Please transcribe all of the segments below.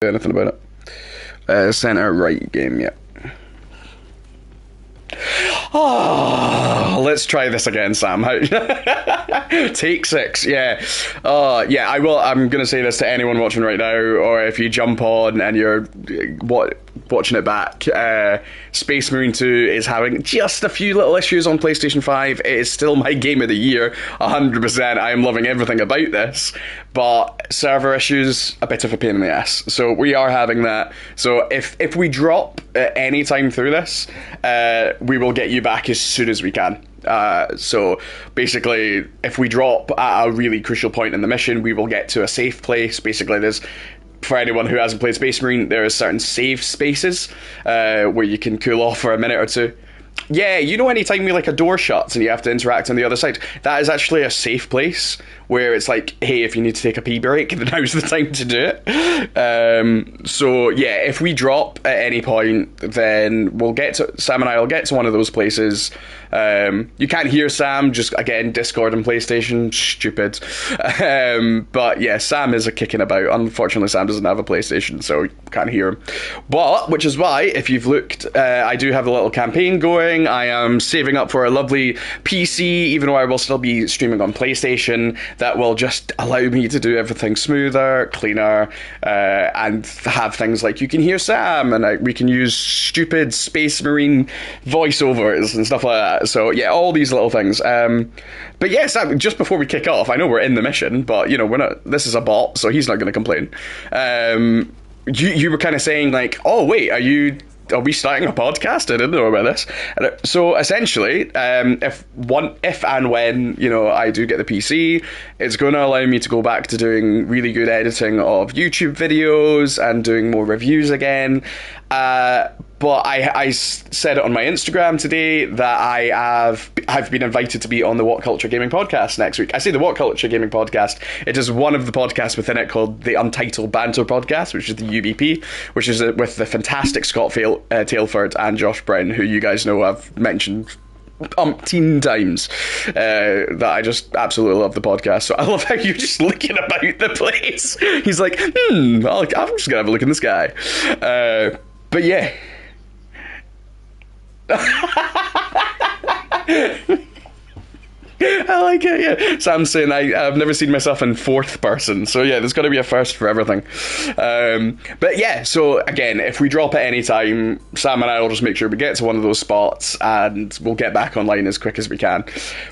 anything about it. Center right game, yeah. Oh, let's try this again, Sam. Take 6, yeah. Yeah, I will. I'm going to say this to anyone watching right now, or if you jump on and you're watching it back. Space Marine 2 is having just a few little issues on PlayStation 5. It is still my game of the year, 100%. I am loving everything about this, but server issues, a bit of a pain in the ass. So we are having that. So if we drop at any time through this, we will get you back as soon as we can. So basically, if we drop at a really crucial point in the mission, we will get to a safe place. Basically, for anyone who hasn't played Space Marine, there are certain save spaces where you can cool off for a minute or two. Yeah, you know, anytime like a door shuts and you have to interact on the other side, that is actually a safe place where it's like, hey, if you need to take a pee break, then now's the time to do it. So yeah, if we drop at any point, then Sam and I will get to one of those places. You can't hear Sam, just again, Discord and PlayStation, stupid. But yeah, Sam is kicking about. Unfortunately, Sam doesn't have a PlayStation, so you can't hear him. But, which is why, if you've looked, I do have a little campaign going. I am saving up for a lovely PC, even though I will still be streaming on PlayStation. That will just allow me to do everything smoother, cleaner, and have things like you can hear Sam, and we can use stupid Space Marine voiceovers and stuff like that. So yeah, all these little things. But yeah, Sam, just before we kick off, I know we're in the mission, but you know, we're not. This is a bot, so he's not going to complain. You were kind of saying like, oh wait, are we starting a podcast? I didn't know about this. So essentially, if and when, you know, I do get the PC, it's going to allow me to go back to doing really good editing of YouTube videos and doing more reviews again. But I said it on my Instagram today that I've been invited to be on the What Culture Gaming podcast next week. I say the What Culture Gaming podcast. It is one of the podcasts within it called the Untitled Banter podcast, which is the UBP, which is with the fantastic Scott Tailford and Josh Brown, who you guys know I've mentioned umpteen times, that I just absolutely love the podcast. So I love how you're just looking about the place. He's like, I'm just gonna have a look in the sky. But yeah. I like it, yeah. Sam's saying I've never seen myself in fourth person, so yeah, there's got to be a first for everything. But yeah, so again, if we drop at any time, Sam and I will just make sure we get to one of those spots and we'll get back online as quick as we can.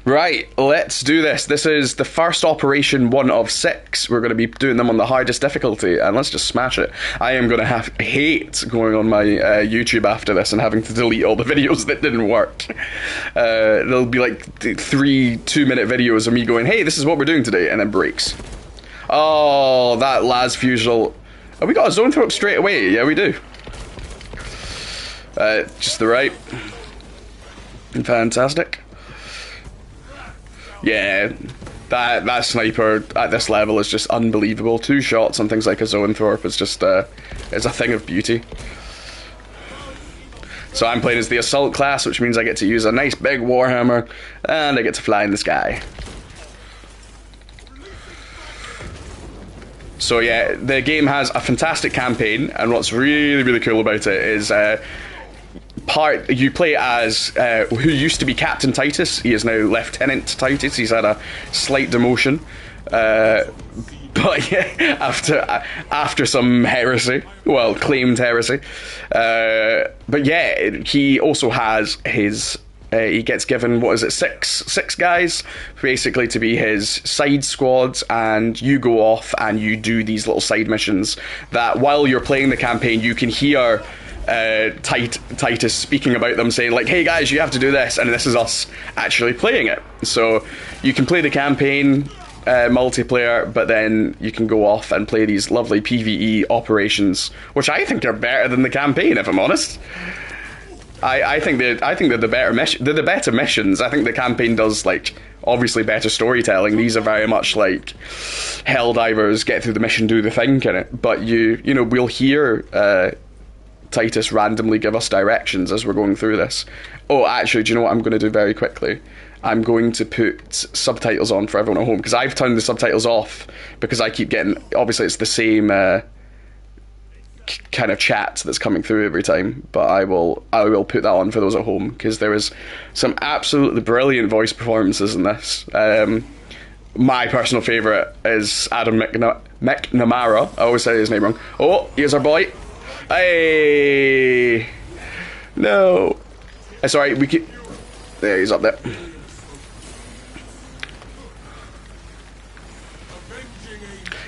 Right, let's do this. This is the first operation 1 of 6. We're going to be doing them on the hardest difficulty, and let's just smash it. I am going to hate going on my YouTube after this and having to delete all the videos that didn't work. There'll be like 3 2-minute videos of me going, hey, this is what we're doing today, and then breaks. Oh, that las fusel. Oh, we got a zone throw up straight away. Yeah, we do. Just the right. Fantastic. Yeah, that sniper at this level is just unbelievable. 2 shots on things like a zone throw up is just it's a thing of beauty. So I'm playing as the Assault class, which means I get to use a nice big Warhammer, and I get to fly in the sky. So yeah, the game has a fantastic campaign, and what's really, really cool about it is you play as who used to be Captain Titus. He is now Lieutenant Titus. He's had a slight demotion. But yeah, after some heresy, well, claimed heresy. But yeah, he also has his. He gets given, what is it, six guys, basically to be his side squads, and you go off and you do these little side missions that while you're playing the campaign, you can hear Titus speaking about them, saying like, hey guys, you have to do this, and this is us actually playing it. So you can play the campaign multiplayer, but then you can go off and play these lovely PvE operations, which I think are better than the campaign, if I'm honest. I think they're the better missions. I think the campaign does like obviously better storytelling. These are very much like Helldivers, get through the mission, do the thing kind of. But you know, we'll hear Titus randomly give us directions as we're going through this. Oh, actually, do you know what I'm going to do very quickly? I'm going to put subtitles on for everyone at home, because I've turned the subtitles off because I keep getting, obviously it's the same kind of chat that's coming through every time, but I will put that on for those at home, because there was some absolutely brilliant voice performances in this. My personal favourite is Adam McNamara. I always say his name wrong. Oh, here's our boy. Hey, no, it's alright. We keep. There, he's up there.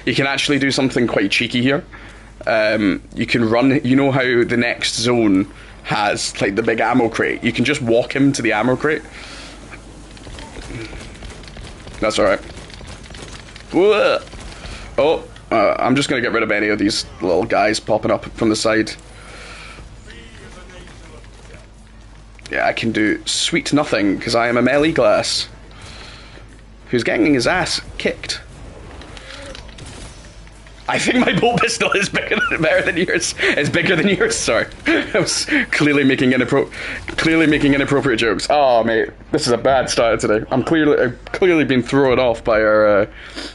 You can actually do something quite cheeky here. You can run. You know how the next zone has like the big ammo crate. You can just walk him to the ammo crate. That's alright. Oh, I'm just gonna get rid of any of these little guys popping up from the side. Yeah, I can do sweet nothing because I am a melee glass who's getting his ass kicked. I think my bolt pistol is better than yours. It's bigger than yours. Sorry, I was clearly making inappropriate jokes. Oh mate, this is a bad start today. I've clearly been thrown off by our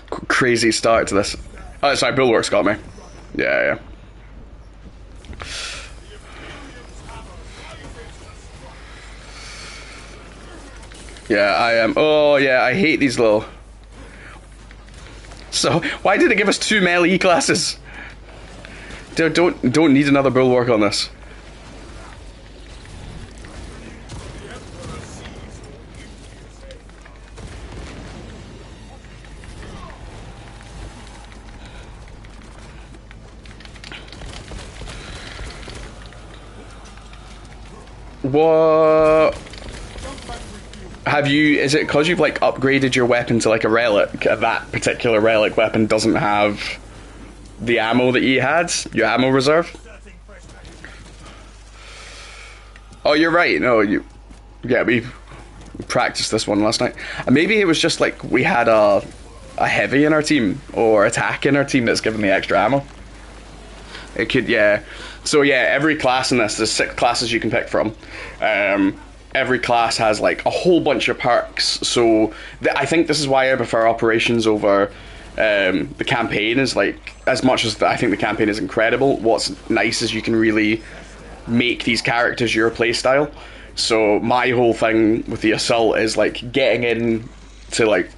crazy start to this. Oh, sorry, Bulwark's got me. Yeah. Yeah, I am. Oh yeah, I hate these little. So why did it give us 2 melee classes? Don't need another Bulwark on this. What? Have you, is it because you've like upgraded your weapon to like a relic, that particular relic weapon doesn't have the ammo that you had, your ammo reserve? Oh, you're right, no, yeah, we practiced this one last night. Maybe it was just like we had a heavy in our team, or attack in our team that's given the extra ammo. It could, yeah. So yeah, every class in this, there's 6 classes you can pick from. Every class has like a whole bunch of perks, so I think this is why I prefer Operations over the campaign. Is like, as much as I think the campaign is incredible, what's nice is you can really make these characters your playstyle. So my whole thing with the Assault is like getting in to like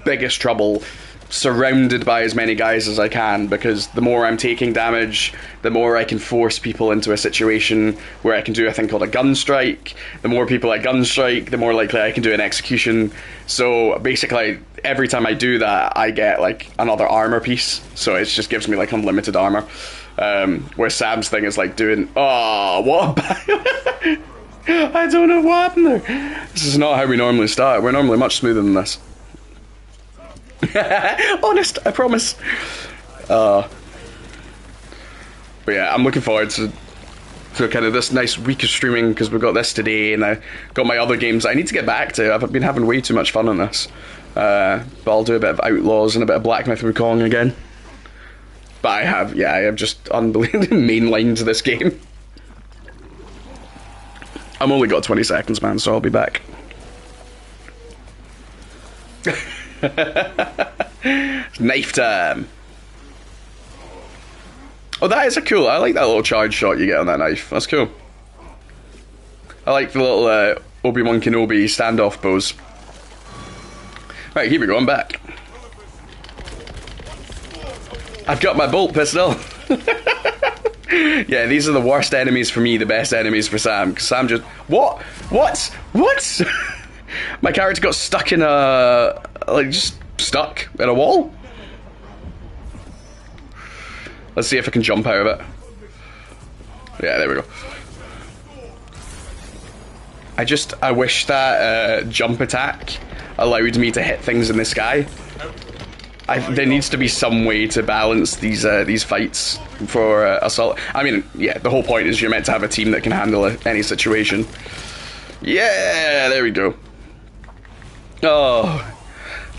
biggest trouble, surrounded by as many guys as I can, because the more I'm taking damage, the more I can force people into a situation where I can do a thing called a gun strike. The more people I gun strike, the more likely I can do an execution. So basically every time I do that, I get like another armor piece, so it just gives me like unlimited armor. Where Sam's thing is like doing, oh, what I don't know what happened there. This is not how we normally start. We're normally much smoother than this. Honest, I promise. But yeah, I'm looking forward to kind of this nice week of streaming, because we've got this today and I got my other games I need to get back to. I've been having way too much fun on this. But I'll do a bit of Outlaws and a bit of Black Myth Wukong again. But I have just unbelievably mainlined this game. I'm only got 20 seconds, man, so I'll be back. Knife time. Oh, that is a cool. I like that little charge shot you get on that knife. That's cool. I like the little Obi-Wan Kenobi standoff pose. Right, here we go. I'm back. I've got my bolt pistol. Yeah, these are the worst enemies for me, the best enemies for Sam. Because Sam just... What? My character got stuck in a... like, just stuck in a wall? Let's see if I can jump out of it. Yeah, there we go. I wish that jump attack allowed me to hit things in the sky. There needs to be some way to balance these fights for Assault. I mean, yeah, the whole point is you're meant to have a team that can handle any situation. Yeah, there we go. Oh,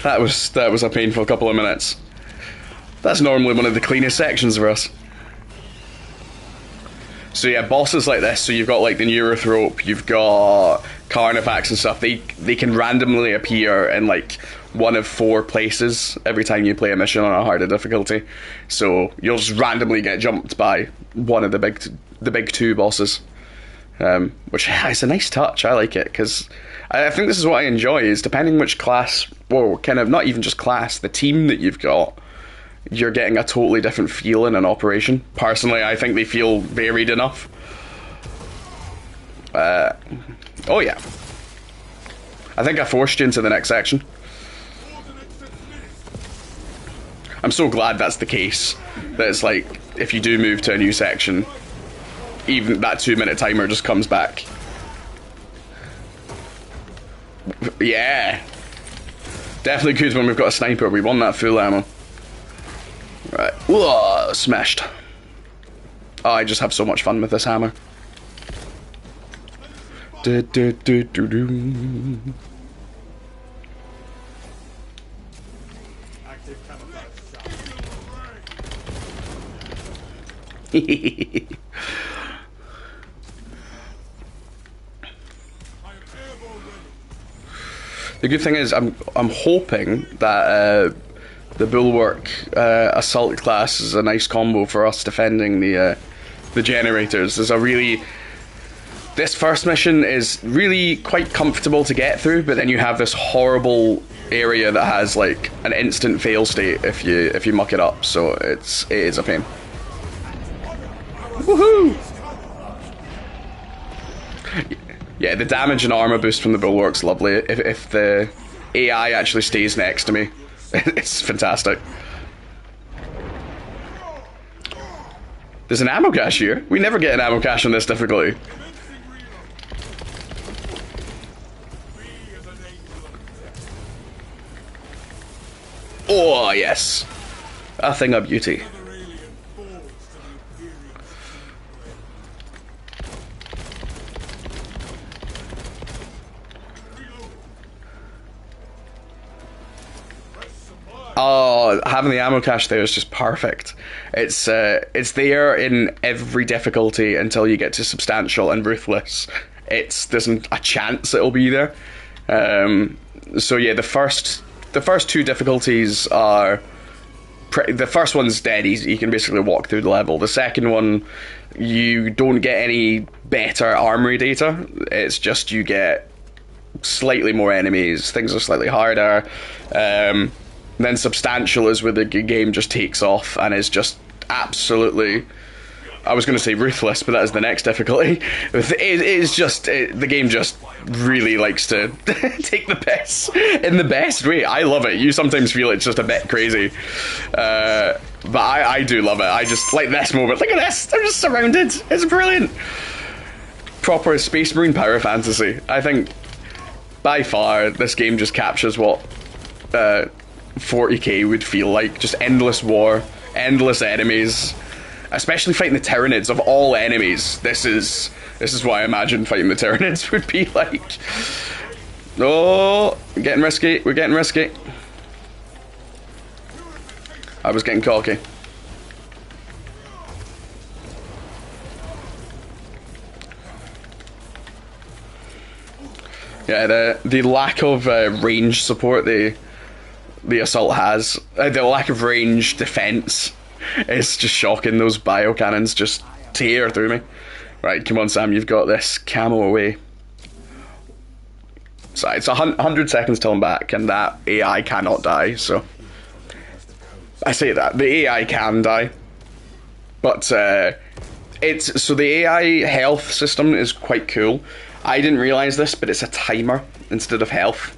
that was a painful couple of minutes. That's normally one of the cleanest sections for us. So yeah, bosses like this, so you've got like the Neurothrope, you've got Carnifex and stuff, they can randomly appear in like one of 4 places every time you play a mission on a harder difficulty. So you'll just randomly get jumped by one of the big 2 bosses, which is a nice touch. I like it because I think this is what I enjoy. Is depending which class, or kind of not even just class, the team that you've got, you're getting a totally different feel in an operation. Personally, I think they feel varied enough. Oh yeah. I think I forced you into the next section. I'm so glad that's the case. That it's like, if you do move to a new section, even that 2-minute timer just comes back. Yeah. Definitely good when we've got a sniper. We want that full ammo. Right. Whoa, smashed. Oh, I just have so much fun with this hammer. Du, du, du, du, du. The good thing is, I'm hoping that the Bulwark assault class is a nice combo for us defending the generators. This first mission is really quite comfortable to get through, but then you have this horrible area that has like an instant fail state if you muck it up. So it is a pain. Woohoo! Yeah, the damage and armor boost from the Bulwark's lovely. If the AI actually stays next to me, it's fantastic. There's an ammo cache here. We never get an ammo cache on this difficulty. Oh, yes. A thing of beauty. Oh, having the ammo cache there is just perfect. It's there in every difficulty until you get to substantial and ruthless. There's a chance it'll be there. So yeah, the first 2 difficulties are the first one's dead easy. You can basically walk through the level. The second one, you don't get any better armory data. It's just you get slightly more enemies. Things are slightly harder. Then substantial is where the game just takes off and is just absolutely, I was going to say ruthless, but that is the next difficulty. The game just really likes to take the piss in the best way. I love it. You sometimes feel it's just a bit crazy. But I do love it. I just like this moment. Look at this. I'm just surrounded. It's brilliant. Proper Space Marine power fantasy. I think by far this game just captures what 40k would feel like. Just endless war, endless enemies, especially fighting the Tyranids. Of all enemies, this is what I imagine fighting the Tyranids would be like. Oh, we're getting risky. We're getting risky. I was getting cocky. Yeah, the lack of range support the assault has, the lack of range defense, is just shocking. Those bio cannons just tear through me. Right, come on, Sam, you've got this. Camo away. So it's 100 seconds till I'm back, and that AI cannot die. So I say that the AI can die, but so the AI health system is quite cool. I didn't realize this, but it's a timer instead of health.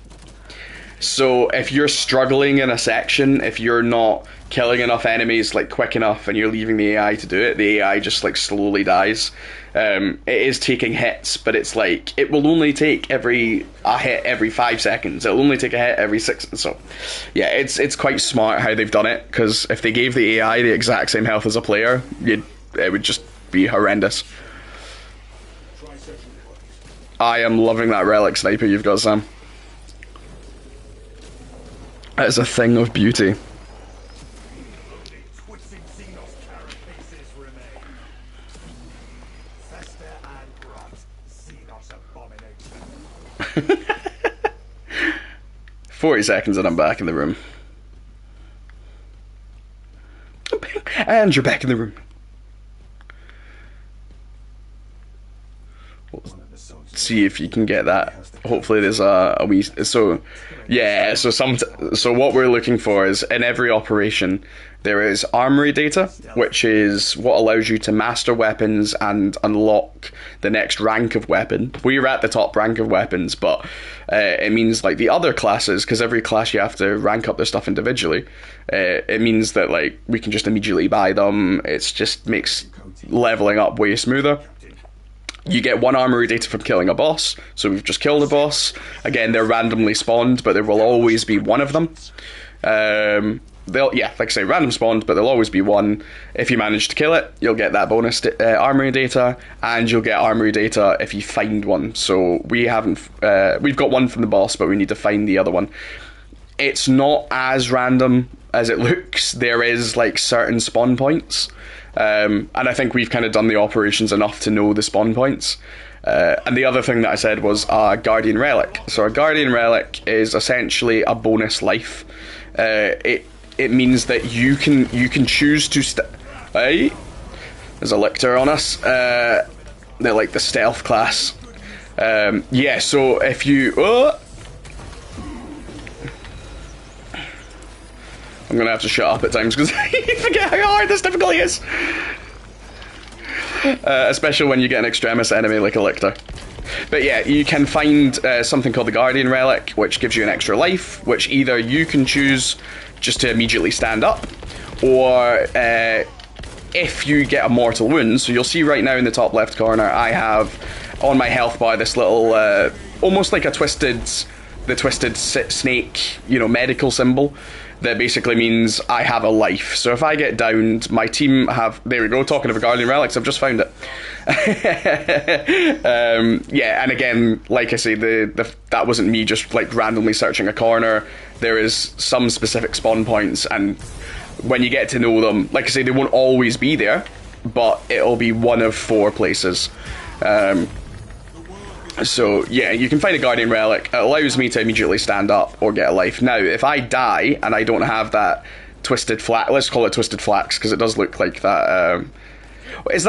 So if you're struggling in a section, if you're not killing enough enemies like quick enough and you're leaving the AI to do it, the AI just like slowly dies. It is taking hits, but it's like it will only take a hit every 5 seconds. It'll only take a hit every 6. So yeah, it's quite smart how they've done it, because if they gave the AI the exact same health as a player, it would just be horrendous. I am loving that relic sniper you've got, Sam. That is a thing of beauty. 40 seconds and I'm back in the room. And you're back in the room. See if you can get that. Hopefully there's a wee... So, yeah, so what we're looking for is, in every operation, there is armory data, which is what allows you to master weapons and unlock the next rank of weapon. We're at the top rank of weapons, but it means, like, the other classes, because every class you have to rank up their stuff individually, it means that, like, we can just immediately buy them. It just makes leveling up way smoother. You get 1 armory data from killing a boss, so we've just killed a boss. Again, they're randomly spawned, but there will always be one of them. Like I say, random spawned, but there'll always be one. If you manage to kill it, you'll get that bonus armory data, and you'll get armory data if you find one. So we've got one from the boss, but we need to find the other one. It's not as random as it looks. There is, like, certain spawn points. And I think we've kind of done the operations enough to know the spawn points. And the other thing that I said was a Guardian Relic. So a Guardian Relic is essentially a bonus life. It means that you can choose to hey, there's a Lictor on us. They're like the stealth class. Yeah, so if you... I'm going to have to shut up at times because I forget how hard this difficulty is. Especially when you get an extremis enemy like a Lictor. But yeah, you can find something called the Guardian Relic, which gives you an extra life, which either you can choose just to immediately stand up, or if you get a mortal wound. So you'll see right now in the top left corner, I have on my health bar this little, almost like the twisted snake, medical symbol. That basically means I have a life. So if I get downed, my team have... There we go, talking of a Guardian Relics, I've just found it. Yeah, and again, like I say, that wasn't me just, like, randomly searching a corner. There is some specific spawn points, and when you get to know them, like I say, they won't always be there, but it'll be one of 4 places. So, yeah, you can find a Guardian Relic. It allows me to immediately stand up or get a life. Now, if I die and I don't have that twisted flax, let's call it twisted flax, because it does look like that. Is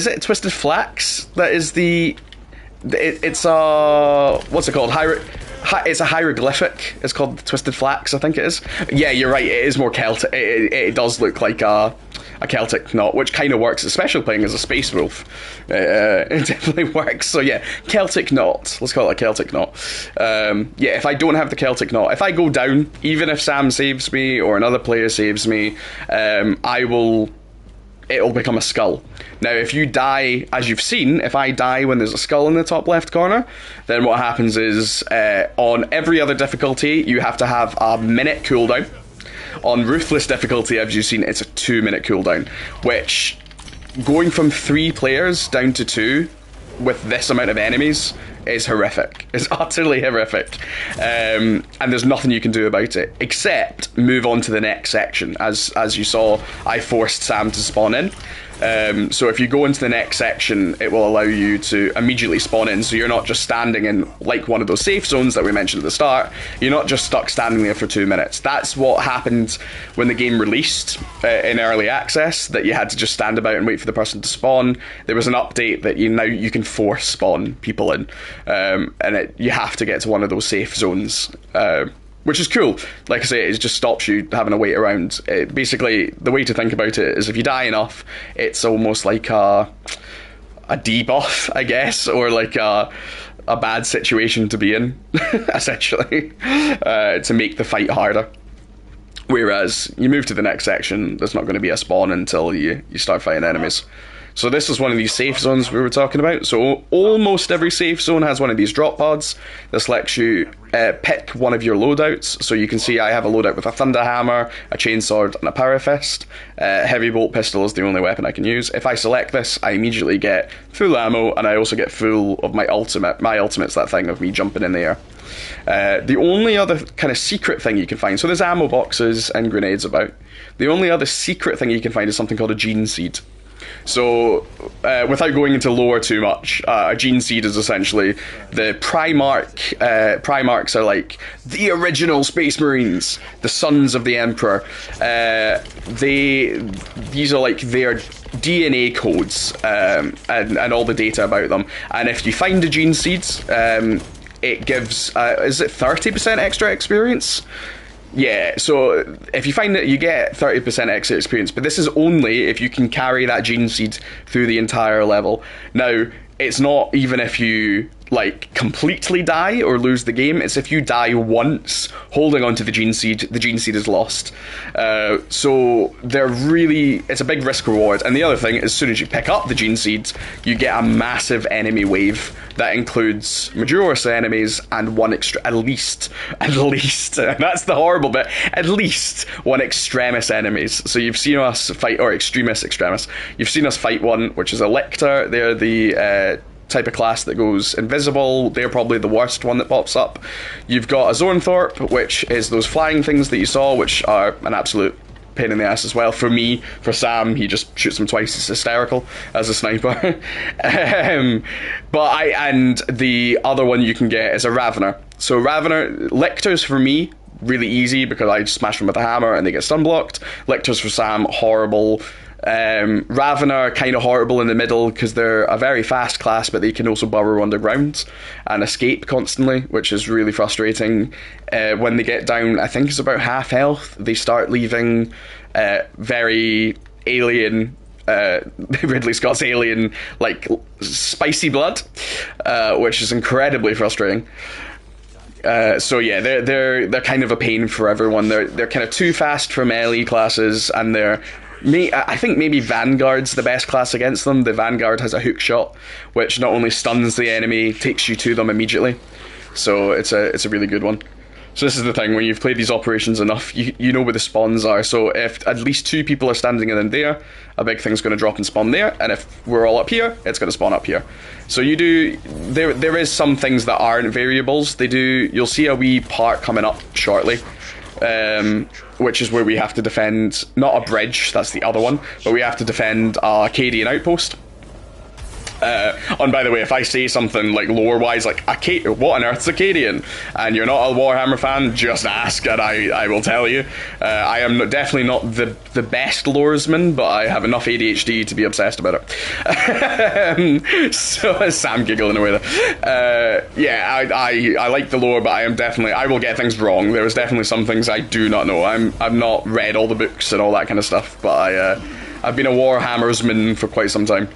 it twisted flax? That is it's a, what's it called? It's a hieroglyphic. It's called twisted flax, I think it is. Yeah, you're right, it is more Celtic. It does look like a Celtic knot, which kind of works, especially playing as a space wolf. It definitely works. So yeah, Celtic knot. Let's call it a Celtic knot. Yeah, if I don't have the Celtic knot, if I go down, even if Sam saves me or another player saves me, it'll become a skull. Now, if you die, as you've seen, if I die when there's a skull in the top left corner, then what happens is, on every other difficulty, you have to have a minute cooldown. On Ruthless difficulty, as you've seen, it's a 2-minute cooldown, which, going from 3 players down to 2 with this amount of enemies is horrific. It's utterly horrific. And there's nothing you can do about it, except move on to the next section. As you saw, I forced Sam to spawn in. So if you go into the next section, it will allow you to immediately spawn in, so you're not just standing in like one of those safe zones that we mentioned at the start. You're not just stuck standing there for 2 minutes. That's what happened when the game released in early access, that you had to just stand about and wait for the person to spawn. There was an update that now you can force spawn people in, and you have to get to one of those safe zones. Which is cool. Like I say, it just stops you having to wait around. Basically, the way to think about it is if you die enough, it's almost like a debuff, I guess, or like a bad situation to be in, essentially, to make the fight harder. Whereas, you move to the next section, there's not going to be a spawn until you start fighting enemies. So this is one of these safe zones we were talking about. So almost every safe zone has one of these drop pods. This lets you pick one of your loadouts. So you can see I have a loadout with a Thunder Hammer, a Chainsword, and a Power Fist. Heavy Bolt Pistol is the only weapon I can use. If I select this, I immediately get full ammo, and I also get full of my ultimate. My ultimate's that thing of me jumping in the air. The only other kind of secret thing you can find, so there's ammo boxes and grenades about. The only other secret thing you can find is something called a Gene Seed. So, without going into lore too much, a gene seed is essentially the Primarch. Primarchs are like the original Space Marines, the sons of the Emperor. These are like their DNA codes and all the data about them. And if you find a gene seed, it gives is it 30% extra experience? Yeah, so if you find that, you get 30% extra experience, but this is only if you can carry that gene seed through the entire level. Now, it's not even if you like completely die or lose the game, it's if you die once holding onto the gene seed is lost. So it's a big risk reward. And the other thing, as soon as you pick up the gene seed, you get a massive enemy wave that includes Majoris enemies and at least that's the horrible bit, at least one Extremis enemies. So you've seen us fight, or Extremis, you've seen us fight one, which is a Lictor. They're the type of class that goes invisible. They're probably the worst one that pops up. You've got a Zornthorpe, which is those flying things that you saw, which are an absolute pain in the ass as well. For me, for Sam, he just shoots them twice. It's hysterical as a sniper. And the other one you can get is a Ravener. So Ravener, Lictors for me, really easy because I just smash them with a hammer and they get stun blocked. Lictors for Sam, horrible. Ravener kind of horrible in the middle because they're a very fast class, but they can also burrow underground and escape constantly, which is really frustrating. When they get down, I think it's about half health, they start leaving very alien Ridley Scott's alien like spicy blood, which is incredibly frustrating. So yeah, they're kind of a pain for everyone. They're kind of too fast for melee classes, and I think maybe Vanguard's the best class against them. The Vanguard has a hook shot, which not only stuns the enemy, takes you to them immediately. So it's a really good one. So this is the thing, when you've played these operations enough, you know where the spawns are. So if at least 2 people are standing in there, a big thing's going to drop and spawn there. And if we're all up here, it's going to spawn up here. So there is some things that aren't variables. You'll see a wee part coming up shortly. Which is where we have to defend, not a bridge, that's the other one, but we have to defend a Acadian outpost. And by the way, if I say something like lore-wise, like, what on earth's Acadian? And you're not a Warhammer fan, just ask and I will tell you. I am definitely not the best loresman, but I have enough ADHD to be obsessed about it. So, Sam giggling away there. Yeah, I like the lore, but I will get things wrong. There's definitely some things I do not know. I've not read all the books and all that kind of stuff, but I've been a Warhammersman for quite some time.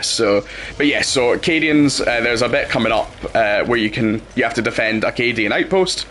So Acadians, there's a bit coming up where you have to defend Acadian outpost.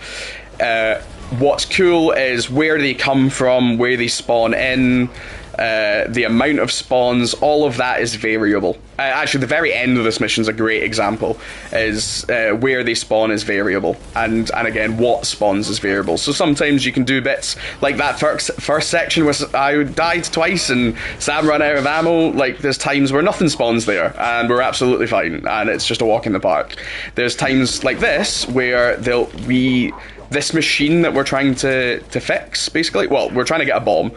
What's cool is where they come from, where they spawn in, the amount of spawns, all of that is variable. Actually, the very end of this mission is a great example, is where they spawn is variable, and again, what spawns is variable. So sometimes you can do bits like that first section where I died twice and Sam ran out of ammo. Like, there's times where nothing spawns there, and we're absolutely fine, and it's just a walk in the park. There's times like this where this machine that we're trying to fix, basically. Well, we're trying to get a bomb.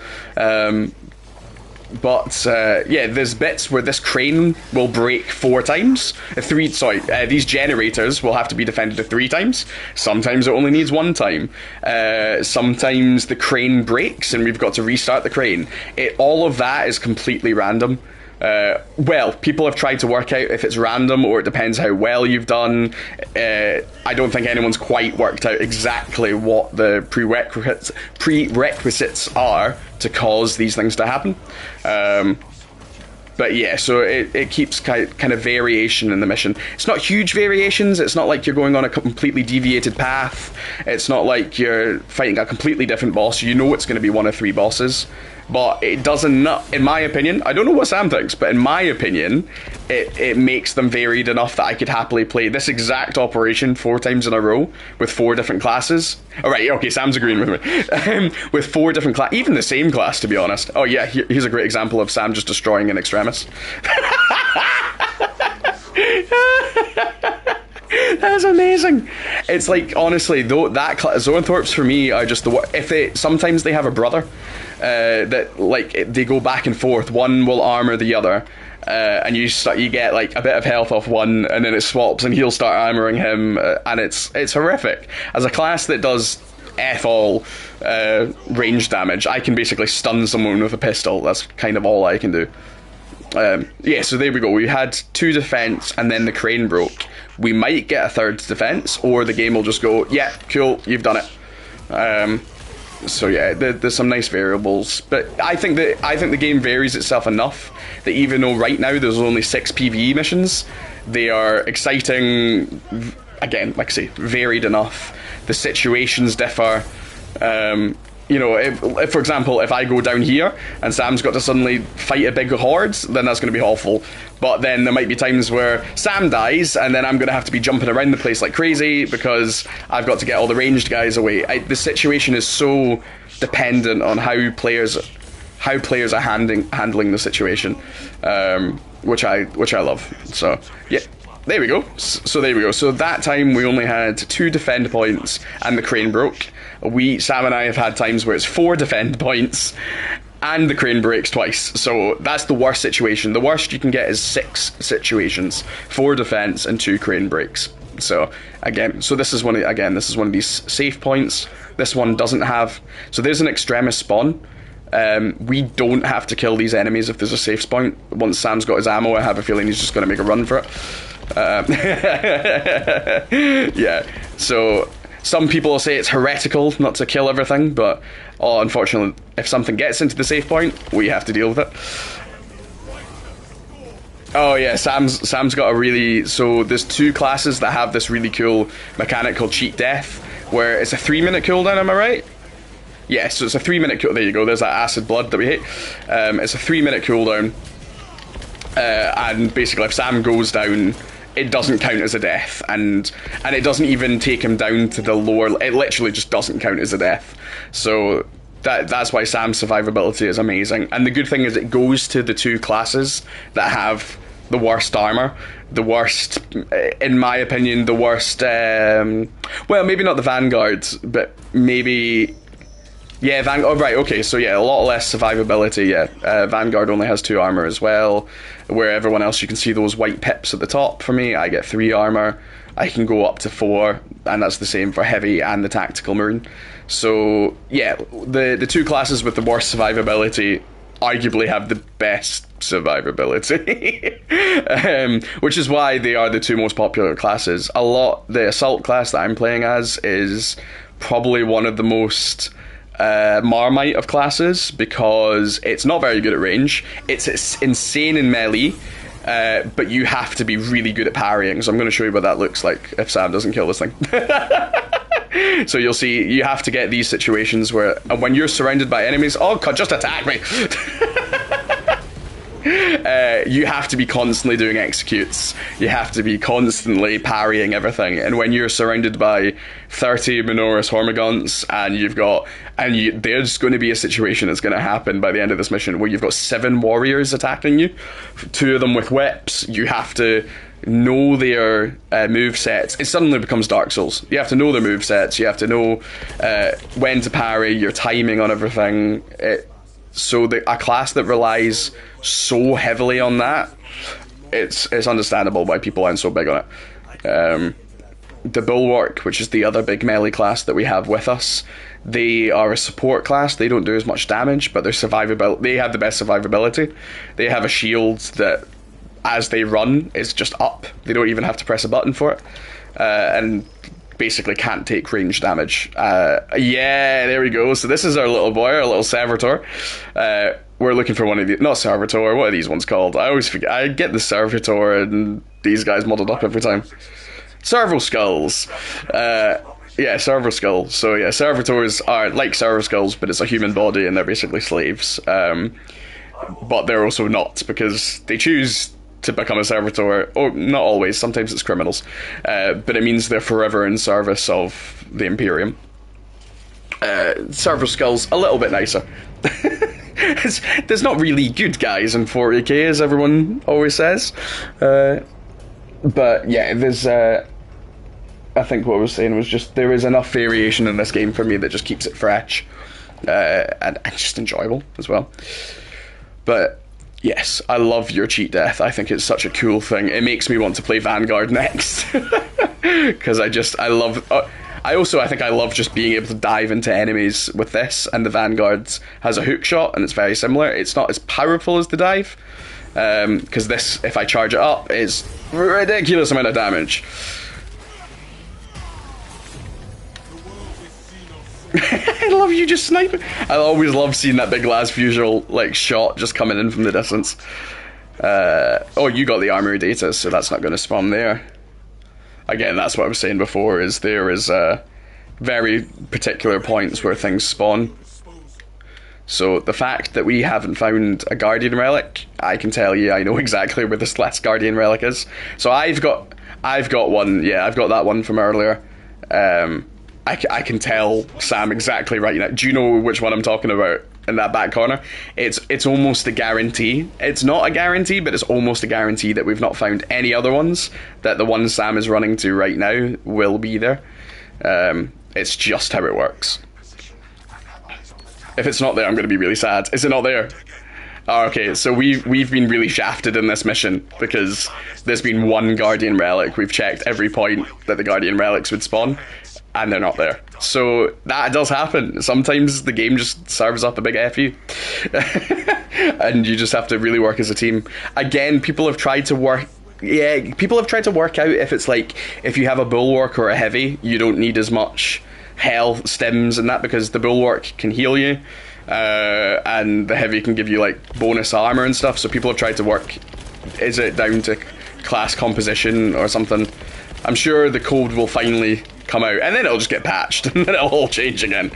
There's bits where this crane will break 4 times. These generators will have to be defended 3 times. Sometimes it only needs 1 time. Sometimes the crane breaks and we've got to restart the crane. All of that is completely random. People have tried to work out if it's random or it depends how well you've done. I don't think anyone's quite worked out exactly what the prerequisites are to cause these things to happen. But yeah, so it keeps kind of variation in the mission. It's not huge variations. It's not like you're going on a completely deviated path. It's not like you're fighting a completely different boss. You know it's going to be one of 3 bosses. But it doesn't, in my opinion, I don't know what Sam thinks, but in my opinion, it makes them varied enough that I could happily play this exact operation 4 times in a row with 4 different classes. Alright, okay, Sam's agreeing with me. With 4 different classes, even the same class, to be honest. Oh yeah, here's a great example of Sam just destroying an Extremis. That's amazing. it's like, honestly, though, Zoanthropes for me are just if they sometimes they have a brother that like they go back and forth. One will armor the other. And you get like a bit of health off one, and then it swaps, and he'll start armoring him, and it's horrific. As a class that does F all range damage, I can basically stun someone with a pistol. That's kind of all I can do. Yeah, so there we go. We had 2 defense, and then the crane broke. We might get a 3rd defense, or the game will just go, yeah, cool, you've done it. So yeah, there's some nice variables, but I think the game varies itself enough that even though right now there's only 6 PvE missions, they are exciting. Again, like I say, varied enough. The situations differ. You know, if, for example, if I go down here and Sam's got to suddenly fight a big horde, then that's going to be awful. But then there might be times where Sam dies, and then I'm going to have to be jumping around the place like crazy because I've got to get all the ranged guys away. The situation is so dependent on how players are handling the situation, which I love. So yeah. There we go. So there we go. So that time we only had 2 defend points and the crane broke. Sam and I have had times where it's 4 defend points and the crane breaks twice. So that's the worst situation. The worst you can get is 6 situations, 4 defense and 2 crane breaks. So again, this is one of these safe points. This one doesn't have. So there's an extremis spawn. We don't have to kill these enemies if there's a safe spawn. Once Sam's got his ammo, I have a feeling he's just going to make a run for it. Yeah, so some people say it's heretical not to kill everything, but unfortunately, if something gets into the safe point, we have to deal with it. Oh yeah, Sam's got a really... So there's 2 classes that have this really cool mechanic called Cheat Death, where it's a 3-minute cooldown, am I right? Yeah, so it's a 3-minute cooldown. There you go, there's that acid blood that we hate. It's a 3-minute cooldown, and basically if Sam goes down, it doesn't count as a death, and it doesn't even take him down to the lower... It literally just doesn't count as a death. So that's why Sam's survivability is amazing. And the good thing is it goes to the 2 classes that have the worst armor, the worst, in my opinion, the worst... well, maybe not the Vanguard, but maybe... Yeah, oh, right, okay, so yeah, a lot less survivability, yeah. Vanguard only has 2 armor as well, where everyone else, you can see those white pips at the top for me. I get 3 armor, I can go up to 4, and that's the same for Heavy and the Tactical Marine. So, yeah, the 2 classes with the worst survivability arguably have the best survivability, which is why they are the 2 most popular classes. The Assault class that I'm playing as is probably one of the most... Marmite of classes, because it's not very good at range, it's insane in melee, but you have to be really good at parrying. So I'm going to show you what that looks like if Sam doesn't kill this thing. So you'll see, you have to get these situations where when you're surrounded by enemies, oh god, just attack me. You have to be constantly doing executes. You have to be constantly parrying everything. And when you're surrounded by 30 Minoris Hormagaunts, and there's going to be a situation that's going to happen by the end of this mission where you've got 7 warriors attacking you, 2 of them with whips. You have to know their move sets. It suddenly becomes Dark Souls. You have to know their move sets. You have to know when to parry, your timing on everything. So a class that relies so heavily on that, it's understandable why people aren't so big on it. The Bulwark, which is the other big melee class that we have with us, they are a support class. They don't do as much damage, but their survivability, they have the best survivability. They have a shield that, as they run, is just up. They don't even have to press a button for it, and basically can't take range damage. Yeah, there we go. So this is our little boy, our little Servitor. We're looking for one of these. Not Servitor, what are these ones called? I always forget. I get the Servitor and these guys muddled up every time. Servo Skulls. Yeah, Servo Skulls. So yeah, Servitors are like Servo Skulls, but it's a human body and they're basically slaves. But they're also not, because they choose to become a servitor, or not always, sometimes it's criminals, but it means they're forever in service of the Imperium. Servo Skulls, a little bit nicer. There's not really good guys in 40k, as everyone always says, but yeah, there's I think what I was saying was just there is enough variation in this game for me that just keeps it fresh, and just enjoyable as well. But yes, I love your cheat death. I think it's such a cool thing. It makes me want to play Vanguard next because I love. I think I love just being able to dive into enemies with this, and the Vanguard has a hook shot, and it's very similar. It's not as powerful as the dive, because this, if I charge it up, is ridiculous amount of damage. I love you just sniping. I always love seeing that big Lasfusial like shot just coming in from the distance. Oh, you got the armory data, so that's not going to spawn there. Again, that's what I was saying before, is there is very particular points where things spawn. So the fact that we haven't found a Guardian Relic, I can tell you I know exactly where this last Guardian Relic is. So I've got one, yeah, I've got that one from earlier. I can tell Sam exactly right now. Do you know which one I'm talking about in that back corner? It's almost a guarantee. It's not a guarantee, but it's almost a guarantee that we've not found any other ones, that the one Sam is running to right now will be there. It's just how it works. If it's not there, I'm going to be really sad. Is it not there? Oh, okay, so we've been really shafted in this mission because there's been one Guardian Relic. We've checked every point that the Guardian Relics would spawn, and they're not there. So that does happen. Sometimes the game just serves up a big F you. And you just have to really work as a team. Again, people have tried to work out if it's like, if you have a bulwark or a heavy, you don't need as much health, stims and that, because the bulwark can heal you, and the heavy can give you like bonus armor and stuff. So people have tried to work, is it down to class composition or something? I'm sure the code will finally come out, and then it'll just get patched, and then it'll all change again.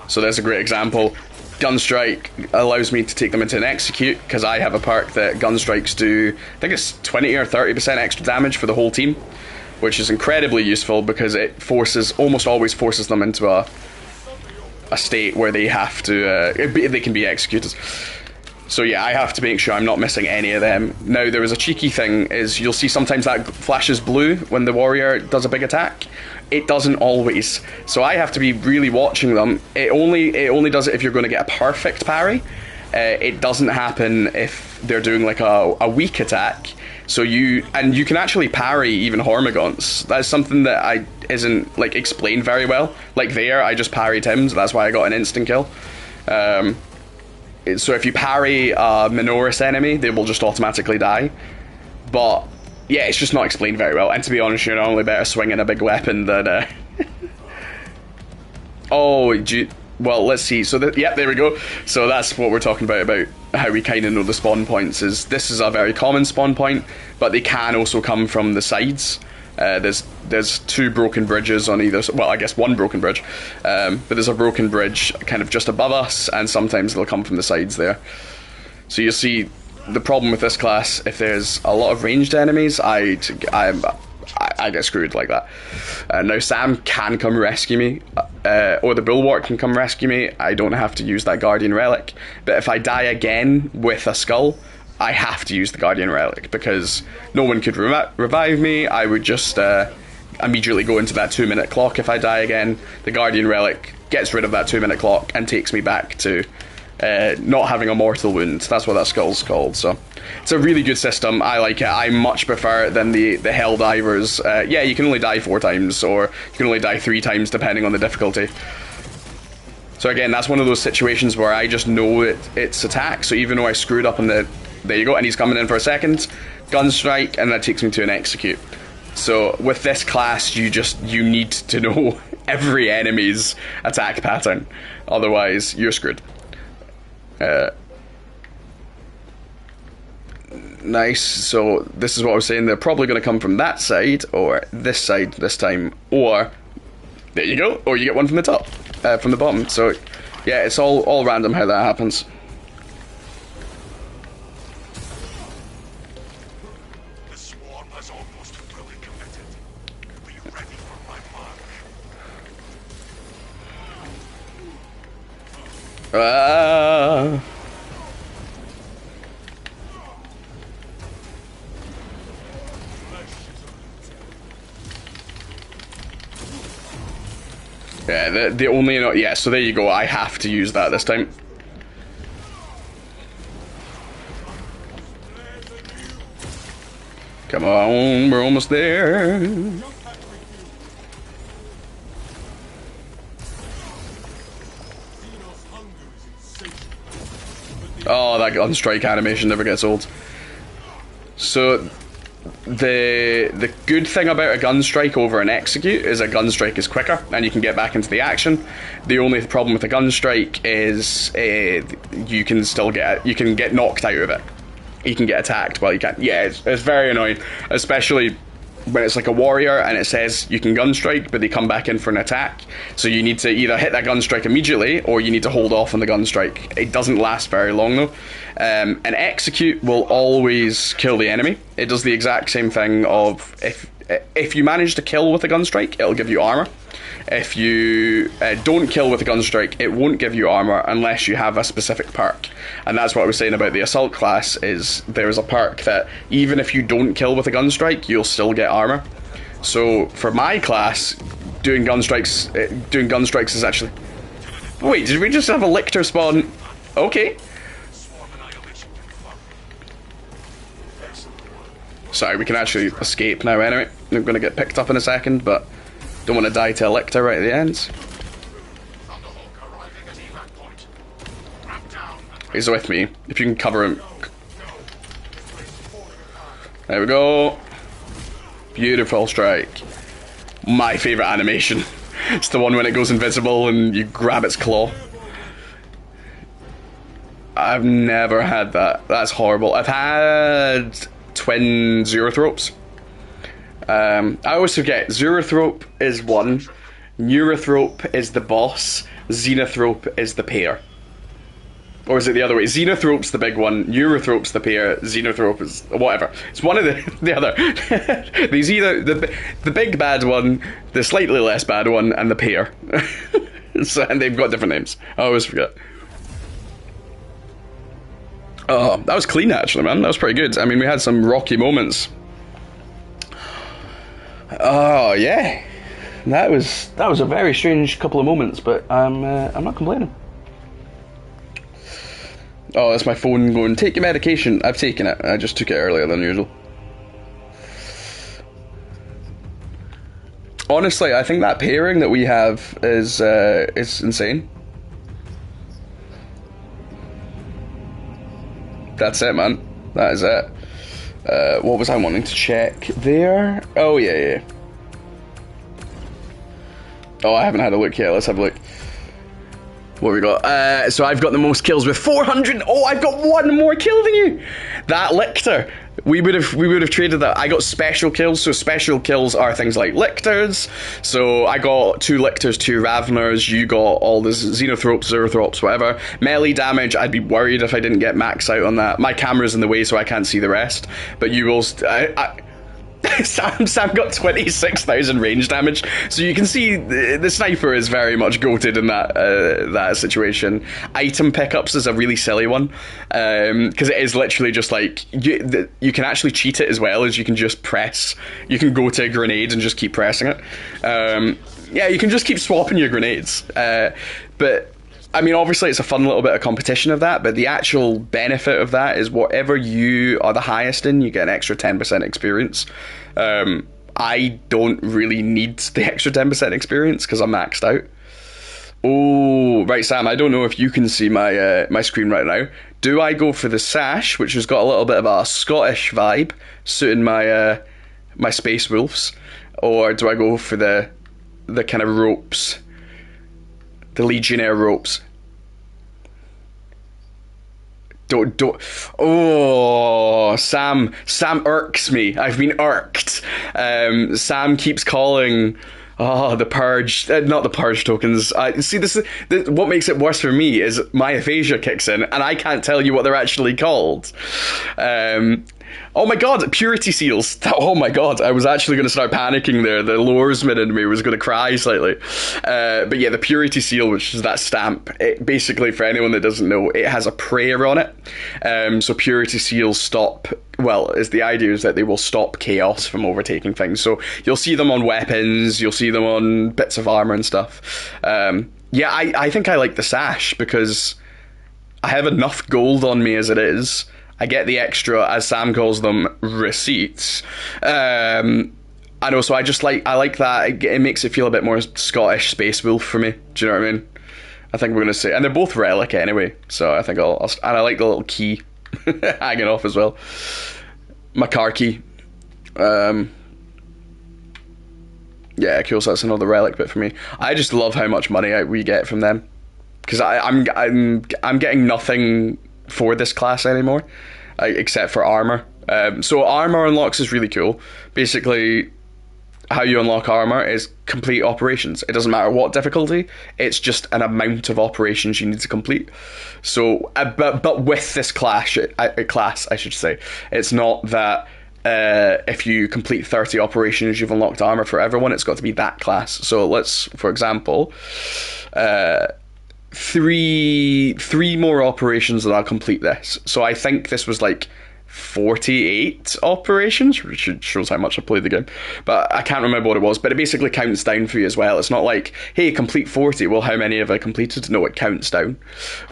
So there's a great example. Gunstrike allows me to take them into an execute, because I have a perk that Gunstrikes do, I think it's 20 or 30% extra damage for the whole team, which is incredibly useful because it almost always forces them into a state where they have to, they can be executed. So yeah, I have to make sure I'm not missing any of them. Now, there is a cheeky thing, is you'll see sometimes that flashes blue when the warrior does a big attack. It doesn't always. So I have to be really watching them. It only does it if you're going to get a perfect parry. It doesn't happen if they're doing like a weak attack. So you can actually parry even Hormagaunts. That's something that isn't like explained very well. Like there, I just parried him, so that's why I got an instant kill. So if you parry a Minoris enemy, they will just automatically die. But yeah, it's just not explained very well. And to be honest, you're normally better swinging a big weapon than... Oh, well, let's see. So, yep, there we go. So that's what we're talking about how we kind of know the spawn points. This is a very common spawn point, but they can also come from the sides. There's two broken bridges on either, well, I guess one broken bridge, but there's a broken bridge kind of just above us, and sometimes they'll come from the sides there. So you see, the problem with this class, if there's a lot of ranged enemies, I get screwed like that. Now Sam can come rescue me, or the Bulwark can come rescue me. I don't have to use that Guardian Relic, but if I die again with a skull, I have to use the Guardian Relic, because no one could revive me. I would just immediately go into that 2-minute clock if I die again. The Guardian Relic gets rid of that 2-minute clock and takes me back to not having a mortal wound. That's what that skull's called. So it's a really good system. I like it. I much prefer it than the Hell Divers. Yeah, you can only die 4 times, or you can only die 3 times depending on the difficulty. So again, that's one of those situations where I just know it's attack. So even though I screwed up on the... There you go, and he's coming in for a second. Gunstrike, and that takes me to an execute. So with this class, you need to know every enemy's attack pattern. Otherwise, you're screwed. Nice. So this is what I was saying. They're probably going to come from that side, or this side this time, or there you go, or you get one from the top, from the bottom. So yeah, it's all random how that happens. Yeah, the only... Yeah, so there you go. I have to use that this time. Come on, we're almost there. Oh, that Gunstrike animation never gets old. So, the good thing about a Gunstrike over an Execute is a Gunstrike is quicker, and you can get back into the action. The only problem with a Gunstrike is you can get knocked out of it. You can get attacked while you can't. Yeah, it's very annoying, especially when it's like a warrior and it says you can Gunstrike, but they come back in for an attack. So you need to either hit that Gunstrike immediately, or you need to hold off on the Gunstrike. It doesn't last very long though. An Execute will always kill the enemy. It does the exact same thing of if you manage to kill with a Gunstrike, it'll give you armor. If you don't kill with a Gunstrike, it won't give you armor unless you have a specific perk. And that's what I was saying about the Assault class, is there's a perk that even if you don't kill with a Gunstrike, you'll still get armor. So for my class, doing Gunstrikes is actually... Wait, did we just have a Lictor spawn? Okay. Sorry, we can actually escape now anyway. I'm going to get picked up in a second, but don't want to die to a Lictor right at the end. He's with me. If you can cover him. There we go. Beautiful strike. My favourite animation. It's the one when it goes invisible and you grab its claw. I've never had that. That's horrible. I've had twin Zorathropes. I always forget. Zorathrope is one. Neurothrope is the boss. Xenothrope is the pair. Or is it the other way? Xenothrope's the big one, Neurothrope's the pair, Xenothrope is whatever. It's one of the other. There's either the big bad one, the slightly less bad one, and the pair. So, and they've got different names. I always forget. Oh, that was clean actually, man. That was pretty good. I mean, we had some rocky moments. Oh yeah, that was a very strange couple of moments, but I'm not complaining. Oh, that's my phone going, take your medication. I've taken it. I just took it earlier than usual. Honestly, I think that pairing that we have is insane. That's it, man. That is it. What was I wanting to check there? Oh, yeah. Oh, I haven't had a look yet. Let's have a look. What we got? So I've got the most kills with 400. Oh, I've got one more kill than you. That Lictor. We would have traded that. I got special kills. So special kills are things like Lictors. So I got 2 Lictors, 2 Raveners. You got all the Xenothropes, Zorathropes, whatever. Melee damage, I'd be worried if I didn't get max out on that. My camera's in the way, so I can't see the rest. But you will... Sam got 26,000 range damage, so you can see the sniper is very much goated in that situation. Item pickups is a really silly one, because it is literally just like you can actually cheat it as well as you can just press. You can go to a grenade and just keep pressing it. Yeah, you can just keep swapping your grenades, but. I mean, obviously it's a fun little bit of competition of that, but the actual benefit of that is whatever you are the highest in, you get an extra 10% experience. I don't really need the extra 10% experience because I'm maxed out. Oh, right, Sam, I don't know if you can see my my screen right now. Do I go for the sash, which has got a little bit of a Scottish vibe, suiting my my Space Wolves, or do I go for the kind of ropes? The Legionnaire ropes. Don't. Oh, Sam irks me. I've been irked. Sam keeps calling. Oh, the purge. Not the purge tokens. See, what makes it worse for me is my aphasia kicks in, and I can't tell you what they're actually called. Oh my god, purity seals. Oh my god, I was actually going to start panicking there. The loresman in me was going to cry slightly. But yeah, the purity seal, which is that stamp, it basically, for anyone that doesn't know, it has a prayer on it. So purity seals stop, well, is the idea is that they will stop chaos from overtaking things. So you'll see them on weapons, you'll see them on bits of armor and stuff. Yeah, I think I like the sash because I have enough gold on me as it is. I get the extra, as Sam calls them, receipts. I know, so I like that. It makes it feel a bit more Scottish Space Wolf for me. Do you know what I mean? I think we're going to say, and they're both relic anyway, so I think I'll and I like the little key hanging off as well. My car key. Yeah, cool, so that's another relic bit for me. I just love how much money we get from them. Because I'm getting nothing for this class anymore, except for armor. So armor unlocks is really cool. Basically, how you unlock armor is complete operations. It doesn't matter what difficulty. It's just an amount of operations you need to complete. So, but with this class, I should say, it's not that if you complete 30 operations, you've unlocked armor for everyone. It's got to be that class. So let's, for example, three more operations and I'll complete this. So I think this was like 48 operations, which shows how much I played the game, but I can't remember what it was. But it basically counts down for you as well. It's not like, hey, complete 40, well, how many have I completed? No, it counts down,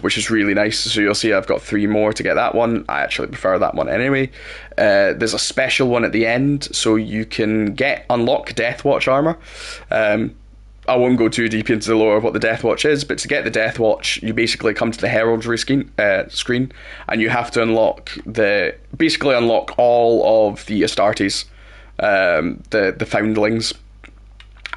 which is really nice. So you'll see I've got 3 more to get that one. I actually prefer that one anyway. There's a special one at the end, so you can unlock Deathwatch armor. I won't go too deep into the lore of what the Deathwatch is, but to get the Deathwatch, you basically come to the heraldry screen, and you have to basically unlock all of the Astartes, the foundlings,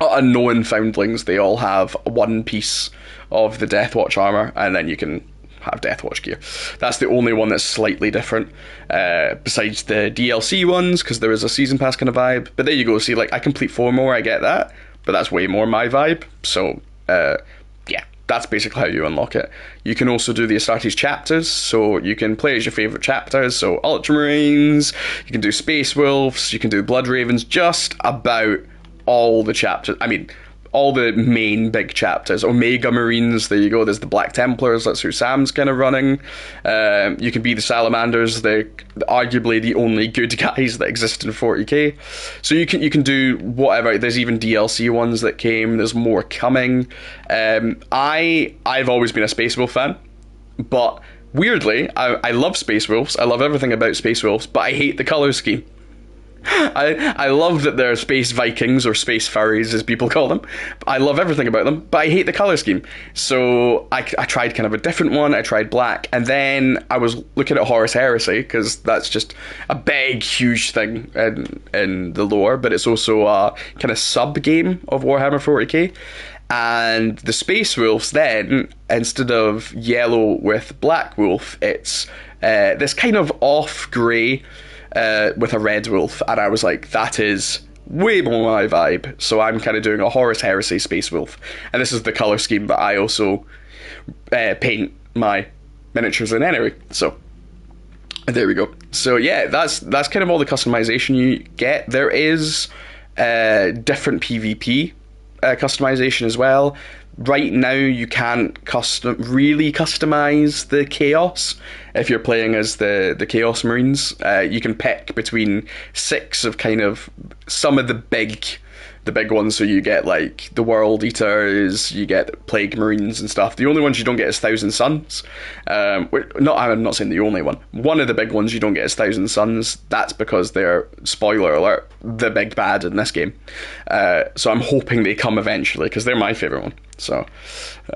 unknown foundlings. They all have one piece of the Deathwatch armor, and then you can have Deathwatch gear. That's the only one that's slightly different, besides the DLC ones, because there is a season pass kind of vibe. But there you go. See, like, I complete 4 more, I get that. But that's way more my vibe. So, yeah, that's basically how you unlock it. You can also do the Astartes chapters, so you can play as your favourite chapters. So, Ultramarines, you can do Space Wolves, you can do Blood Ravens, just about all the chapters. I mean, all the main big chapters. Omega Marines, there you go. There's the Black Templars, that's who Sam's kind of running. You can be the Salamanders, they're arguably the only good guys that exist in 40k. So you can do whatever. There's even DLC ones that came. There's more coming. I've always been a Space Wolf fan, but weirdly, I love Space Wolves. I love everything about Space Wolves, but I hate the colour scheme. I love that they're space Vikings, or space furries as people call them. I love everything about them, but I hate the colour scheme. So I tried kind of a different one. I tried black, and then I was looking at Horus Heresy, because that's just a big, huge thing in the lore, but it's also a kind of sub-game of Warhammer 40k. And the Space Wolves then, instead of yellow with black wolf, it's this kind of off-grey with a red wolf, and I was like, that is way more my vibe. So I'm kind of doing a Horus Heresy Space Wolf, and this is the colour scheme, but I also paint my miniatures in anyway. So there we go. So yeah, that's kind of all the customization you get. There is different PvP customization as well. Right now, you can't really customize the Chaos. If you're playing as the Chaos Marines, you can pick between 6 of kind of some of the big ones. So you get like the World Eaters, you get Plague Marines and stuff. The only ones you don't get is Thousand Suns. I'm not saying the only one. One of the big ones you don't get is Thousand Suns. That's because they're, spoiler alert, the big bad in this game. So I'm hoping they come eventually, because they're my favourite one. So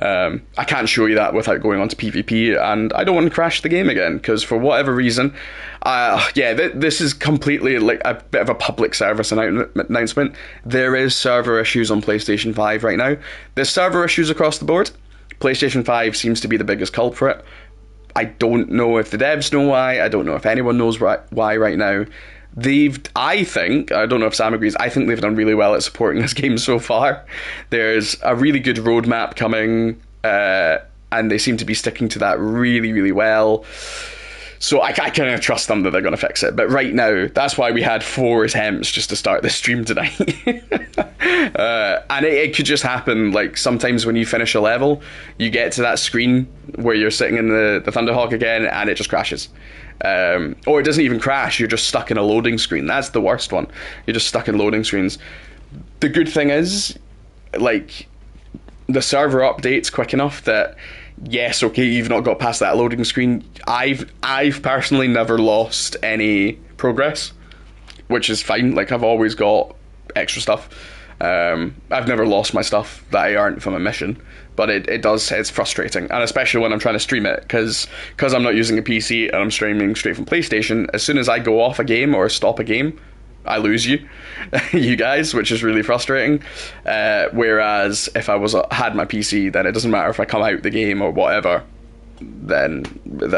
I can't show you that without going on to PvP, and I don't want to crash the game again, because for whatever reason, this is completely like a bit of a public service announcement. There is server issues on PlayStation 5 right now. There's server issues across the board. PlayStation 5 seems to be the biggest culprit. I don't know if the devs know why. I don't know if anyone knows why right now. I don't know if Sam agrees, I think they've done really well at supporting this game so far. There's a really good roadmap coming, and they seem to be sticking to that really, really well. So I kind of trust them that they're going to fix it. But right now, that's why we had 4 attempts just to start the stream tonight. And it could just happen, like, sometimes when you finish a level, you get to that screen where you're sitting in the Thunderhawk again, and it just crashes. Or it doesn't even crash, you're just stuck in a loading screen. That's the worst one. You're just stuck in loading screens. The good thing is, like, the server updates quick enough that, yes, okay, you've not got past that loading screen. I've personally never lost any progress, which is fine. Like, I've always got extra stuff. I've never lost my stuff that I earned from a mission, but it's frustrating, and especially when I'm trying to stream it, because I'm not using a PC and I'm streaming straight from PlayStation. As soon as I go off a game or stop a game, I lose you guys, which is really frustrating. Whereas if I had my PC, then it doesn't matter if I come out the game or whatever, then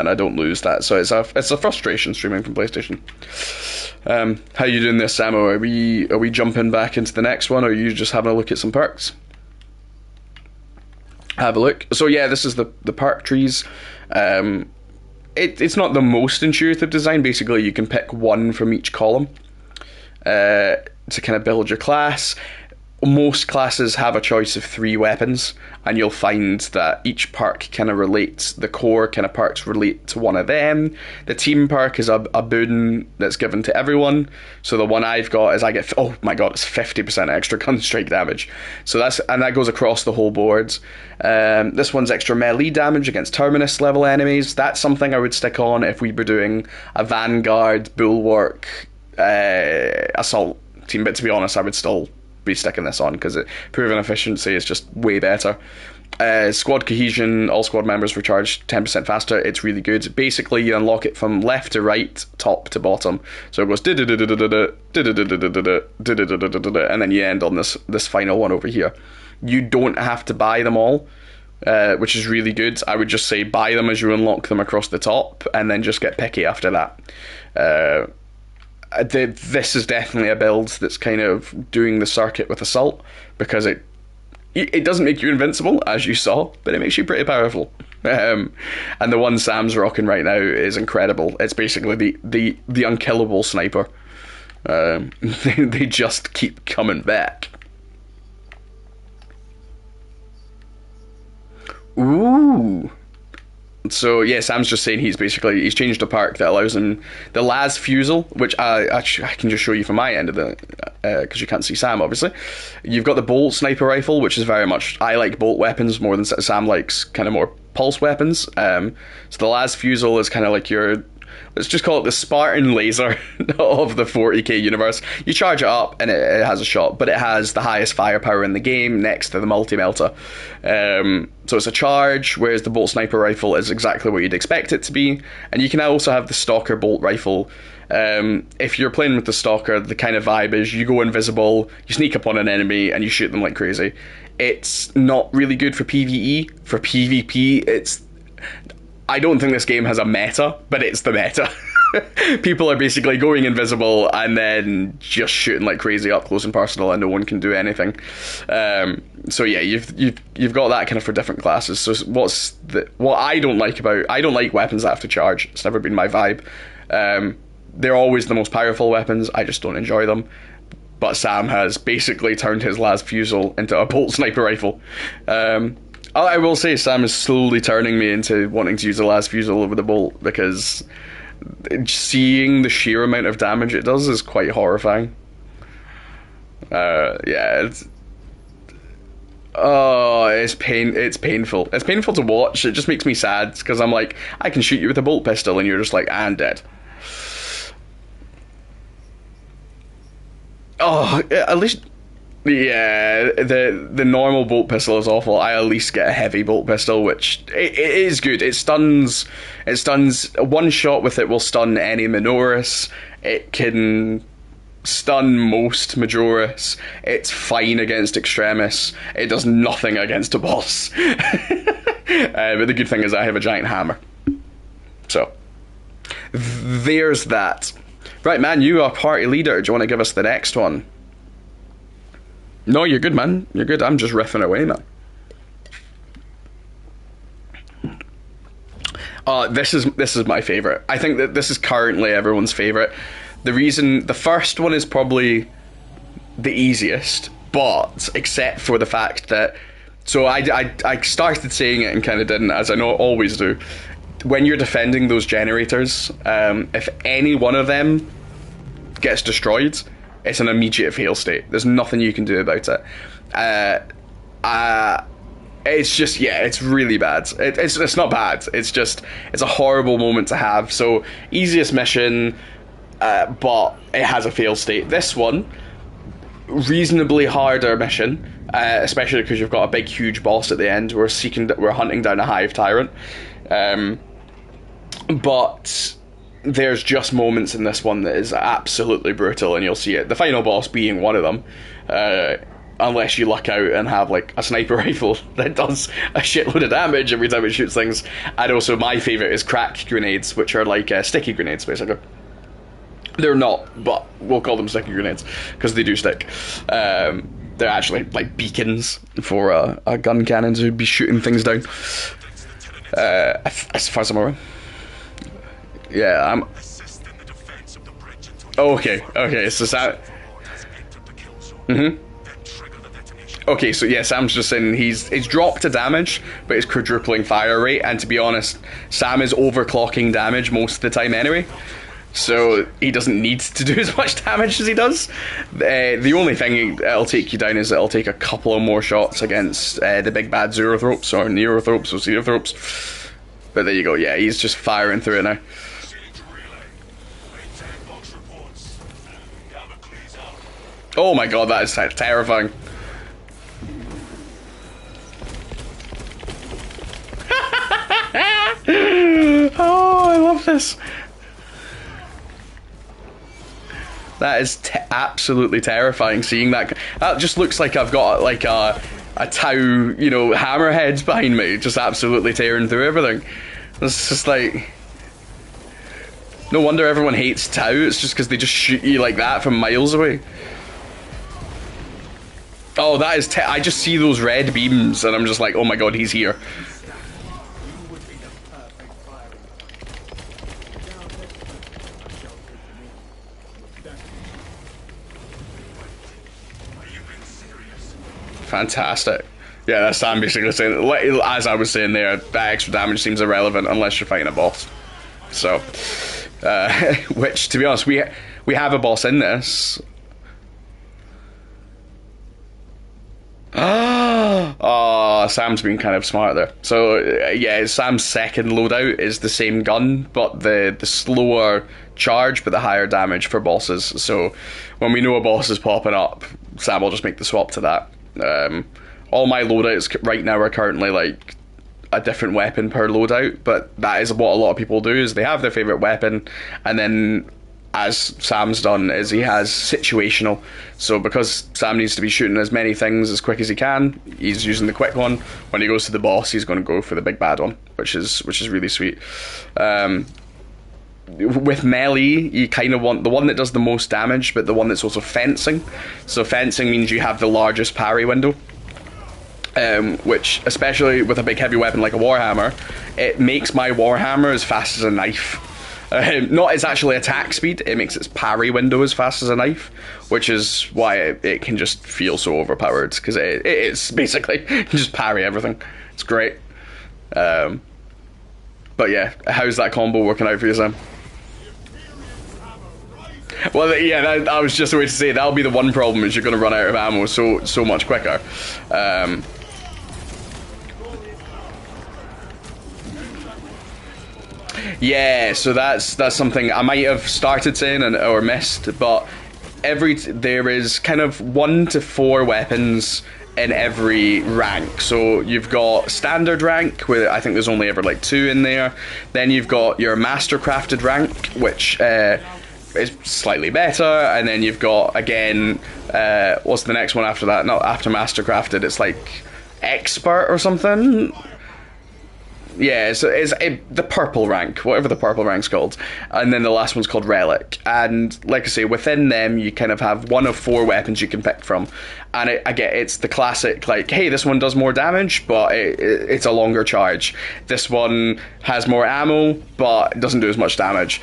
I don't lose that. So it's a frustration streaming from PlayStation. How you doing this, Samo? Are we jumping back into the next one, or are you just having a look at some perks? Have a look. So yeah, this is the perk trees. It's not the most intuitive design. Basically, you can pick one from each column to kind of build your class. Most classes have a choice of 3 weapons, and you'll find that each perk kind of relates, the core kind of perks relate to one of them. The team perk is a boon that's given to everyone. So the one I've got is I get, oh my god, it's 50% extra gun strike damage. So that goes across the whole board. This one's extra melee damage against Terminus level enemies. That's something I would stick on if we were doing a Vanguard, Bulwark, Assault team. But to be honest, I would still be sticking this on because proven efficiency is just way better. Squad cohesion, all squad members recharge 10% faster. It's really good. Basically, you unlock it from left to right, top to bottom. So it goes and then you end on this final one over here. You don't have to buy them all, which is really good. I would just say buy them as you unlock them across the top, and then just get picky after that. This is definitely a build that's kind of doing the circuit with Assault, because it doesn't make you invincible, as you saw, but it makes you pretty powerful. And the one Sam's rocking right now is incredible. It's basically the unkillable sniper. They just keep coming back. Ooh. So yeah, Sam's just saying he's changed a perk that allows him the Las Fusel, which I can just show you from my end of the, because you can't see Sam obviously. You've got the Bolt Sniper Rifle, which is very much, I like bolt weapons more than Sam likes kind of more pulse weapons. So the Las Fusel is kind of like your, let's just call it the Spartan laser of the 40k universe. You charge it up and it has a shot, but it has the highest firepower in the game next to the multi-melter. So it's a charge, whereas the Bolt Sniper Rifle is exactly what you'd expect it to be. And you can also have the Stalker Bolt Rifle. If you're playing with the Stalker, the kind of vibe is you go invisible, you sneak up on an enemy, and you shoot them like crazy. It's not really good for PvE. For PvP, I don't think this game has a meta, but it's the meta. People are basically going invisible and then just shooting like crazy up close and personal, and no one can do anything. So yeah, you've got that kind of for different classes. So what I don't like weapons that have to charge. It's never been my vibe. They're always the most powerful weapons. I just don't enjoy them. But Sam has basically turned his Las Fusel into a Bolt Sniper Rifle. I will say Sam is slowly turning me into wanting to use the Las Fusel over the Bolt, because seeing the sheer amount of damage it does is quite horrifying. Yeah, it's painful. It's painful to watch. It just makes me sad, because I'm like, I can shoot you with a bolt pistol, and you're just like, and dead. Oh, at least, yeah, the normal bolt pistol is awful. I at least get a heavy bolt pistol, which it is good. It stuns. One shot with it will stun any Minoris. It can stun most Majoris. It's fine against Extremis. It does nothing against a boss. But the good thing is I have a giant hammer. So there's that. Right, man, you are party leader. Do you want to give us the next one? No, you're good, man. You're good. I'm just riffing away, man. This is my favorite. I think that this is currently everyone's favorite. The first one is probably the easiest, but except for the fact that, so I started saying it and kind of didn't, as I know always do. When you're defending those generators, if any one of them gets destroyed, it's an immediate fail state. There's nothing you can do about it. It's just, yeah, it's really bad. It's not bad. It's a horrible moment to have. So easiest mission, but it has a fail state. This one, reasonably harder mission, especially because you've got a big, huge boss at the end. We're hunting down a hive tyrant, but there's just moments in this one that is absolutely brutal, and you'll see it. The final boss being one of them. Unless you luck out and have like a sniper rifle that does a shitload of damage every time it shoots things. And also my favourite is crack grenades, which are like sticky grenades basically. They're not, but we'll call them sticky grenades because they do stick. They're actually like beacons for a gun cannon to be shooting things down. As far as I'm aware. Yeah, I'm... Oh, okay, so Sam... Okay, so yeah, Sam's just saying he's dropped a damage, but he's quadrupling fire rate, and to be honest, Sam is overclocking damage most of the time anyway, so he doesn't need to do as much damage as he does. The only thing it'll take you down is it'll take a couple of more shots against the big bad Zoanthropes, or Neothropes, or Ceothropes. But there you go, yeah, he's just firing through it now. Oh my god, that is terrifying. Oh, I love this. That is absolutely terrifying, seeing that. That just looks like I've got like a Tau, you know, hammerheads behind me, just absolutely tearing through everything. It's just like... No wonder everyone hates Tau, it's just because they just shoot you like that from miles away. Oh, that is... I just see those red beams and I'm just like, oh my god, he's here. Fantastic. Yeah, that's Sam basically saying, as I was saying there, that extra damage seems irrelevant unless you're fighting a boss. So, which, to be honest, we have a boss in this. Oh, Sam's been kind of smart there. So, yeah, Sam's second loadout is the same gun, but the slower charge, but the higher damage for bosses. So, when we know a boss is popping up, Sam will just make the swap to that. All my loadouts right now are currently like a different weapon per loadout, but that is what a lot of people do, is they have their favourite weapon, and then, as Sam's done, is he has situational. So because Sam needs to be shooting as many things as quick as he can, he's using the quick one. When he goes to the boss, he's going to go for the big bad one, which is really sweet. With melee, you kind of want the one that does the most damage, but the one that's also fencing. So fencing means you have the largest parry window, which, especially with a big heavy weapon like a Warhammer, it makes my Warhammer as fast as a knife. Not its actually attack speed, it makes its parry window as fast as a knife, which is why it can just feel so overpowered, because it's basically, you just parry everything. It's great. But yeah, how's that combo working out for you, Sam? Well, yeah, I was just going to say, that'll be the one problem, is you're going to run out of ammo so much quicker. Yeah, so that's something I might have started saying or missed, but there is kind of 1 to 4 weapons in every rank. So you've got standard rank, where I think there's only ever like 2 in there. Then you've got your mastercrafted rank, which is slightly better, and then you've got, again, what's the next one after that? Not after mastercrafted, it's like expert or something. Yeah, it's the purple rank, whatever the purple rank's called, and then the last one's called relic. And like I say, within them, you kind of have one of 4 weapons you can pick from. And I get it's the classic, like, hey, this one does more damage, but it's a longer charge. This one has more ammo, but it doesn't do as much damage.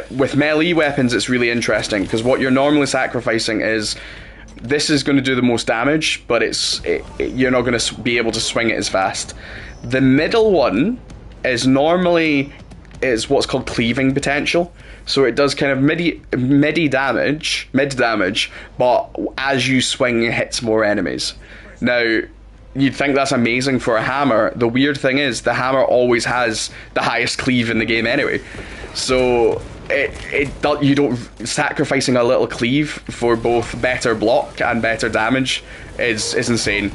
With melee weapons, it's really interesting because what you're normally sacrificing is, this is going to do the most damage, but you're not going to be able to swing it as fast. The middle one is normally what's called cleaving potential. So it does kind of mid damage, but as you swing, it hits more enemies. Now, you'd think that's amazing for a hammer. The weird thing is, the hammer always has the highest cleave in the game anyway. So you don't, sacrificing a little cleave for both better block and better damage is insane.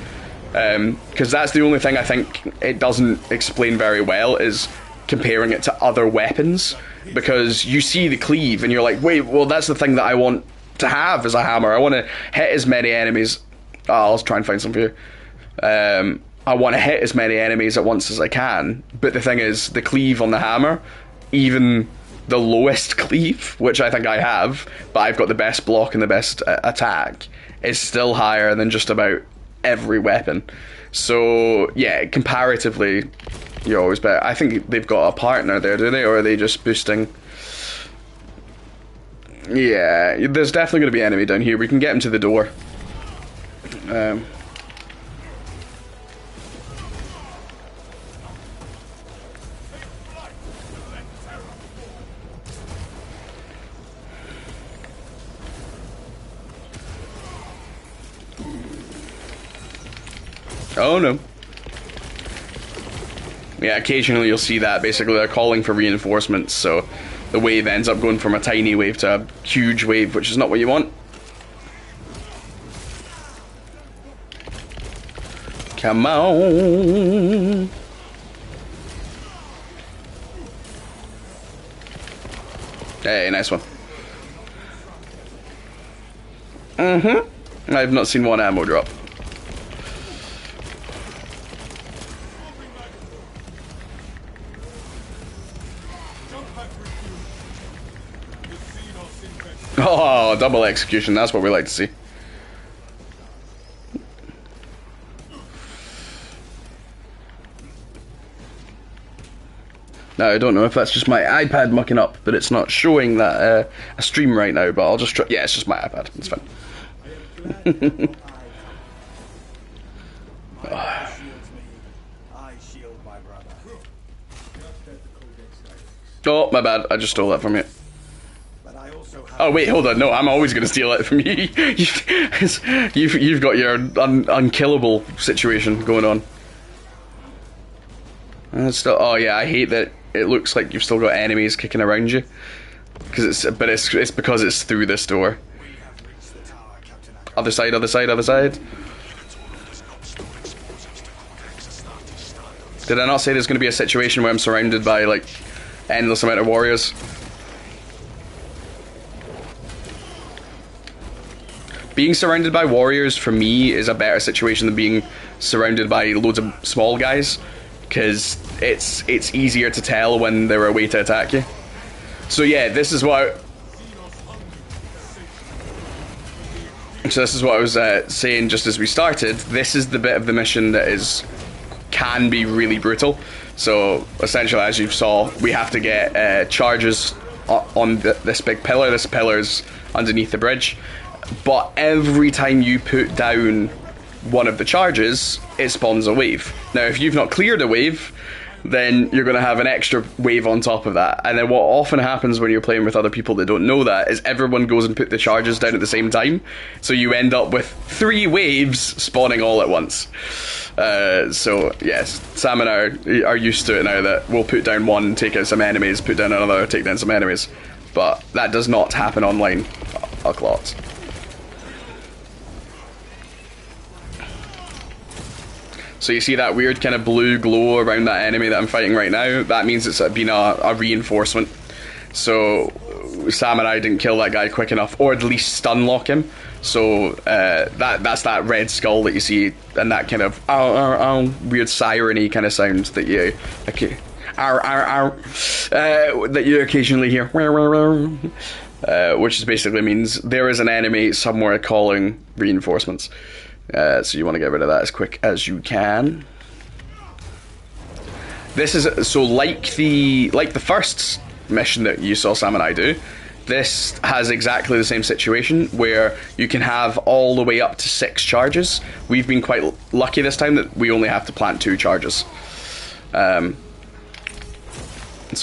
Because that's the only thing I think it doesn't explain very well, is comparing it to other weapons. Because you see the cleave and you're like, wait, well, that's the thing that I want to have as a hammer. I want to hit as many enemies. I'll try and find some for you. I want to hit as many enemies at once as I can. But the thing is, the cleave on the hammer, even the lowest cleave, which I think I have, but I've got the best block and the best attack, is still higher than just about every weapon. So yeah, comparatively, you're always better. I think they've got a partner there, do they? Or are they just boosting? Yeah, there's definitely going to be an enemy down here. We can get him to the door. Oh no. Yeah, occasionally you'll see that. Basically, they're calling for reinforcements, so the wave ends up going from a tiny wave to a huge wave, which is not what you want. Come on. Hey, nice one. I've not seen one ammo drop. Oh, double execution, that's what we like to see. Now, I don't know if that's just my iPad mucking up, but it's not showing that a stream right now, but I'll just try. Yeah, it's just my iPad, it's fine. Oh, my bad, I just stole that from you. Oh wait, hold on. No, I'm always going to steal it from you. You've got your unkillable situation going on. Still, oh yeah, I hate that it looks like you've still got enemies kicking around you. But it's because it's through this door. Other side, other side, other side. Did I not say there's going to be a situation where I'm surrounded by like endless amount of warriors? Being surrounded by warriors, for me, is a better situation than being surrounded by loads of small guys, because it's easier to tell when they're a way to attack you. So yeah, this is what I was saying just as we started. This is the bit of the mission that can be really brutal. So essentially, as you saw, we have to get charges on this big pillar. This pillar's underneath the bridge. But every time you put down one of the charges, it spawns a wave. Now, if you've not cleared a wave, then you're going to have an extra wave on top of that. And then what often happens when you're playing with other people that don't know that is everyone goes and put the charges down at the same time. So you end up with 3 waves spawning all at once. So, yes, Sam and I are used to it now that we'll put down one, take out some enemies, put down another, take down some enemies. But that does not happen online a lot. So you see that weird kind of blue glow around that enemy that I'm fighting right now? That means it's been a reinforcement. So Sam and I didn't kill that guy quick enough, or at least stun lock him. So that's that red skull that you see, and that kind of weird siren-y kind of sound that you that you occasionally hear, which basically means there is an enemy somewhere calling reinforcements. So you want to get rid of that as quick as you can. This is so like the first mission that you saw Sam and I do. This has exactly the same situation where you can have all the way up to 6 charges. We've been quite lucky this time that we only have to plant 2 charges. So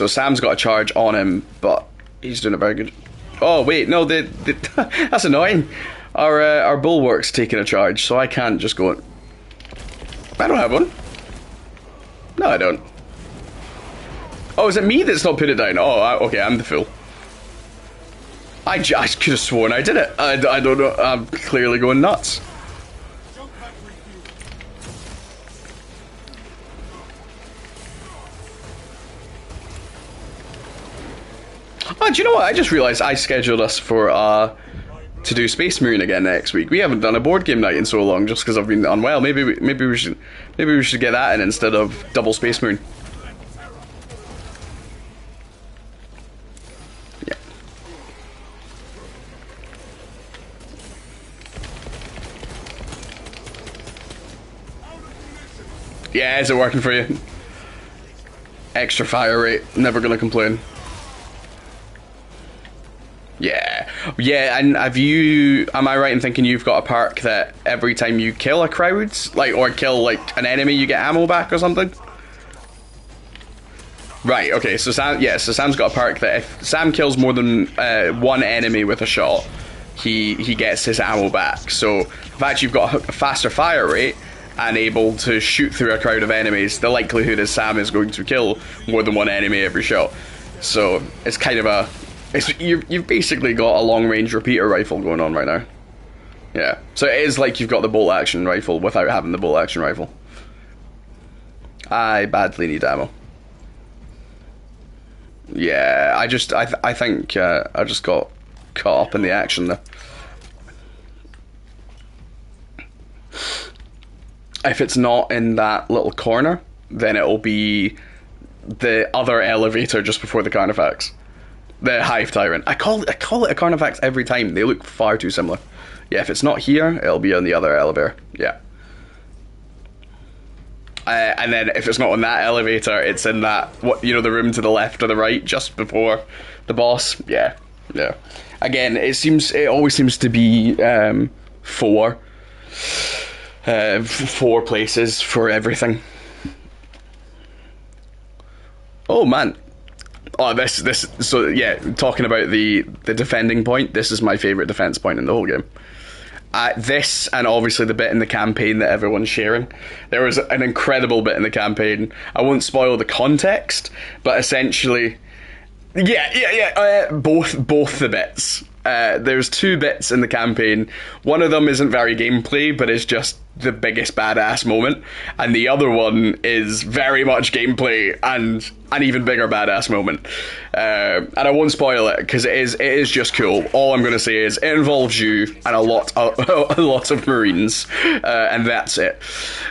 Sam's got a charge on him, but he's doing it very good. Oh wait, no, that's annoying. Our bulwark's taking a charge, so I can't just go. I don't have one. No, I don't. Oh, is it me that's not put it down? Oh, okay, I'm the fool. I could have sworn I did it. I don't know. I'm clearly going nuts. Oh, do you know what? I just realised I scheduled us for to do Space Marine again next week. We haven't done a board game night in so long, just because I've been unwell. Maybe we should get that in instead of double Space Marine. Yeah. Yeah, is it working for you? Extra fire rate. Never gonna complain. Yeah, and am I right in thinking you've got a perk that every time you kill a crowd, or kill an enemy, you get ammo back or something? Right, okay, so Sam's got a perk that if Sam kills more than one enemy with a shot, he gets his ammo back. So the fact you've got a faster fire rate and able to shoot through a crowd of enemies, the likelihood is Sam is going to kill more than one enemy every shot. So it's kind of you've basically got a long-range repeater rifle going on right now. Yeah, so it is like you've got the bolt-action rifle without having the bolt-action rifle. I badly need ammo. Yeah, I think I just got caught up in the action there. If it's not in that little corner, then it'll be the other elevator just before the Carnifex. The Hive Tyrant. I call it a Carnifex every time. They look far too similar. Yeah, if it's not here, it'll be on the other elevator. Yeah. And then if it's not on that elevator, it's in that, the room to the left or the right, just before the boss. Yeah. Yeah. Again, it always seems to be 4 places for everything. Oh man. Oh, so yeah, talking about the defending point, this is my favourite defence point in the whole game. This, and obviously the bit in the campaign that everyone's sharing. There was an incredible bit in the campaign. I won't spoil the context, but essentially, both the bits. There's 2 bits in the campaign. One of them isn't very gameplay, but is just the biggest badass moment, and the other one is very much gameplay and an even bigger badass moment. And I won't spoil it because it is just cool. All I'm going to say is it involves you and a lot of Marines, and that's it.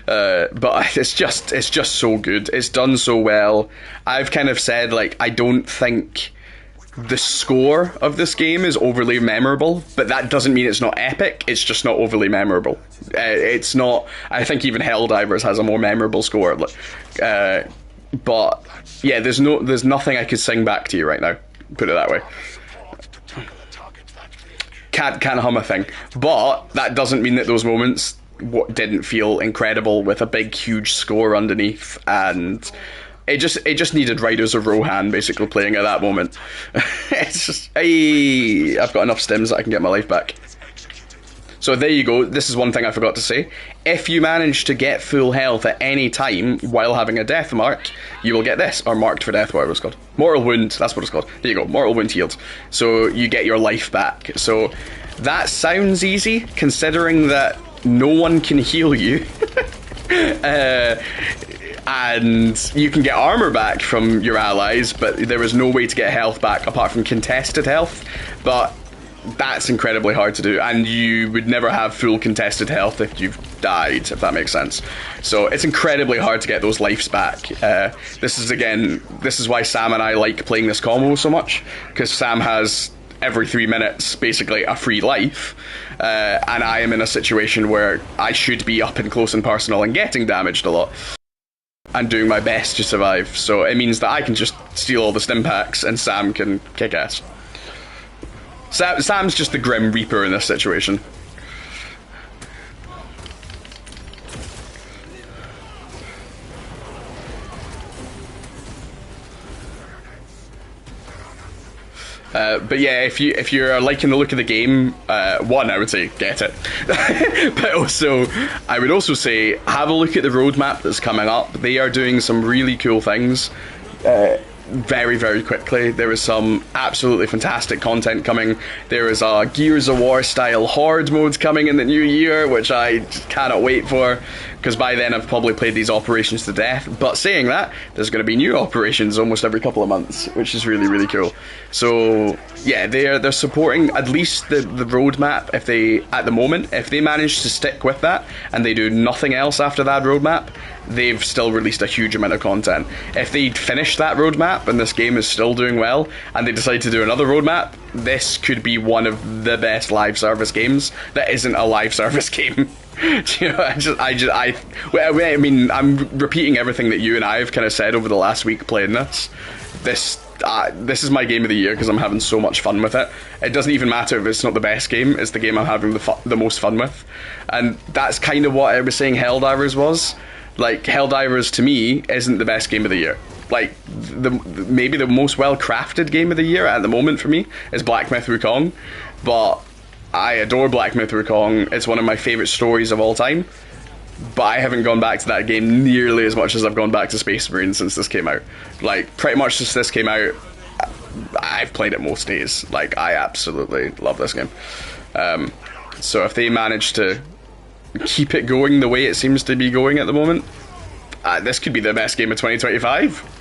But it's just so good. It's done so well. I've kind of said I don't think the score of this game is overly memorable, but that doesn't mean it's not epic. It's just not overly memorable. It's not. I think even Helldivers has a more memorable score. But yeah, there's nothing I could sing back to you right now. Put it that way. Can't hum a thing. But that doesn't mean that those moments didn't feel incredible with a big, huge score underneath, and it just needed Riders of Rohan basically playing at that moment. It's just, hey, I've got enough stims that I can get my life back. So there you go. This is one thing I forgot to say. If you manage to get full health at any time while having a death mark, you will get this, or marked for death, whatever it's called. Mortal wound, that's what it's called. There you go, mortal wound healed. So you get your life back. So that sounds easy, considering that no one can heal you. And you can get armor back from your allies, but there is no way to get health back apart from contested health. But that's incredibly hard to do, and you would never have full contested health if you've died, if that makes sense. So it's incredibly hard to get those lives back. This is why Sam and I like playing this combo so much, because Sam has every 3 minutes basically a free life, and I am in a situation where I should be up and close and personal and getting damaged a lot and doing my best to survive. So it means that I can just steal all the stim packs and Sam can kick ass. Sam's just the Grim Reaper in this situation. But yeah, if you're liking the look of the game, one, I would say get it. But also, I would also say have a look at the roadmap that's coming up. They are doing some really cool things. Very, very quickly. There is some absolutely fantastic content coming. There is a Gears of War style horde mode coming in the new year, which I just cannot wait for, because by then I've probably played these operations to death. But saying that, there's going to be new operations almost every couple of months, which is really, really cool. So yeah, they're supporting at least the roadmap. If they, at the moment, if they manage to stick with that and they do nothing else after that roadmap, they've still released a huge amount of content. If they finish that roadmap and this game is still doing well and they decide to do another roadmap, this could be one of the best live service games that isn't a live service game. You know, I mean, I'm repeating everything that you and I have kind of said over the last week playing this. This is my game of the year because I'm having so much fun with it. It doesn't even matter if it's not the best game, it's the game I'm having the most fun with. And that's kind of what I was saying Helldivers was. Like, Helldivers to me isn't the best game of the year. Like, maybe the most well-crafted game of the year at the moment for me is Black Myth Wukong. But I adore Black Myth Wukong. It's one of my favourite stories of all time. But I haven't gone back to that game nearly as much as I've gone back to Space Marine since this came out. Like, pretty much since this came out, I've played it most days. Like, I absolutely love this game. So if they manage to keep it going the way it seems to be going at the moment, this could be the best game of 2025.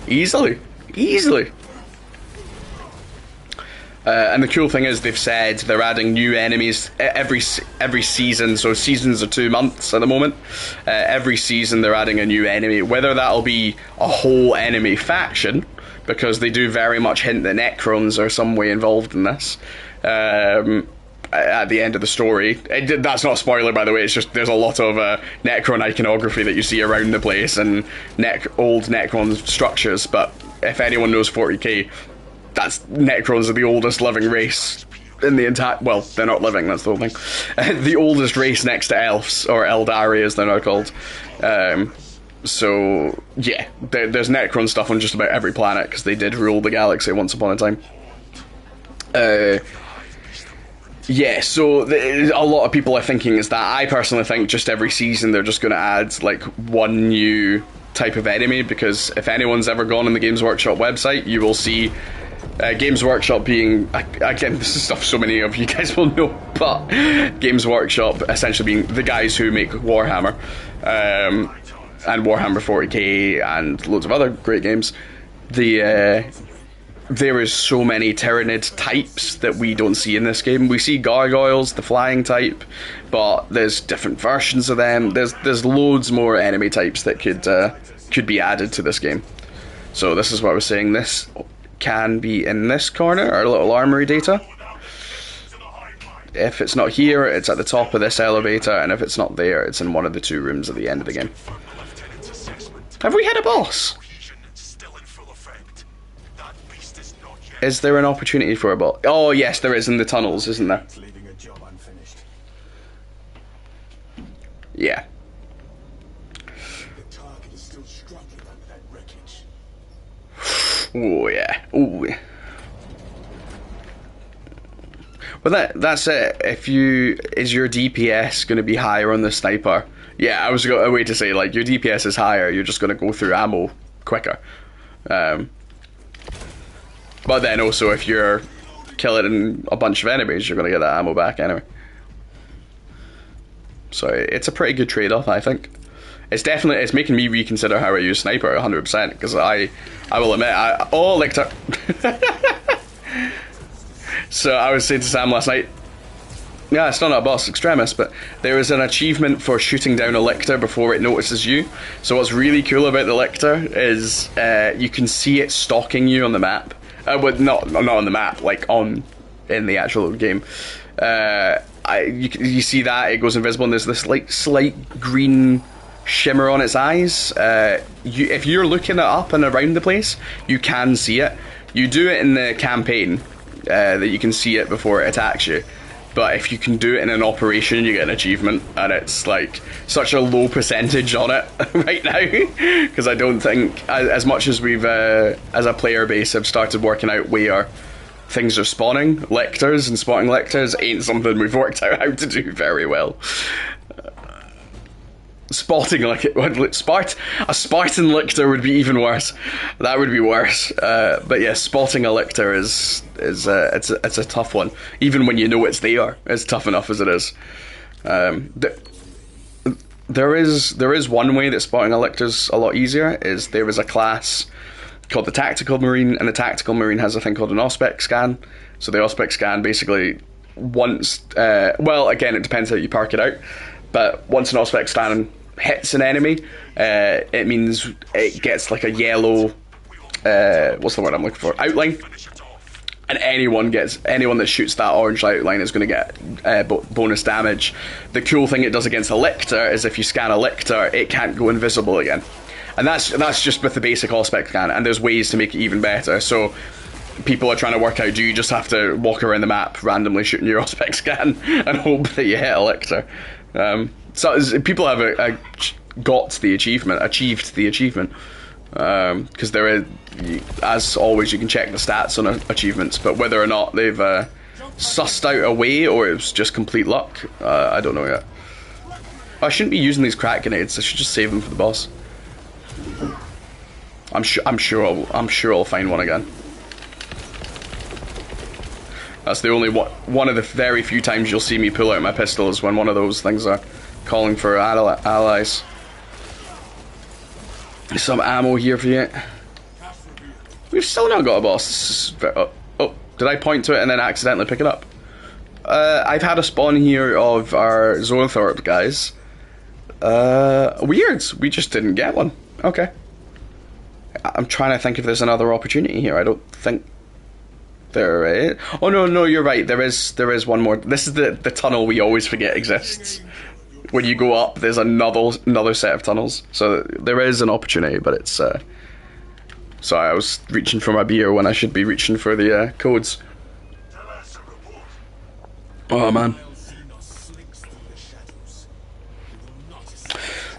Easily. And the cool thing is they've said they're adding new enemies every season, so seasons are 2 months at the moment. Every season they're adding a new enemy, whether that'll be a whole enemy faction, because they do very much hint that Necrons are some way involved in this. At the end of the story, that's not a spoiler by the way, it's just there's a lot of Necron iconography that you see around the place and old Necron structures. But if anyone knows 40k, that's Necrons are the oldest living race in the entire, well, they're not living, that's the whole thing. The oldest race next to elves, or Eldari as they're now called. So yeah, there's Necron stuff on just about every planet because they did rule the galaxy once upon a time. Yeah, so a lot of people are thinking is that. I personally think just every season they're just going to add like one new type of enemy, because if anyone's ever gone on the Games Workshop website, you will see Games Workshop being, again, this is stuff so many of you guys will know, but Games Workshop essentially being the guys who make Warhammer, and Warhammer 40k and loads of other great games. There is so many Tyranid types that we don't see in this game. We see Gargoyles, the flying type, but there's different versions of them. There's loads more enemy types that could be added to this game. So this is what I was saying. This can be in this corner, our little armory data. If it's not here, it's at the top of this elevator, and if it's not there, it's in one of the 2 rooms at the end of the game. Have we hit a boss? Is there an opportunity for a boss? Oh yes, there is in the tunnels, isn't there? Yeah. Oh yeah. Ooh. Well, that's it. Is your DPS going to be higher on the sniper? Yeah, I was going a way to say, like, your DPS is higher. You're just going to go through ammo quicker. But then also, if you're killing a bunch of enemies, you're going to get that ammo back anyway. So it's a pretty good trade-off, I think. It's making me reconsider how I use sniper 100%, because I will admit oh, Lictor. So I was saying to Sam last night, yeah, it's not a boss, Extremis, but there is an achievement for shooting down a Lictor before it notices you. So what's really cool about the Lictor is you can see it stalking you on the map. Well, not on the map, like in the actual game. You see that, it goes invisible, and there's this like slight green shimmer on its eyes. If you're looking it up and around the place, you can see it. You do it in the campaign, that you can see it before it attacks you. But if you can do it in an operation, you get an achievement, and it's like such a low percentage on it right now, because I don't think, as much as we've, as a player base, have started working out where things are spawning, Lictors and spotting Lictors ain't something we've worked out how to do very well. Spotting like a Spartan Lictor would be even worse. That would be worse. But yeah, spotting a Lictor is it's a tough one. Even when you know it's there, it's tough enough as it is. There is one way that spotting a Lictor's a lot easier. Is there is a class called the Tactical Marine, and the Tactical Marine has a thing called an Auspex scan. So the Auspex scan basically once, well, again, it depends how you park it out, but once an Auspex scan hits an enemy, it means it gets like a yellow, what's the word I'm looking for? Outline. And anyone that shoots that orange outline is going to get bonus damage. The cool thing it does against a Lictor is if you scan a Lictor, it can't go invisible again. And that's just with the basic Auspex scan, and there's ways to make it even better. So people are trying to work out, do you just have to walk around the map randomly shooting your Auspex scan and hope that you hit a Lictor? So people have achieved the achievement, because there is, as always, you can check the stats on achievements, but whether or not they've sussed out a way or it's just complete luck, I don't know yet. I shouldn't be using these crack grenades. I should just save them for the boss. I'm sure I'll find one again. That's the only one of the very few times you'll see me pull out my pistol is when one of those things are calling for allies. Some ammo here for you. We've still not got a boss. Oh, did I point to it and then accidentally pick it up? I've had a spawn here of our Zoanthorpe guys. Weird. We just didn't get one. Okay. I'm trying to think if there's another opportunity here. I don't think there is. Oh no, you're right. There is one more. This is the tunnel we always forget exists. When you go up, there's another set of tunnels. So there is an opportunity, but it's sorry, I was reaching for my beer when I should be reaching for the codes. Oh man.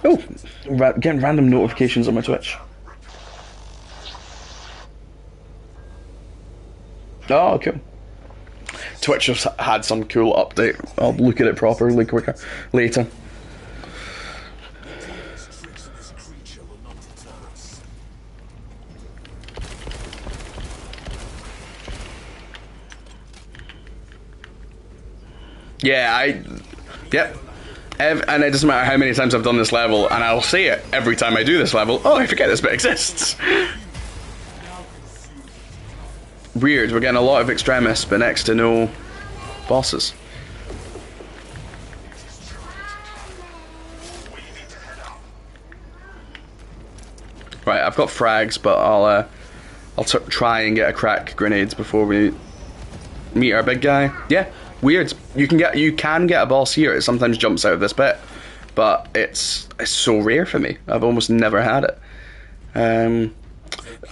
Oh, getting random notifications on my Twitch. Oh, cool. Twitch has had some cool update. I'll look at it properly quicker later. Yeah, yep. And it doesn't matter how many times I've done this level, and I'll say it every time I do this level. Oh, I forget this bit exists. Weird, we're getting a lot of Extremis, but next to no bosses. Right, I've got frags, but I'll try and get a crack grenades before we meet our big guy. Yeah, weird. You can get a boss here. It sometimes jumps out of this bit, but it's so rare for me. I've almost never had it.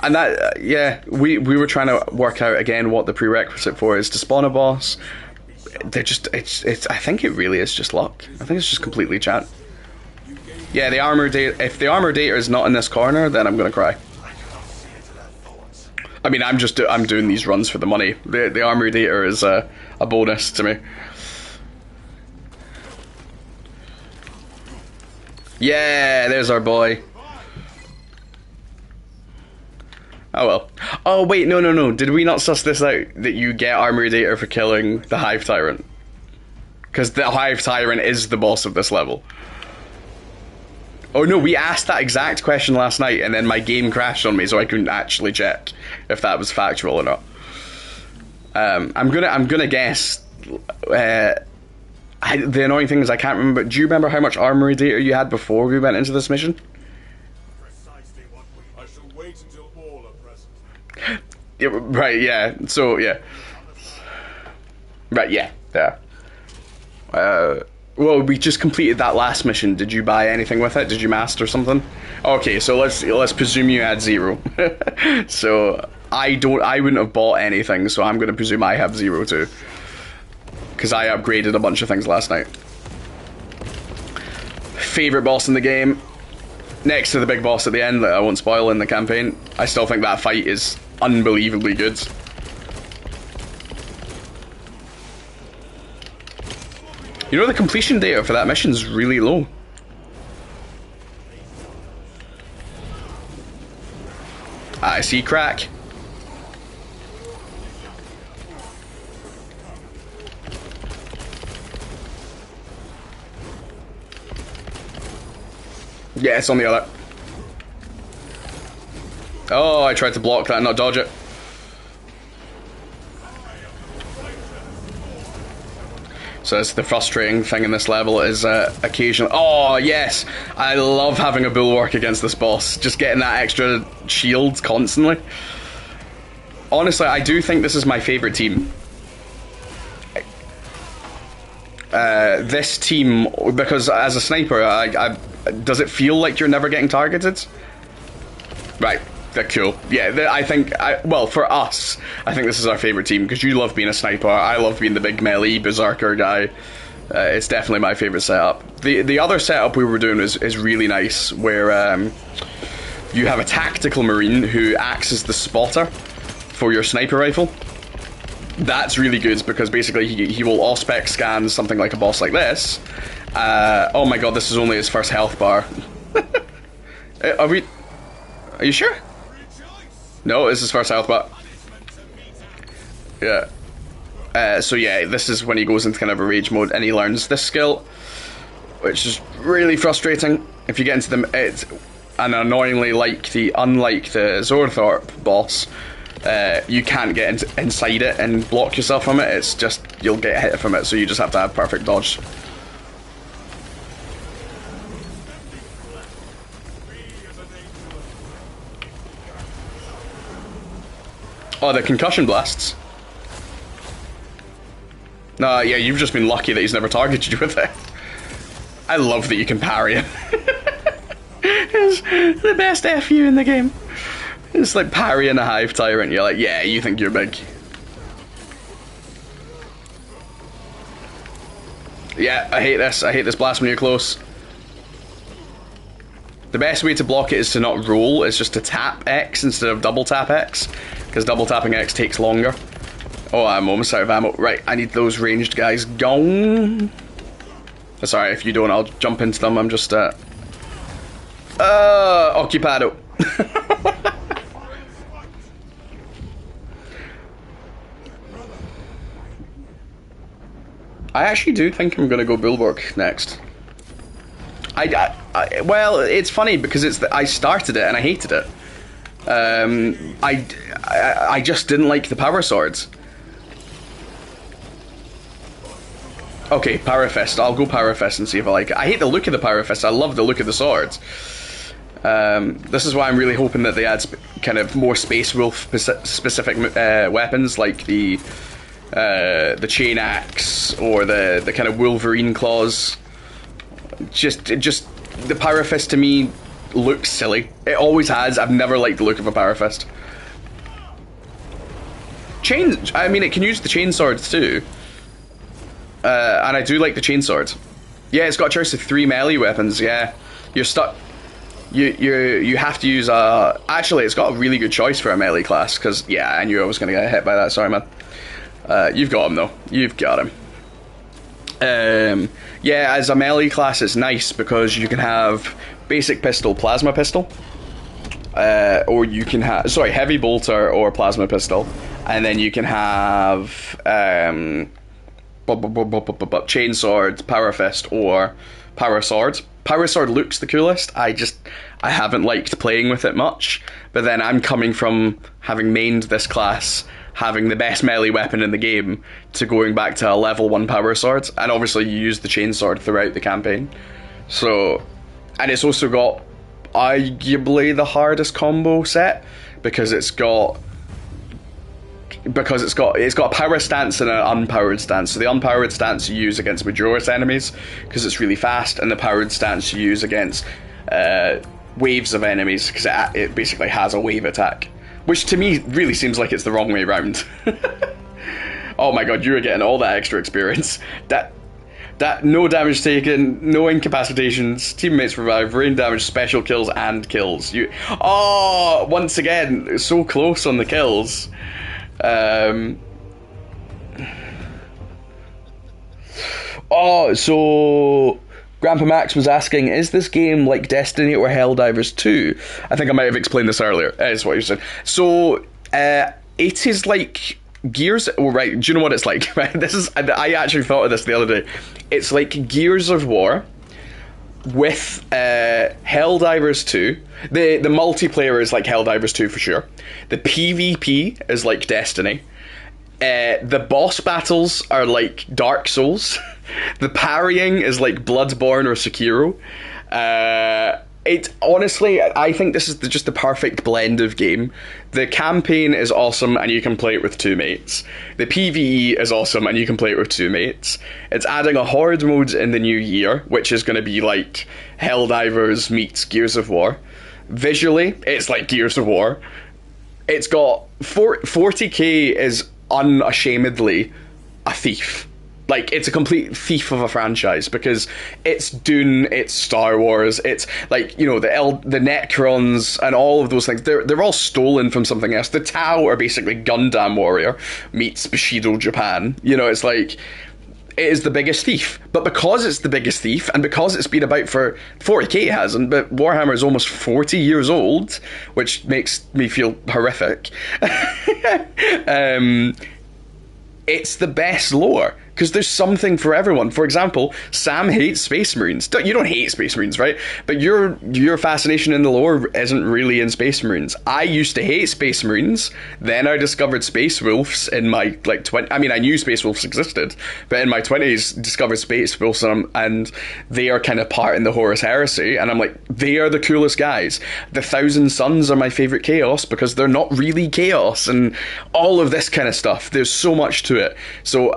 And that, yeah, we were trying to work out again what the prerequisite for is to spawn a boss. They're just, it's. I think it really is just luck. I think it's just completely chance. Yeah, the armor data. If the armor data is not in this corner, then I'm gonna cry. I mean, I'm doing these runs for the money. The armor data is a bonus to me. Yeah, there's our boy. Oh well. Oh wait, no. Did we not suss this out? That you get armor data for killing the Hive Tyrant? Because the Hive Tyrant is the boss of this level. Oh no, we asked that exact question last night, and then my game crashed on me, so I couldn't actually check if that was factual or not. I'm gonna guess. The annoying thing is I can't remember. Do you remember how much armory data you had before we went into this mission? Precisely what I shall wait until all are present. Yeah, right. Yeah. So yeah. Right. Yeah. Yeah. Well, we just completed that last mission. Did you buy anything with it? Did you master something? Okay, so let's presume you had 0. So I wouldn't have bought anything, so I'm going to presume I have 0 too. Because I upgraded a bunch of things last night. Favorite boss in the game, next to the big boss at the end that I won't spoil in the campaign. I still think that fight is unbelievably good. You know, the completion data for that mission is really low. I see crack. Yeah, it's on the other. Oh, I tried to block that and not dodge it. So it's the frustrating thing in this level is occasionally... Oh, yes! I love having a bulwark against this boss. Just getting that extra shield constantly. Honestly, I do think this is my favourite team. This team, because as a sniper, does it feel like you're never getting targeted? Right. They're cool. Yeah, I think, well, for us, I think this is our favourite team, because you love being a sniper, I love being the big melee berserker guy. It's definitely my favourite setup. The other setup we were doing is really nice, where you have a tactical marine who acts as the spotter for your sniper rifle. That's really good, because basically he will auspex scan something like a boss like this. Oh my god, this is only his first health bar. Are you sure? No, this is first health bar. Yeah. So yeah, this is when he goes into kind of a rage mode, and he learns this skill, which is really frustrating. If you get into them, it's and annoyingly unlike the Zorthorpe boss, you can't get inside it and block yourself from it. It's just you'll get hit from it, so you just have to have perfect dodge. Oh, the concussion blasts. No, yeah, you've just been lucky that he's never targeted you with it. I love that you can parry him. It's the best FU in the game. It's like parrying a Hive Tyrant. You're like, yeah, you think you're big. Yeah, I hate this. I hate this blast when you're close. The best way to block it is to not roll. It's just to tap X instead of double tap X. Because double tapping X takes longer. Oh, I'm almost out of ammo. Right, I need those ranged guys gone. Sorry, if you don't, I'll jump into them. I'm just, occupado. I actually do think I'm gonna go Bulwark next. Well, it's funny because I started it and I hated it. I just didn't like the power swords. Okay, Power Fist. I'll go Power Fist and see if I like it. I hate the look of the Power Fist. I love the look of the swords. This is why I'm really hoping that they add kind of more Space Wolf specific weapons, like the chain axe or the kind of Wolverine claws. Just the Power Fist to me looks silly. It always has. I've never liked the look of a Power Fist. I mean, it can use the chain swords too. And I do like the chain sword. Yeah, it's got a choice of 3 melee weapons. Yeah, you're stuck. You have to use a. Actually, it's got a really good choice for a melee class. Because yeah, I knew I was going to get hit by that. Sorry, man. You've got him though. You've got him. Yeah, as a melee class, it's nice because you can have basic pistol, plasma pistol, or you can have heavy bolter or plasma pistol, and then you can have Chainsword, Power Fist, or Power Sword. Power Sword looks the coolest. I haven't liked playing with it much, but then I'm coming from having mained this class, having the best melee weapon in the game, to going back to a level 1 Power Sword, and obviously you use the Chainsword throughout the campaign. So, and it's also got arguably the hardest combo set, because it's got a power stance and an unpowered stance. So the unpowered stance you use against Majora's enemies because it's really fast, and the powered stance you use against waves of enemies because it basically has a wave attack, which to me really seems like it's the wrong way around. Oh my god, you were getting all that extra experience. That no damage taken, no incapacitations, teammates revive, rain damage, special kills, and kills. Once again, so close on the kills. So Grandpa Max was asking, is this game like Destiny or Helldivers 2? I think I might have explained this earlier, is what you said. So, it is like Gears... Oh, right, do you know what it's like? I actually thought of this the other day. It's like Gears of War with Helldivers 2. The multiplayer is like Helldivers 2 for sure. The PvP is like Destiny. The boss battles are like Dark Souls. The parrying is like Bloodborne or Sekiro. Honestly, I think this is just the perfect blend of game. The campaign is awesome and you can play it with 2 mates. The PvE is awesome and you can play it with 2 mates. It's adding a Horde mode in the new year, which is going to be like Helldivers meets Gears of War. Visually, it's like Gears of War. It's got 40k is unashamedly a thief. Like, it's a complete thief of a franchise, because it's Dune, it's Star Wars, it's like, you know, the Necrons and all of those things. They're all stolen from something else. The Tau are basically Gundam Warrior meets Bushido Japan. You know, it's like, it is the biggest thief. But because it's the biggest thief, and because it's been about for 40k it hasn't, but Warhammer is almost 40 years old, which makes me feel horrific. It's the best lore, because there's something for everyone. For example, Sam hates Space Marines. You don't hate Space Marines, right? But your fascination in the lore isn't really in Space Marines. I used to hate Space Marines. Then I discovered Space Wolves in my like 20. I mean, I knew Space Wolves existed, but in my 20s, discovered Space Wolves, and they are kind of part in the Horus Heresy. And I'm like, they are the coolest guys. The Thousand Suns are my favorite chaos because they're not really chaos, and all of this kind of stuff. There's so much to it. So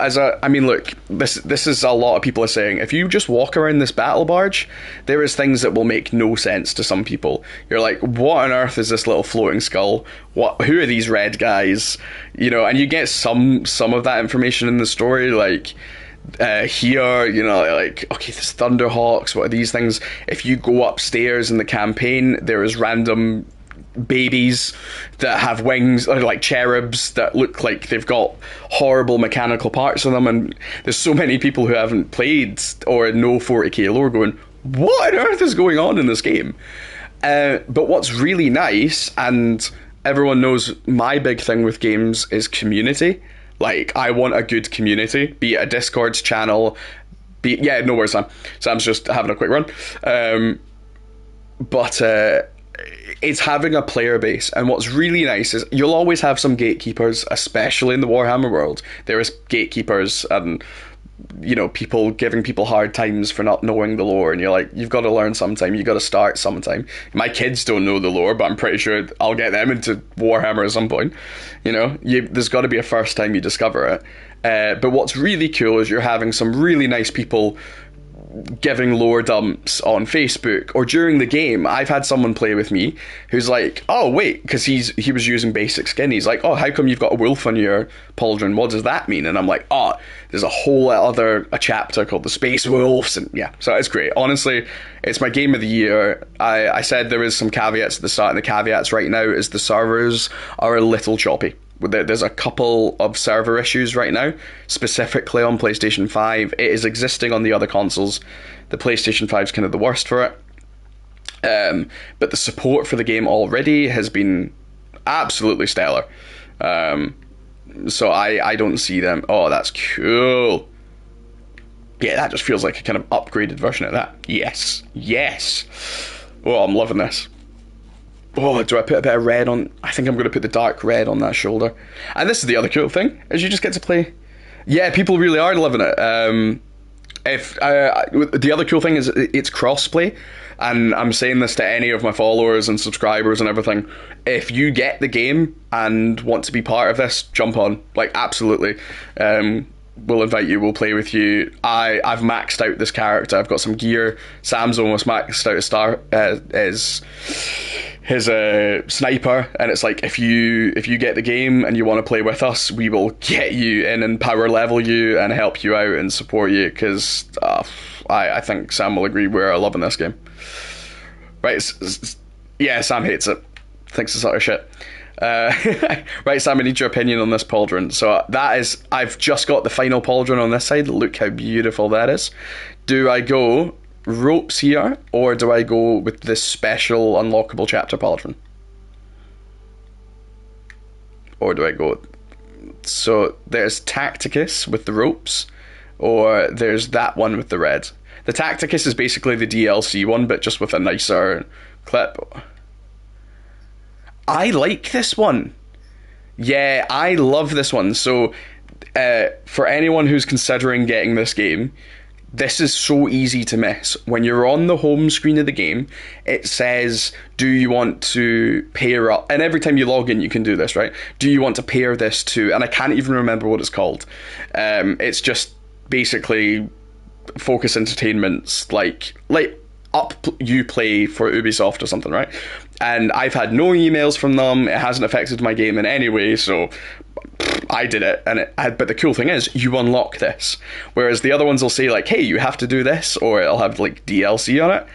look, this is a lot of people are saying, if you just walk around this battle barge, there is things that will make no sense to some people. You're like, what on earth is this little floating skull? Who are these red guys? You know, and you get some of that information in the story, like here, you know, like, okay, there's Thunderhawks, what are these things? If you go upstairs in the campaign, there is random babies that have wings, like cherubs that look like they've got horrible mechanical parts on them, and there's so many people who haven't played or know 40k lore going, what on earth is going on in this game? But what's really nice, and everyone knows my big thing with games is community. Like, I want a good community, be it a Discord channel, no worries, Sam. Sam's just having a quick run. But it's having a player base, and what's really nice is you'll always have some gatekeepers, especially in the Warhammer world. There is gatekeepers and, you know, people giving people hard times for not knowing the lore, and you're like, you've got to learn sometime, you've got to start sometime. My kids don't know the lore, but I'm pretty sure I'll get them into Warhammer at some point. You know, there's got to be a first time you discover it. But what's really cool is you're having some really nice people giving lore dumps on Facebook or during the game. I've had someone play with me who's like, oh wait, because he was using basic skin, he's like, oh, how come you've got a wolf on your pauldron, what does that mean? And I'm like, oh, there's a whole other chapter called the Space Wolves, and yeah, so it's great. Honestly, it's my game of the year. I said there is some caveats at the start, and the caveats right now is the servers are a little choppy. There's a couple of server issues right now, specifically on PlayStation 5. It is existing on the other consoles. The PlayStation 5 is kind of the worst for it. But the support for the game already has been absolutely stellar. So I don't see them. Oh, that's cool. Yeah, that just feels like a kind of upgraded version of that. Yes. Yes. Oh, I'm loving this. Oh, do I put a bit of red on? I think I'm going to put the dark red on that shoulder. And this is the other cool thing, is you just get to play. Yeah, people really are loving it. If the other cool thing is it's crossplay, and I'm saying this to any of my followers and subscribers and everything. If you get the game and want to be part of this, jump on. Like, absolutely. We'll invite you, we'll play with you. I've maxed out this character. I've got some gear. Sam's almost maxed out his sniper, and it's like, if you get the game and you want to play with us, we will get you in and power level you and help you out and support you, because I think Sam will agree we're loving this game. Right, yeah, Sam hates it, thinks it's utter shit. Right, Sam, I need your opinion on this pauldron. So that is, I've just got the final pauldron on this side. Look how beautiful that is. Do I go ropes here, or do I go with this special unlockable chapter pauldron? Or do I go... So there's Tacticus with the ropes, or there's that one with the red. The Tacticus is basically the DLC one, but just with a nicer clip. I like this one. Yeah, I love this one. So, for anyone who's considering getting this game, this is so easy to miss. When you're on the home screen of the game, it says, do you want to pair up? And every time you log in, you can do this, right? Do you want to pair this to... And I can't even remember what it's called. It's just basically Focus Entertainment's, like up Uplay for Ubisoft or something, right? And I've had no emails from them. It hasn't affected my game in any way, so I did it. But the cool thing is, you unlock this. Whereas the other ones will say, like, hey, you have to do this, or it'll have, like, DLC on it.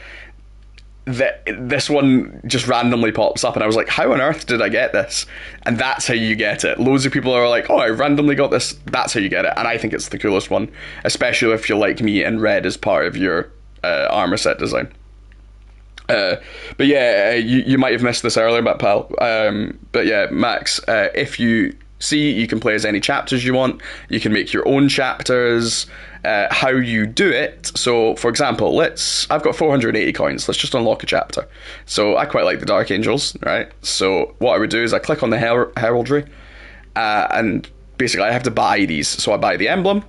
This one just randomly pops up, and I was like, how on earth did I get this? And that's how you get it. Loads of people are like, oh, I randomly got this. That's how you get it. And I think it's the coolest one, especially if you're like me and red is part of your armor set design. But yeah, you might have missed this earlier, pal. But yeah, Max, if you see, you can play as any chapters you want. You can make your own chapters. How you do it. So, for example, I've got 480 coins. Let's just unlock a chapter. So I quite like the Dark Angels, right? So what I would do is I click on the heraldry, and basically I have to buy these. So I buy the emblem,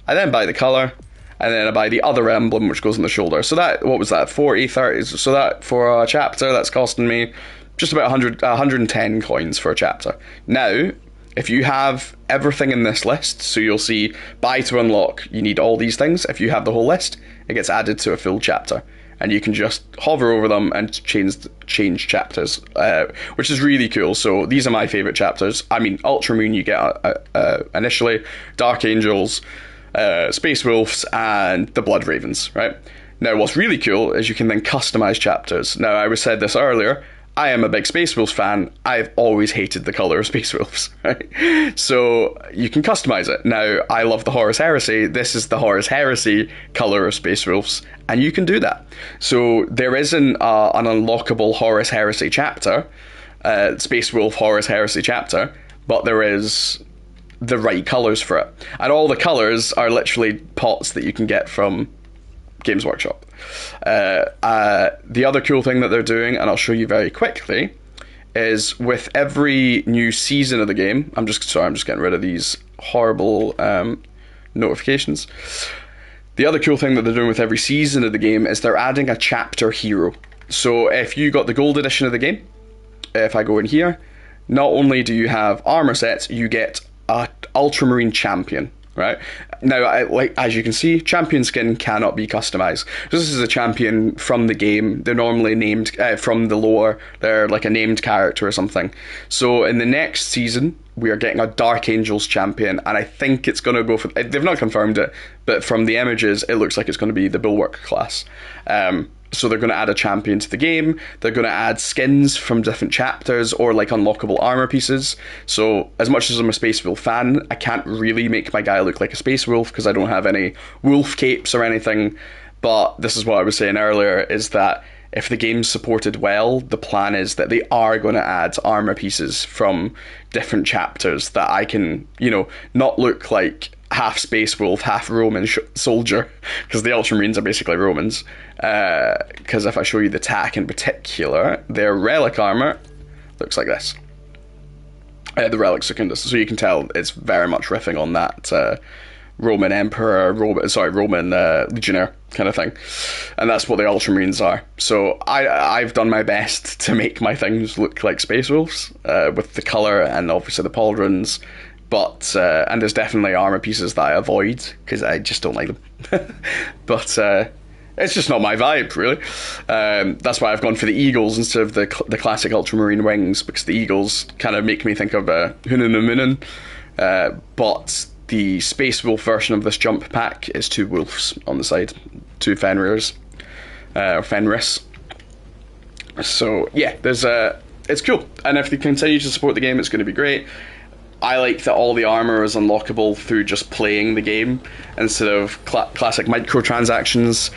I then buy the color, and then I buy the other emblem which goes on the shoulder. So that, what was that, 30? So that, for a chapter, that's costing me just about 110 coins for a chapter. Now, if you have everything in this list, so you'll see buy to unlock, you need all these things. If you have the whole list, it gets added to a full chapter, and you can just hover over them and change chapters, which is really cool. So these are my favourite chapters. I mean, Ultramoon you get initially, Dark Angels, Space Wolves, and the Blood Ravens, right? Now, what's really cool is you can then customize chapters. Now, I said this earlier, I am a big Space Wolves fan. I've always hated the colour of Space Wolves, right? So you can customize it. Now, I love the Horus Heresy. This is the Horus Heresy colour of Space Wolves, and you can do that. So there isn't an unlockable Horus Heresy chapter, Space Wolf Horus Heresy chapter, but there is the right colours for it. And all the colours are literally pots that you can get from Games Workshop. The other cool thing that they're doing, and I'll show you very quickly, is with every new season of the game, I'm just getting rid of these horrible notifications. The other cool thing that they're doing with every season of the game is they're adding a chapter hero. So if you got the gold edition of the game, if I go in here, not only do you have armor sets, you get a Ultramarine champion. Right now, as you can see, champion skin cannot be customized. This is a champion from the game. They're normally named from the lore. They're like a named character or something. So in the next season, we are getting a Dark Angels champion, and I think it's going to go for... They've not confirmed it, but from the images, it looks like it's going to be the Bulwark class. So they're going to add a champion to the game. They're going to add skins from different chapters, or like unlockable armor pieces. So as much as I'm a Space Wolf fan, I can't really make my guy look like a Space Wolf because I don't have any wolf capes or anything. But this is what I was saying earlier, is that if the game's supported well, the plan is that they are going to add armor pieces from different chapters that I can, not look like half Space Wolf, half Roman soldier, because the Ultramarines are basically Romans. Because if I show you the tack in particular, their relic armor looks like this. The Relic Secundus, so you can tell it's very much riffing on that Roman Emperor, Roman Legionnaire kind of thing, and that's what the Ultramarines are. So I've done my best to make my things look like Space Wolves with the colour and obviously the pauldrons, but and there's definitely armour pieces that I avoid because I just don't like them. But it's just not my vibe, really. That's why I've gone for the Eagles instead of the classic Ultramarine wings, because the Eagles kind of make me think of Hununumunin. But the Space Wolf version of this jump pack is 2 wolves on the side, 2 Fenrirs, or Fenris. So yeah, it's cool, and if they continue to support the game, it's going to be great. I like that all the armor is unlockable through just playing the game instead of classic microtransactions.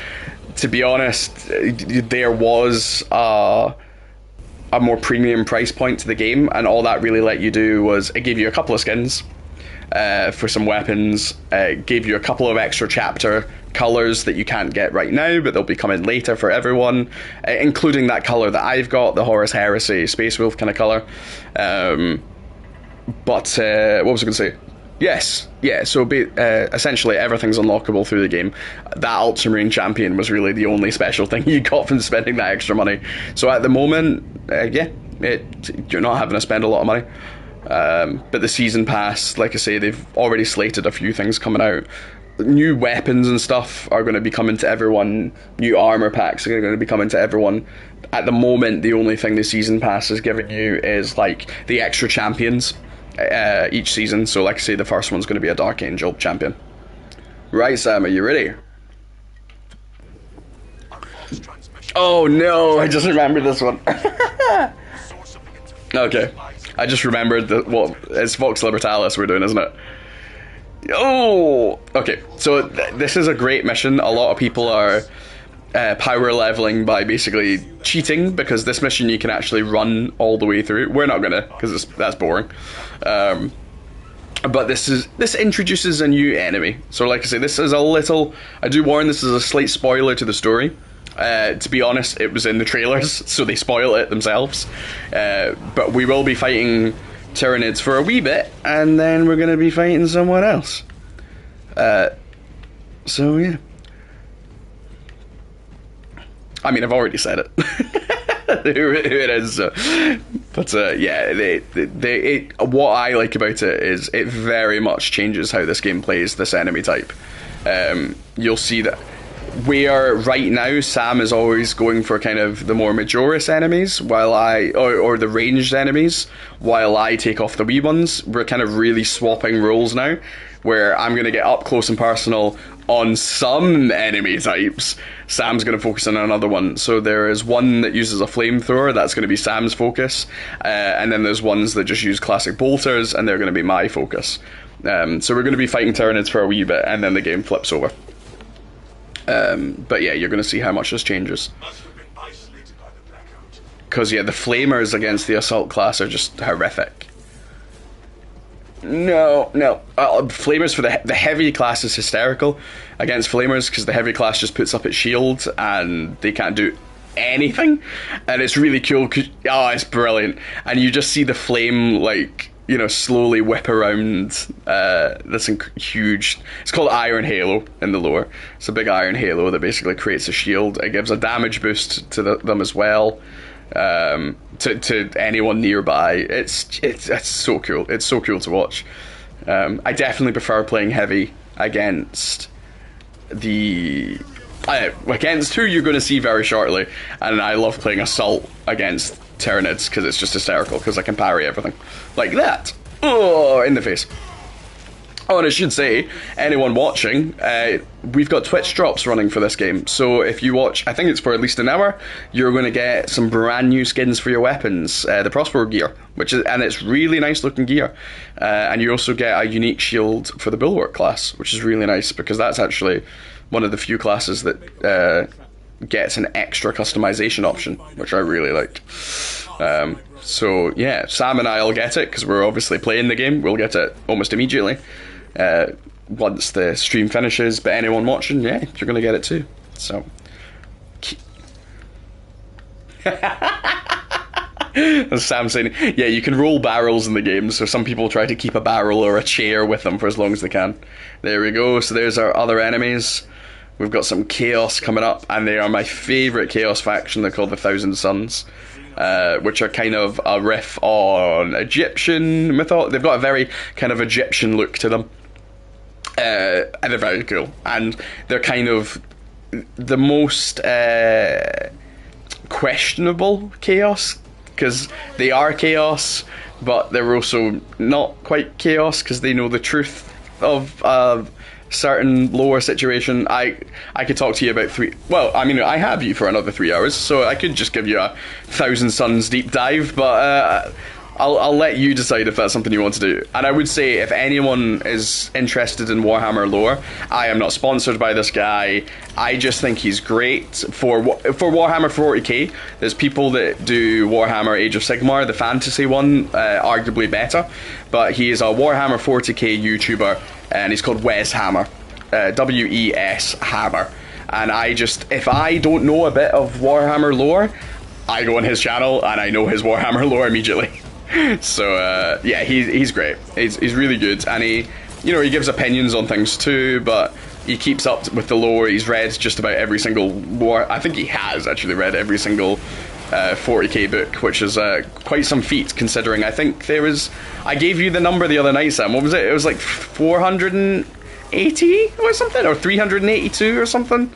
To be honest, there was a more premium price point to the game, and all that really let you do was it gave you a couple of skins for some weapons, gave you a couple of extra chapter colours that you can't get right now, but they'll be coming later for everyone, including that colour that I've got, the Horus Heresy Space Wolf kind of colour. But what was I going to say? Yes, yeah, so essentially everything's unlockable through the game. That Ultramarine Champion was really the only special thing you got from spending that extra money. So at the moment, you're not having to spend a lot of money. But the Season Pass, like I say, they've already slated a few things coming out. New weapons and stuff are going to be coming to everyone. New armor packs are going to be coming to everyone. At the moment, the only thing the Season Pass is giving you is like the extra champions each season. So like I say, the first one's going to be a Dark Angel champion. Right, Sam, are you ready? Oh no, I just remembered this one. Okay, I just remembered that it's Vox Libertalis we're doing, isn't it? Oh, okay, so this is a great mission. A lot of people are power leveling by basically cheating, because this mission you can actually run all the way through. We're not gonna, because that's boring. But this introduces a new enemy. So like I say, this is a little, I do warn, this is a slight spoiler to the story. To be honest, it was in the trailers, so they spoil it themselves. But we will be fighting Tyranids for a wee bit, and then we're going to be fighting someone else. So yeah. I mean, I've already said it. who it is. But yeah, what I like about it is it very much changes how this game plays this enemy type. You'll see that where right now Sam is always going for kind of the more Majoris enemies, while or the ranged enemies, while I take off the wee ones. We're kind of really swapping roles now, where I'm going to get up close and personal on some enemy types. Sam's going to focus on another one. So there is one that uses a flamethrower, that's going to be Sam's focus, and then there's ones that just use classic bolters, and they're going to be my focus. So we're going to be fighting Tyranids for a wee bit, and then the game flips over. But yeah, you're going to see how much this changes. Because yeah, the flamers against the assault class are just horrific. No. Flamers for the heavy class is hysterical against flamers, because the heavy class just puts up its shield and they can't do anything, and it's really cool. It's brilliant, and you just see the flame slowly whip around this huge. It's called Iron Halo in the lore. It's a big iron halo that basically creates a shield. It gives a damage boost to them as well. To anyone nearby. It's so cool. It's so cool to watch. I definitely prefer playing heavy against against who you're going to see very shortly, and I love playing assault against Tyranids because it's just hysterical, because I can parry everything like that. Oh, in the face. Oh, and I should say, anyone watching, we've got Twitch drops running for this game. So if you watch, I think it's for at least an hour, you're going to get some brand new skins for your weapons, the Prospero gear, and it's really nice looking gear. And you also get a unique shield for the Bulwark class, which is really nice, because that's actually one of the few classes that gets an extra customization option, which I really like. So yeah, Sam and I'll get it, because we're obviously playing the game. We'll get it almost immediately. once the stream finishes. But anyone watching, yeah, you're gonna get it too. So. As Sam saying, yeah, you can roll barrels in the game, so some people try to keep a barrel or a chair with them for as long as they can. There we go, so there's our other enemies. We've got some Chaos coming up, and they are my favourite Chaos faction. They're called the Thousand Sons, which are kind of a riff on Egyptian mythology. They've got a very kind of Egyptian look to them, and they're very cool. And they're kind of the most questionable Chaos, because they are Chaos, but they're also not quite Chaos because they know the truth of certain lore situation. I could talk to you about I have you for another 3 hours, so I could just give you a Thousand Sons deep dive, but I'll let you decide if that's something you want to do. And I would say, if anyone is interested in Warhammer lore, I am not sponsored by this guy. I just think he's great for Warhammer 40k. There's people that do Warhammer Age of Sigmar, the fantasy one, arguably better. But he is a Warhammer 40k YouTuber, and he's called Wes Hammer, W-E-S Hammer. And if I don't know a bit of Warhammer lore, I go on his channel and I know his Warhammer lore immediately. So yeah, he's great. He's really good, and he gives opinions on things too, but he keeps up with the lore. He's read just about every single I think he has actually read every single 40k book, which is quite some feat, considering I think I gave you the number the other night, Sam. What was it? It was like 480 or something, or 382 or something.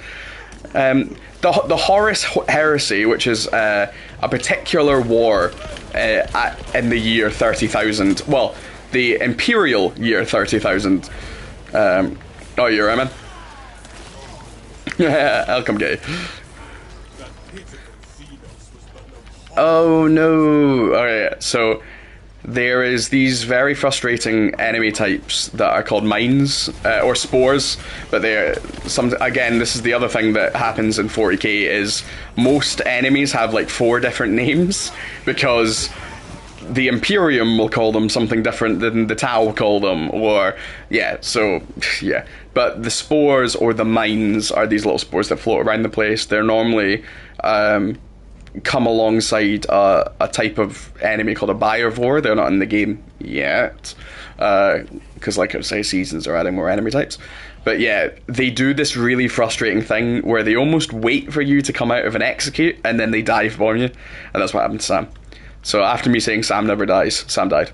The Horus Heresy, which is a particular war in the year 30,000. Well, the Imperial year 30,000. Oh, you're Emin? Yeah, I'll come get you. Oh no. Okay, so there is these very frustrating enemy types that are called mines or spores, but again, this is the other thing that happens in 40k is most enemies have like 4 different names, because the Imperium will call them something different than the Tau will call them, or but the spores or the mines are these little spores that float around the place. They're normally come alongside a type of enemy called a Biovore. They're not in the game yet, because like I say, seasons are adding more enemy types. But yeah, they do this really frustrating thing where they almost wait for you to come out of an execute, and then they dive bomb you, and that's what happened to Sam. So after me saying Sam never dies, Sam died.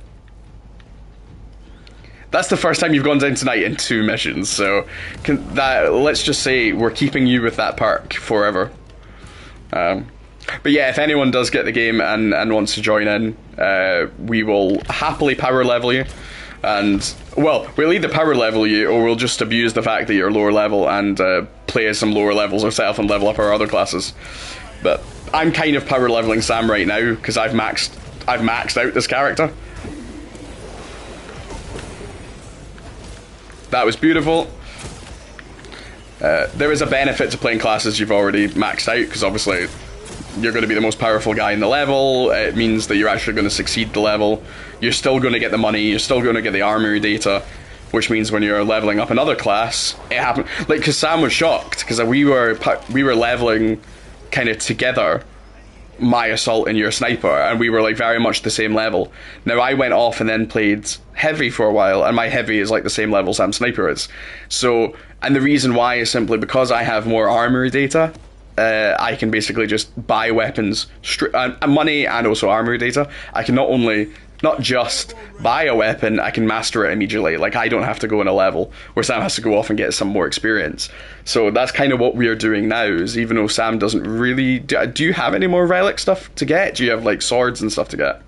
That's the first time you've gone down tonight in 2 missions, so let's just say we're keeping you with that perk forever. But yeah, if anyone does get the game and wants to join in, we will happily power level you. And, well, we'll either power level you, or we'll just abuse the fact that you're lower level and play as some lower levels ourselves and level up our other classes. But I'm kind of power leveling Sam right now, because I've maxed out this character. That was beautiful. There is a benefit to playing classes you've already maxed out, because obviously you're going to be the most powerful guy in the level. It means that you're actually going to succeed the level. You're still going to get the money, you're still going to get the armory data, which means when you're leveling up another class, it happened. Like, because Sam was shocked, because we were leveling kind of together, my assault and your sniper, and we were like very much the same level. Now I went off and then played heavy for a while, and my heavy is like the same level Sam's sniper is. So, and the reason why is simply because I have more armory data. I can basically just buy weapons, money, and also armory data. I can not just buy a weapon, I can master it immediately. Like, I don't have to go in a level where Sam has to go off and get some more experience. So that's kind of what we are doing now, is even though Sam doesn't really... Do you have any more relic stuff to get? Do you have, like, swords and stuff to get?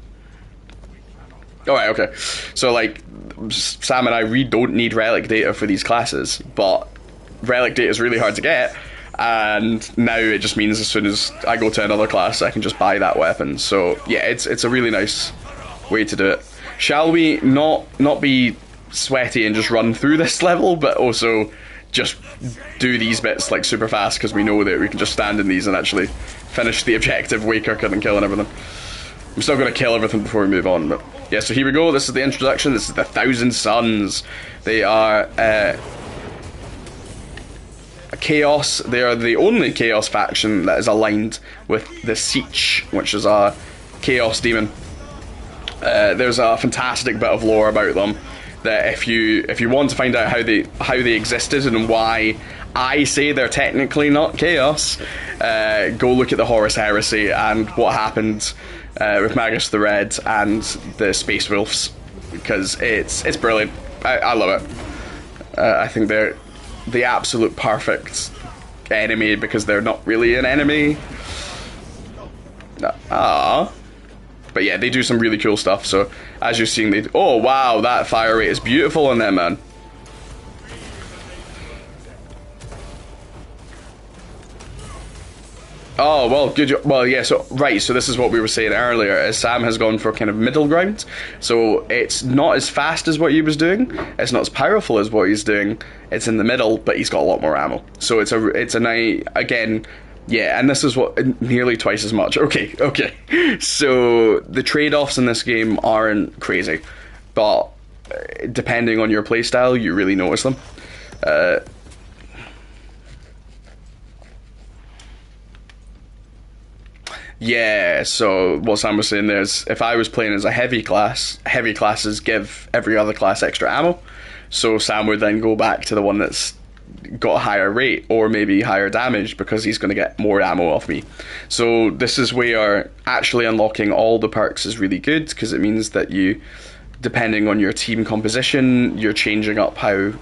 Alright, okay. So, like, Sam and we don't need relic data for these classes, but relic data is really hard to get. And now it just means as soon as I go to another class, I can just buy that weapon. So yeah, it's a really nice way to do it. Shall we not be sweaty and just run through this level, but also just do these bits like super fast, because we know that we can just stand in these and actually finish the objective way quicker than killing everything. I'm still going to kill everything before we move on, but Yeah, so here we go. This is the introduction. This is the Thousand Sons. They are Chaos. They are the only Chaos faction that is aligned with the Siege, which is a Chaos demon. There's a fantastic bit of lore about them that if you want to find out how they existed and why I say they're technically not Chaos, go look at the Horus Heresy and what happened with Magus the Red and the Space Wolves, because it's brilliant. I love it. I think they're the absolute perfect enemy because they're not really an enemy. But yeah, they do some really cool stuff. So as you're seeing, oh wow, that fire rate is beautiful on them, man. Oh, well, good. Well, yeah, so, right, so this is what we were saying earlier, is Sam has gone for kind of middle ground. So it's not as fast as what he was doing, it's not as powerful as what he's doing, it's in the middle, but he's got a lot more ammo. So it's a nice, again, yeah, and this is what, nearly twice as much. Okay. So the trade-offs in this game aren't crazy, but depending on your playstyle, you really notice them. Yeah, so what Sam was saying there is, if I was playing as a heavy classes give every other class extra ammo. So Sam would then go back to the one that's got a higher rate or maybe higher damage because he's going to get more ammo off me. So this is where actually unlocking all the perks is really good, because it means that you, depending on your team composition, you're changing up how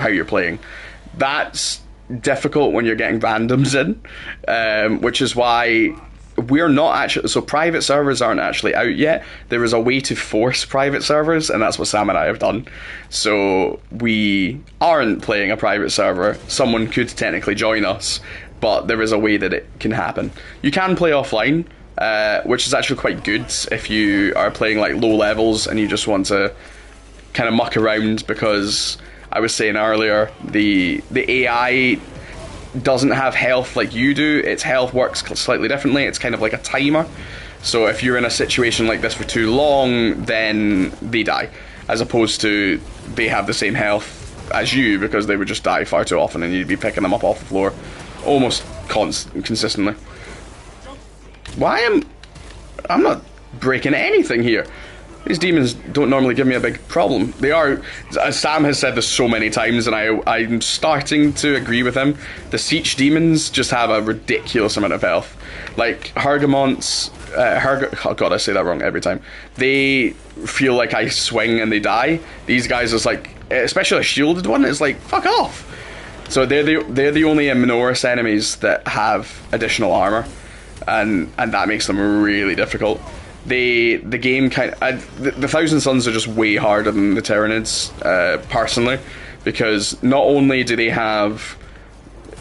you're playing. That's difficult when you're getting randoms in, which is why we're not actually, so private servers aren't actually out yet. There is a way to force private servers, and that's what Sam and I have done. So we aren't playing a private server. Someone could technically join us, but there is a way that it can happen. You can play offline, which is actually quite good if you are playing like low levels and you just want to kind of muck around, because I was saying earlier, the AI doesn't have health like you do. Its health works slightly differently. It's kind of like a timer. So if you're in a situation like this for too long, then they die, as opposed to they have the same health as you, because they would just die far too often and you'd be picking them up off the floor almost consistently. I'm not breaking anything here. These demons don't normally give me a big problem. They are, as Sam has said this so many times, and I'm starting to agree with him, the Siege demons just have a ridiculous amount of health. Like, Hergamont's, oh god, I say that wrong every time. They feel like I swing and they die. These guys is like, especially a shielded one, is like, fuck off. So they're the only Minoris enemies that have additional armor, and that makes them really difficult. The game the Thousand Sons are just way harder than the Tyranids, personally, because not only do they have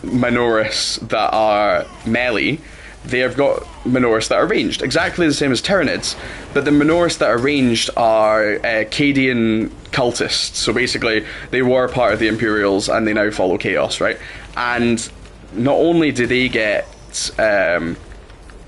Minoris that are melee, they have got Minoris that are ranged, exactly the same as Tyranids, but the Minoris that are ranged are Cadian cultists, so basically they were part of the Imperials and they now follow Chaos, right? And not only do they get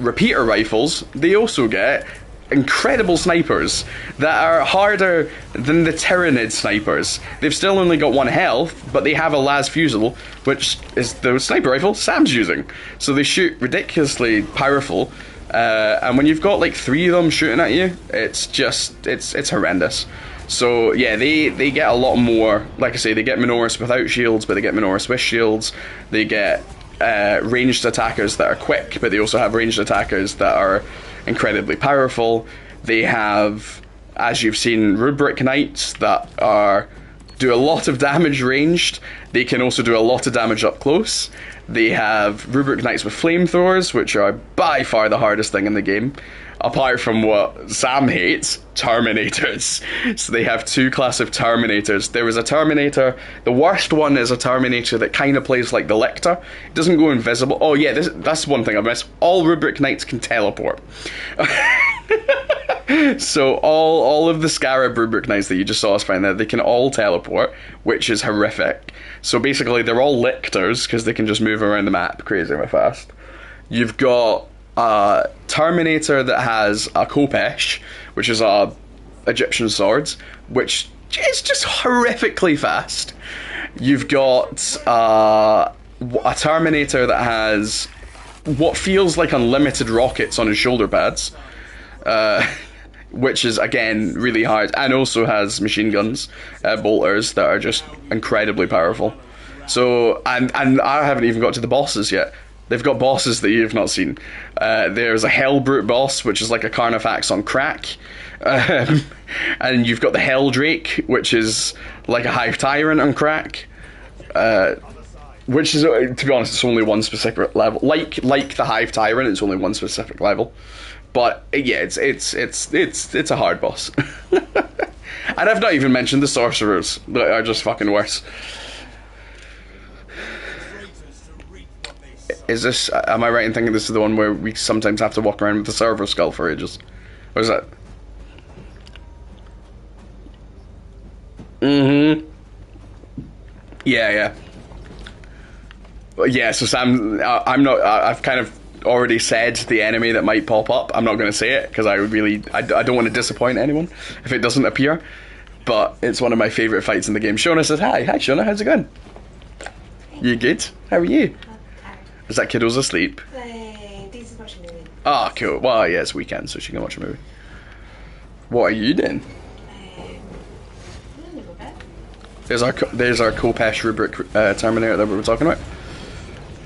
repeater rifles, they also get incredible snipers that are harder than the Tyranid snipers. They've still only got 1 health, but they have a Las Fusil, which is the sniper rifle Sam's using. So they shoot ridiculously powerful, and when you've got like 3 of them shooting at you, it's just, it's horrendous. So yeah, they get a lot more. Like I say, they get Minoris without shields, but they get Minoris with shields. They get ranged attackers that are quick, but they also have ranged attackers that are incredibly powerful. They have, as you've seen, Rubric Knights that do a lot of damage ranged. They can also do a lot of damage up close. They have Rubric Knights with flamethrowers, which are by far the hardest thing in the game, apart from what Sam hates, Terminators. So they have 2 class of Terminators. There is a Terminator, the worst one is a Terminator that kind of plays like the Lictor. It doesn't go invisible. Oh yeah, that's one thing I've missed. All Rubric Knights can teleport. So all of the Scarab Rubric Knights that you just saw us find there, they can all teleport, which is horrific. So basically they're all Lictors, because they can just move around the map crazy fast. You've got a Terminator that has a Khopesh, which is a Egyptian swords, which is just horrifically fast. You've got a Terminator that has what feels like unlimited rockets on his shoulder pads, which is, again, really hard, and also has machine guns, bolters, that are just incredibly powerful. So, and I haven't even got to the bosses yet. They've got bosses that you've not seen. There's a Hellbrute boss, which is like a Carnifex on crack. And you've got the Helldrake, which is like a Hive Tyrant on crack. Which is, to be honest, it's only one specific level. Like the Hive Tyrant, it's only one specific level. But yeah, it's a hard boss. And I've not even mentioned the sorcerers that are just fucking worse. Is this? Am I right in thinking this is the one where we sometimes have to walk around with the server skull for ages? Or is that? Mm-hmm. Yeah. Yeah, so Sam, I'm not. I've kind of already said the enemy that might pop up. I'm not going to say it because I don't want to disappoint anyone if it doesn't appear. But it's one of my favourite fights in the game. Shona says hi. Hi, Shona. How's it going? You good? How are you? Is that kiddo's asleep? Daisy's watching a movie. Ah, cool. Well, yeah, it's weekend, so she can watch a movie. What are you doing? A little bit. There's our Kopesh rubric Terminator that we were talking about.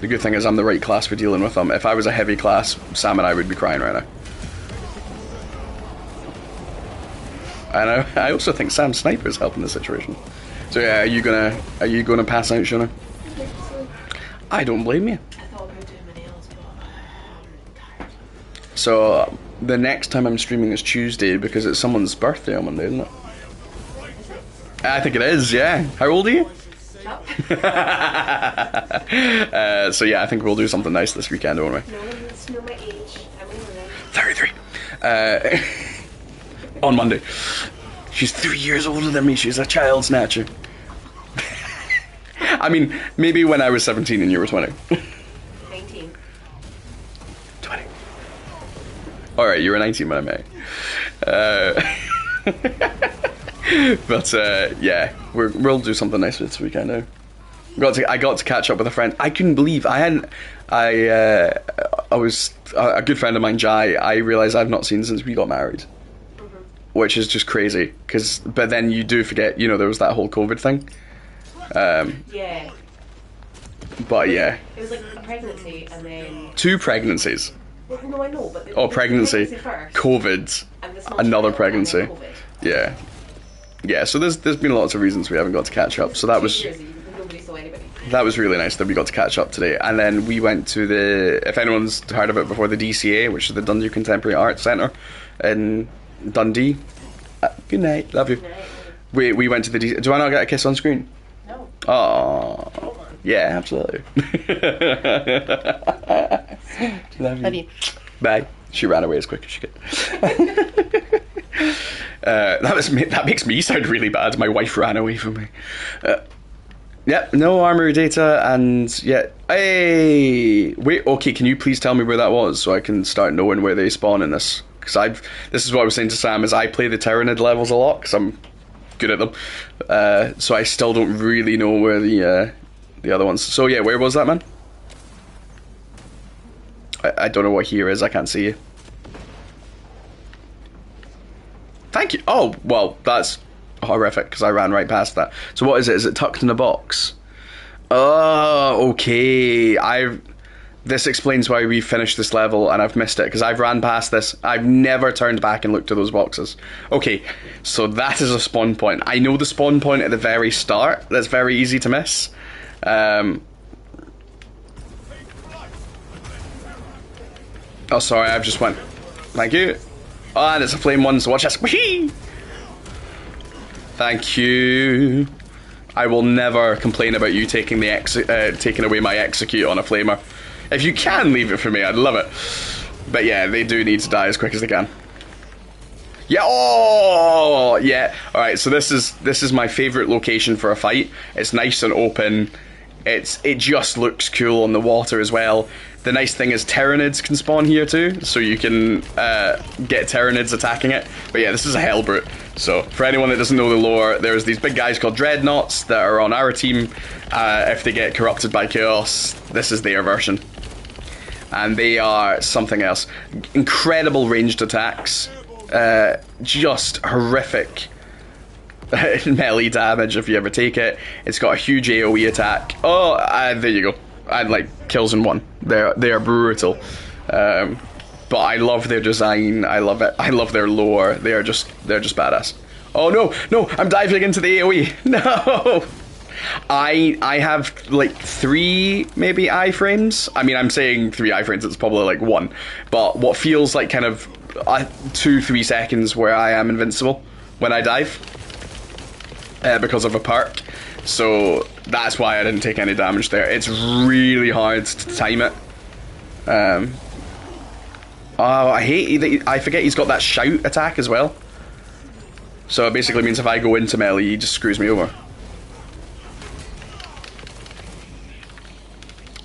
The good thing is I'm the right class for dealing with them. If I was a heavy class, Sam and I would be crying right now. And I also think Sam Sniper is helping the situation. So yeah, are you gonna pass out, Shona? I don't blame you. I thought about doing my nails, but I'm tired. So the next time I'm streaming is Tuesday because it's someone's birthday on Monday, isn't it? I think it is, yeah. How old are you? Shut So yeah, I think we'll do something nice this weekend, won't we? No one needs to know my age. I'm only 33. On Monday. She's 3 years older than me. She's a child snatcher. I mean, maybe when I was 17 and you were 20. 19. 20. Alright, you were 19 when I met you. But yeah, we'll do something nice this weekend now. I got to catch up with a friend. I couldn't believe I was a good friend of mine, Jai. I realised I've not seen since we got married, which is just crazy. But then you do forget, there was that whole COVID thing. Yeah. But yeah, It was like a pregnancy and then. 2 pregnancies. Well, no, I know, but. Pregnancy, first, COVID, and the small another child, pregnancy. and then COVID. Yeah. Yeah, so there's been lots of reasons we haven't got to catch up. So that 2 was years, nobody saw anybody. that was really nice that we got to catch up today. And then we went to if anyone's heard of it before, the DCA, which is the Dundee Contemporary Arts Centre in Dundee. Good night, love you. Right. We went to the do I not get a kiss on screen? No. Oh, yeah, absolutely. Love you. Bye. She ran away as quick as she could. That makes me sound really bad. My wife ran away from me. Yep, no armory data, and yeah. Hey, wait. Okay, can you please tell me where that was so I can start knowing where they spawn in this? Because this is what I was saying to Sam. Is I play the Tyranid levels a lot because I'm good at them. So I still don't really know where the other ones. So yeah, where was that, man? I don't know what here is. I can't see you. Thank you. Oh, well, that's horrific because I ran right past that. So what is it? Is it tucked in a box? Oh, okay. This explains why we finished this level and I've missed it because I've ran past this. I've never turned back and looked at those boxes. Okay, so that is a spawn point. I know the spawn point at the very start. That's very easy to miss. Oh, sorry, I've just went. Thank you. Oh, and it's a flame one, so watch this. Whee! Thank you. I will never complain about you taking taking away my execute on a flamer. If you can leave it for me, I'd love it. But yeah, they do need to die as quick as they can. Yeah. Oh, yeah. All right. So this is my favorite location for a fight. It's nice and open. It just looks cool on the water as well. The nice thing is Tyranids can spawn here too, so you can get Tyranids attacking it. But yeah, this is a Hellbrute. So, for anyone that doesn't know the lore, there's these big guys called Dreadnoughts that are on our team. If they get corrupted by Chaos, this is their version. And they are something else. Incredible ranged attacks. Just horrific melee damage if you ever take it. It's got a huge AoE attack. Oh, there you go. And like kills in one. They are brutal. But I love their design. I love it. I love their lore. They're just badass. Oh no, I'm diving into the AoE. No. I have like 3 maybe iframes. I mean, I'm saying 3 iframes. It's probably like 1. But what feels like kind of 2-3 seconds where I am invincible when I dive because of a perk. So that's why I didn't take any damage there. It's really hard to time it. Oh, I forget he's got that shout attack as well. So it basically means if I go into melee, he just screws me over.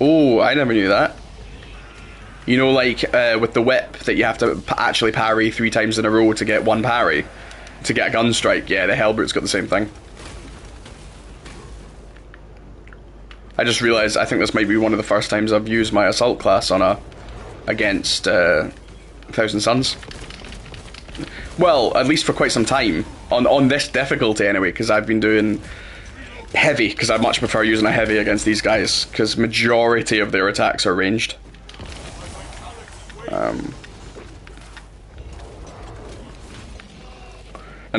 Oh, I never knew that. You know, like with the whip that you have to actually parry 3 times in a row to get 1 parry, to get a gun strike. Yeah, the Hellbrute's got the same thing. I just realised I think this might be one of the first times I've used my assault class on against Thousand Suns. Well, at least for quite some time on this difficulty anyway, because I've been doing heavy, because I much prefer using a heavy against these guys, because majority of their attacks are ranged. And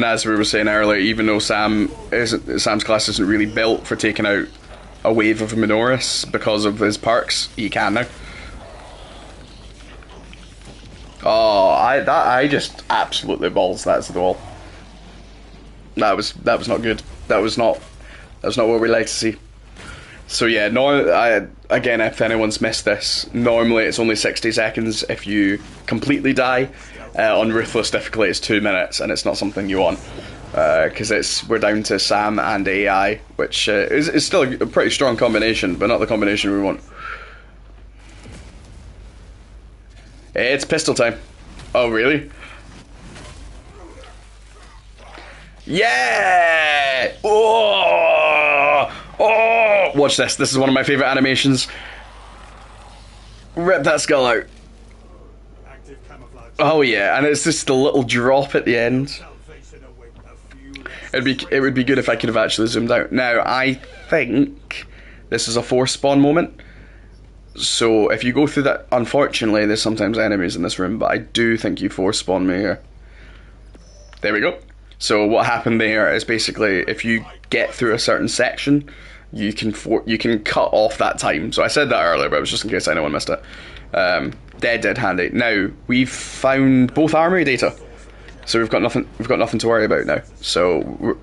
as we were saying earlier, even though Sam's class isn't really built for taking out a wave of Minoris because of his perks, he can now. Oh, I just absolutely balls that to the wall. That was not good. That was not what we like to see. So yeah, again, if anyone's missed this, normally it's only 60 seconds if you completely die. On Ruthless difficulty it's 2 minutes, and it's not something you want. Because we're down to Sam and AI, which is still a pretty strong combination, but not the combination we want. It's pistol time. Oh, really? Yeah! Oh! Oh! Watch this. This is one of my favourite animations. Rip that skull out. Oh yeah, and it's just a little drop at the end. It would be good if I could have actually zoomed out. Now, I think this is a force spawn moment. So if you go through that, unfortunately, there's sometimes enemies in this room, but I do think you force spawn me here. There we go. So what happened there is basically if you get through a certain section, you can cut off that time. So I said that earlier, but it was just in case anyone missed it. Dead handy. Now we've found both armory data, so we've got nothing to worry about now. So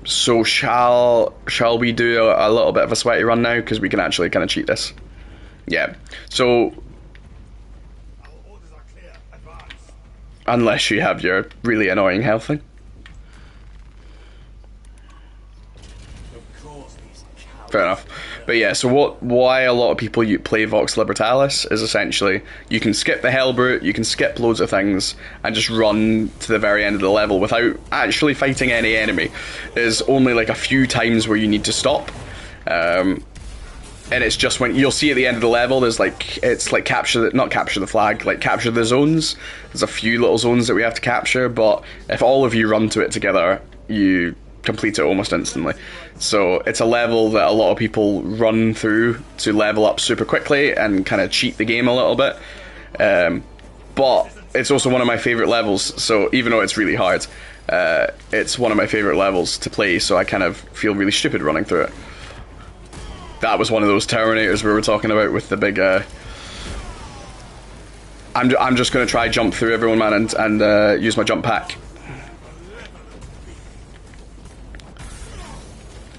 shall we do a little bit of a sweaty run now, because we can actually kind of cheat this. Yeah. So unless you have your really annoying health thing. Fair enough. But yeah, so why a lot of people play Vox Libertalis is essentially you can skip the Hellbrute, you can skip loads of things, and just run to the very end of the level without actually fighting any enemy. There's only like a few times where you need to stop. And it's just when you'll see at the end of the level, there's like, it's like not capture the flag, like capture the zones. There's a few little zones that we have to capture, but if all of you run to it together, you complete it almost instantly. So it's a level that a lot of people run through to level up super quickly and kind of cheat the game a little bit. But it's also one of my favourite levels, so even though it's really hard, it's one of my favourite levels to play, so I kind of feel really stupid running through it. That was one of those Terminators we were talking about with the big... I'm just going to try jump through everyone, man, and use my jump pack.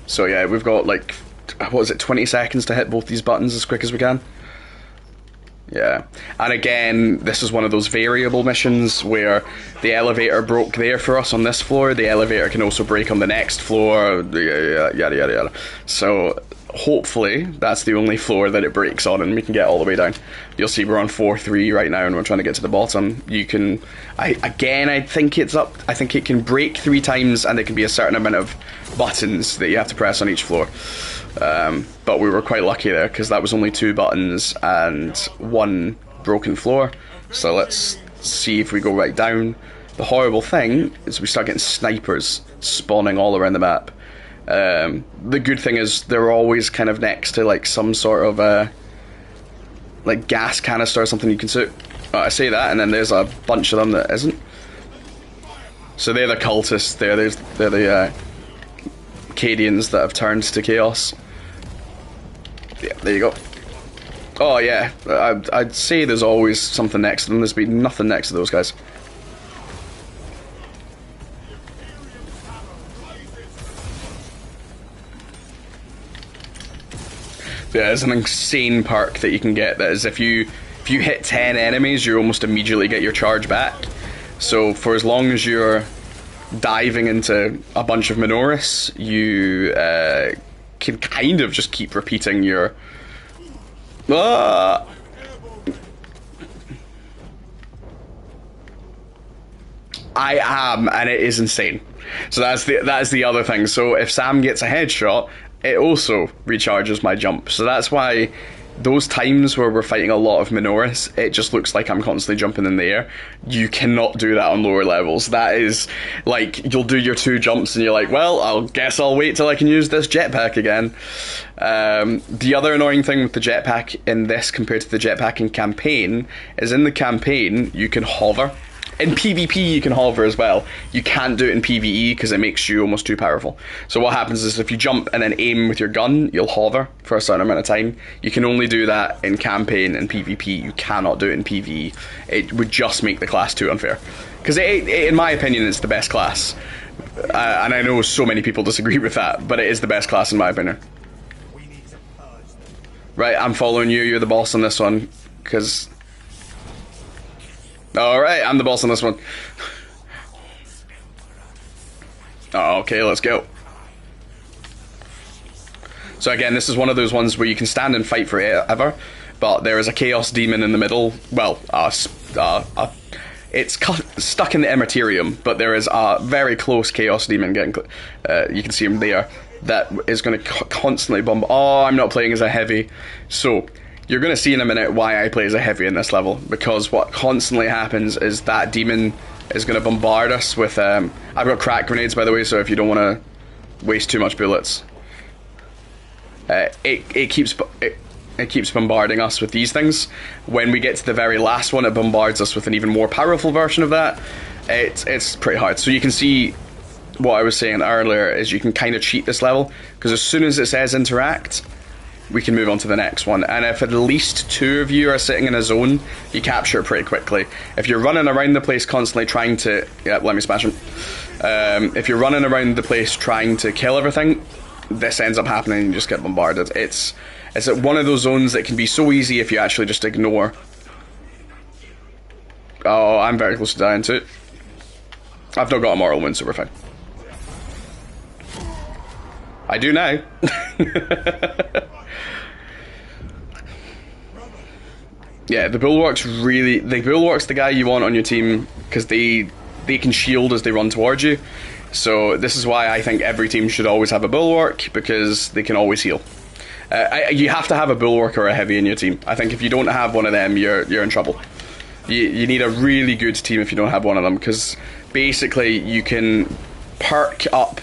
So yeah, we've got like, what is it, 20 seconds to hit both these buttons as quick as we can. Yeah, and again, this is one of those variable missions where the elevator broke there for us on this floor. The elevator can also break on the next floor, yada yada yada. So hopefully that's the only floor that it breaks on, and we can get all the way down. You'll see we're on 4-3 right now, and we're trying to get to the bottom. You can, I think it's up. I think it can break 3 times, and there can be a certain amount of buttons that you have to press on each floor. But we were quite lucky there because that was only 2 buttons and 1 broken floor. So let's see if we go right down. The horrible thing is we start getting snipers spawning all around the map. The good thing is they're always kind of next to like some sort of like gas canister or something you can shoot. I say that, and then there's a bunch of them that isn't. So they're the cultists. They're the Cadians that have turned to chaos. Yeah, there you go. Oh yeah, I'd say there's always something next to them. There's been nothing next to those guys. Yeah, there's an insane perk that you can get that is if you hit 10 enemies, you almost immediately get your charge back. So for as long as you're diving into a bunch of Minoris, you can kind of just keep repeating your I am, and it is insane. So that is the other thing. So if Sam gets a headshot, it also recharges my jump. So that's why those times where we're fighting a lot of Minoris, it just looks like I'm constantly jumping in the air. You cannot do that on lower levels. That is, like, you'll do your 2 jumps and you're like, well, I'll wait till I can use this jetpack again. The other annoying thing with the jetpack in this compared to the jetpack in campaign is in the campaign, you can hover. In PvP you can hover as well. You can't do it in PvE because it makes you almost too powerful. So what happens is if you jump and then aim with your gun, you'll hover for a certain amount of time. You can only do that in campaign and PvP. You cannot do it in PvE. It would just make the class too unfair. Because in my opinion, it's the best class. And I know so many people disagree with that, but it is the best class in my opinion. Right, I'm following you. You're the boss on this one. Because... Alright, I'm the boss on this one. Okay, let's go. So again, this is one of those ones where you can stand and fight forever, but there is a Chaos Demon in the middle. Well, it's stuck in the Immaterium, but there is a very close Chaos Demon getting... you can see him there. That is going to constantly bomb... Oh, I'm not playing as a heavy. So... You're going to see in a minute why I play as a heavy in this level, because what constantly happens is that demon is going to bombard us with... I've got crack grenades, by the way, so if you don't want to waste too much bullets. It keeps bombarding us with these things. When we get to the very last one, it bombards us with an even more powerful version of that. It's pretty hard. So you can see what I was saying earlier is you can kind of cheat this level, because as soon as it says interact... we can move on to the next one, and if at least 2 of you are sitting in a zone, you capture it pretty quickly. If you're running around the place constantly trying to... Yeah, let me smash him. If you're running around the place trying to kill everything, this ends up happening and you just get bombarded. It's one of those zones that can be so easy if you actually just ignore. Oh, I'm very close to dying too. I've not got a mortal wound, so we're fine. I do now. Yeah, the Bulwark's really... The Bulwark's the guy you want on your team, because they can shield as they run towards you. So this is why I think every team should always have a Bulwark, because they can always heal. You have to have a Bulwark or a Heavy in your team. I think if you don't have one of them, you're in trouble. You need a really good team if you don't have one of them, because basically you can perk up...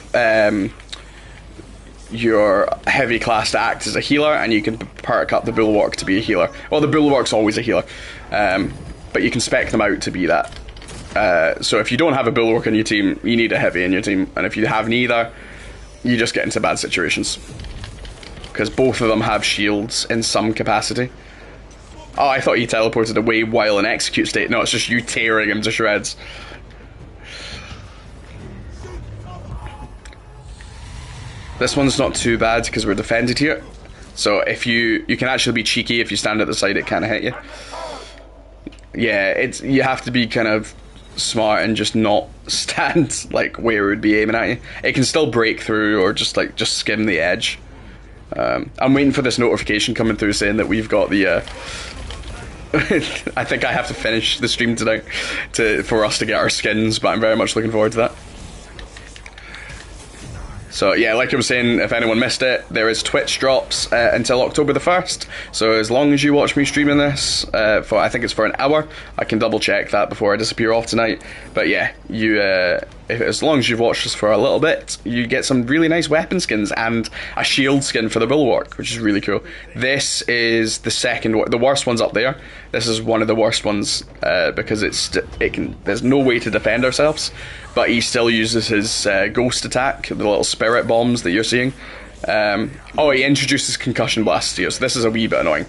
your heavy class to act as a healer, and you can perk up the Bulwark to be a healer. Well, the Bulwark's always a healer, but you can spec them out to be that. So if you don't have a Bulwark on your team, you need a heavy in your team, and if you have neither, you just get into bad situations. Because both of them have shields in some capacity. Oh, I thought he teleported away while in execute state. No, it's just you tearing him to shreds. This one's not too bad because we're defended here. So if you can actually be cheeky. If you stand at the side, it can't hit you. Yeah, you have to be kind of smart and just not stand like where it would be aiming at you. It can still break through or just skim the edge. I'm waiting for this notification coming through saying that we've got the I think I have to finish the stream tonight for us to get our skins, but I'm very much looking forward to that. So yeah, like I was saying, if anyone missed it, there is Twitch drops until October the 1st. So as long as you watch me streaming this, for I think it's for an hour, I can double check that before I disappear off tonight. But yeah, as long as you've watched this for a little bit, you get some really nice weapon skins and a shield skin for the Bulwark, which is really cool. This is the the worst one's up there. This is one of the worst ones because there's no way to defend ourselves. But he still uses his ghost attack, the little spirit bombs that you're seeing. He introduces concussion blast here, so this is a wee bit annoying.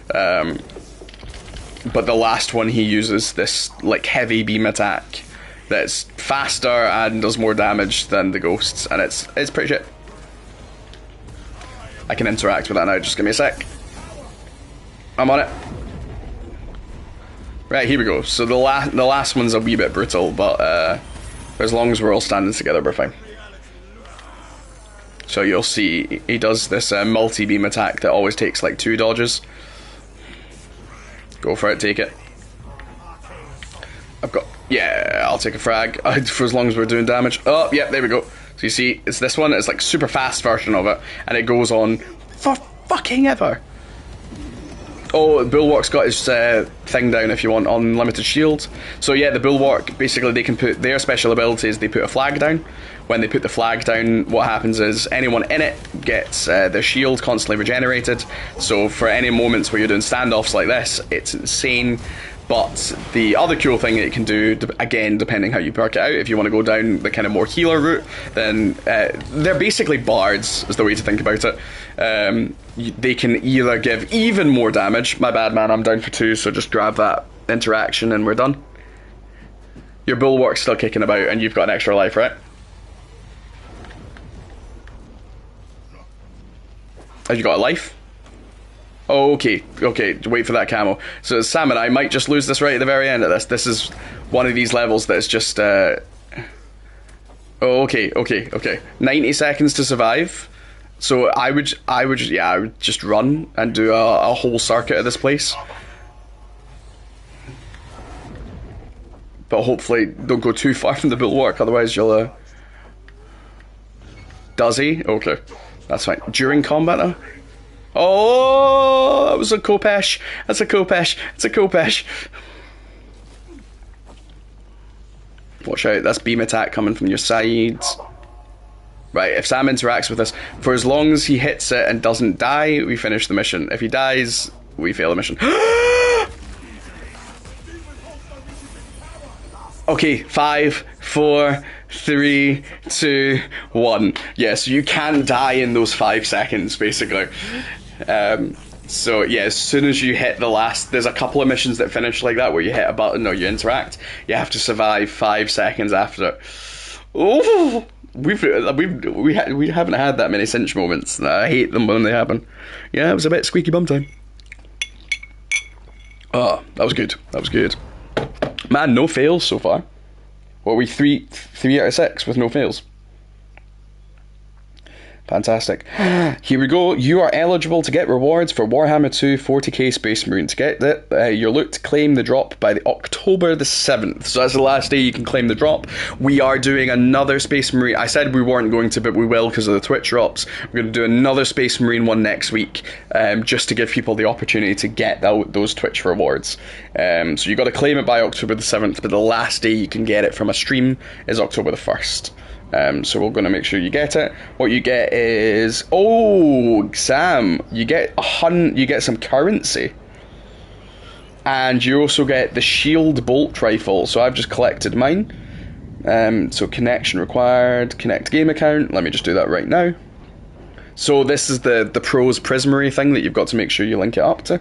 But the last one he uses this like heavy beam attack that's faster and does more damage than the ghosts, and it's pretty shit. I can interact with that now, just give me a sec. I'm on it. Right, here we go. So the last one's a wee bit brutal, but as long as we're all standing together, we're fine. So you'll see he does this multi-beam attack that always takes like 2 dodges. Go for it, take it. I'll take a frag for as long as we're doing damage. Oh, yeah, there we go. So you see, it's this one, it's like super fast version of it, and it goes on for fucking ever. Oh, Bulwark's got his thing down if you want unlimited shield. So yeah, the Bulwark, basically they can put their special abilities, they put a flag down. When they put the flag down, what happens is anyone in it gets their shield constantly regenerated. So for any moments where you're doing standoffs like this, it's insane. But the other cool thing it can do, again, depending how you perk it out, if you want to go down the kind of more healer route, then they're basically bards, is the way to think about it. They can either give even more damage. My bad, man, I'm down for 2, so just grab that interaction and we're done. Your Bulwark's still kicking about and you've got an extra life, right? Have you got a life? Oh, okay, wait for that camo. So Sam and I might just lose this right at the very end of this. This is one of these levels that's just oh, okay. 90 seconds to survive. So I would just run and do a whole circuit of this place. But hopefully don't go too far from the Bulwark, otherwise you'll Does he? Okay. That's fine. During combat though? Oh, that was a Khopesh. That's a Khopesh. It's a Khopesh. Watch out, that's beam attack coming from your sides. Right, if Sam interacts with us, for as long as he hits it and doesn't die, we finish the mission. If he dies, we fail the mission. Okay, 5, 4, 3, 2, 1. Yeah, so you can die in those 5 seconds, basically. So yeah, as soon as you hit the last, there's a couple of missions that finish like that where you hit a button or you interact. You have to survive 5 seconds after. Oh, we haven't had that many cinch moments. I hate them when they happen. Yeah, it was a bit squeaky bum time. Oh, that was good. That was good. Man, no fails so far. What are we, 3 out of 6 with no fails? Fantastic. Here we go. You are eligible to get rewards for Warhammer 2 40k Space Marine. To get your loot to claim the drop by October the 7th. So that's the last day you can claim the drop. We are doing another Space Marine. I said we weren't going to, but we will because of the Twitch drops. We're going to do another Space Marine one next week, just to give people the opportunity to get those Twitch rewards. So you got to claim it by October the 7th, but the last day you can get it from a stream is October the 1st. So we're going to make sure you get it. What you get is, oh, Sam, you get some currency, and you also get the shield bolt rifle. So I've just collected mine. So connection required, connect game account. Let me just do that right now. So this is the pros Prismary thing that you've got to make sure you link it up to.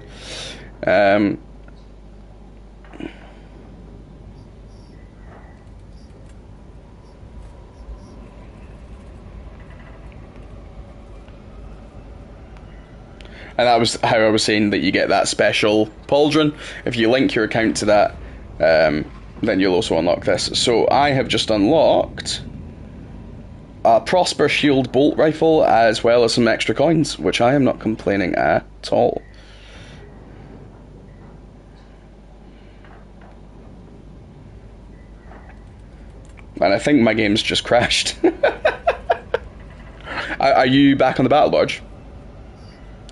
And that was how I was saying that you get that special pauldron. If you link your account to that, then you'll also unlock this. So I have just unlocked a Prosper Shield bolt rifle, as well as some extra coins, which I am not complaining at all. And I think my game's just crashed. Are you back on the battle barge?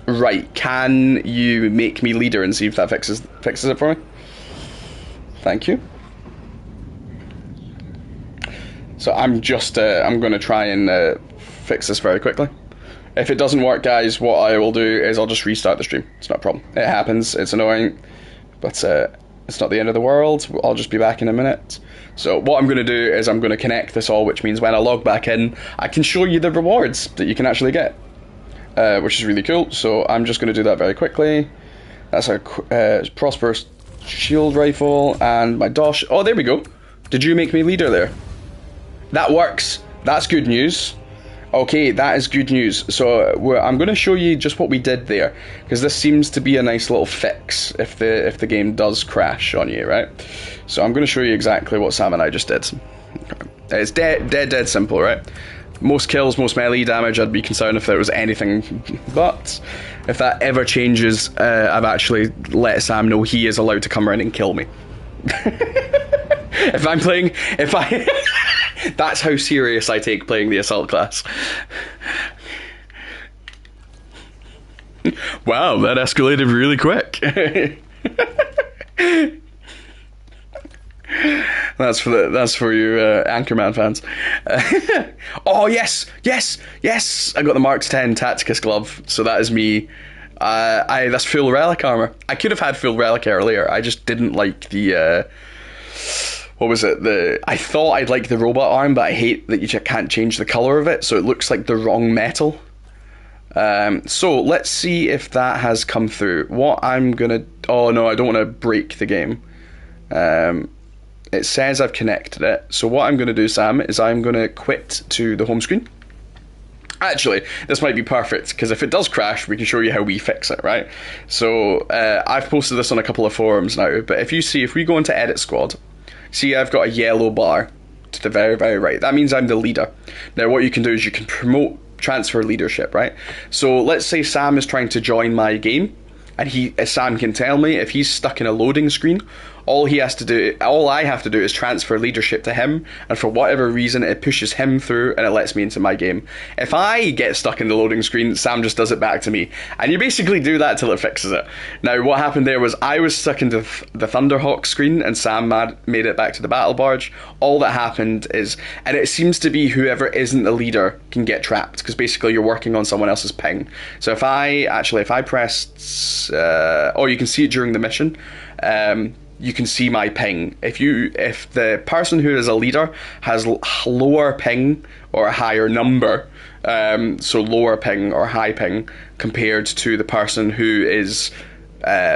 Right, can you make me leader and see if that fixes it for me? Thank you. So I'm just, I'm going to try and fix this very quickly. If it doesn't work, guys, what I will do is I'll just restart the stream. It's not a problem. It happens, it's annoying, but it's not the end of the world. I'll just be back in a minute. So what I'm going to do is I'm going to connect this all, which means when I log back in, I can show you the rewards that you can actually get, which is really cool. So I'm just going to do that very quickly. That's our Prosper Shield Rifle and my Dosh. Oh, there we go. Did you make me leader there? That works. That's good news. Okay, that is good news. So I'm going to show you just what we did there, because this seems to be a nice little fix if the game does crash on you, right? So I'm going to show you exactly what Sam and I just did. It's dead simple, right? Most kills, most melee damage. I'd be concerned if there was anything, but if that ever changes, I've actually let Sam know he is allowed to come around and kill me. That's how serious I take playing the assault class. Wow, that escalated really quick. That's for you Anchorman fans. Oh yes! I got the Mark 10 Tacticus glove, so that is me. That's full relic armor. I could have had full relic earlier. I just didn't like the what was it? I thought I'd like the robot arm, but I hate that you can't change the color of it, so it looks like the wrong metal. So let's see if that has come through. What I'm gonna... Oh no, I don't want to break the game. It says I've connected it. So what I'm gonna do, Sam, is I'm gonna quit to the home screen. Actually, this might be perfect, because if it does crash, we can show you how we fix it, right? So I've posted this on a couple of forums now, but if we go into Edit Squad, see I've got a yellow bar to the very, very right. That means I'm the leader. Now what you can do is you can transfer leadership, right? So let's say Sam is trying to join my game, and Sam can tell me if he's stuck in a loading screen. All I have to do is transfer leadership to him, and for whatever reason it pushes him through and it lets me into my game. If I get stuck in the loading screen, Sam just does it back to me, and you basically do that till it fixes it. Now what happened there was I was stuck into the Thunderhawk screen and Sam made it back to the battle barge. All that happened is, and it seems to be whoever isn't the leader can get trapped, because basically you're working on someone else's ping. So if I pressed oh, you can see it during the mission. You can see my ping. If the person who is a leader has lower ping or a higher number, so lower ping or high ping compared to the person who is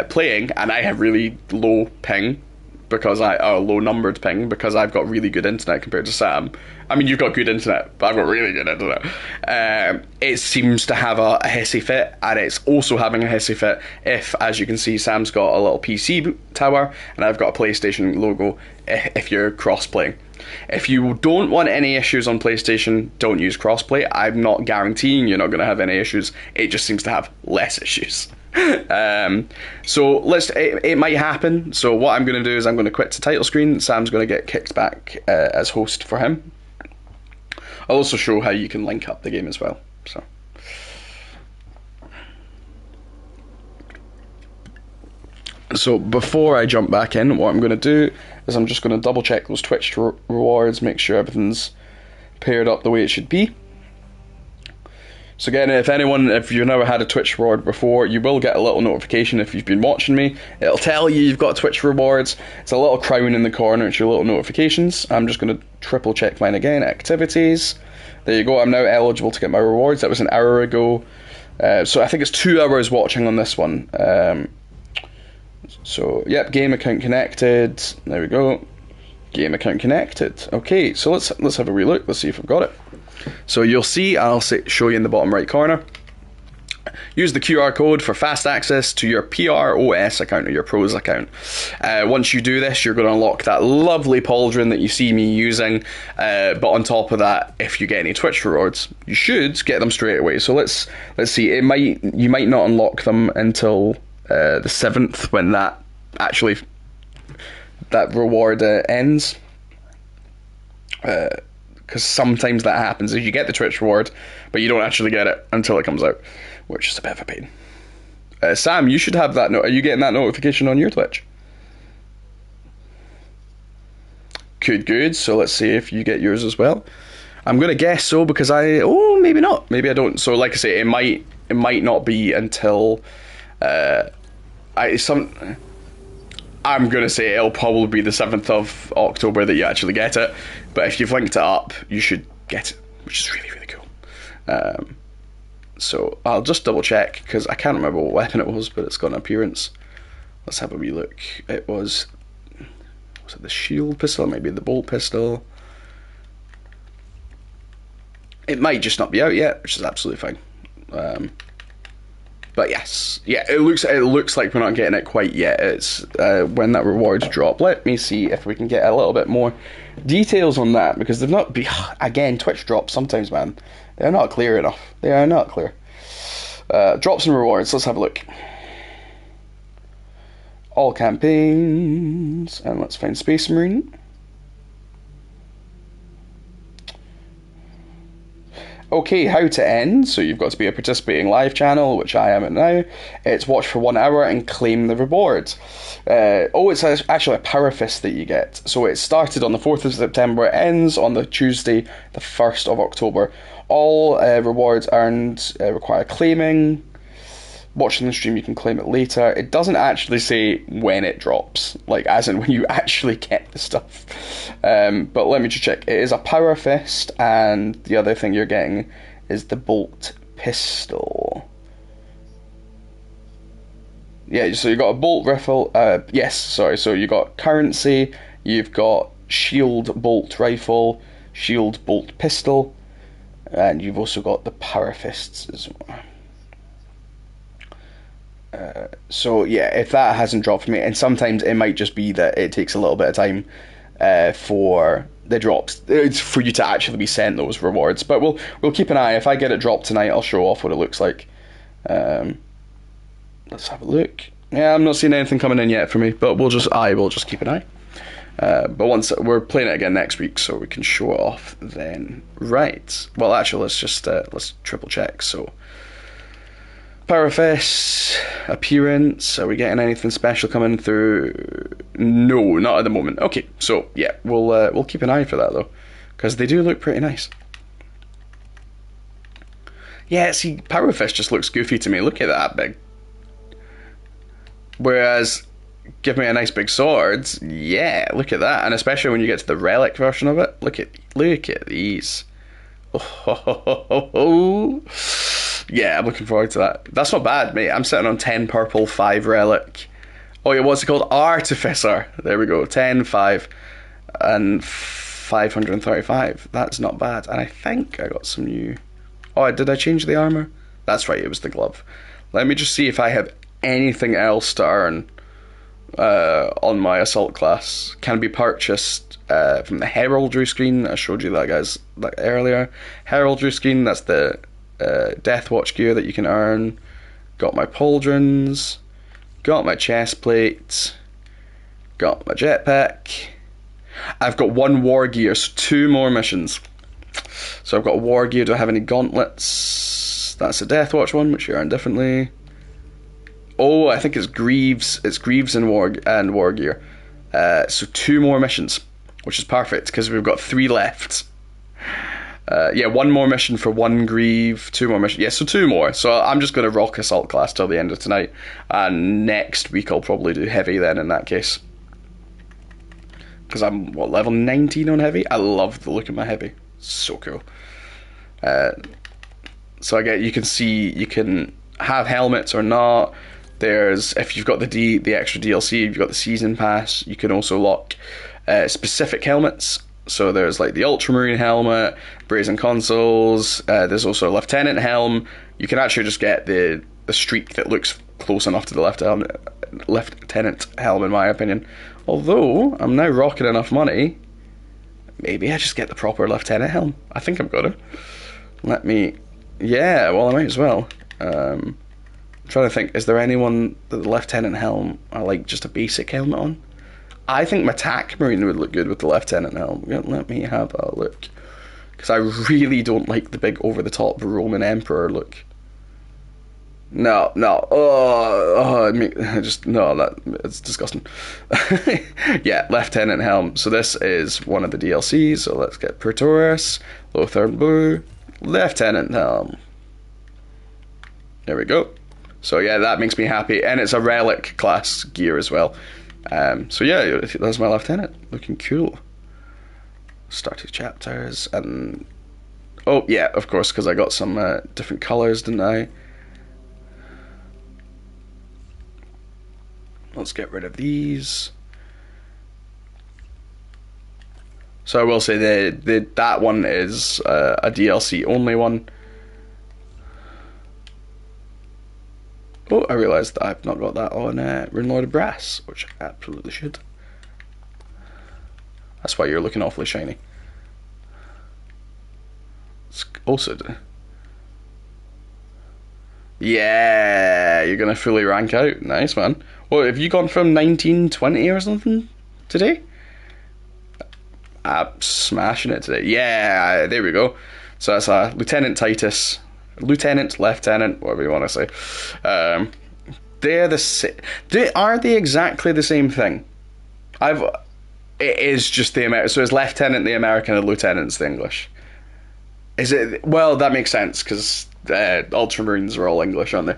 playing, and I have really low ping because low numbered ping because I've got really good internet compared to Sam. I mean, you've got good internet, but I've got really good internet. It seems to have a hissy fit, and it's also having a hissy fit if, as you can see, Sam's got a little PC tower, and I've got a PlayStation logo if you're cross-playing. If you don't want any issues on PlayStation, don't use crossplay. I'm not guaranteeing you're not going to have any issues. It just seems to have less issues. So it might happen. So what I'm going to do is I'm going to quit to title screen. Sam's going to get kicked back as host for him. I'll also show how you can link up the game as well. So before I jump back in, what I'm going to do is I'm just going to double check those Twitch rewards, make sure everything's paired up the way it should be. So again, if you've never had a Twitch reward before, you will get a little notification if you've been watching me. It'll tell you you've got Twitch rewards. It's a little crown in the corner, it's your little notifications. I'm just going to triple check mine again. Activities. There you go, I'm now eligible to get my rewards. That was an hour ago. So I think it's 2 hours watching on this one. So, yep, game account connected. There we go. Game account connected. Okay, so let's have a wee look. Let's see if I've got it. So you'll see, I'll show you in the bottom right corner, use the QR code for fast access to your PROS account or your Pros account. Once you do this, you're going to unlock that lovely pauldron that you see me using. But on top of that, if you get any Twitch rewards, you should get them straight away. So let's see. You might not unlock them until the 7th when that reward ends. Because sometimes that happens, is you get the Twitch reward, but you don't actually get it until it comes out, which is a bit of a pain. Sam, you should have that. Are you getting that notification on your Twitch? Good. So let's see if you get yours as well. I'm gonna guess so because maybe not. Maybe I don't. So like I say, it might not be until I'm going to say it'll probably be the 7th of October that you actually get it. But if you've linked it up, you should get it, which is really, really cool. So I'll just double check, because I can't remember what weapon it was, but it's got an appearance. Let's have a wee look. Was it the shield pistol? It might be the bolt pistol. It might just not be out yet, which is absolutely fine. But yes, yeah, it looks like we're not getting it quite yet. It's when that rewards drop. Let me see if we can get a little bit more details on that, because they've not again, Twitch drops sometimes, man. They're not clear enough. They are not clear. Drops and rewards. Let's have a look. All campaigns, and let's find Space Marine. Okay, how to end. So you've got to be a participating live channel, which I am at now. It's watch for 1 hour and claim the reward. It's actually a Power Fist that you get. So it started on the 4th of September, it ends on the Tuesday, the 1st of October. All rewards earned require claiming. Watching the stream, you can claim it later. It doesn't actually say when it drops, like as in when you actually get the stuff. But let me just check. It is a Power Fist, and the other thing you're getting is the Bolt Pistol. Yeah, so you got a Bolt Rifle. So you got Currency. You've got Shield Bolt Rifle, Shield Bolt Pistol, and you've also got the Power Fists as well. So yeah, if that hasn't dropped for me, and sometimes it might just be that it takes a little bit of time for the drops, it's for you to actually be sent those rewards. But we'll keep an eye. If I get it dropped tonight, I'll show off what it looks like. Let's have a look. Yeah, I'm not seeing anything coming in yet for me, but we'll just keep an eye. But once we're playing it again next week, so we can show it off then. Right. Well, actually, let's triple check. So. Power Fist, appearance, are we getting anything special coming through? No, not at the moment. Okay, so yeah, we'll keep an eye for that though, because they do look pretty nice. Yeah, see, Power Fist just looks goofy to me. Look at that big. Whereas, give me a nice big sword, yeah, look at that. And especially when you get to the relic version of it, look at these. Oh. Yeah, I'm looking forward to that. That's not bad, mate. I'm sitting on 10 purple, 5 relic. Oh yeah, what's it called? Artificer. There we go. 10, 5, and 535. That's not bad. And I think I got some new... Oh, did I change the armor? That's right, it was the glove. Let me just see if I have anything else to earn on my assault class. Can be purchased from the heraldry screen. I showed you that, guys, like earlier. Heraldry screen, that's the... Deathwatch gear that you can earn. Got my pauldrons, got my chest plate, got my jetpack. I've got 1 war gear, so 2 more missions. So I've got war gear. Do I have any gauntlets? That's a Deathwatch one, which you earn differently. Oh, I think it's Greaves. It's Greaves and war gear. So 2 more missions, which is perfect because we've got 3 left. Yeah, 1 more mission for 1 Grieve, 2 more missions. Yeah, so 2 more. So I'm just going to rock assault class till the end of tonight. And next week I'll probably do heavy then in that case. Because I'm, level 19 on heavy? I love the look of my heavy. So cool. So you can see, you can have helmets or not. There's, if you've got the extra DLC, you've got the season pass, you can also lock specific helmets. So there's like the Ultramarine helmet, Brazen Consoles, there's also a Lieutenant helm. You can actually just get the the streak that looks close enough to the lieutenant helm, in my opinion. Although I'm now rocking enough money, maybe I just get the proper lieutenant helm. I think I'm gonna. Let me. Yeah, well, I might as well. I'm trying to think, is there anyone that the lieutenant helm I like just a basic helmet on? I think my TAC Marine would look good with the lieutenant helm. Let me have a look, because I really don't like the big over the top Roman Emperor look. No, it's disgusting. Yeah, lieutenant helm. So this is one of the DLCs. So let's get Praetorius, Lothar Blue, lieutenant helm. There we go. So yeah, that makes me happy, and it's a relic class gear as well. So yeah, that's my lieutenant, looking cool. Started chapters, and oh yeah, of course, because I got some different colours, didn't I? Let's get rid of these. So I will say that one is a DLC only one. Oh, I realised that I've not got that on Runelord of Brass, which I absolutely should. That's why you're looking awfully shiny. It's also... Yeah, you're going to fully rank out. Nice, man. Well, have you gone from 1920 or something today? I'm smashing it today. Yeah, there we go. So that's a Lieutenant Titus... Lieutenant, whatever you want to say. They're are they exactly the same thing? It is just the American. So it's lieutenant the American and lieutenant's the English. Is it? Well, that makes sense because Ultramarines are all English, aren't they?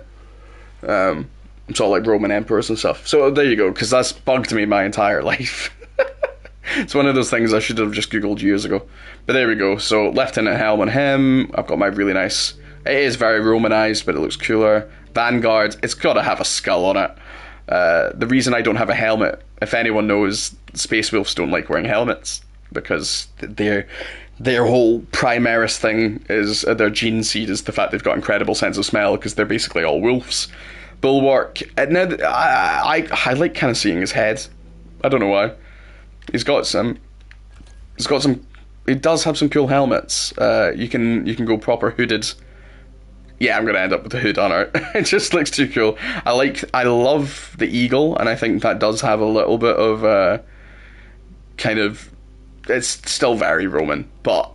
It's all like Roman emperors and stuff. So there you go, because that's bugged me my entire life. It's one of those things I should have just googled years ago. But there we go. So lieutenant helm on him. I've got my really nice. It is very Romanized, but it looks cooler. Vanguard, it's got to have a skull on it. The reason I don't have a helmet, if anyone knows, Space Wolves don't like wearing helmets because their whole Primaris thing is their gene seed is the fact they've got incredible sense of smell because they're basically all wolves. Bulwark, now I like kind of seeing his head. I don't know why. He does have some cool helmets. You can go proper hooded. Yeah, I'm going to end up with the hood on it. It just looks too cool. I love the eagle, and I think that does have a little bit of kind of... It's still very Roman, but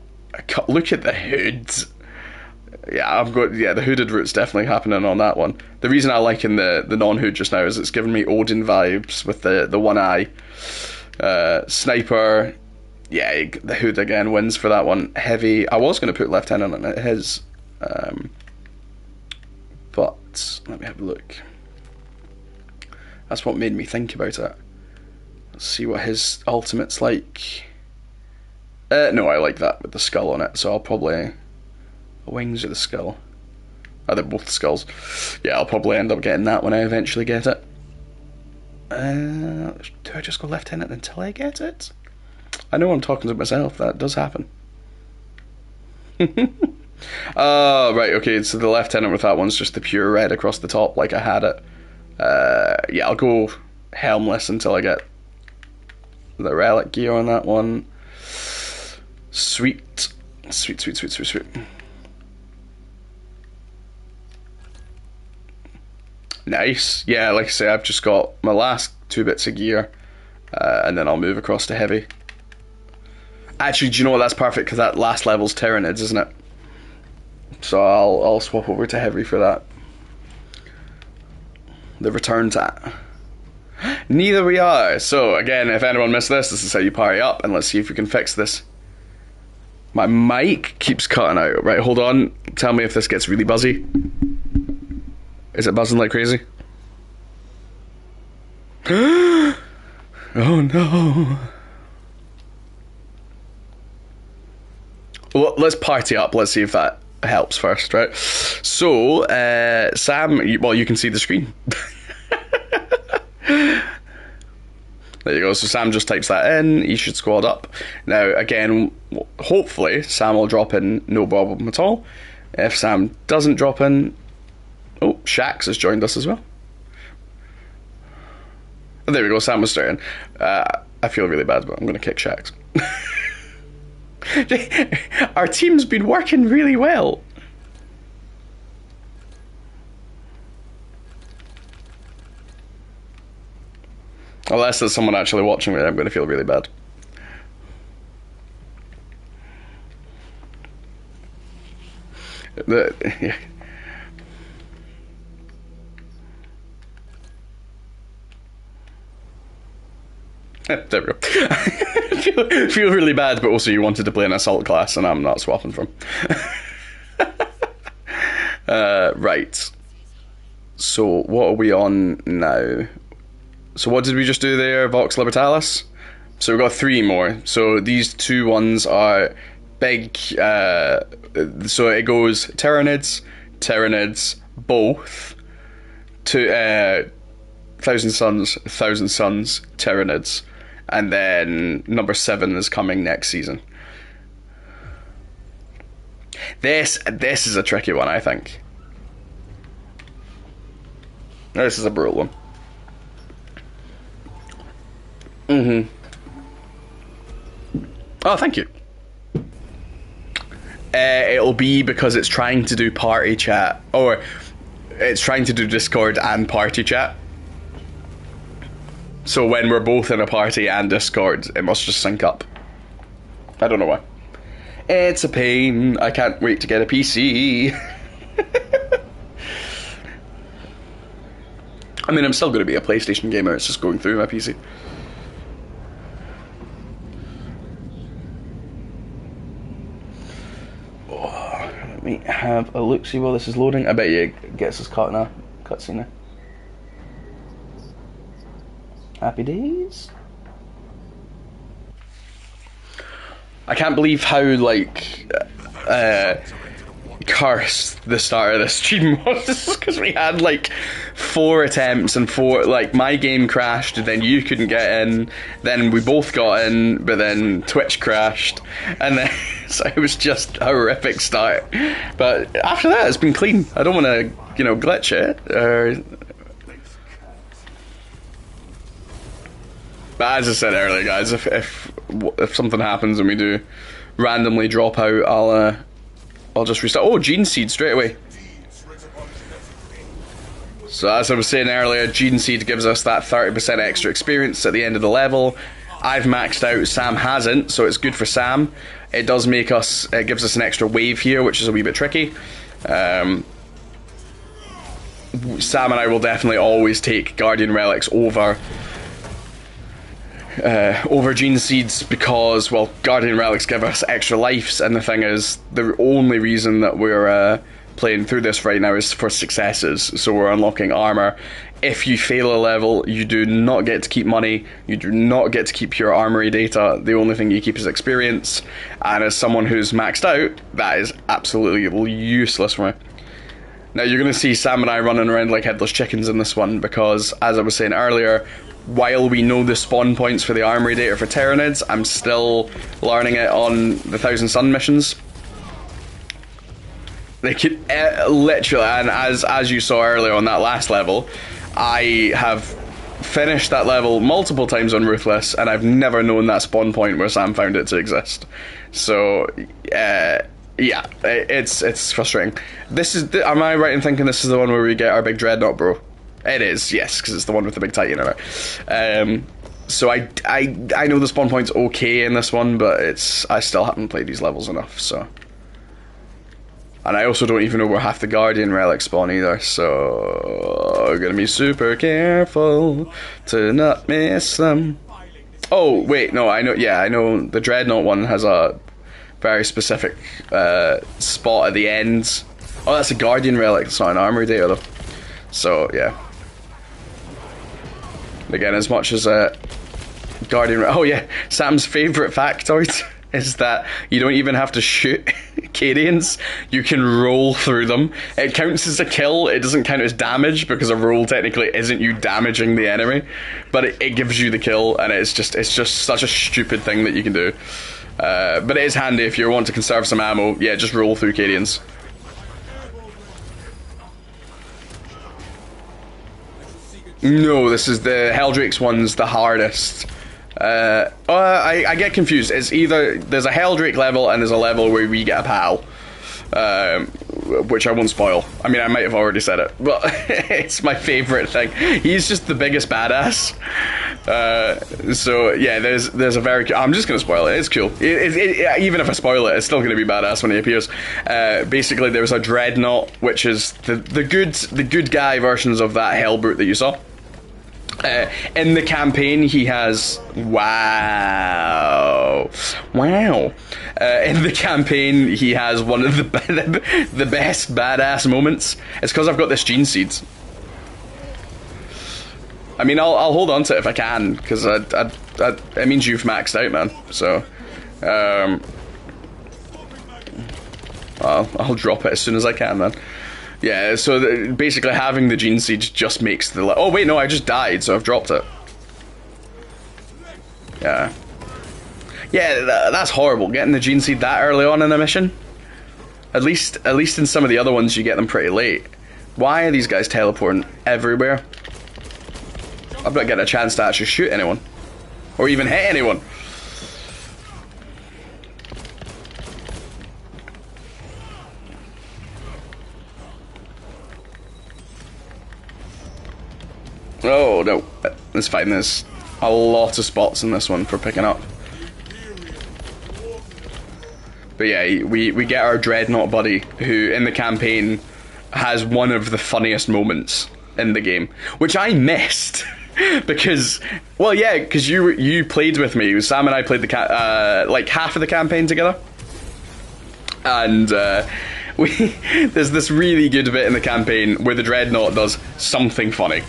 look at the hood. Yeah, the hooded route's definitely happening on that one. The reason I like in the non-hood just now is it's giving me Odin vibes with the one eye. Sniper, yeah, the hood again wins for that one. Heavy, I was going to put lieutenant on his... But let me have a look. That's what made me think about it. Let's see what his ultimate's like. No, I like that with the skull on it, so I'll probably... The wings or the skull? Oh, they're both skulls. Yeah, I'll probably end up getting that when I eventually get it. Do I just go lieutenant until I get it? I know I'm talking to myself, that does happen. Right, okay, so the lieutenant with that one's just the pure red across the top like I had it. Yeah, I'll go helmless until I get the relic gear on that one. Sweet. Nice. Yeah, like I say, I've just got my last 2 bits of gear, and then I'll move across to heavy. Actually, do you know what? That's perfect because that last level's Tyranids, isn't it? So I'll swap over to heavy for that. The return tat. Neither we are. So again, if anyone missed this is how you party up, and let's see if we can fix this. My mic keeps cutting out. Right, hold on. Tell me if this gets really buzzy. Is it buzzing like crazy? Oh no. Well, let's party up. Let's see if that helps first, right? So, Sam, well, you can see the screen. There you go. So Sam just types that in. He should squad up. Now, again, hopefully Sam will drop in no problem at all. If Sam doesn't drop in... Oh, Shax has joined us as well. Oh, there we go, Sam was starting. I feel really bad, but I'm going to kick Shax. Our team's been working really well. Unless there's someone actually watching me, I'm going to feel really bad. Yeah. There we go. feel really bad, but also you wanted to play an assault class, and I'm not swapping from. Right. So what are we on now? So what did we just do there? Vox Libertalis? So we've got 3 more. So these 2 ones are big. So it goes Tyranids, both. To Thousand Suns, Tyranids. And then number 7 is coming next season. This is a tricky one, I think. This is a brutal one. Oh, thank you. It'll be because it's trying to do party chat, or it's trying to do Discord and party chat. So when we're both in a party and Discord, it must just sync up. I don't know why. It's a pain. I can't wait to get a PC. I mean, I'm still going to be a PlayStation gamer. It's just going through my PC. Let me have a look, see while this is loading. I bet you it gets us caught in a cutscene now. Happy days. I can't believe how, like, cursed the start of this stream was, because we had, like, 4 attempts and 4, like, my game crashed, then you couldn't get in, then we both got in, but then Twitch crashed, and then, so it was just a horrific start. But after that, it's been clean. I don't want to, you know, glitch it, but as I said earlier, guys, if something happens and we do randomly drop out, I'll just restart. Oh, Gene Seed straight away. So as I was saying earlier, Gene Seed gives us that 30% extra experience at the end of the level. I've maxed out, Sam hasn't, so it's good for Sam. It does make us, it gives us an extra wave here, which is a wee bit tricky. Sam and I will definitely always take Guardian Relics over Gene Seeds because, well, Guardian Relics give us extra lives, and the thing is, the only reason that we're playing through this right now is for successes, so we're unlocking armor. If you fail a level, you do not get to keep money, you do not get to keep your armory data, the only thing you keep is experience, and as someone who's maxed out, that is absolutely useless for me. Now you're going to see Sam and I running around like headless chickens in this one, because, as I was saying earlier, while we know the spawn points for the armory data for Tyranids, I'm still learning it on the Thousand Sun missions. They could literally, and as you saw earlier on that last level, I have finished that level multiple times on Ruthless, and I've never known that spawn point where Sam found it to exist. So, yeah, it's frustrating. This is, am I right in thinking this is the one where we get our big dreadnought, bro? It is, yes, because it's the one with the big titan in it. So I know the spawn point's okay in this one, but I still haven't played these levels enough, so. And I also don't even know where half the Guardian relics spawn either, so I'm gonna be super careful to not miss them. Oh, wait, no, I know the Dreadnought one has a very specific spot at the end. Oh, that's a Guardian relic, it's not an armory data though. So, yeah. Again, as much as Guardian... Oh yeah, Sam's favourite factoid is that you don't even have to shoot Cadians, you can roll through them. It counts as a kill, it doesn't count as damage, because a roll technically isn't you damaging the enemy, but it gives you the kill, and it's just such a stupid thing that you can do. But it is handy if you want to conserve some ammo, yeah, just roll through Cadians. No, this is the Heldrake's one's the hardest. I get confused. It's either there's a Heldrake level and there's a level where we get a pal, which I won't spoil. I mean, I might have already said it, but it's my favorite thing. He's just the biggest badass. So yeah, there's a very. I'm just gonna spoil it. It's cool. Even if I spoil it, it's still gonna be badass when he appears. Basically, there's a Dreadnought, which is the good guy versions of that Hellbrute that you saw. In the campaign, he has wow. In the campaign, he has one of the best badass moments. It's because I've got this Gene Seeds. I mean, I'll hold on to it if I can, because it means you've maxed out, man. So, I'll drop it as soon as I can, man. Yeah, so basically having the Gene Seed just makes the... Oh, wait, no, I just died, so I've dropped it. Yeah. Yeah, that's horrible, getting the Gene Seed that early on in a mission. At least in some of the other ones, you get them pretty late. Why are these guys teleporting everywhere? I'm not getting a chance to actually shoot anyone. Or even hit anyone. Oh no, let's find this. A lot of spots in this one for picking up. But yeah, we get our Dreadnought buddy, who in the campaign has one of the funniest moments in the game, which I missed. Because, well, yeah, because you played with me. Sam and I played like half of the campaign together, and there's this really good bit in the campaign where the Dreadnought does something funny,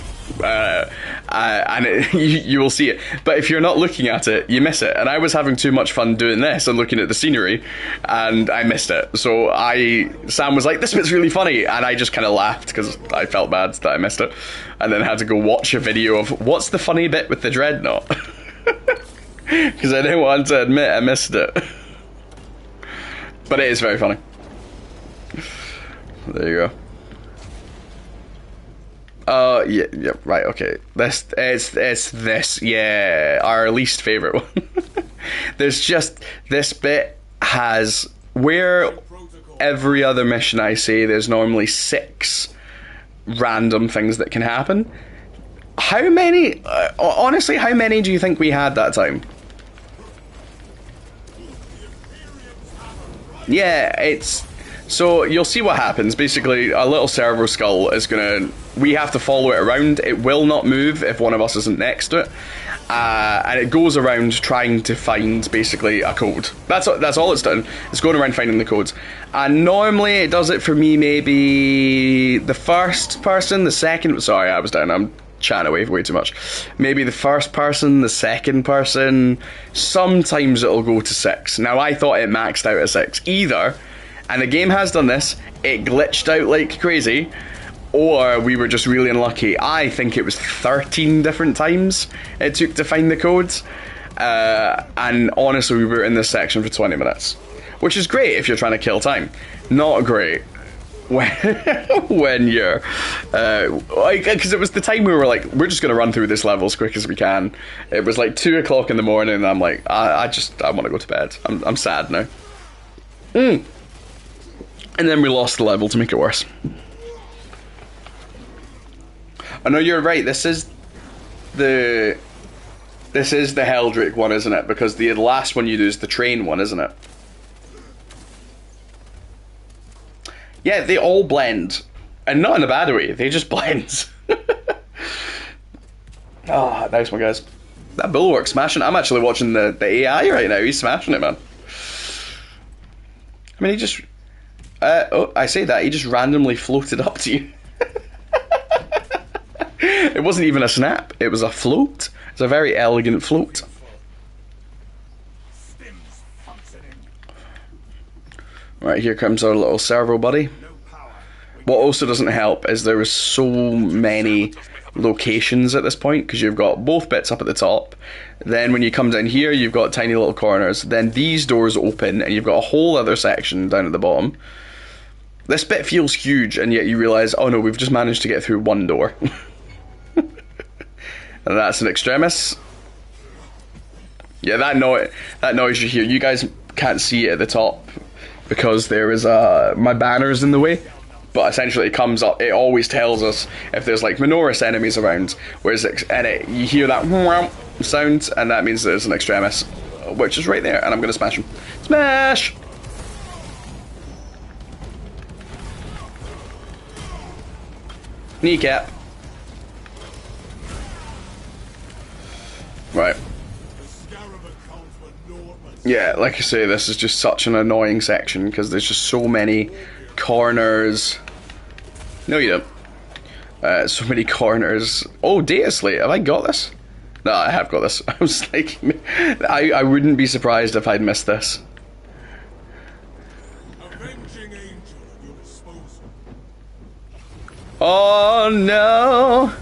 and you will see it. But if you're not looking at it, you miss it. And I was having too much fun doing this and looking at the scenery, and I missed it. So Sam was like, "This bit's really funny," and I just kind of laughed because I felt bad that I missed it, and then had to go watch a video of what's the funny bit with the Dreadnought, because I didn't want to admit I missed it. But it is very funny. There you go. Yeah, right, okay. It's this, yeah, our least favorite one. There's just, this bit has, where every other mission I say there's normally 6 random things that can happen. How many, honestly, how many do you think we had that time? Yeah, it's... So, you'll see what happens. Basically, a little servo skull is gonna... We have to follow it around. It will not move if one of us isn't next to it. And it goes around trying to find, basically, a code. That's all it's done. It's going around finding the codes. And normally, it does it for me maybe... the first person, the second... Sorry, I was down. I'm chatting away way too much. Maybe the first person, the second person. Sometimes it'll go to 6. Now, I thought it maxed out at 6. Either... And the game has done this, it glitched out like crazy, or we were just really unlucky. I think it was 13 different times it took to find the codes, and honestly we were in this section for 20 minutes. Which is great if you're trying to kill time. Not great when you're... because it was the time we were like, we're just going to run through this level as quick as we can. It was like 2 o'clock in the morning, and I'm like, I want to go to bed. I'm sad now. And then we lost the level to make it worse. I know you're right, this is the Heldrake one, isn't it? Because the last one you do is the train one, isn't it? Yeah, they all blend. And not in a bad way, they just blend. Oh, nice one, guys. That Bulwark smashing. I'm actually watching the AI right now, he's smashing it, man. I mean, he just... oh, I say that, he just randomly floated up to you. It wasn't even a snap, it was a float. It's a very elegant float. Right, here comes our little servo buddy. What also doesn't help is there is so many locations at this point, because you've got both bits up at the top. Then when you come down here, you've got tiny little corners. Then these doors open, and you've got a whole other section down at the bottom. This bit feels huge, and yet you realise, oh no, we've just managed to get through one door. And that's an extremis. Yeah, that noise you hear, you guys can't see it at the top because there is my banner's in the way. But essentially it comes up, it always tells us if there's like Minoris enemies around, you hear that sound, and that means there's an extremis, which is right there, and I'm gonna smash him. Smash! Kneecap. Right. Yeah, like I say, this is just such an annoying section because there's just so many corners. No, you don't. So many corners. Oh, data slate. Have I got this? No, I have got this. I was like, I wouldn't be surprised if I'd missed this. Avenging angel at your disposal. Oh no!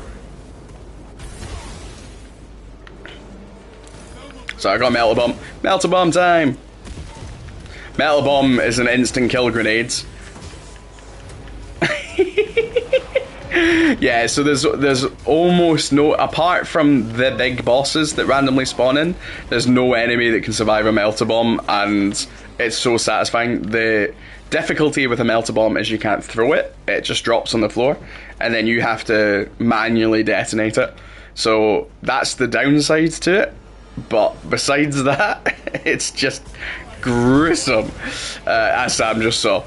So I got Metal Bomb. Metal Bomb time! Metal Bomb is an instant kill grenades. Yeah, so there's almost no, apart from the big bosses that randomly spawn in, there's no enemy that can survive a Melta Bomb, and it's so satisfying. The difficulty with a Melta Bomb is you can't throw it, it just drops on the floor, and then you have to manually detonate it. So that's the downside to it, but besides that, it's just gruesome, as Sam just saw.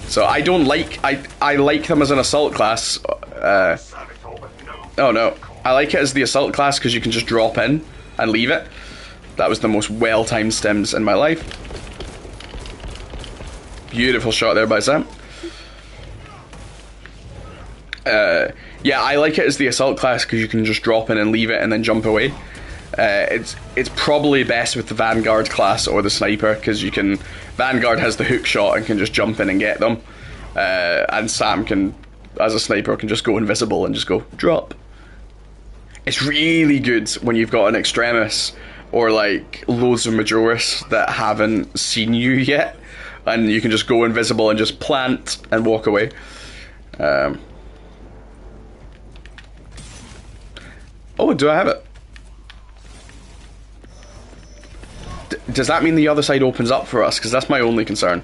So I don't like, I like them as an assault class. Oh no, I like it as the assault class because you can just drop in and leave it. That was the most well-timed stims in my life. Beautiful shot there by Sam. Yeah, I like it as the assault class because you can just drop in and leave it and then jump away. It's probably best with the Vanguard class or the Sniper because you can, Vanguard has the hook shot and can just jump in and get them, and Sam can, as a Sniper, can just go invisible and just go drop. It's really good when you've got an Extremis or like loads of Majoris that haven't seen you yet, and you can just go invisible and just plant and walk away. Oh, do I have it? Does that mean the other side opens up for us? Because that's my only concern.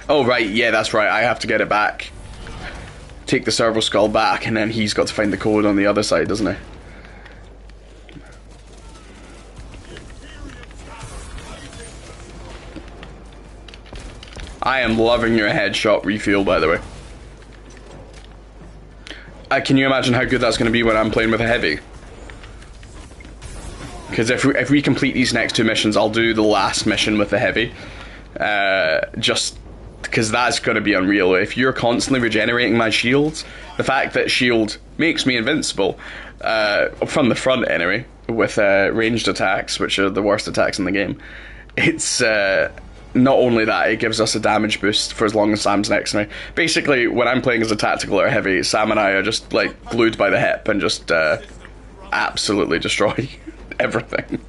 Oh, right, yeah, that's right. I have to get it back. Take the Servo Skull back, and then he's got to find the code on the other side, doesn't he? I am loving your headshot refuel, by the way. Can you imagine how good that's going to be when I'm playing with a heavy? Because if we complete these next two missions, I'll do the last mission with the heavy. Just because that's going to be unreal. If you're constantly regenerating my shields, the fact that shield makes me invincible, from the front anyway, with ranged attacks, which are the worst attacks in the game, it's... not only that, it gives us a damage boost for as long as Sam's next to me. Basically, when I'm playing as a tactical or a heavy, Sam and I are just like glued by the hip and just absolutely destroy everything.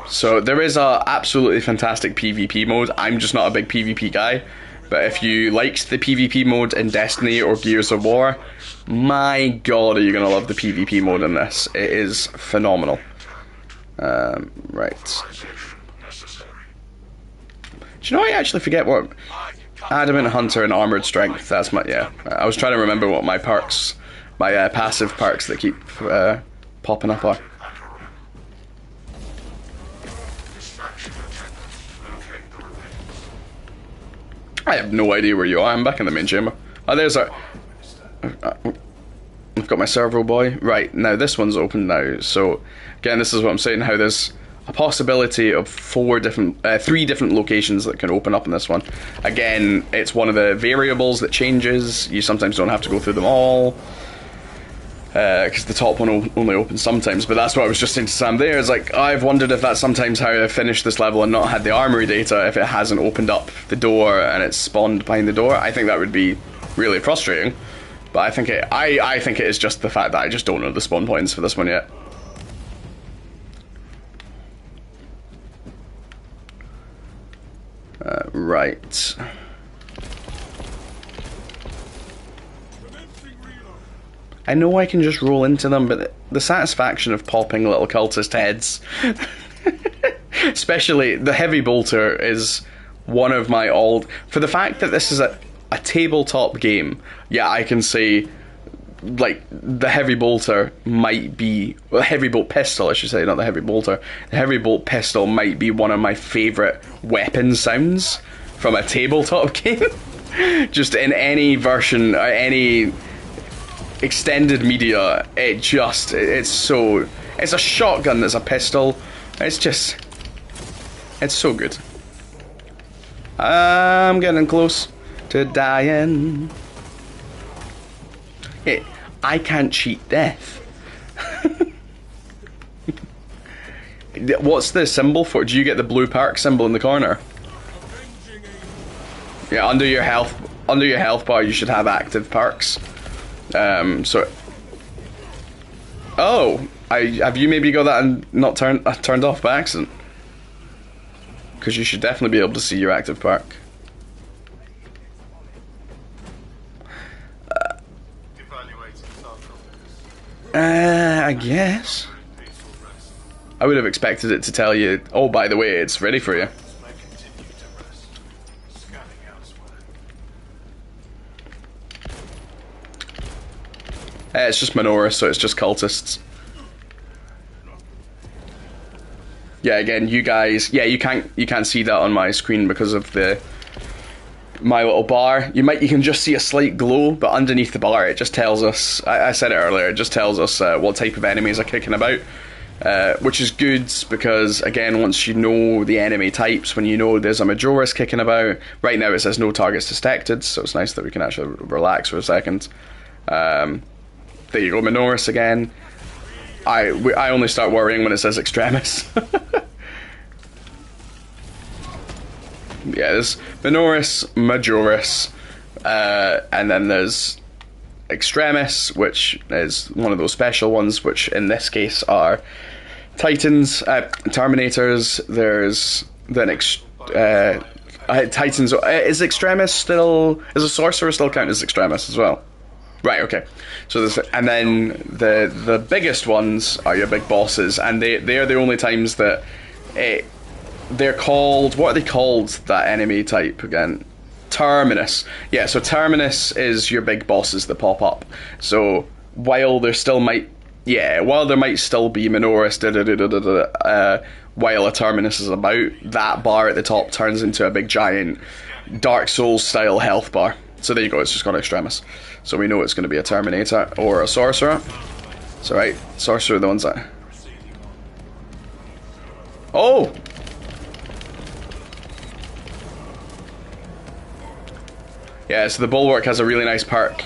So there is a absolutely fantastic PvP mode. I'm just not a big PvP guy, but if you liked the PvP mode in Destiny or Gears of War, my god, are you gonna love the PvP mode in this. It is phenomenal. Right. Do you know, I actually forget what... Adamant Hunter and Armored Strength, that's my... yeah. I was trying to remember what my perks, my passive perks that keep popping up are. I have no idea where you are. I'm back in the main chamber. Oh, there's our... I've got my Servo Boy. Right, now this one's open now. So, again, this is what I'm saying, how there's a possibility of three different locations that can open up in this one. Again, it's one of the variables that changes. You sometimes don't have to go through them all, because the top one only opens sometimes. But that's what I was just saying to Sam there. It's like, I've wondered if that's sometimes how I finished this level and not had the armory data, if it hasn't opened up the door and it's spawned behind the door. I think that would be really frustrating. But I think it is just the fact that I just don't know the spawn points for this one yet. Right. I know I can just roll into them, but the satisfaction of popping little cultist heads, especially the heavy bolter, is one of my for the fact that this is a tabletop game. Yeah, I can say, like, the heavy bolter might be, well, heavy bolt pistol, I should say, not the heavy bolter. The heavy bolt pistol might be one of my favourite weapon sounds from a tabletop game. Just in any version, any extended media, it's a shotgun that's a pistol. It's so good. I'm getting close to dying. Hey, I can't cheat death. What's the symbol for? Do you get the blue perk symbol in the corner? Yeah, under your health bar, you should have active perks. Have you maybe got that and not turned off by accident? Because you should definitely be able to see your active perk. I guess. I would have expected it to tell you, oh, by the way, it's ready for you. It's just Minoris, so it's just cultists. Yeah, again, you guys, yeah, you can't see that on my screen because of my little bar. You can just see a slight glow, but underneath the bar, it just tells us. I said it earlier. It just tells us what type of enemies are kicking about, which is good because, again, once you know the enemy types, when you know there's a Majoris kicking about. Right now, it says no targets detected, so it's nice that we can actually relax for a second. There you go, Minoris again. I only start worrying when it says Extremis. Yeah, there's Minoris, Majoris, and then there's Extremis, which is one of those special ones, which in this case are Titans, Terminators. There's then Titans. Is Extremis still? Is a Sorcerer still count as Extremis as well? Right, okay. So there's, and then the biggest ones are your big bosses, and they are the only times that they're called. What are they called? That enemy type again? Terminus. Yeah. So Terminus is your big bosses that pop up. So while there might still be Minoris, while a Terminus is about, that bar at the top turns into a big giant Dark Souls style health bar. So there you go, it's just got Extremis. So we know it's going to be a Terminator or a Sorcerer. It's alright, Sorcerer are the ones that... Oh! Yeah, so the Bulwark has a really nice perk.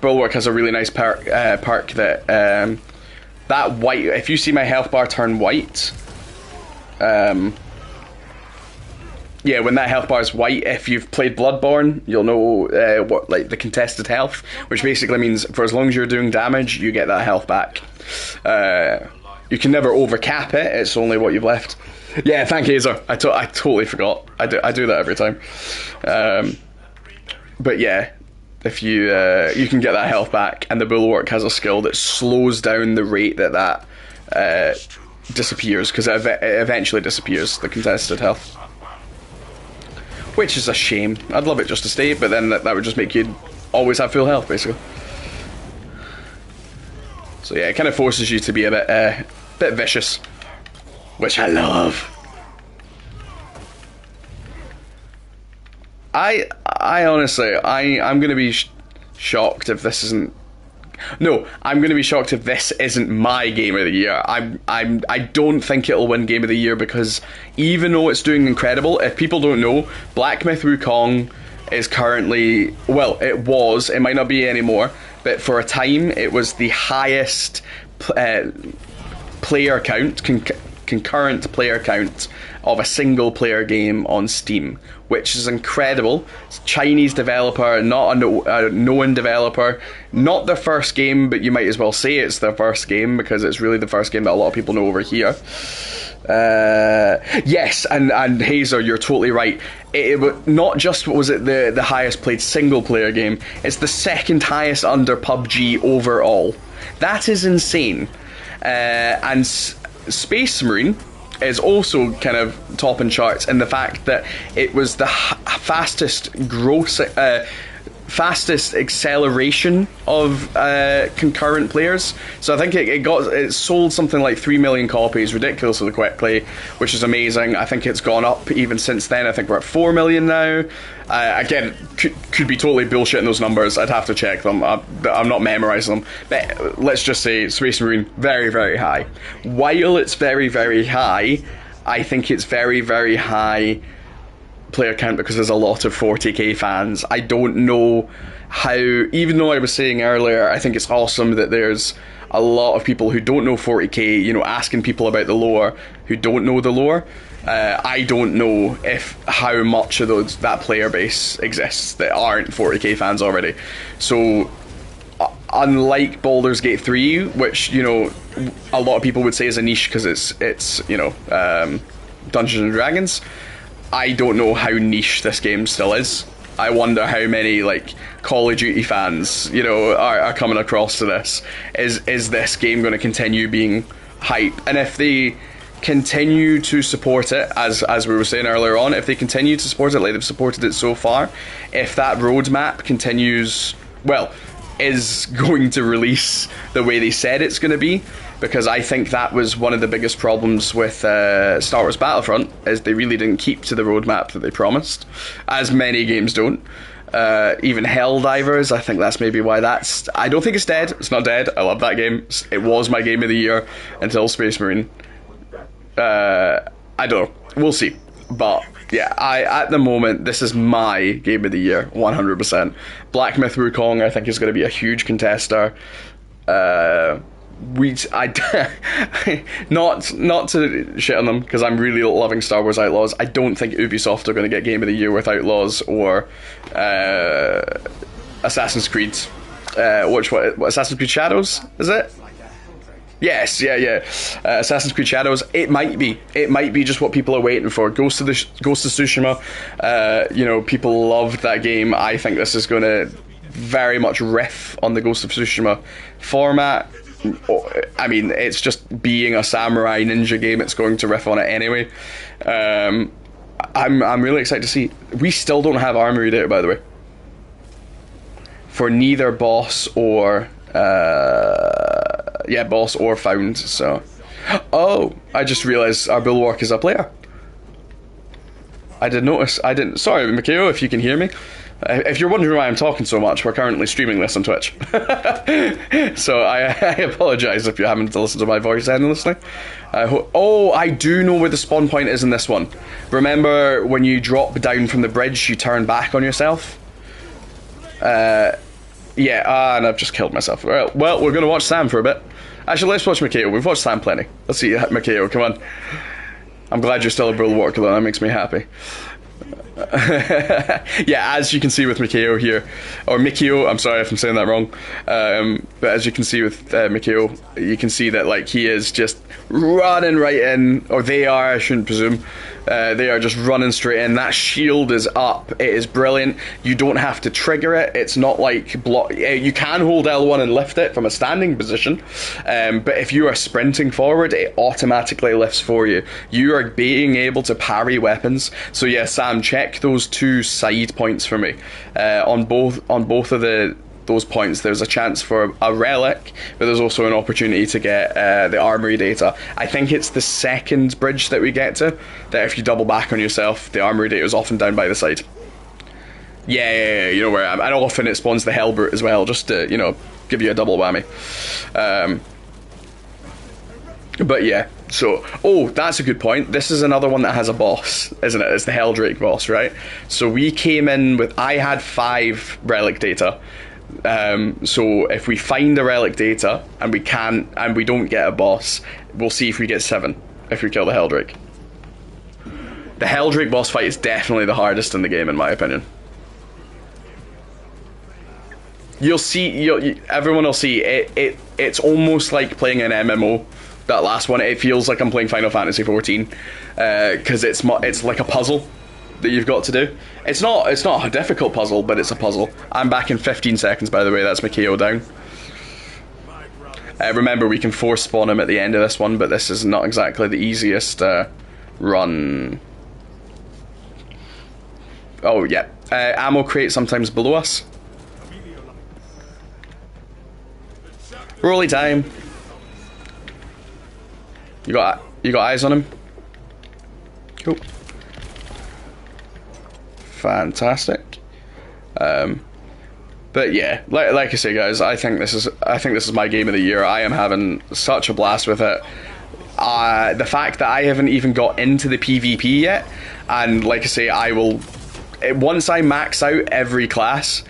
Bulwark has a really nice perk that... that white... If you see my health bar turn white... yeah, when that health bar is white, if you've played Bloodborne, you'll know what, like, the contested health, which basically means for as long as you're doing damage, you get that health back. You can never overcap it; it's only what you've left. Yeah, thank you, Azer. I totally forgot. I do that every time. But yeah, if you can get that health back, and the Bulwark has a skill that slows down the rate that disappears, because it eventually disappears, the contested health. Which is a shame. I'd love it just to stay, but then that would just make you always have full health, basically. So yeah, it kind of forces you to be a bit vicious, which I love. I honestly, I'm gonna be shocked if this isn't. No, I'm going to be shocked if this isn't my Game of the Year. I don't think it'll win Game of the Year because even though it's doing incredible, if people don't know, Black Myth Wukong is currently, well, it might not be anymore, but for a time it was the highest player count, concurrent player count of a single player game on Steam, which is incredible. It's a Chinese developer, not a known developer, not their first game, but you might as well say it's their first game because it's really the first game that a lot of people know over here. Yes, and Hazer, you're totally right. It not just was it the highest played single player game, it's the second highest under PUBG overall. That is insane. And Space Marine is also kind of topping charts in the fact that it was the fastest acceleration of concurrent players. So I think it sold something like 3 million copies ridiculously quickly, which is amazing. I think it's gone up even since then. I think we're at 4 million now. Again, could be totally bullshitting those numbers. I'd have to check them. I'm not memorizing them. But let's just say Space Marine, very, very high. While it's very, very high, I think it's very, very high player count because there's a lot of 40k fans. I don't know how, even though I was saying earlier, I think it's awesome that there's a lot of people who don't know 40k, you know, asking people about the lore who don't know the lore. I don't know how much of that player base exists that aren't 40k fans already. So unlike Baldur's Gate 3, which, you know, a lot of people would say is a niche because it's you know, Dungeons and Dragons, I don't know how niche this game still is. I wonder how many like Call of Duty fans, you know, are coming across to this. Is this game going to continue being hype? And if they continue to support it, as we were saying earlier on, if they continue to support it like they've supported it so far, if that roadmap continues, well, is going to release the way they said it's going to be, because I think that was one of the biggest problems with Star Wars Battlefront, is they really didn't keep to the roadmap that they promised, as many games don't. Even Helldivers, I think that's maybe why I don't think it's dead. It's not dead. I love that game. It was my game of the year until Space Marine. I don't know. We'll see. But yeah, at the moment, this is my game of the year, 100%. Black Myth Wukong, I think, is going to be a huge contester. Not to shit on them, because I'm really loving Star Wars Outlaws. I don't think Ubisoft are going to get Game of the Year with Outlaws or Assassin's Creed. What Assassin's Creed Shadows, is it? Yes, yeah. Assassin's Creed Shadows. It might be just what people are waiting for. Ghost of Tsushima. You know, people loved that game. I think this is going to very much riff on the Ghost of Tsushima format. I mean, it's just being a samurai ninja game. It's going to riff on it anyway. I'm really excited to see. We still don't have armory data, by the way, for neither boss or boss or found. So, oh, I just realised our bulwark is up later. I did notice. I didn't. Sorry, Mikhail, if you can hear me. If you're wondering why I'm talking so much, we're currently streaming this on Twitch. So I apologise if you're having to listen to my voice endlessly. I do know where the spawn point is in this one. Remember when you drop down from the bridge, you turn back on yourself? And I've just killed myself. Well, we're going to watch Sam for a bit. Actually, let's watch Mikhail. We've watched Sam plenty. Let's see, Mikhail, come on. I'm glad you're still a bulwark, though. That makes me happy. Yeah, as you can see with Mikhail here, or Mikio, I'm sorry if I'm saying that wrong, but as you can see with Mikhail, you can see that like he is just running right in, or they are, I shouldn't presume, they are just running straight in. That shield is up. It is brilliant. You don't have to trigger it. It's not like you can hold L1 and lift it from a standing position, but if you are sprinting forward, it automatically lifts for you. You are being able to parry weapons. So yeah, Sam, check those two side points for me. On both of those points, there's a chance for a relic, but there's also an opportunity to get the armory data. I think it's the second bridge that we get to, that if you double back on yourself, the armory data is often down by the side. Yeah, you know where I am. And often it spawns the Hellbrute as well, just to, you know, give you a double whammy. But yeah, so, that's a good point. This is another one that has a boss, isn't it? It's the Helldrake boss, right? So we came in with, I had 5 relic data. So if we find the relic data and we don't get a boss, we'll see if we get 7. if we kill the Helldrake. The Helldrake boss fight is definitely the hardest in the game, in my opinion. You'll see, everyone will see, it's almost like playing an MMO, that last one. It feels like I'm playing Final Fantasy XIV, because it's like a puzzle that you've got to do. It's not a difficult puzzle, but it's a puzzle. I'm back in 15 seconds, by the way, that's my KO down. Remember, we can force spawn him at the end of this one, but this is not exactly the easiest run. Oh, yeah. Ammo crate sometimes below us. Rolly time. You got eyes on him? Cool. Fantastic. But yeah, like I say, guys, I think this is my game of the year. I am having such a blast with it. The fact that I haven't even got into the PvP yet, and like I say, I will, once I max out every class.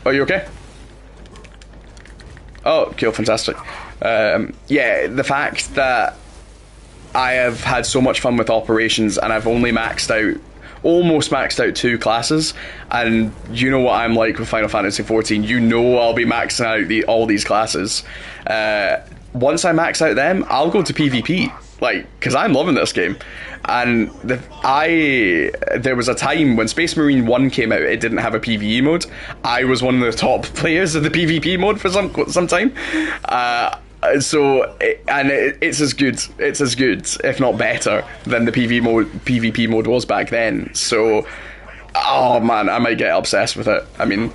Are you okay? Oh, cool, fantastic. Yeah, the fact that I have had so much fun with operations, and I've only almost maxed out 2 classes, and you know what I'm like with Final Fantasy XIV. You know I'll be maxing out all these classes. Once I max out them, I'll go to PvP, like, because I'm loving this game. And there was a time when Space Marine 1 came out, it didn't have a PvE mode. I was one of the top players of the PvP mode for some time. It's as good, if not better, than the PvP mode was back then. So, oh man, I might get obsessed with it. I mean,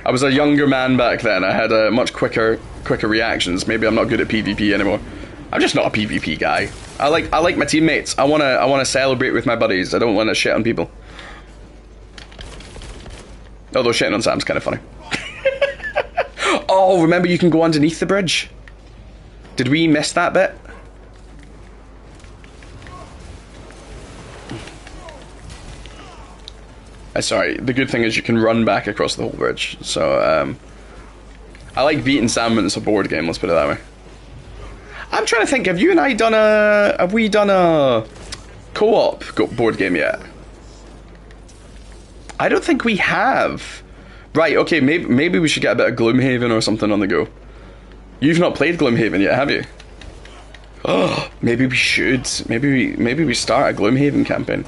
I was a younger man back then. I had much quicker reactions. Maybe I'm not good at PvP anymore. I'm just not a PvP guy. I like my teammates. I wanna celebrate with my buddies. I don't want to shit on people. Although shitting on Sam's kind of funny. Oh, remember you can go underneath the bridge? Did we miss that bit? Sorry, the good thing is you can run back across the whole bridge. So, I like beating Sam when it's a board game, let's put it that way. I'm trying to think, have we done a co-op board game yet? I don't think we have. Right, okay, maybe we should get a bit of Gloomhaven or something on the go. You've not played Gloomhaven yet, have you? Oh, maybe we should. Maybe we start a Gloomhaven campaign.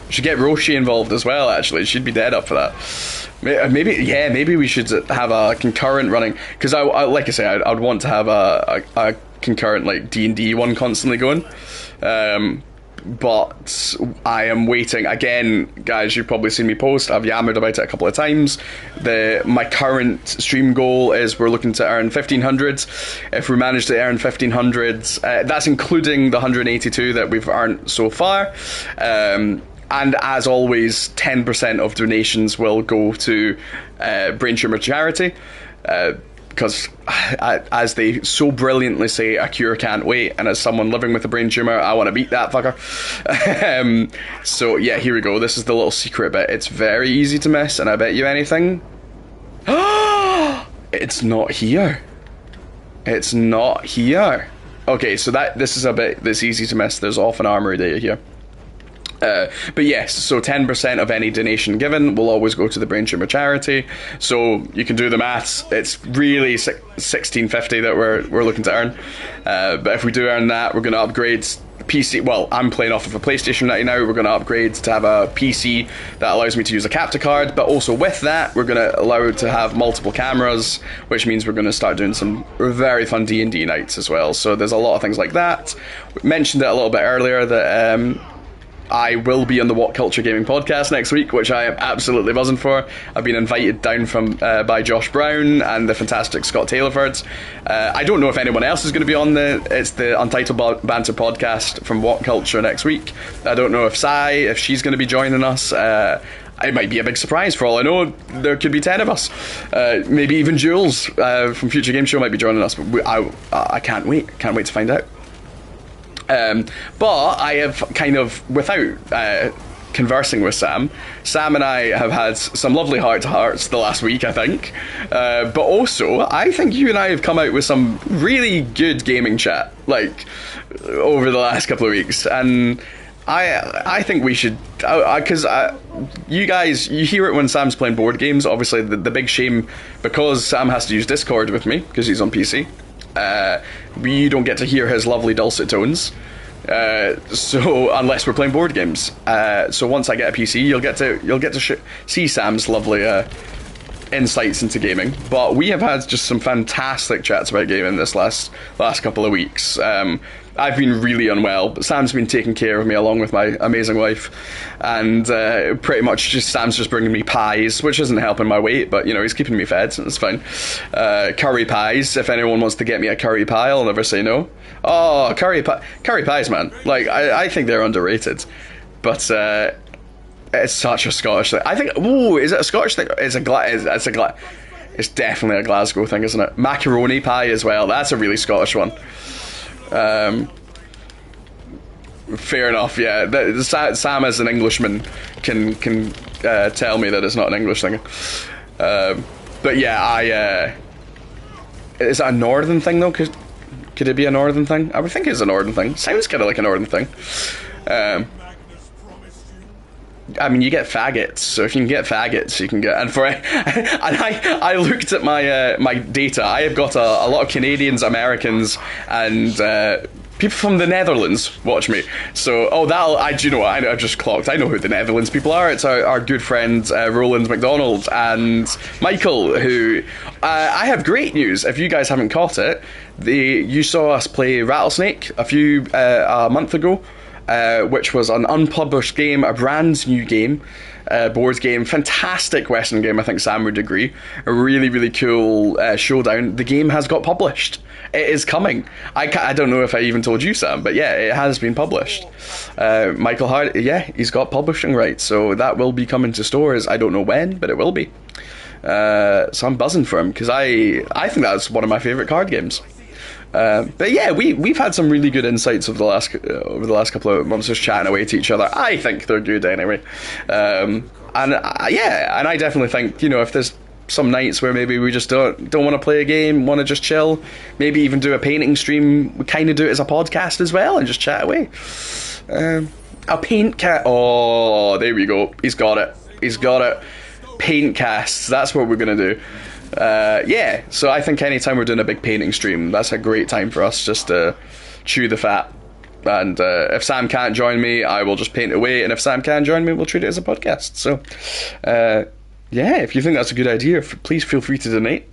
We should get Roshi involved as well, actually. She'd be dead up for that. Maybe we should have a concurrent running, because I like I say, I'd want to have a concurrent like D&D one constantly going. But I am waiting again, guys. You've probably seen me post. I've yammered about it a couple of times. My current stream goal is we're looking to earn 1500. If we manage to earn 1500, that's including the 182 that we've earned so far. And as always, 10% of donations will go to Brain Tumor Charity. Because, as they so brilliantly say, a cure can't wait. And as someone living with a brain tumor, I want to beat that fucker. So, yeah, here we go. This is the little secret bit. It's very easy to miss, and I bet you anything. It's not here. It's not here. Okay, so this is a bit that's easy to miss. There's often armory data here. But yes, so 10% of any donation given will always go to the Brain Tumor Charity. So you can do the maths. It's really 1650 that we're looking to earn. But if we do earn that, we're going to upgrade PC. Well, I'm playing off of a PlayStation right now. We're going to upgrade to have a PC that allows me to use a capture card. But also with that, we're going to allow it to have multiple cameras, which means we're going to start doing some very fun D&D nights as well. So there's a lot of things like that. We mentioned it a little bit earlier that I will be on the What Culture Gaming podcast next week, which I am absolutely buzzing for. I've been invited down by Josh Brown and the fantastic Scott Taylorford. I don't know if anyone else is going to be on it's the Untitled Banter podcast from What Culture next week. I don't know if she's going to be joining us. It might be a big surprise. For all I know, there could be 10 of us. Maybe even Jules from Future Game Show might be joining us. But I can't wait. Can't wait to find out. But I have kind of, without conversing with Sam. Sam and I have had some lovely heart-to-hearts the last week, I think. But also, I think you and I have come out with some really good gaming chat, like, over the last couple of weeks. And I think we should, because you guys, you hear it when Sam's playing board games. Obviously, the big shame, because Sam has to use Discord with me, because he's on PC, you don't get to hear his lovely dulcet tones. So unless we're playing board games, so once I get a PC, you'll get to see Sam's lovely insights into gaming. But we have had just some fantastic chats about gaming this last couple of weeks. I've been really unwell, but Sam's been taking care of me along with my amazing wife, and pretty much Sam's just bringing me pies, which isn't helping my weight, but you know, he's keeping me fed, so it's fine. Curry pies. If anyone wants to get me a curry pie, I'll never say no. Oh, curry pies, man! Like I think they're underrated, but it's such a Scottish thing. I think. Ooh, is it a Scottish thing? It's definitely a Glasgow thing, isn't it? Macaroni pie as well. That's a really Scottish one. Fair enough. Yeah, Sam as an Englishman can tell me that it's not an English thing. But yeah, is that a northern thing though? Could it be a northern thing? I would think it's a northern thing. Sounds kind of like a northern thing. I mean, you get faggots, so if you can get faggots, you can get. And I looked at my data. I have got a lot of Canadians, Americans, and people from the Netherlands watch me. So, do you know what? I just clocked. I know who the Netherlands people are. It's our good friend Roland McDonald and Michael, who I have great news. If you guys haven't caught it, you saw us play Rattlesnake a month ago. Which was an unpublished game, a brand new game, board game, fantastic Western game, I think Sam would agree. A really, really cool showdown. The game has got published. It is coming. I don't know if I even told you, Sam, but yeah, it has been published. Michael Hart, yeah, he's got publishing rights, so that will be coming to stores. I don't know when, but it will be. So I'm buzzing for him, because I think that's one of my favourite card games. But yeah, we've had some really good insights over the last couple of months, just chatting away to each other. I think they're good anyway, and I definitely think, you know, if there's some nights where maybe we just don't want to play a game, want to just chill, maybe even do a painting stream, we kind of do it as a podcast as well and just chat away. A paint cat. Oh, there we go. He's got it. Paint casts. That's what we're gonna do. Yeah, so I think anytime we're doing a big painting stream, that's a great time for us just to chew the fat. And if Sam can't join me, I will just paint away, and if Sam can join me, we'll treat it as a podcast. So yeah, if you think that's a good idea, please feel free to donate.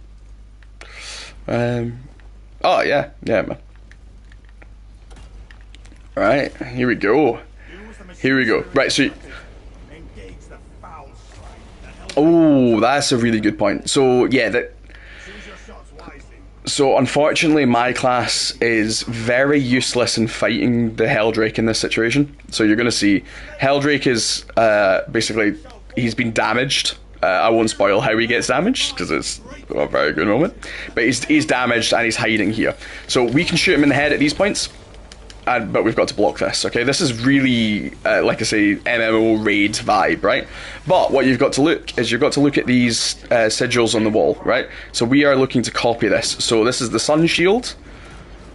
Oh yeah man. Right, here we go. Right, so oh, that's a really good point. So yeah, so unfortunately my class is very useless in fighting the Helldrake in this situation. So you're going to see Helldrake is basically, he's been damaged. I won't spoil how he gets damaged because it's a very good moment, but he's damaged and he's hiding here. So we can shoot him in the head at these points, but we've got to block this. Okay, this is really like I say, MMO raid vibe, right? But what you've got to look at these sigils on the wall, right? So we are looking to copy this. So this is the Sun Shield.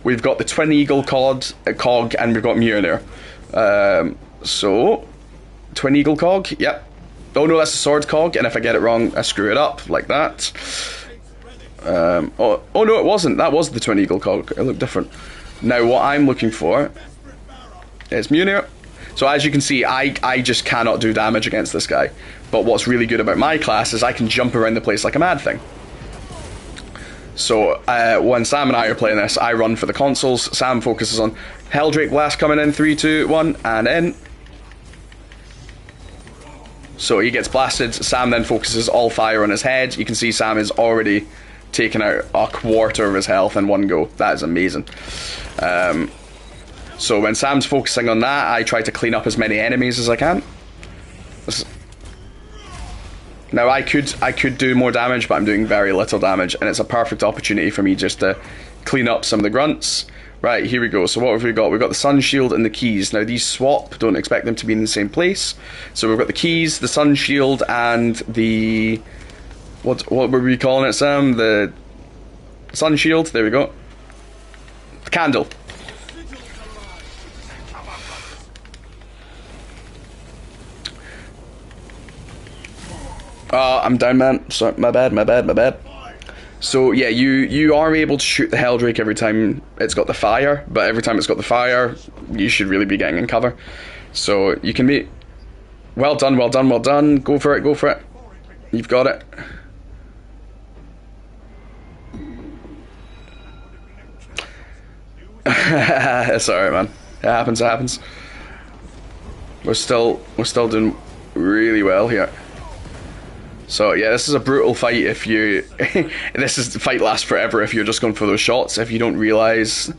We've got the Twin Eagle cog, and we've got Mjolnir. So Twin Eagle cog, yep. Oh no, that's a sword cog, and if I get it wrong, I screw it up like that. Oh no, it wasn't. That was the Twin Eagle cog. It looked different. Now what I'm looking for is Mjolnir. So as you can see, I just cannot do damage against this guy. But what's really good about my class is I can jump around the place like a mad thing. So when Sam and I are playing this, I run for the consoles. Sam focuses on Helldrake Blast coming in, 3, 2, 1, and in. So he gets blasted. Sam then focuses all fire on his head. You can see Sam is already taken out a quarter of his health in one go. That is amazing. So when Sam's focusing on that, I try to clean up as many enemies as I can. Now I could do more damage, but I'm doing very little damage, and it's a perfect opportunity for me just to clean up some of the grunts, Right, here we go. So what have we got? We've got the sun shield and the keys. Now these swap, don't expect them to be in the same place. So we've got the keys, the sun shield, and the... What were we calling it, Sam? The sun shield, there we go. The candle. I'm down, man. Sorry, my bad. So yeah, you are able to shoot the Helldrake every time it's got the fire, but every time it's got the fire, you should really be getting in cover. So you can be... Well done. Go for it. You've got it. It's alright, man. It happens. We're still doing really well here. So yeah, this is a brutal fight if you... the fight lasts forever if you're just going for those shots, if you don't realise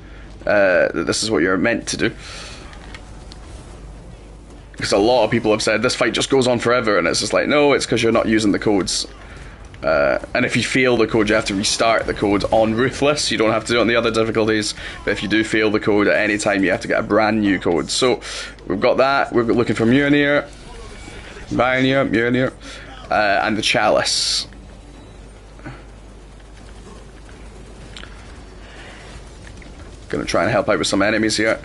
that this is what you're meant to do. Because a lot of people have said this fight just goes on forever, and it's just like, no, it's because you're not using the codes. And if you fail the code, you have to restart the code on Ruthless. You don't have to do it on the other difficulties, but if you do fail the code at any time, you have to get a brand new code. So we've got that. We're looking for Mjolnir, and the Chalice. Gonna try and help out with some enemies here,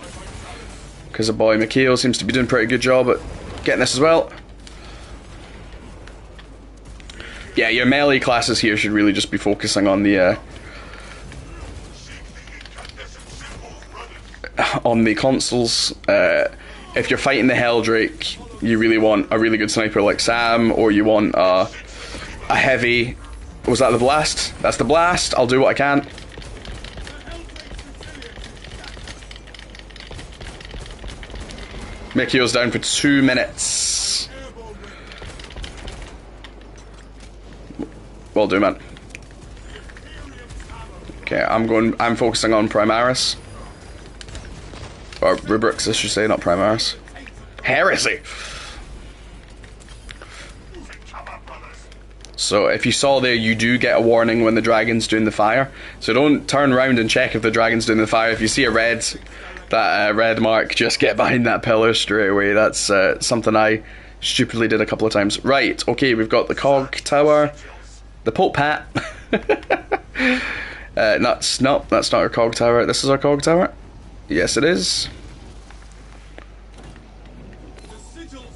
because the boy Mikhail seems to be doing a pretty good job at getting this as well. Yeah, your melee classes here should really just be focusing on the consoles. If you're fighting the Helldrake, you really want a really good sniper like Sam, or you want a heavy... Was that the blast? That's the blast. I'll do what I can. Mikhail's down for 2 minutes. Well done, man. Okay, I'm focusing on Primaris. Or Rubrix, I should say, not Primaris. Heresy! So if you saw there, you do get a warning when the dragon's doing the fire. So don't turn around and check if the dragon's doing the fire. If you see a red mark, just get behind that pillar straight away. That's something I stupidly did a couple of times. Right, okay, we've got the Cog Tower. The Pope Hat. That's not our Cog Tower. This is our Cog Tower. Yes, it is.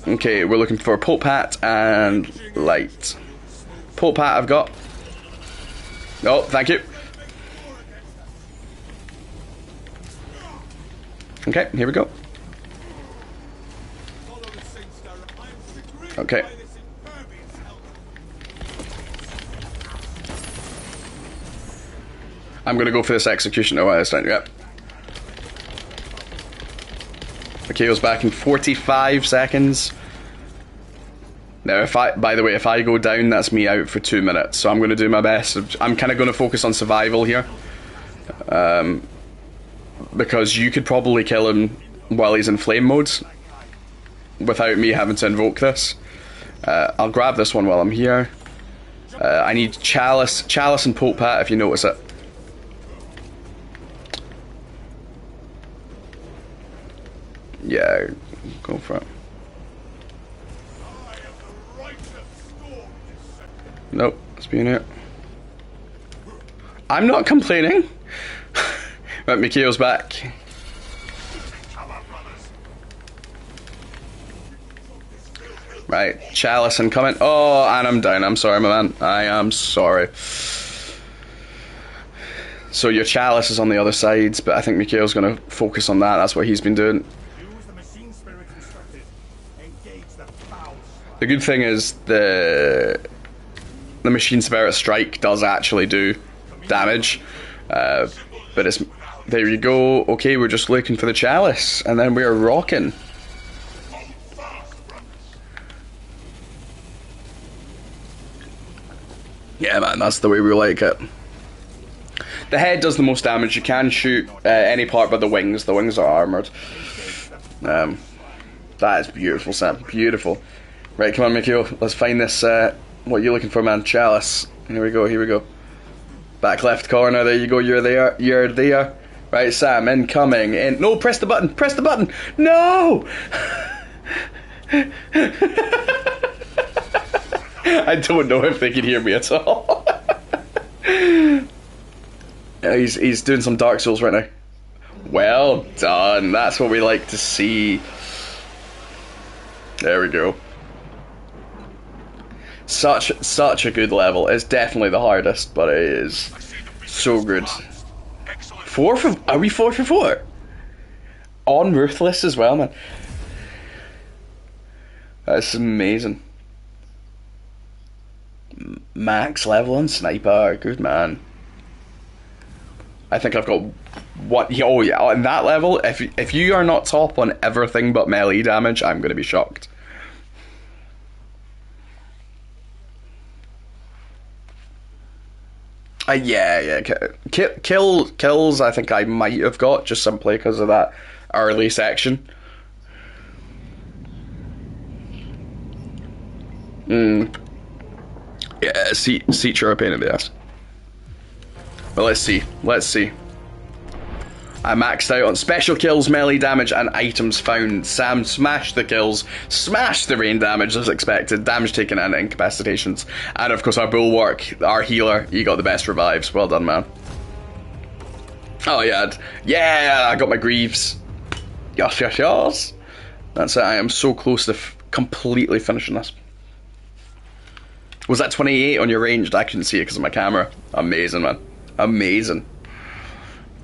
Okay, we're looking for Pope Hat and Light. Pope Hat I've got. Oh, thank you. Okay, here we go. Okay. I'm gonna go for this executioner while it's done. Yep. Okay, goes back in 45 seconds. Now, by the way, if I go down, that's me out for 2 minutes. So I'm going to do my best. I'm kind of going to focus on survival here, because you could probably kill him while he's in flame mode without me having to invoke this. I'll grab this one while I'm here. I need Chalice and Pope Hat, if you notice it. Yeah, go for it. Nope, it's being it. I'm not complaining. Right, Mikhail's back. Right, Chalice incoming. Oh, and I'm down. I'm sorry, my man. I am sorry. So your Chalice is on the other sides, but I think Mikhail's going to focus on that. That's what he's been doing. The good thing is the Machine Spirit Strike does actually do damage, but it's... There you go. Okay, we're just looking for the Chalice, and then we're rocking. Yeah, man, that's the way we like it. The head does the most damage. You can shoot any part but the wings. The wings are armoured. That is beautiful, Sam. Beautiful. Right, come on, Mikhail. Let's find this... what are you looking for, man? Chalice. Here we go, here we go. Back left corner, there you go. You're there. You're there. Right, Sam, incoming. No, press the button. Press the button. No! I don't know if they can hear me at all. He's doing some Dark Souls right now. Well done. That's what we like to see. There we go. Such a good level. It's definitely the hardest, but it is so good. 4 for... Are we 4 for 4? On Ruthless as well, man. That's amazing. Max level on Sniper. Good man. I think I've got... What? Oh yeah, on that level, if you are not top on everything but melee damage, I'm going to be shocked. Yeah. Kills I think I might have got just simply because of that early section. Yeah, seats are a pain in the ass. But let's see. I maxed out on special kills, melee damage, and items found. Sam smashed the kills, smashed the rain damage as expected, damage taken and incapacitations. And of course our bulwark, our healer, he got the best revives. Well done, man. Oh yeah, I got my Greaves. Yes. That's it, I am so close to completely finishing this. Was that 28 on your ranged? I couldn't see it because of my camera. Amazing, man. Amazing.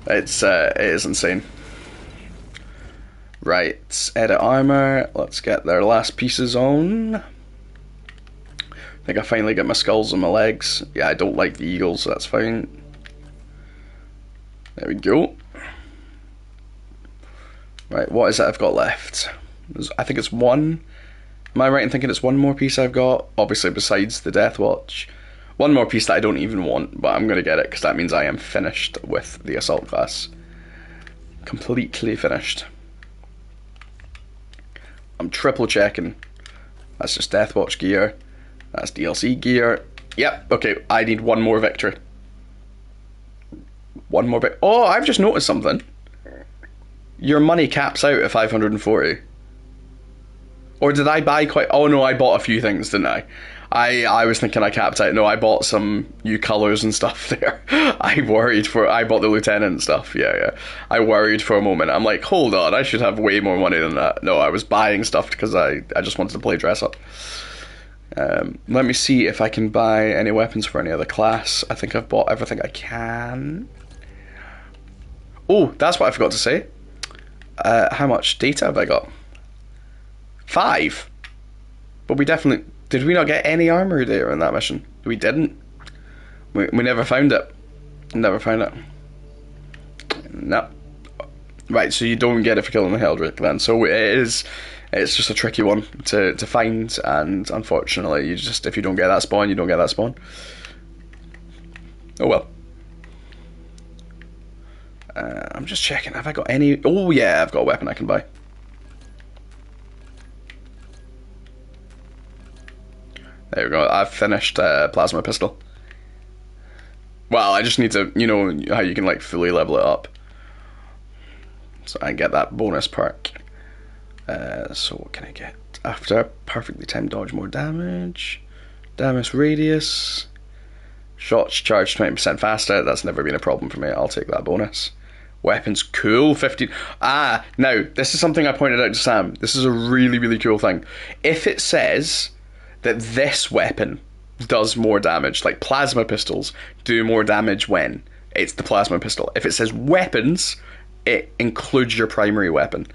It is insane. Right, edit armor. Let's get their last pieces on. I think I finally get my skulls and my legs. Yeah, I don't like the eagles, so that's fine. There we go. Right, what is it I've got left? I think it's one. Am I right in thinking it's one more piece I've got? Obviously, besides the Death Watch. One more piece that I don't even want, but I'm going to get it because that means I am finished with the Assault Class. Completely finished. I'm triple checking. That's just Death Watch gear. That's DLC gear. Yep, okay, I need one more victory. One more bit. Oh, I've just noticed something. Your money caps out at 540. Or did I buy quite... Oh no, I bought a few things, didn't I? I was thinking I capped out. No, I bought some new colours and stuff there. I bought the Lieutenant and stuff. Yeah. I worried for a moment. I'm like, hold on, I should have way more money than that. No, I was buying stuff because I just wanted to play dress up. Let me see if I can buy any weapons for any other class. I think I've bought everything I can. Oh, that's what I forgot to say. How much data have I got? 5. But we definitely... Did we not get any armor data in that mission? We didn't. We never found it. Never found it. No. Right, so you don't get it for killing the Heldrick then. So it's just a tricky one to find, and unfortunately, if you don't get that spawn, you don't get that spawn. Oh well. I'm just checking, have I got any... Oh yeah, I've got a weapon I can buy. There we go, I've finished Plasma Pistol. Well, I just need to, you know how you can like fully level it up. So I get that bonus perk. So what can I get? After perfectly timed dodge, more damage. Damage radius. Shots charged 20% faster. That's never been a problem for me. I'll take that bonus. Weapons, cool. 15. Now, this is something I pointed out to Sam. This is a really, really cool thing. If it says that this weapon does more damage, like plasma pistols do more damage when it's the plasma pistol. If it says weapons, it includes your primary weapon.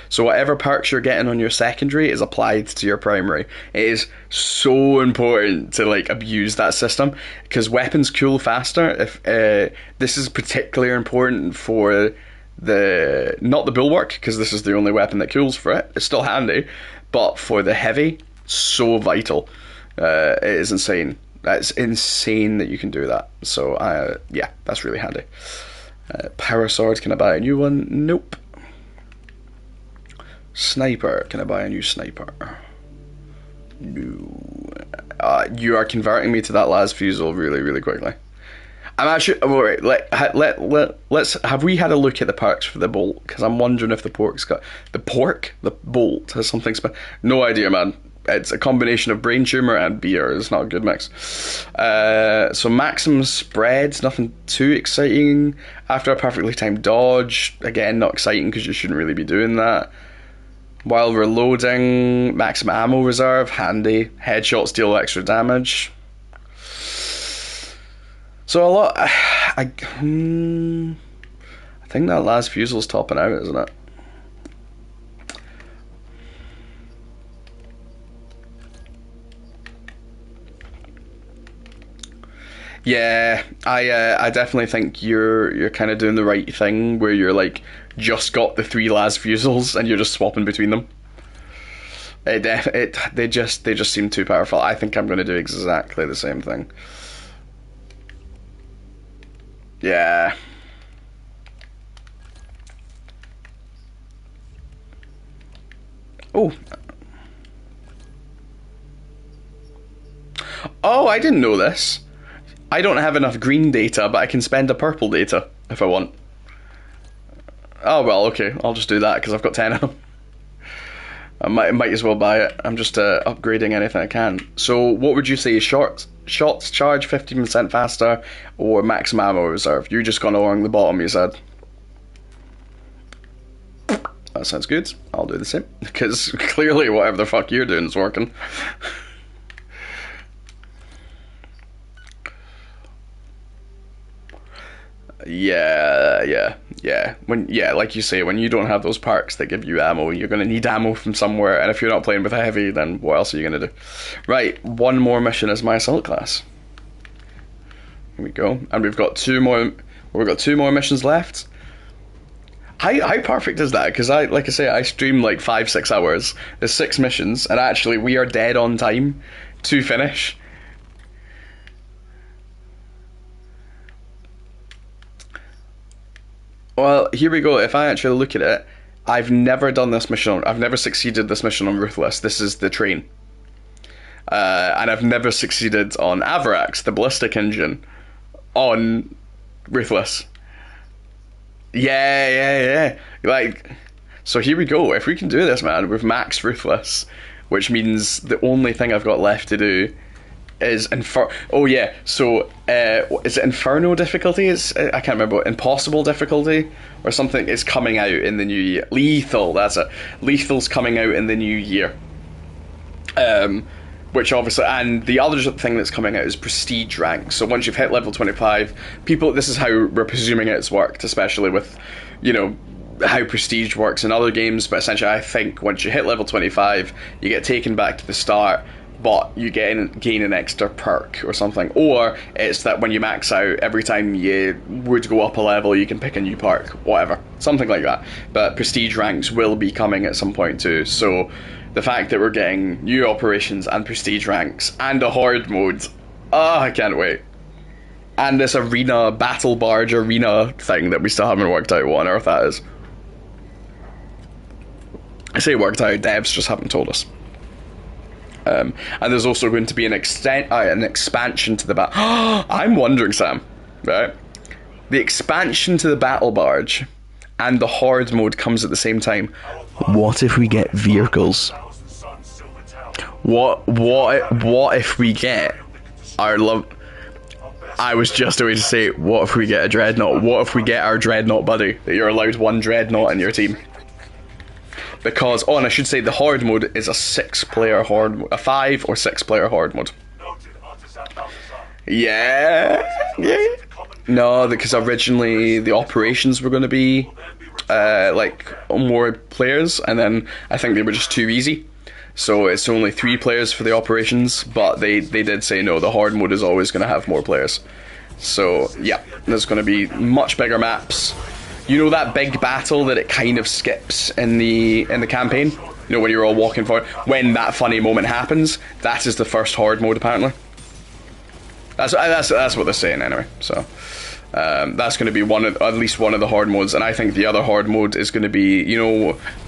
So whatever perks you're getting on your secondary is applied to your primary. It is so important to like abuse that system because weapons cool faster. If this is particularly important for not the bulwark, because this is the only weapon that cools for it. It's still handy, but for the heavy, so vital. It is insane. It's insane that you can do that. So yeah, that's really handy. Power sword, can I buy a new one? Nope. Sniper, can I buy a new sniper? No. You are converting me to that las fusel really, really quickly. I'm actually. Oh, wait, let's. Have we had a look at the perks for the bolt? Because I'm wondering if the bolt has something special. No idea, man. It's a combination of brain tumor and beer. It's not a good mix. So maximum spreads, nothing too exciting. After a perfectly timed dodge, again, not exciting because you shouldn't really be doing that. While reloading, maximum ammo reserve, handy. Headshots deal extra damage. So a lot. I think that last fusel's topping out, isn't it? Yeah, I definitely think you're kind of doing the right thing where you're like just got the 3 las fusils and you're just swapping between them. They just seem too powerful. I think I'm going to do exactly the same thing. Yeah. Oh. Oh, I didn't know this. I don't have enough green data, but I can spend a purple data if I want. Oh well, okay, I'll just do that because I've got 10 of them. I might as well buy it. I'm just upgrading anything I can. So what would you say? Shots charge 15% faster or maximum ammo reserve? You're just gone along the bottom, you said. That sounds good. I'll do the same. Because clearly whatever the fuck you're doing is working. Yeah. Like you say, when you don't have those perks that give you ammo, you're going to need ammo from somewhere, and if you're not playing with a heavy, then what else are you going to do? Right, one more mission as my assault class. Here we go, and we've got two more missions left. How perfect is that? Because like I say, I stream like 5-6 hours. There's 6 missions, and actually we are dead on time to finish. Well, here we go. If I actually look at it, I've never done this mission. I've never succeeded this mission on Ruthless. This is the train. And I've never succeeded on Avarax, the ballistic engine, on Ruthless. Yeah. Like, so here we go. If we can do this, man, with max Ruthless, which means the only thing I've got left to do is Oh yeah, so is it Inferno difficulty? I can't remember. Impossible difficulty or something is coming out in the new year. Lethal, that's it. Lethal's coming out in the new year. Which obviously, and the other thing that's coming out is prestige rank. So once you've hit level 25, this is how we're presuming it's worked, especially with, how prestige works in other games. But essentially, I think once you hit level 25, you get taken back to the start, but you gain an extra perk or something. Or it's that when you max out, every time you would go up a level, you can pick a new perk, whatever. Something like that. But prestige ranks will be coming at some point too. So the fact that we're getting new operations and prestige ranks and a horde mode, I can't wait. And this arena, battle barge arena thing that we still haven't worked out what on earth that is. I say worked out, devs just haven't told us. And there's also going to be an expansion to the I'm wondering, Sam, right? The expansion to the battle barge and the horde mode comes at the same time. What if we get vehicles? What if we get our love? I was just going to say, what if we get a dreadnought? What if we get our dreadnought buddy? That you're allowed one dreadnought in your team. Because, and I should say, the horde mode is a 6-player horde mode, a 5 or 6-player horde mode. Yeah. No, because originally the operations were going to be like more players, and then I think they were just too easy. So it's only 3 players for the operations, but they did say no, the horde mode is always going to have more players. So yeah, there's going to be much bigger maps. You know that big battle that it kind of skips in the campaign? You know, when you're all walking forward? When that funny moment happens, that is the first horde mode, apparently. That's what they're saying, anyway. So, that's going to be at least one of the horde modes, and I think the other horde mode is going to be,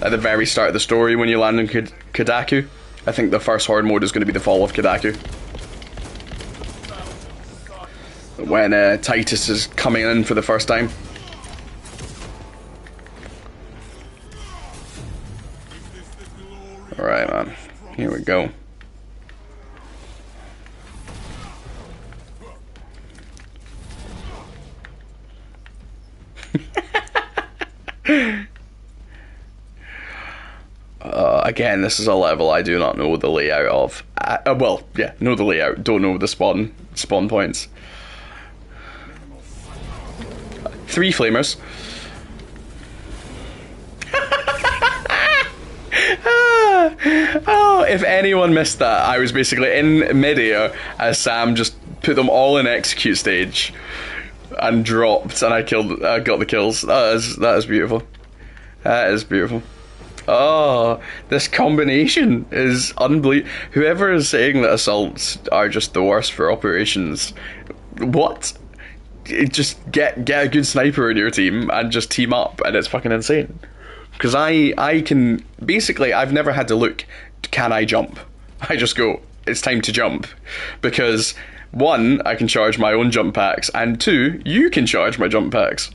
at the very start of the story when you land in Kadaku. I think the first horde mode is going to be the fall of Kadaku. when Titus is coming in for the first time. Alright, man. Here we go. Again, this is a level I do not know the layout of. Well, yeah, know the layout, don't know the spawn points. 3 flamers. Oh, if anyone missed that, I was basically in midair as Sam just put them all in execute stage and dropped, and I got the kills. That is beautiful. That is beautiful. Oh, this combination is unbelievable. Whoever is saying that assaults are just the worst for operations, what? Just get a good sniper in your team and just team up, and it's fucking insane. Because I can, basically, I've never had to look, can I jump? I just go, it's time to jump. Because 1, I can charge my own jump packs, and 2, you can charge my jump packs.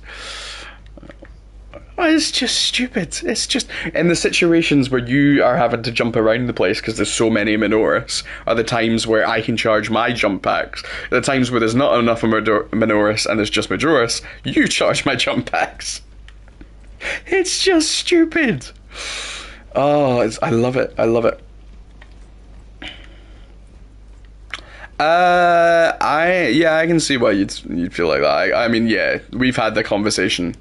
It's just stupid. It's just, in the situations where you are having to jump around the place because there's so many Minoris, are the times where I can charge my jump packs. The times where there's not enough of Minoris and there's just Majoris, you charge my jump packs. It's just stupid. Oh, I love it. I love it. I can see why you'd feel like that. I mean, yeah, we've had the conversation.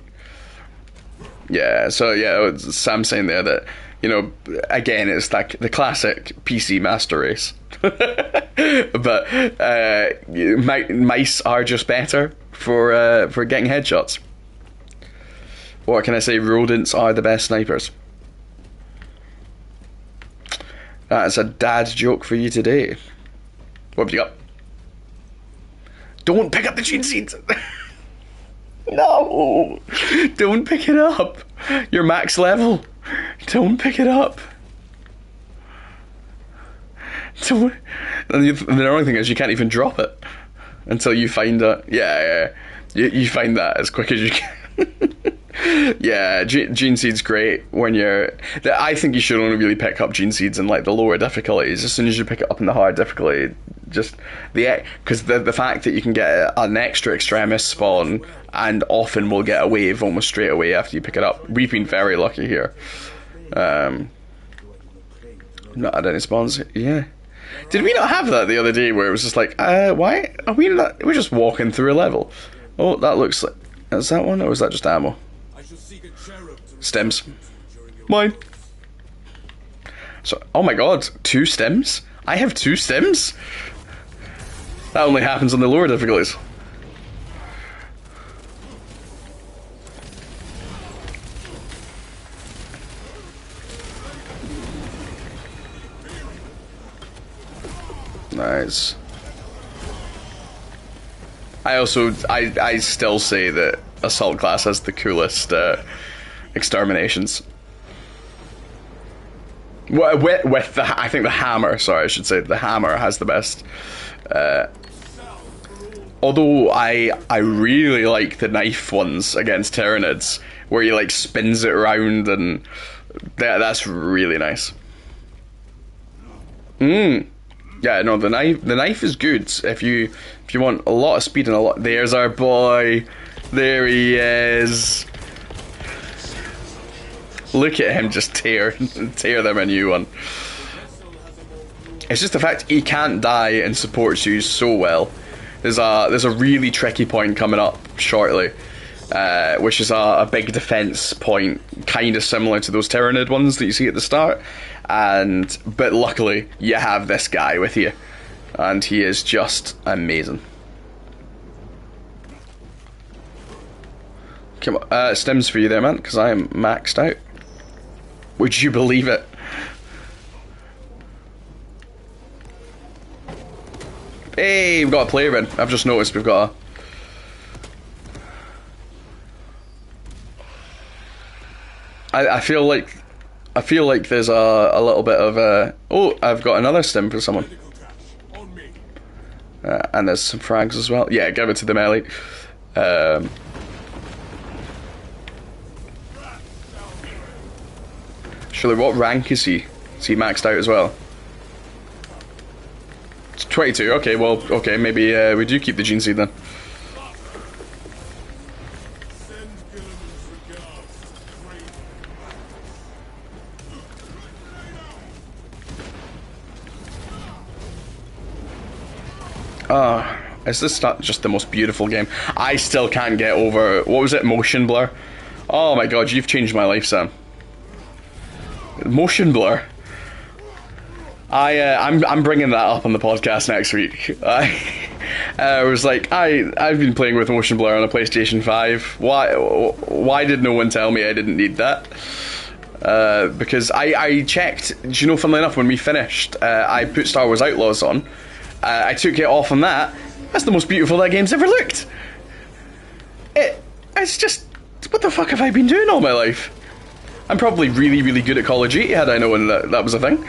Yeah, so yeah, Sam's saying there that, you know, again, it's like the classic PC master race. But mice are just better for getting headshots. Or can I say rodents are the best snipers? That's a dad joke for you today. What have you got? Don't pick up the gene seeds! No! Don't pick it up! You're max level! Don't pick it up! Don't. And the only thing is, you can't even drop it until you find it. Yeah. You find that as quick as you can. Yeah, Gene Seed's great when you're... I think you should only really pick up Gene Seeds in like the lower difficulties. As soon as you pick it up in the hard difficulty, just because the fact that you can get an extra extremis spawn and often will get a wave almost straight away after you pick it up. We've been very lucky here. Not had any spawns. Yeah. Did we not have that the other day where it was just like, why are we not? We're just walking through a level. Oh, that looks like... Is that one, or is that just ammo? Stems. Mine. So, oh my god, 2 stems? I have 2 stems? That only happens on the lower difficulties. Nice. I still say that Assault class has the coolest exterminations. With the, I think the hammer, sorry, I should say, the hammer has the best. Although I really like the knife ones against Tyranids, where he like spins it around, and that's really nice. Yeah, no, the knife is good if you want a lot of speed and a lot. There's our boy. There he is. Look at him just tear them a new one. It's just the fact he can't die and supports you so well. There's a really tricky point coming up shortly, which is a big defense point, kind of similar to those Tyranid ones that you see at the start. But luckily you have this guy with you, and he is just amazing. Come on, stems for you there, man, because I am maxed out. Would you believe it? Hey, we've got a player in. I've just noticed we've got a... I feel like there's a little bit of a... Oh, I've got another stim for someone. And there's some frags as well. Yeah, give it to the melee. Surely, what rank is he? Is he maxed out as well? It's 22. Okay, well, okay, maybe we do keep the Gene Seed then. Send Gilliman's regards. Great. Is this not just the most beautiful game? I still can't get over, what was it, motion blur? Oh my god, you've changed my life, Sam. Motion blur. I'm bringing that up on the podcast next week. I was like, I've been playing with motion blur on a PlayStation 5. Why did no one tell me I didn't need that? Because I checked. Do you know, funnily enough, when we finished, I put Star Wars Outlaws on. I took it off on that. That's the most beautiful that game's ever looked. It's just, what the fuck have I been doing all my life? I'm probably really, really good at Call of Duty had I known that was a thing.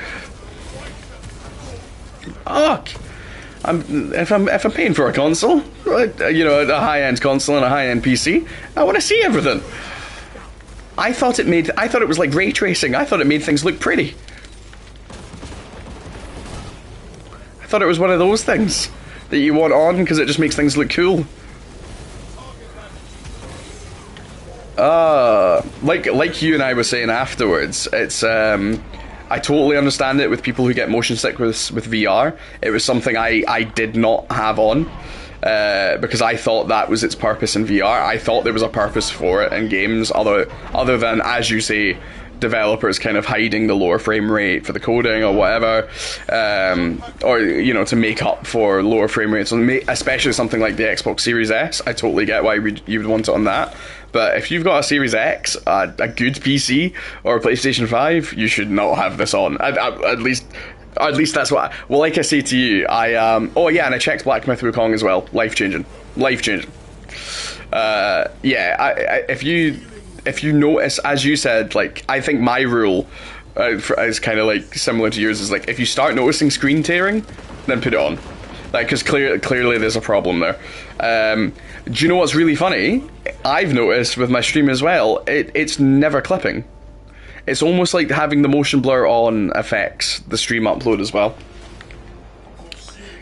Fuck. If I'm paying for a console, you know, a high-end console and a high-end PC, I want to see everything. I thought it was like ray tracing. I thought it made things look pretty. I thought it was one of those things that you want on because it just makes things look cool. Like you and I were saying afterwards, it's I totally understand it with people who get motion sick with VR. It was something I did not have on because I thought that was its purpose in VR. I thought there was a purpose for it in games other than, as you say, developers kind of hiding the lower frame rate for the coding or whatever, or you know, to make up for lower frame rates, especially something like the Xbox Series S. I totally get why you would want it on that. But if you've got a Series X, a good PC, or a PlayStation 5, you should not have this on. At least that's what. Well, like I say to you, oh yeah, and I checked Black Myth Wukong as well. Life changing. Yeah, if you notice, as you said, like, I think my rule is kind of like similar to yours. Is like, if you start noticing screen tearing, then put it on. Like, because clearly there's a problem there. Do you know what's really funny? I've noticed with my stream as well, it's never clipping. It's almost like having the motion blur on affects the stream upload as well.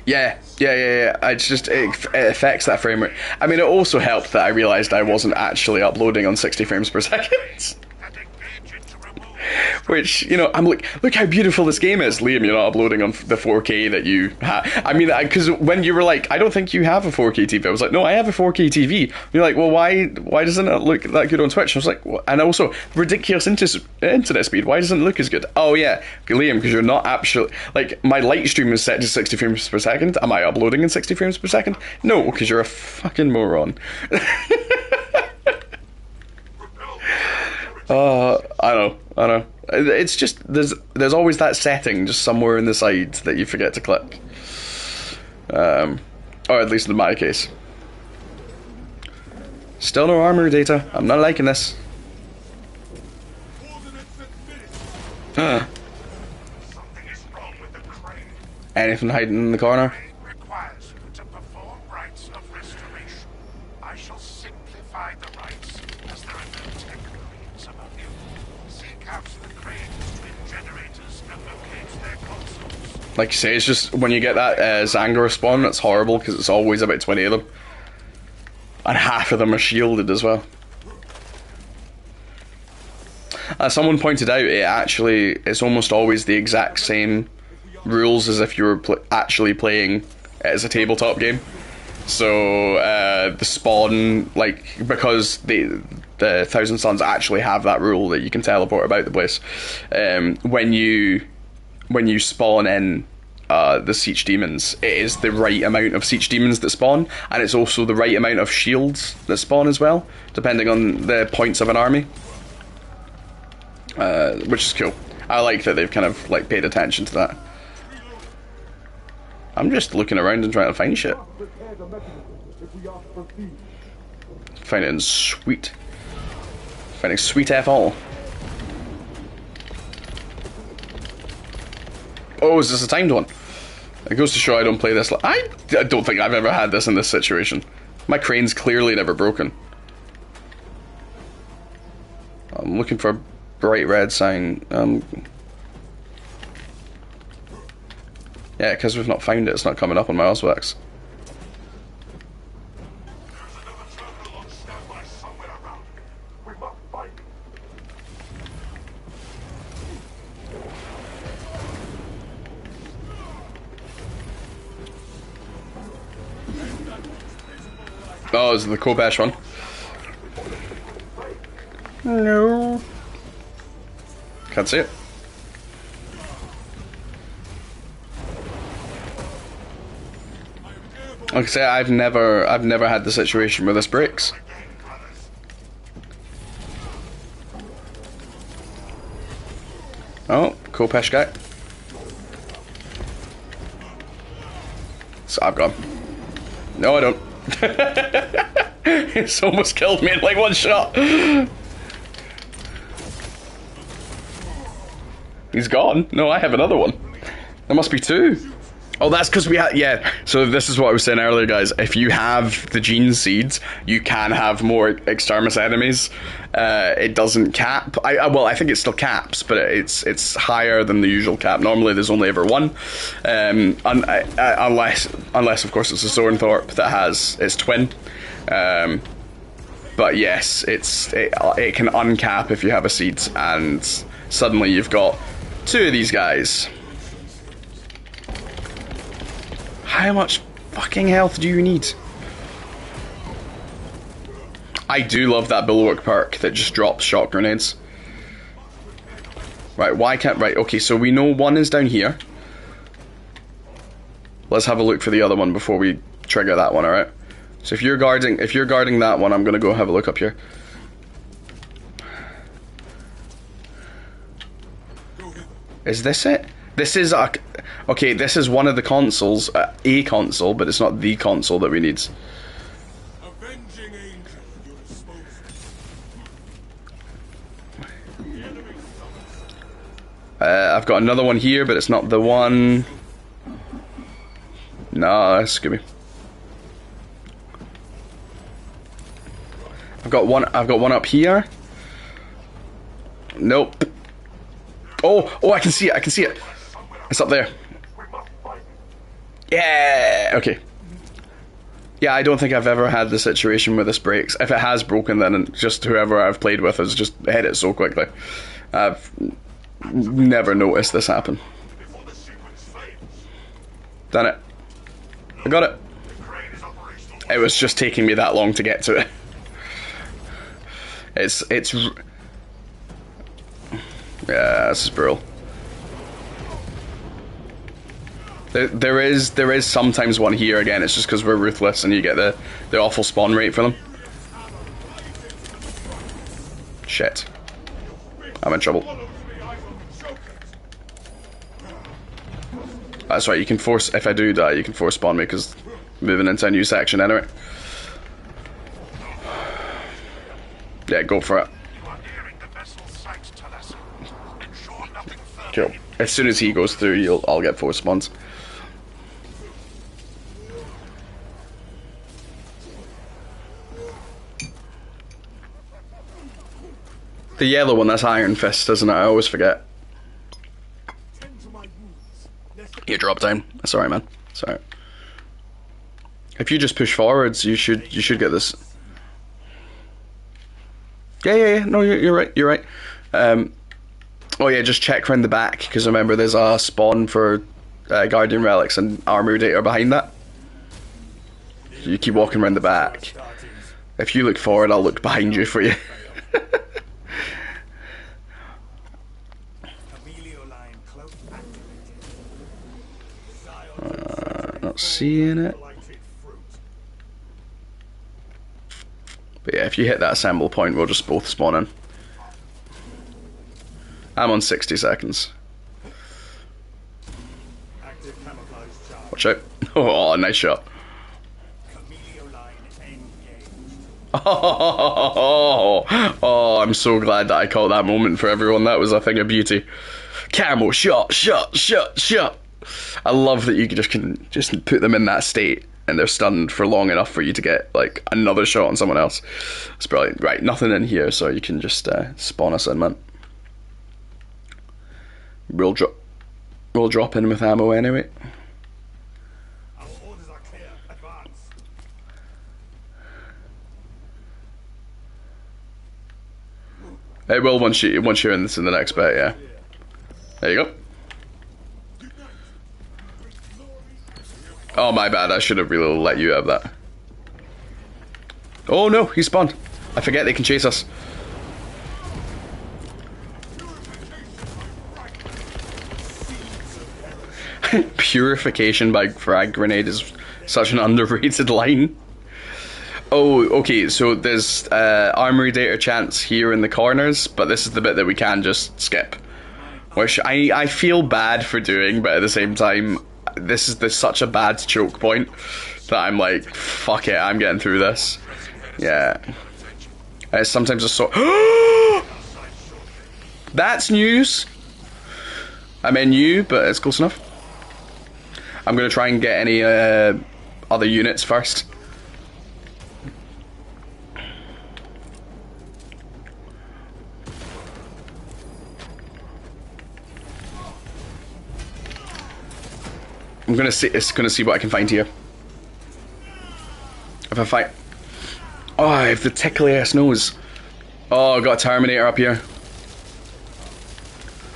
Yeah. It's just, it affects that frame rate. I mean, it also helped that I realised I wasn't actually uploading on 60 frames per second. Which, you know, I'm like, look how beautiful this game is. Liam, you're not uploading on the 4K that you have. I mean, because when you were like, I don't think you have a 4K TV. I was like, no, I have a 4K TV. And you're like, well, why doesn't it look that good on Twitch? I was like, well, and also, ridiculous internet speed. Why doesn't it look as good? Oh, yeah, Liam, because you're not actually, like, my light stream is set to 60 frames per second. Am I uploading in 60 frames per second? No, because you're a fucking moron. I know. It's just, there's always that setting just somewhere in the side that you forget to click. Or at least in my case. Still no armor data. I'm not liking this. Something is wrong with the crane. Anything hiding in the corner? Requires you to perform rites of restoration. I shall simplify the rites, as there are no tech marines among you. Seek out the cranes with generators and locate their consoles. Like you say, it's just when you get that Zangor spawn, it's horrible because it's always about 20 of them. And half of them are shielded as well. Someone pointed out it's almost always the exact same rules as if you were actually playing it as a tabletop game. So the spawn, like, because the Thousand Sons actually have that rule that you can teleport about the place. When you spawn in the Siege Demons, it is the right amount of Siege Demons that spawn, and it's also the right amount of shields that spawn as well, depending on the points of an army. Which is cool. I like that they've kind of like paid attention to that. I'm just looking around and trying to find shit. Finding sweet. Finding sweet F all. Oh, is this a timed one? It goes to show I don't play this. I don't think I've ever had this in this situation. My crane's clearly never broken. I'm looking for a bright red sign. Yeah, because we've not found it, it's not coming up on my Auspex. Oh, is it the Khopesh one? No. Can't see it. Like I say, I've never had the situation where this breaks. Oh, Khopesh guy. So I've gone. No, I don't. It's almost killed me in like one shot. He's gone. No, I have another one. There must be two. Oh, that's because we had, yeah. So this is what I was saying earlier, guys. If you have the gene seeds, you can have more extremis enemies. It doesn't cap. Well, I think it still caps, but it's higher than the usual cap. Normally, there's only ever one, unless of course it's a Zornthorpe that has its twin. But yes, it can uncap if you have a seed, and suddenly you've got two of these guys. How much fucking health do you need? I do love that Bulwark perk that just drops shot grenades. Right, why can't... Right, okay, so we know one is down here. Let's have a look for the other one before we trigger that one, alright? So if you're guarding that one, I'm gonna go have a look up here. Is this it? This is a... Okay, this is one of the consoles, a console, but it's not the console that we need. Avenging angel, your disposal. I've got another one here, but it's not the one. No, that's Scooby. I've got one up here. Nope. Oh, I can see it. It's up there. Yeah, okay. Yeah, I don't think I've ever had the situation where this breaks. If it has broken, then just whoever I've played with has just hit it so quickly. I've never noticed this happen. Done it. I got it. It was just taking me that long to get to it. Yeah, this is brutal. There is sometimes one here again. It's just because we're ruthless and you get the awful spawn rate for them. Shit, I'm in trouble. That's right. You can force, if I do die, you can force spawn me because moving into a new section anyway. Yeah, go for it. Cool. As soon as he goes through, I'll get force spawns. The yellow one, that's Iron Fist, isn't it? I always forget. You drop down. That's alright, man. That's alright. If you just push forwards, you should get this. Yeah. No, you're right. You're right. Oh yeah, just check around the back because remember there's a spawn for Guardian Relics and Armor Data behind that. So you keep walking around the back. If you look forward, I'll look behind you for you. Not seeing it. But yeah, if you hit that assemble point, we'll just both spawn in. I'm on 60 seconds. Watch out. Oh, nice shot. Oh, I'm so glad that I caught that moment for everyone. That was a thing of beauty. Camo, shot. I love that you can just put them in that state and they're stunned for long enough for you to get like another shot on someone else. It's brilliant. Right, nothing in here, so you can just spawn us in, man. We'll drop in with ammo anyway. Our orders are clear. Advance. It will once you're in this in the next bit, yeah. There you go. Oh, my bad. I should have really let you have that. Oh no, he spawned. I forget they can chase us. Purification by frag grenade is such an underrated line. Oh, okay, so there's armory data chance here in the corners, but this is the bit that we can just skip. Which I feel bad for doing, but at the same time, there's such a bad choke point that I'm like, fuck it, I'm getting through this. Yeah. Sometimes it's so... That's news! I mean new, but it's close enough. I'm going to try and get any other units first. I'm gonna see what I can find here. If I find, oh, I have the tickly ass nose. Oh, I got a Terminator up here.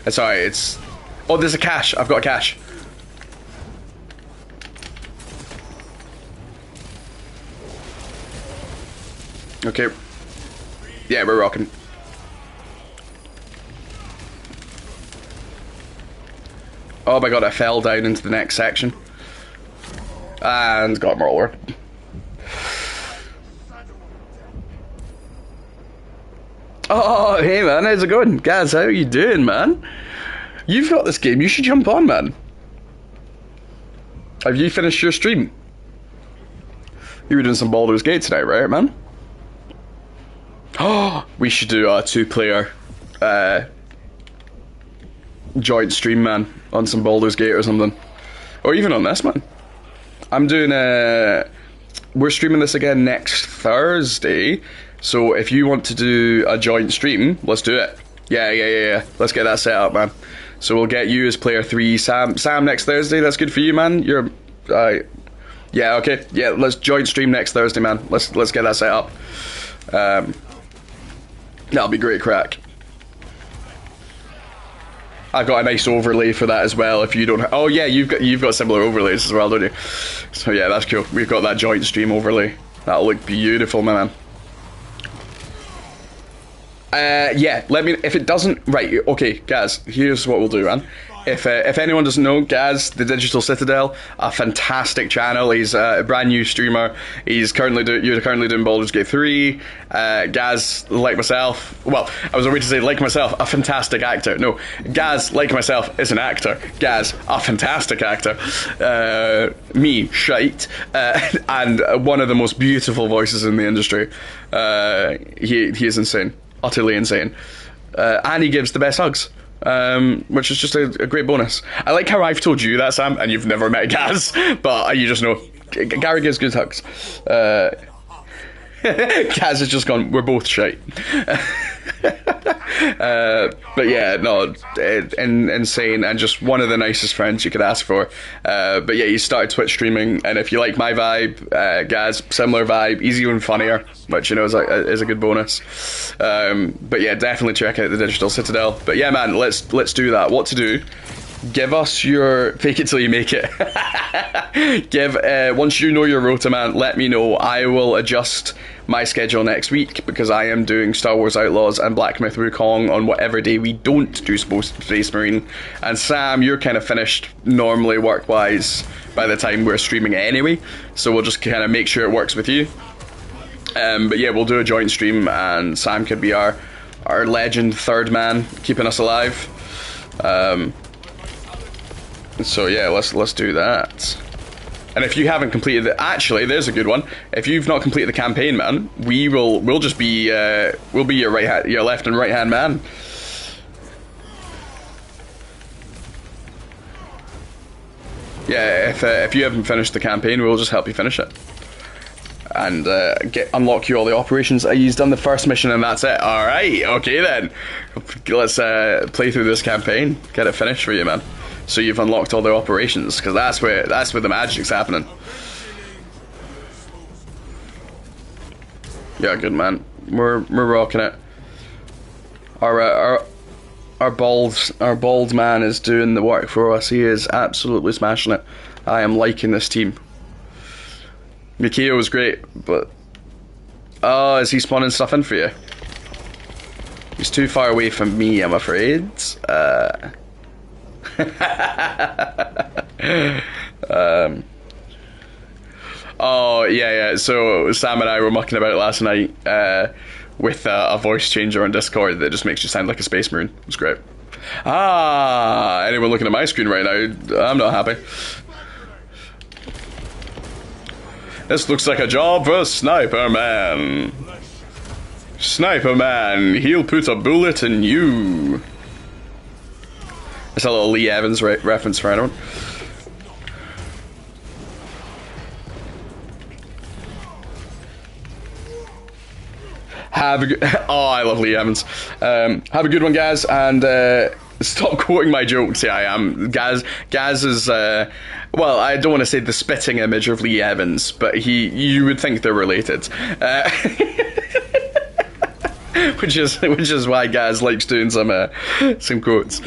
It's alright. It's, oh, there's a cache. I've got a cache. Okay. Yeah, we're rocking. Oh my god, I fell down into the next section. And got Mauler. Oh, hey man, how's it going? Guys, how are you doing, man? You've got this game, you should jump on, man. Have you finished your stream? You were doing some Baldur's Gate tonight, right, man? Oh, we should do a 2-player joint stream, man, on some Baldur's Gate or something, or even on this, man. I'm doing we're streaming this again next Thursday, so if you want to do a joint stream, let's do it. Yeah. Let's get that set up, man. So we'll get you as player 3, Sam next Thursday. That's good for you, man. You're yeah, okay, yeah. Let's joint stream next Thursday, man. Let's get that set up. That'll be great crack. I've got a nice overlay for that as well. If you don't, oh yeah, you've got similar overlays as well, don't you? So yeah, that's cool. We've got that joint stream overlay. That'll look beautiful, my man. Yeah. Let me. If it doesn't, right? Okay, Gaz. Here's what we'll do, man. If anyone doesn't know, Gaz, the Digital Citadel, a fantastic channel. He's a brand new streamer. You're currently doing Baldur's Gate 3. Gaz, like myself, well, I was about to say like myself, a fantastic actor. No, Gaz, like myself, is an actor. Gaz, a fantastic actor. Me, shite, and one of the most beautiful voices in the industry. He is insane, utterly insane, and he gives the best hugs. Which is just a great bonus. I like how I've told you that, Sam, and you've never met Gaz, but you just know Gary gives good hugs. Gaz has just gone, we're both shite. But yeah, no, insane, and just one of the nicest friends you could ask for. But yeah, he started Twitch streaming, and if you like my vibe, Gaz, similar vibe, easier and funnier, which, you know, is a good bonus. But yeah, definitely check out the Digital Citadel. But yeah, man, let's do that. What to do? Give us your fake it till you make it. Once you know your rota, man, let me know. I will adjust my schedule next week, because I am doing Star Wars Outlaws and Black Myth Wukong on whatever day we don't do Space Marine. And Sam, you're kind of finished normally work-wise by the time we're streaming anyway, so we'll just kind of make sure it works with you. But yeah, we'll do a joint stream, and Sam could be our legend third man, keeping us alive. So yeah, let's do that. And if you haven't completed it, actually, there's a good one. If you've not completed the campaign, man, we'll just be we'll be your left and right hand man. Yeah, if you haven't finished the campaign, we'll just help you finish it. And unlock you all the operations. You've done the first mission and that's it. Alright, okay then. Let's play through this campaign. Get it finished for you, man. So you've unlocked all the operations, because that's where the magic's happening. Yeah, good man. We're rocking it. Our bald man is doing the work for us. He is absolutely smashing it. I am liking this team. Mikio was great, but oh, is he spawning stuff in for you? He's too far away from me, I'm afraid. Oh yeah. So Sam and I were mucking about last night with a voice changer on Discord that just makes you sound like a space marine. It was great. Anyone looking at my screen right now? I'm not happy. This looks like a job for Sniper Man. Sniper Man, he'll put a bullet in you. That's a little Lee Evans reference for anyone. Have a good... Oh, I love Lee Evans. Have a good one, guys, and stop quoting my jokes. Yeah, I am. Gaz is... well, I don't want to say the spitting image of Lee Evans, but you would think they're related. Which is why Gaz likes doing some quotes.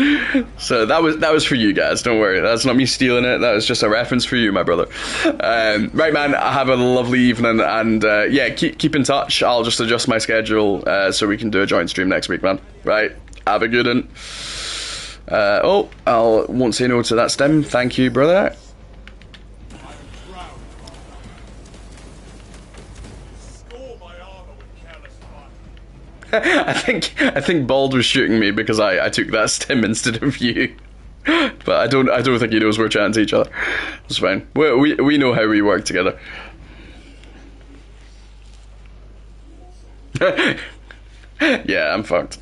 So that was for you guys. Don't worry, that's not me stealing it. That was just a reference for you, my brother. Right, man. Have a lovely evening, and yeah, keep in touch. I'll just adjust my schedule so we can do a joint stream next week, man. Right. Have a good one. I won't say no to that stem. Thank you, brother. I think Bald was shooting me because I took that stim instead of you. But I don't think he knows we're chatting to each other. It's fine. We know how we work together. Yeah, I'm fucked.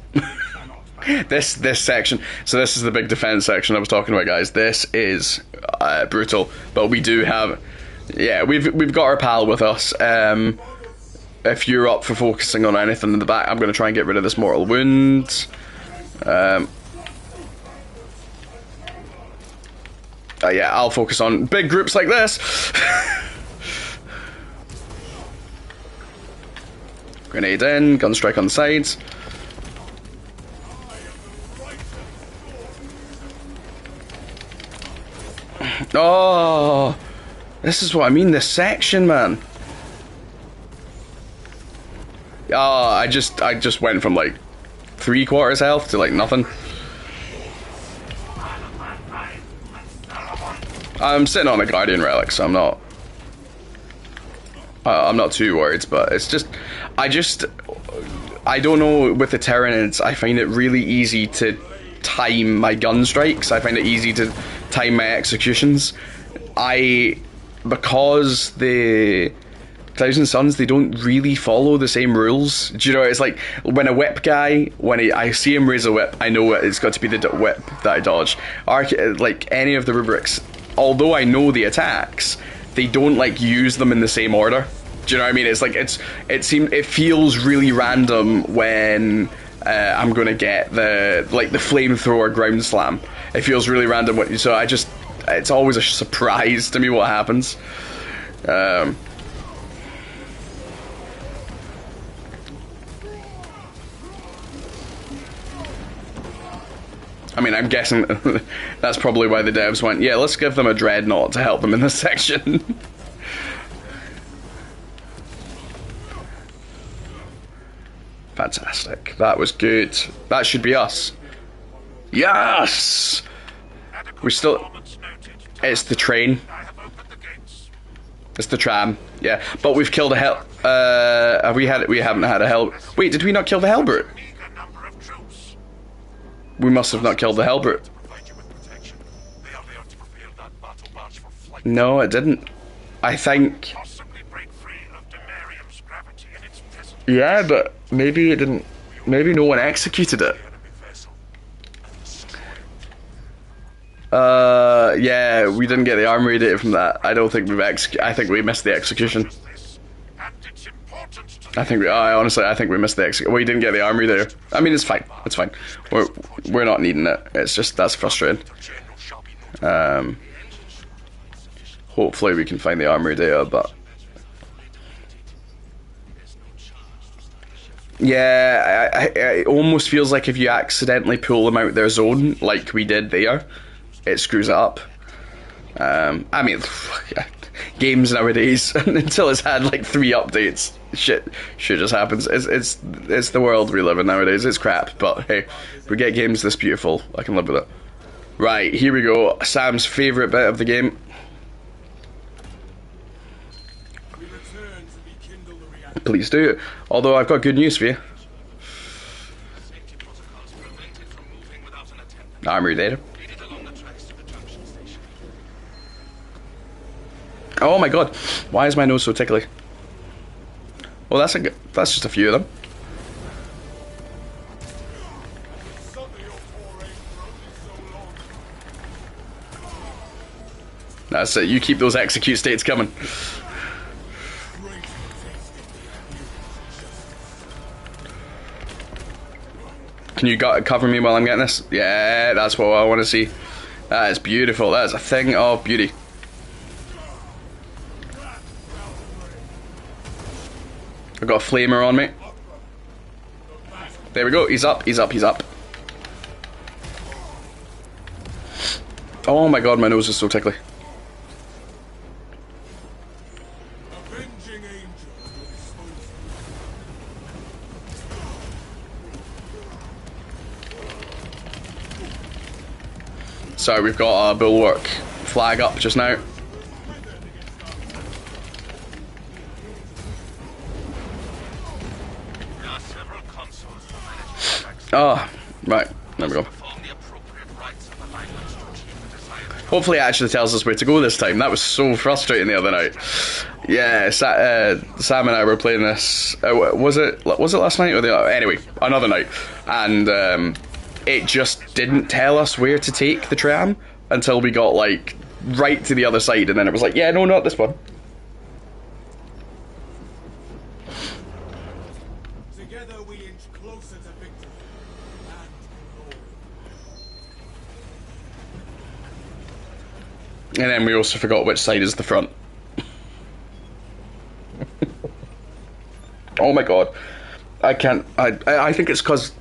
This section. So this is the big defense section I was talking about, guys. This is brutal, but we do have. Yeah, we've got our pal with us. If you're up for focusing on anything in the back, I'm going to try and get rid of this mortal wound. Yeah, I'll focus on big groups like this. Grenade in, gun strike on the sides. Oh, this is what I mean, this section, man. I just went from like 3/4 health to like nothing. I'm sitting on a Guardian relic, so I'm not too worried. But it's just, I don't know, with the Tyranids, I find it really easy to time my gun strikes. I find it easy to time my executions. Because the Thousand Suns, they don't really follow the same rules. Do you know, it's like when a whip guy, I see him raise a whip, I know it's got to be the whip that I dodge. Like any of the rubrics, although I know the attacks, they don't like use them in the same order. Do you know what I mean? It's like it feels really random when I'm gonna get the flamethrower ground slam. It feels really random so it's always a surprise to me what happens. I mean, I'm guessing that's probably why the devs went, yeah, let's give them a dreadnought to help them in this section. Fantastic. That was good. That should be us. Yes! We still... It's the train. It's the tram. Yeah, but we've killed a hell... We haven't had a hell... Wait, did we not kill the Hellbrute? We must have not killed the Hellbrute. No, it didn't. I think... Yeah, but maybe it didn't... Maybe no one executed it. Yeah, we didn't get the armory data from that. I don't think I think we missed the execution. This, and it's important to I think honestly, I think we missed the execution. We didn't get the armory there. I mean, it's fine. It's fine. We're not needing it. It's just that's frustrating. the general shall be notified. Hopefully we can find the armory data, but yeah, it almost feels like if you accidentally pull them out their zone, like we did there, it screws it up. I mean, games nowadays, until it's had like 3 updates, shit just happens. It's the world we live in nowadays. It's crap, but hey, if we get games this beautiful, I can live with it. Right, here we go. Sam's favourite bit of the game. We return to rekindle the reactor. Please do. Although I've got good news for you. Safety protocols prevented from moving without an attendant. Armory data. Lead it along the tracks to the junction station. Oh my god, why is my nose so tickly? Well, that's just a few of them. Something your foray for only so long. That's it. You keep those execute states coming. Great tasting. Can you cover me while I'm getting this? Yeah, that's what I want to see. That is beautiful. That is a thing of beauty. I've got a flamer on me. There we go. He's up. He's up. He's up. Oh my god, my nose is so tickly. Avenging angel will dispose of So we've got a bulwark flag up just now. There are several consoles for managing tracks. Oh, right. There we go. Perform the appropriate rites of alignment to achieve the desired. Hopefully it actually tells us where to go this time. That was so frustrating the other night. Yeah, Sam and I were playing this. Was it last night or anyway, another night, and it just didn't tell us where to take the tram until we got like right to the other side, and then it was like, yeah, no, not this one. Together we inch closer to victory and glory. And then we also forgot which side is the front. Oh my god, I can't. I think it's because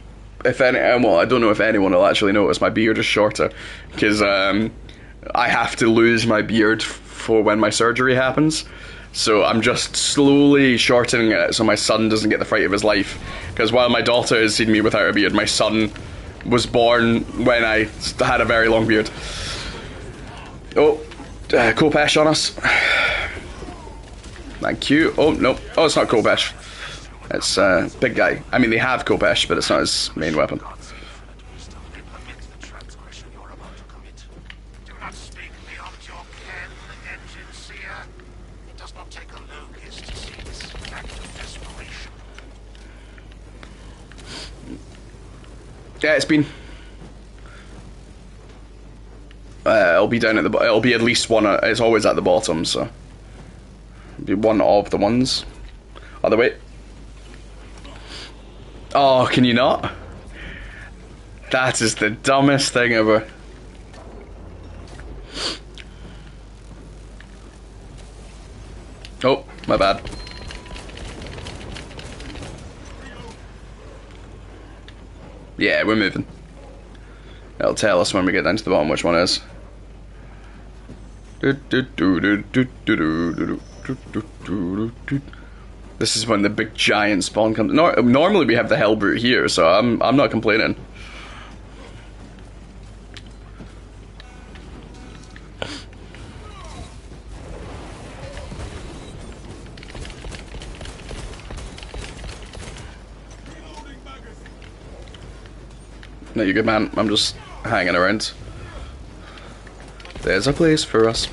well, I don't know if anyone will actually notice, my beard is shorter because I have to lose my beard for when my surgery happens. So I'm just slowly shortening it so my son doesn't get the fright of his life. Because while my daughter has seen me without a beard, my son was born when I had a very long beard. Oh, Khopesh on us. Thank you. Oh, no. Oh, it's not Khopesh. It's big guy. I mean, they have Khopesh, but it's not his main weapon. Implement the transgression you're about to commit. Do not speak beyond your ken, engine seer. It does not take a locust to see this act of desperation. Yeah, it's been. It'll be down at the. It'll be at least one. It's always at the bottom, so. It'll be one of the ones. Other way. Oh, can you not? That is the dumbest thing ever. Oh, my bad. Yeah, we're moving. It'll tell us when we get down to the bottom which one is. This is when the big giant spawn comes. Normally we have the Hellbrute here, so I'm not complaining. No, you're good, man. I'm just hanging around. There's a place for us.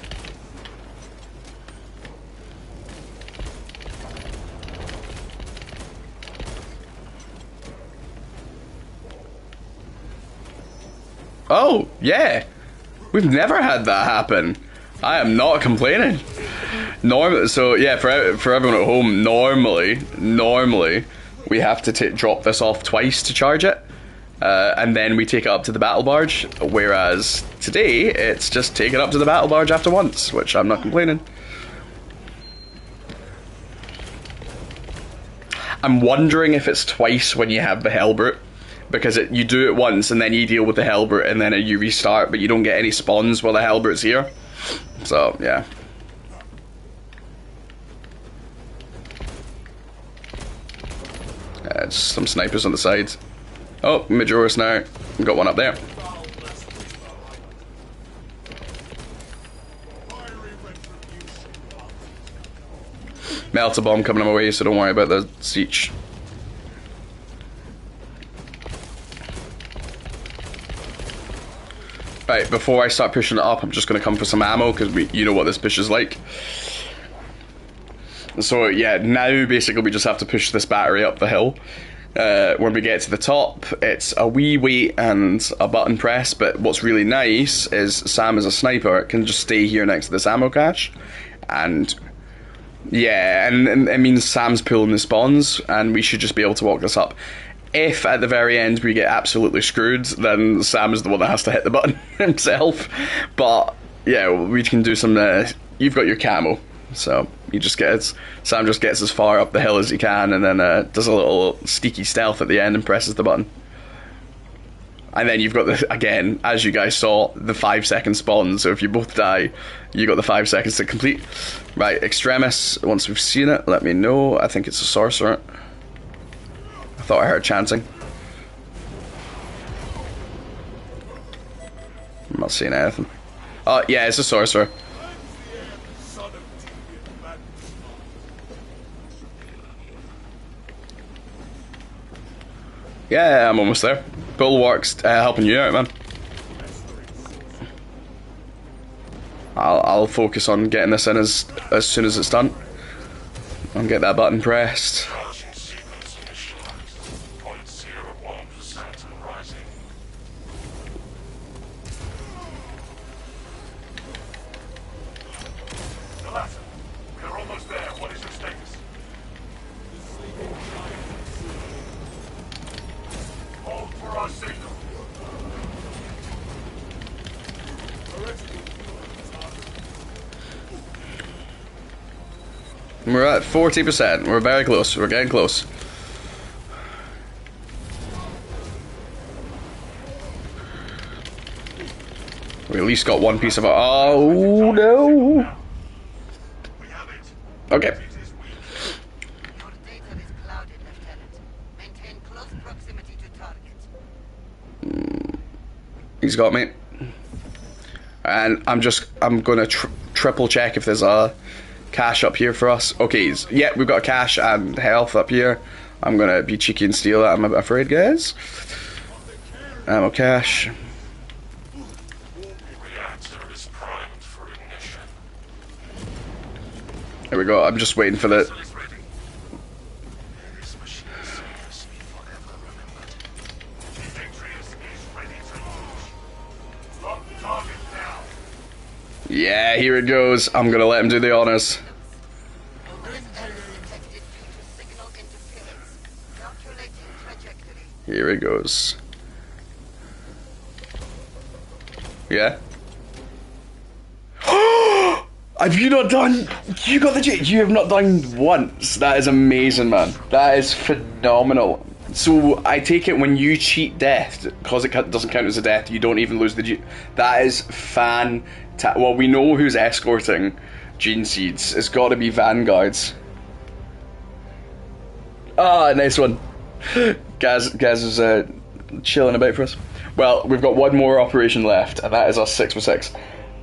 Oh, yeah. We've never had that happen. I am not complaining. So yeah, for everyone at home, normally we have to drop this off twice to charge it, and then we take it up to the battle barge. Whereas today, it's just take it up to the battle barge after once, which I'm not complaining. I'm wondering if it's twice when you have the Hellbrute, because you do it once and then you deal with the Hellbrute and then you restart, but you don't get any spawns while the Hellbrute's here. So yeah. Just some snipers on the sides. Oh, Majoris now. Got one up there. Melta bomb coming my way, so don't worry about the siege. Right, before I start pushing it up, I'm just going to come for some ammo, because you know what this push is like. So yeah, now basically we just have to push this battery up the hill. When we get to the top, it's a wee wait and a button press, but what's really nice is Sam, as a sniper, can just stay here next to this ammo cache, and yeah, and it means Sam's pulling the spawns, and we should just be able to walk this up. If at the very end we get absolutely screwed, then Sam is the one that has to hit the button himself. But yeah, we can do some. You've got your camo, so you just Sam just gets as far up the hill as he can, and then does a little sneaky stealth at the end and presses the button. And then you've got again, as you guys saw, the 5-second spawn. So if you both die, you got the 5 seconds to complete. Right, Extremis. Once we've seen it, let me know. I think it's a sorcerer. I thought I heard chanting. I'm not seeing anything. Oh yeah, it's a sorcerer. Yeah, I'm almost there. Bulwark's helping you out, man. I'll focus on getting this in as soon as it's done. I'll get that button pressed. We're almost there. What is your status? Hold for our signal. We're at 40%. We're very close. We're getting close. We at least got one piece of it. Oh no! We have it. Okay. Your data is clouded, Lieutenant. Maintain close proximity to target. He's got me. And I'm gonna triple check if there's a cache up here for us. Okay, yeah, we've got a cache and health up here. I'm gonna be cheeky and steal it, I'm afraid, guys. Ammo cache. Reactor is primed for ignition. There we go, I'm just waiting for the... Is ready. This machine is seriously forever remembered. Demetrius is ready to launch. Lock target now. Yeah, here it goes. I'm gonna let him do the honors. This error detected due to signal interference. Calculating trajectory. Here it goes. Yeah? Have you not done... You got the... You have not done once. That is amazing, man. That is phenomenal. So, I take it when you cheat death, because it doesn't count as a death, you don't even lose the... That is fantastic. Well, we know who's escorting Gene Seeds. It's got to be Vanguards. Ah, nice one. Gaz is chilling about for us. Well, we've got one more operation left, and that is us 6 for 6.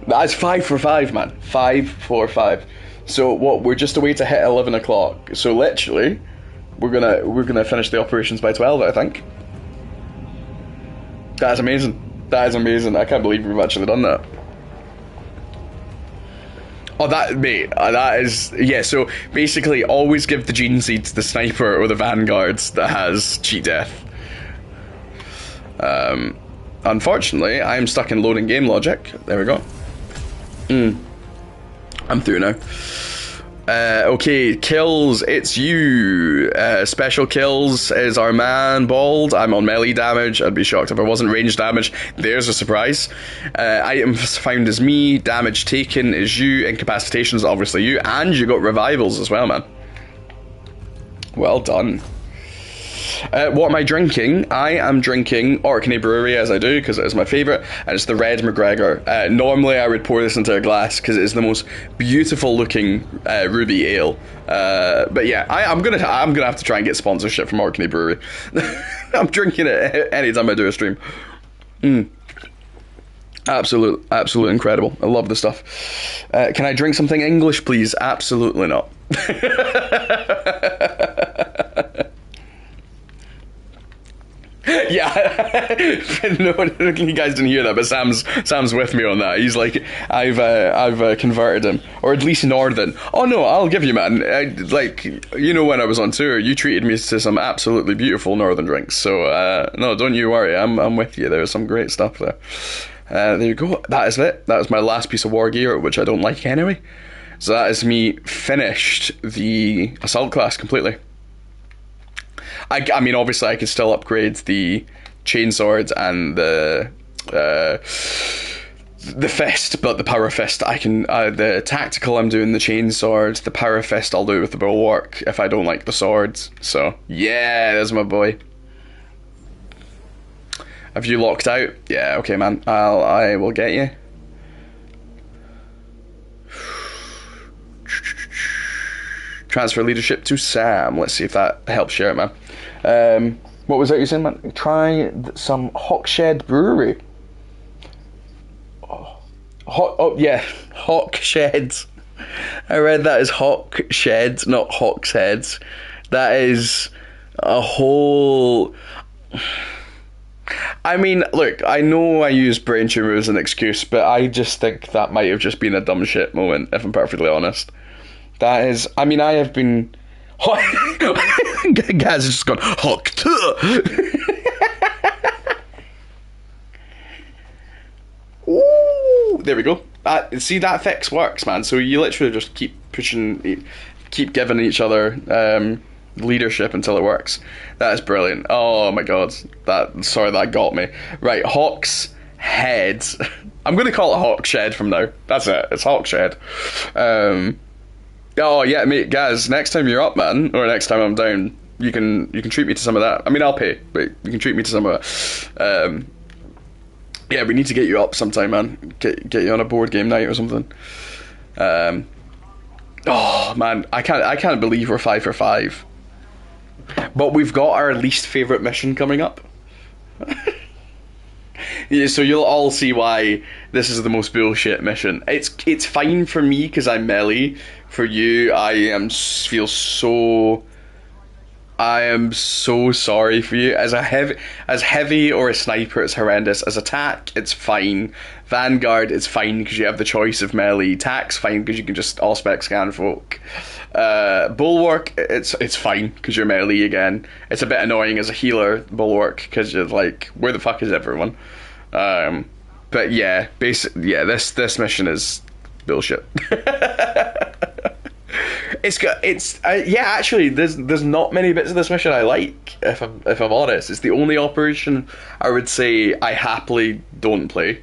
That is 5 for 5, man. 5 for 5. So what? We're just a way to hit 11 o'clock. So literally, we're gonna finish the operations by 12, I think. That's amazing. That is amazing. I can't believe we've actually done that. Oh, that, mate, that is, yeah, so basically always give the Gene Seed to the Sniper or the Vanguards that has cheat death. unfortunately, I'm stuck in loading game logic. There we go. I'm through now. Okay, kills, it's you. Special kills is our man Bald. I'm on melee damage. I'd be shocked if I wasn't range damage. There's a surprise. Items found is me. Damage taken is you. Incapacitations obviously you. And you got revivals as well, man. Well done. What am I drinking? I am drinking Orkney Brewery, as I do, because it is my favourite, and it's the Red McGregor. Normally I would pour this into a glass, because it is the most beautiful looking ruby ale. But yeah, I'm gonna have to try and get sponsorship from Orkney Brewery. I'm drinking it anytime I do a stream. Absolute incredible. I love the stuff. Can I drink something English, please? Absolutely not. Yeah, no, you guys didn't hear that, but Sam's with me on that. He's like, I've converted him, or at least Northern. Oh no, I'll give you, man. Like, you know, when I was on tour, you treated me to some absolutely beautiful Northern drinks. So no, don't you worry. I'm with you. There's some great stuff there. There you go. That is it. That was my last piece of war gear, which I don't like anyway. So that is me finished the assault class completely. I mean, obviously, I can still upgrade the chainswords and the fist, but the power fist, I can. The tactical, I'm doing the chainsword. The power fist, I'll do it with the bulwark if I don't like the swords. So yeah, there's my boy. Have you locked out? Yeah, okay, man. I will get you. Transfer leadership to Sam. Let's see if that helps share it, man. What was that you saying, man? Try some Hawkshed Brewery. Oh yeah, Hawkshed. I read that as Hawkshed, not Hawksheads. That is a whole... I mean, look, I know I use brain tumour as an excuse, but I just think that might have just been a dumb shit moment, if I'm perfectly honest. That is, I mean, I have been... Gaz has just gone, hooked. Ooh, there we go. See, that fix works, man. So you literally just keep pushing, keep giving each other leadership until it works. That is brilliant. Oh my god. Sorry, that got me. Right, Hawk's Head. I'm going to call it Hawkshed from now. That's it. It's Hawkshed. Oh yeah, mate, Gaz, next time you're up, man, or next time I'm down, you can treat me to some of that. I mean, I'll pay, but you can treat me to some of it. Yeah, we need to get you up sometime, man. Get you on a board game night or something. Oh man, I can't believe we're 5 for 5. But we've got our least favourite mission coming up. Yeah, so you'll all see why this is the most bullshit mission. It's fine for me because I'm melee. For you, I am so sorry for you. As heavy or a sniper, it's horrendous. As attack, it's fine. Vanguard, it's fine because you have the choice of melee. Attack's fine because you can just all-spec scan folk. Bulwark, it's fine because you're melee again. It's a bit annoying as a healer, Bulwark, because you're like, where the fuck is everyone? But yeah, this mission is bullshit. Actually, there's not many bits of this mission I like, if I'm honest. It's the only operation I would say I happily don't play.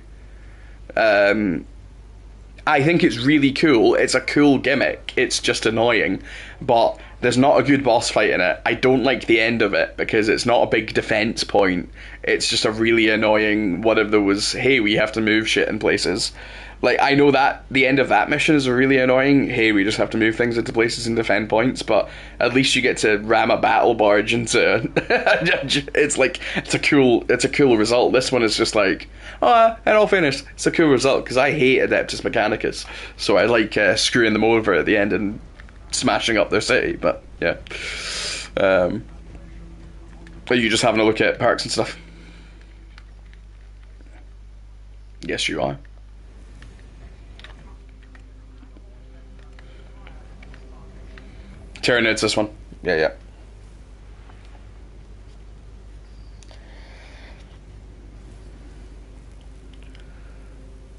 I think it's really cool. It's a cool gimmick. It's just annoying, but there's not a good boss fight in it. I don't like the end of it because it's not a big defense point. It's just a really annoying one of those, hey, we have to move shit in places. Like, I know that the end of that mission is really annoying. Hey, we just have to move things into places and defend points, but at least you get to ram a battle barge into... it's a cool result. This one is just like, and all finished. It's a cool result, because I hate Adeptus Mechanicus, so I like screwing them over at the end and smashing up their city, but yeah. Are you just having a look at perks and stuff? Yes, you are. Tyranids, this one. Yeah.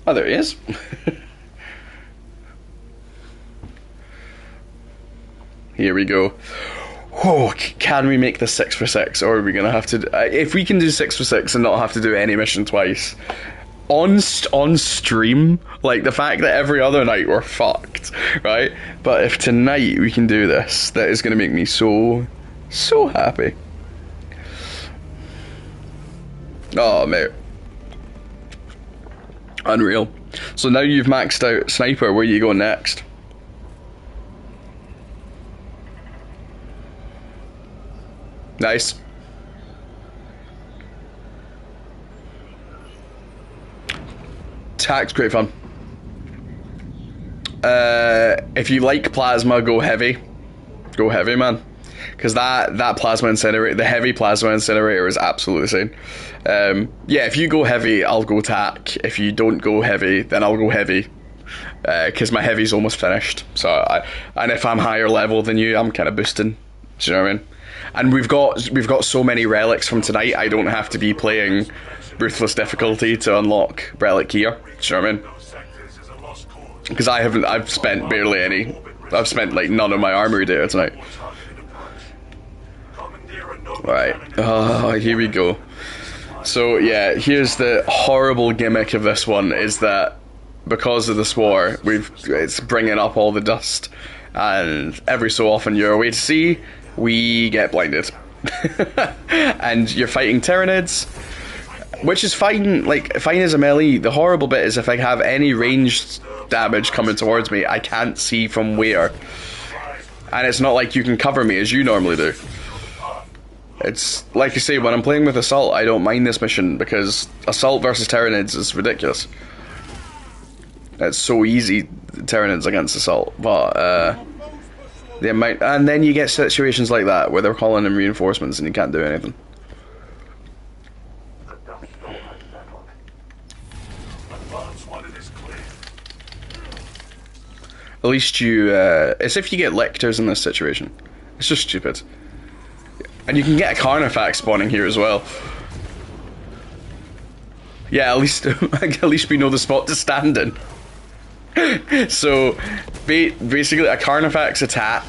Oh, there he is. Here we go. Oh, can we make this 6 for 6, or are we gonna have to? If we can do 6 for 6 and not have to do any mission twice on stream, like the fact that every other night we're fucked, right? But if tonight we can do this, that is gonna make me so happy. Oh mate, unreal. So now you've maxed out sniper. Where are you going next? Nice. TAC's great fun. If you like plasma, go heavy. Go heavy, man. Because that plasma incinerator, the heavy plasma incinerator is absolutely insane. Yeah, if you go heavy, I'll go TAC. If you don't go heavy, then I'll go heavy. Because my heavy's almost finished. And if I'm higher level than you, I'm kind of boosting. Do you know what I mean? And we've got so many relics from tonight. I don't have to be playing ruthless difficulty to unlock relic gear. Do you know what I mean? Because I've spent barely any. I've spent like none of my armory data tonight. Right. Oh, here we go. So yeah, here's the horrible gimmick of this one, is that because of this war, it's bringing up all the dust, and every so often you're away to sea, we get blinded. And you're fighting Tyranids, which is fine, like fine as a melee. The horrible bit is if I have any ranged damage coming towards me, I can't see from where, and it's not like you can cover me as you normally do. It's like you say, when I'm playing with Assault, I don't mind this mission because Assault versus Tyranids is ridiculous. It's so easy, Tyranids against Assault, but the amount, and then you get situations like that where they're calling in reinforcements and you can't do anything. At least you, it's if you get lictors in this situation. It's just stupid. And you can get a Carnifax spawning here as well. Yeah, at least we know the spot to stand in. So basically a Carnifax attack,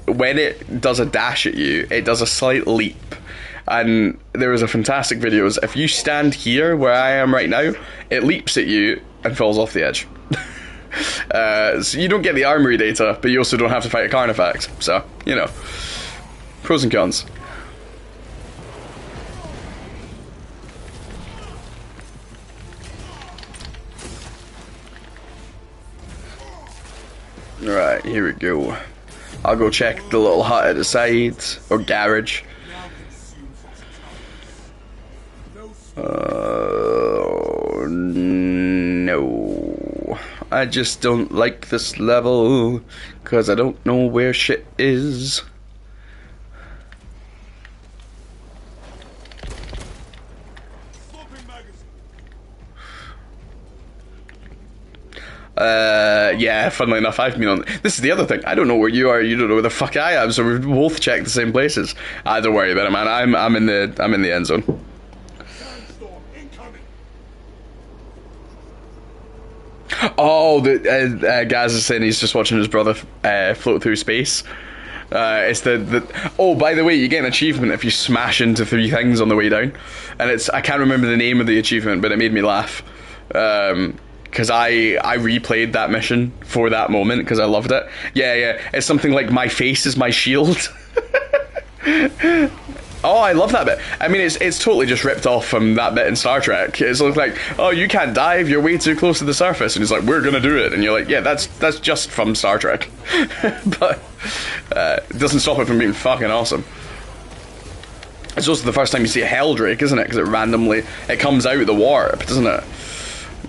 when it does a dash at you, it does a slight leap. And there was a fantastic video, is if you stand here where I am right now, it leaps at you and falls off the edge. So you don't get the armory data, but you also don't have to fight a Carnifax. So, you know, pros and cons. Right, here we go. I'll go check the little hut at the side, or garage. No. I just don't like this level, because I don't know where shit is. Yeah, funnily enough, I've been on. This is the other thing. I don't know where you are. You don't know where the fuck I am. So we've both checked the same places. Don't worry about it, man. I'm in the end zone. Oh, Gaz is saying he's just watching his brother float through space. It's the oh, by the way, you get an achievement if you smash into 3 things on the way down, and it's, I can't remember the name of the achievement, but it made me laugh. Because I replayed that mission for that moment because I loved it. Yeah, it's something like my face is my shield. Oh, I love that bit. I mean, it's totally just ripped off from that bit in Star Trek. It's like, oh, you can't dive, you're way too close to the surface, and he's like, we're gonna do it, and you're like, yeah, that's just from Star Trek. But it doesn't stop it from being fucking awesome. It's also the first time you see a Helldrake, isn't it? Because it comes out the warp, doesn't it?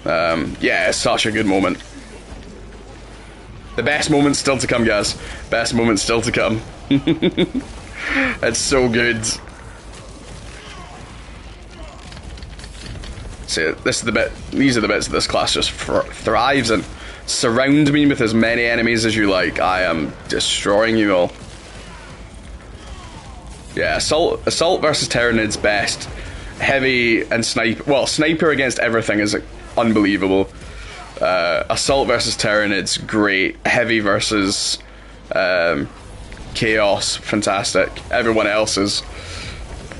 Yeah, it's such a good moment. The best moment's still to come, guys. Best moment's still to come. It's so good. See, this is the bit. These are the bits that this class just thrives in. Surround me with as many enemies as you like. I am destroying you all. Yeah, assault versus Tyranid's best. Heavy and sniper. Well, sniper against everything is unbelievable. Assault versus Tyranids, great. Heavy versus Chaos, fantastic. Everyone else is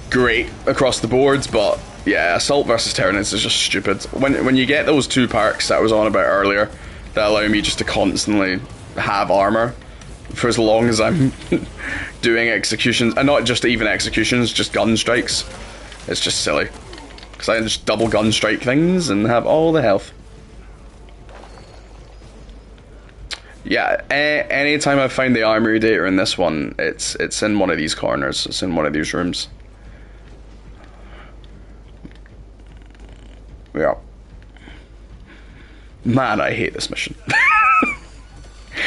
great across the boards, but yeah, Assault versus Tyranids is just stupid. When you get those 2 perks that I was on about earlier that allow me just to constantly have armor for as long as I'm doing executions, and not just even executions, just gun strikes, it's just silly. Because I just double gun strike things and have all the health. Yeah, anytime I've found the armory data in this one, it's in one of these corners, it's in one of these rooms. Yeah. Man, I hate this mission.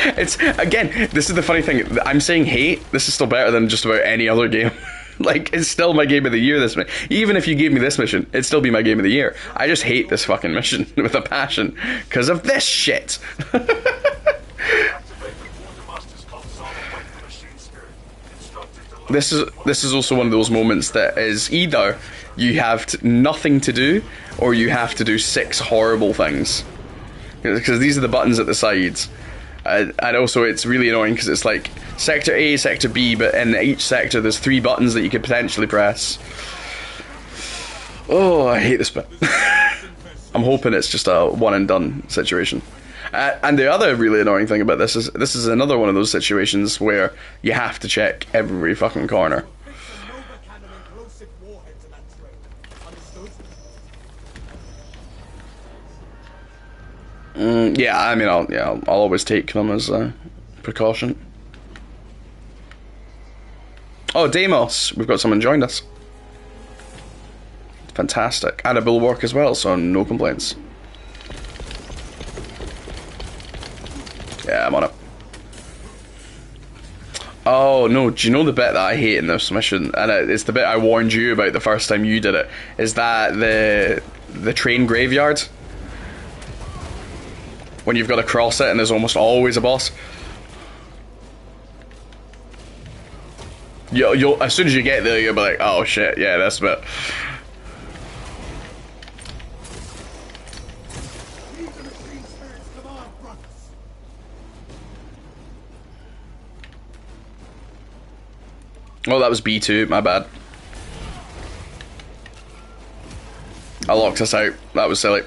It's, again, this is the funny thing, I'm saying hate, this is still better than just about any other game. Like, it's still my game of the year, this mission. Even if you gave me this mission, it'd still be my game of the year. I just hate this fucking mission with a passion, because of this shit. This is also one of those moments that is either you have nothing to do, or you have to do 6 horrible things. Because these are the buttons at the sides. And also it's really annoying because it's like Sector A, Sector B, but in each sector there's 3 buttons that you could potentially press. Oh, I hate this bit. I'm hoping it's just a one and done situation. And the other really annoying thing about this is another one of those situations where you have to check every fucking corner. Yeah, I mean, I'll always take them as a precaution. Oh, Deimos, we've got someone joined us. Fantastic, and a bulwark as well, so no complaints. Yeah, I'm on it. Oh no, do you know the bit that I hate in this mission, and it's the bit I warned you about the first time you did it, is that the train graveyard? When you've got to cross it and there's almost always a boss. You'll as soon as you get there, you'll be like, oh shit, yeah, that's a bit. Oh, that was B2, my bad. I locked us out, that was silly.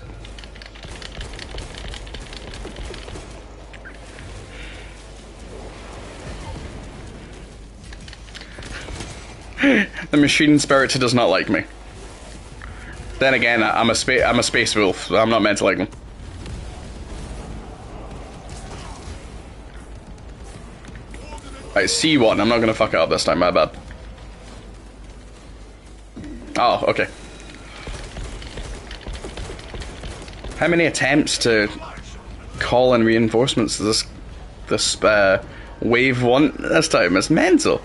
The machine spirit does not like me. Then again, I'm a space wolf, so I'm not meant to like them. Right, C1, I'm not gonna fuck it up this time, my bad. Oh, okay. How many attempts to call in reinforcements does this wave want this time? It's mental.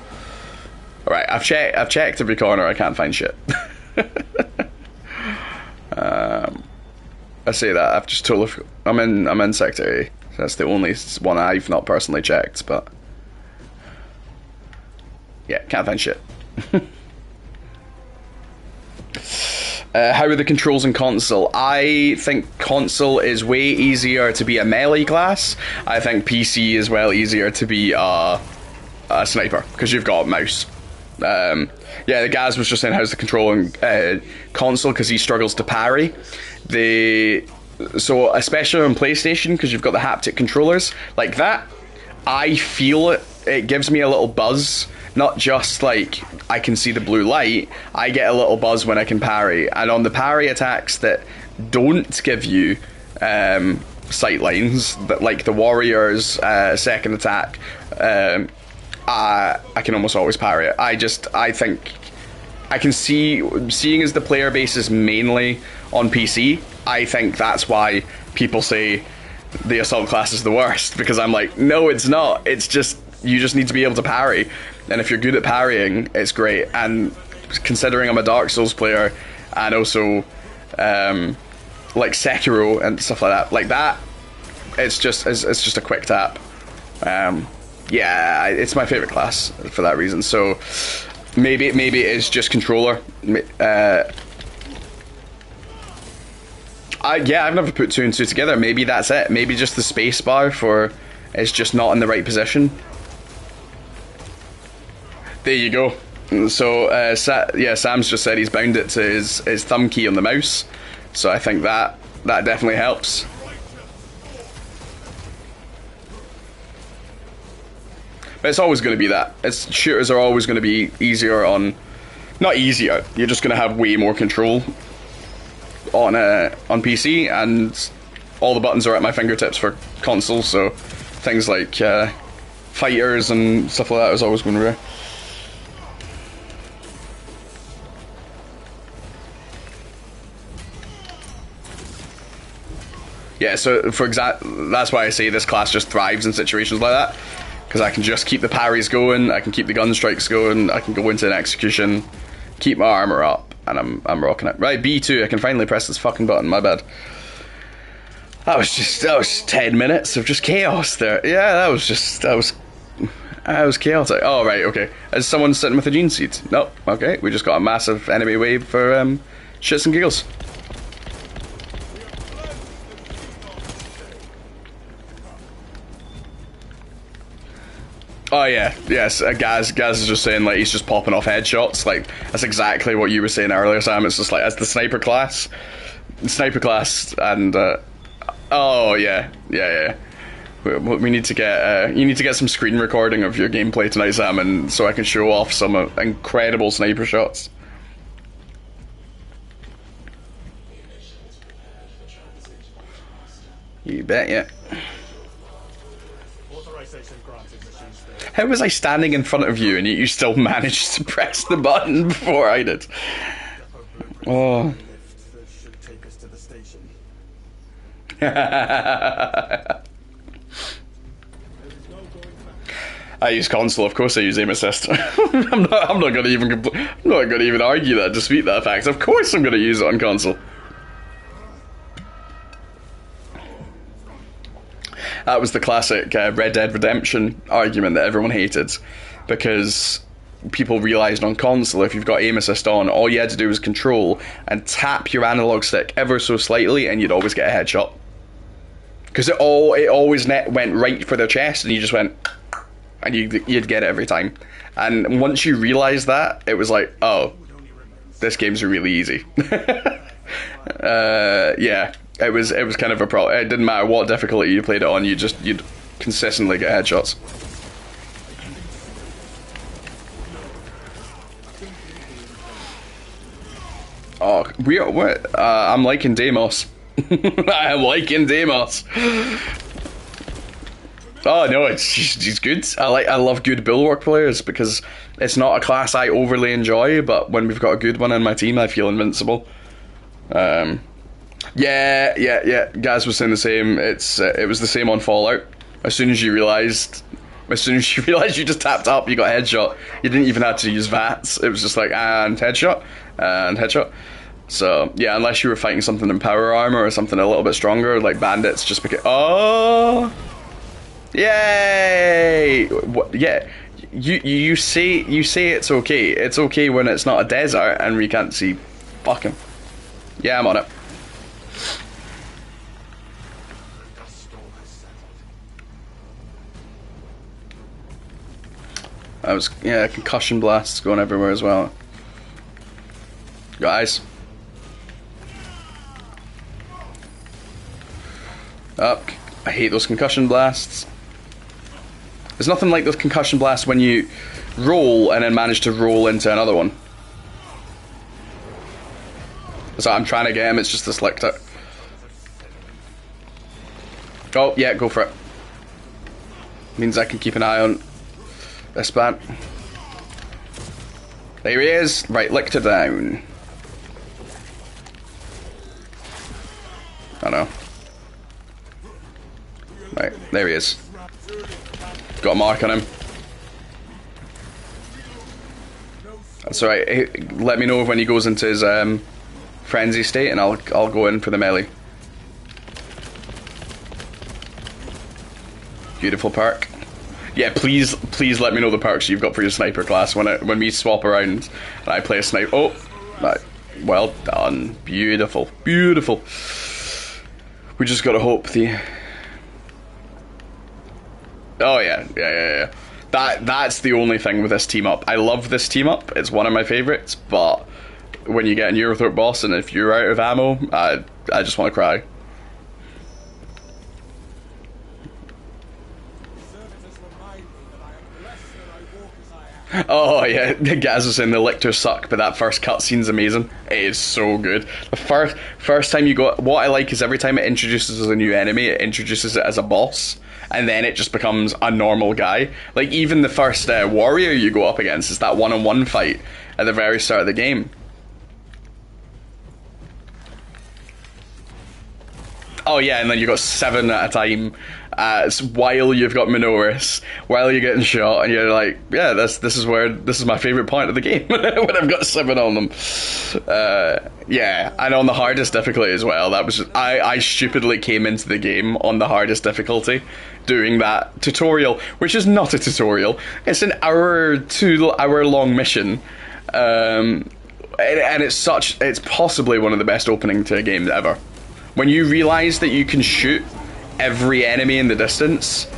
Alright, I've checked every corner, I can't find shit. I say that, I've just totally... I'm in Sector A. So that's the only one I've not personally checked, but... Yeah, can't find shit. How are the controls in console? I think console is way easier to be a melee class. I think PC is well easier to be a sniper, because you've got a mouse. Yeah, the Gaz was just saying how's the control in console, because he struggles to parry. So especially on PlayStation, because you've got the haptic controllers like that, I feel it gives me a little buzz. Not just like I can see the blue light, I get a little buzz when I can parry. And on the parry attacks that don't give you sight lines, that like the warrior's second attack, I can almost always parry it. I think I can seeing as the player base is mainly on PC, I think that's why people say the assault class is the worst, because I'm like, no, it's not. It's just, you just need to be able to parry. And if you're good at parrying, it's great. And considering I'm a Dark Souls player, and also like Sekiro and stuff like that, it's just a quick tap. Yeah, it's my favorite class for that reason. So maybe it is just controller. Yeah, I've never put two and two together. Maybe that's it. Maybe just the space bar for it's just not in the right position. There you go. So, Sam's just said he's bound it to his thumb key on the mouse. So I think that definitely helps. But it's always going to be that. Shooters are always going to be easier on... Not easier, you're just going to have way more control on PC, and all the buttons are at my fingertips for consoles, so things like fighters and stuff like that is always going to be... Yeah, so for that's why I say this class just thrives in situations like that, because I can just keep the parries going, I can keep the gun strikes going, I can go into an execution, keep my armor up, and I'm rocking it. Right, B2, I can finally press this fucking button, my bad. That was 10 minutes of just chaos there. Yeah, that was chaotic. Oh, right, okay. Is someone sitting with a gene seed? Nope, okay, we just got a massive enemy wave for shits and giggles. Oh yeah, yes, Gaz is just saying, like, he's just popping off headshots. Like, that's exactly what you were saying earlier, Sam. It's just like, as the sniper class, and oh yeah. We need to get you need to get some screen recording of your gameplay tonight, Sam, and so I can show off some incredible sniper shots. You bet, yeah. How was I standing in front of you and you still managed to press the button before I did? Oh. I use console, of course I use aim assist. I'm not gonna even argue that, dispute that fact. Of course I'm gonna use it on console. That was the classic Red Dead Redemption argument that everyone hated, because people realised on console, if you've got aim assist on, all you had to do was control and tap your analog stick ever so slightly and you'd always get a headshot. Because it always went right for their chest and you just went, and you'd get it every time. And once you realised that, it was like, oh, this game's really easy. Yeah. It was kind of a problem. It didn't matter what difficulty you played it on, you'd consistently get headshots. Oh, I'm liking Deimos. I am liking Deimos. Oh no, he's good. I love good bulwark players because it's not a class I overly enjoy, but when we've got a good one in my team, I feel invincible. Yeah. Gaz was saying the same. It was the same on Fallout. As soon as you realised you just tapped up, you got a headshot. You didn't even have to use VATS. It was just like, and headshot, and headshot. So, yeah, unless you were fighting something in power armor or something a little bit stronger, like bandits, just because... Oh! Yay! What, yeah, you say it's okay. It's okay when it's not a desert and we can't see... Fucking... Yeah, I'm on it. Concussion blasts going everywhere as well. Guys. Up. I hate those concussion blasts. There's nothing like those concussion blasts when you roll and then manage to roll into another one. So I'm trying to get him, it's just this lictor. Oh, yeah, go for it. Means I can keep an eye on this man. There he is. Right, lictor down. I know. Right, there he is. Got a mark on him. That's alright. Hey, let me know when he goes into his frenzy state, and I'll go in for the melee. Beautiful perk. Yeah, please let me know the perks you've got for your sniper class when we swap around and I play a sniper. Oh, right. Well done. Beautiful. Beautiful. We just gotta hope the... Oh yeah. That's the only thing with this team up. I love this team up. It's one of my favorites, but when you get a Neurothorpe boss and if you're out of ammo, I just want to cry. Oh yeah, Gaz was saying the lictors suck, but that first cutscene's amazing. It is so good. The first time you go, what I like is every time it introduces a new enemy, it introduces it as a boss, and then it just becomes a normal guy. Like even the first warrior you go up against is that one-on-one fight at the very start of the game. Oh yeah, and then you got 7 at a time. While you've got Minoris, while you're getting shot, and you're like, yeah, this is my favorite part of the game when I've got 7 on them. Yeah, and on the hardest difficulty as well. That was just, I stupidly came into the game on the hardest difficulty, doing that tutorial, which is not a tutorial. It's an 2-hour long mission, and it's possibly one of the best opening to a game ever. When you realise that you can shoot every enemy in the distance,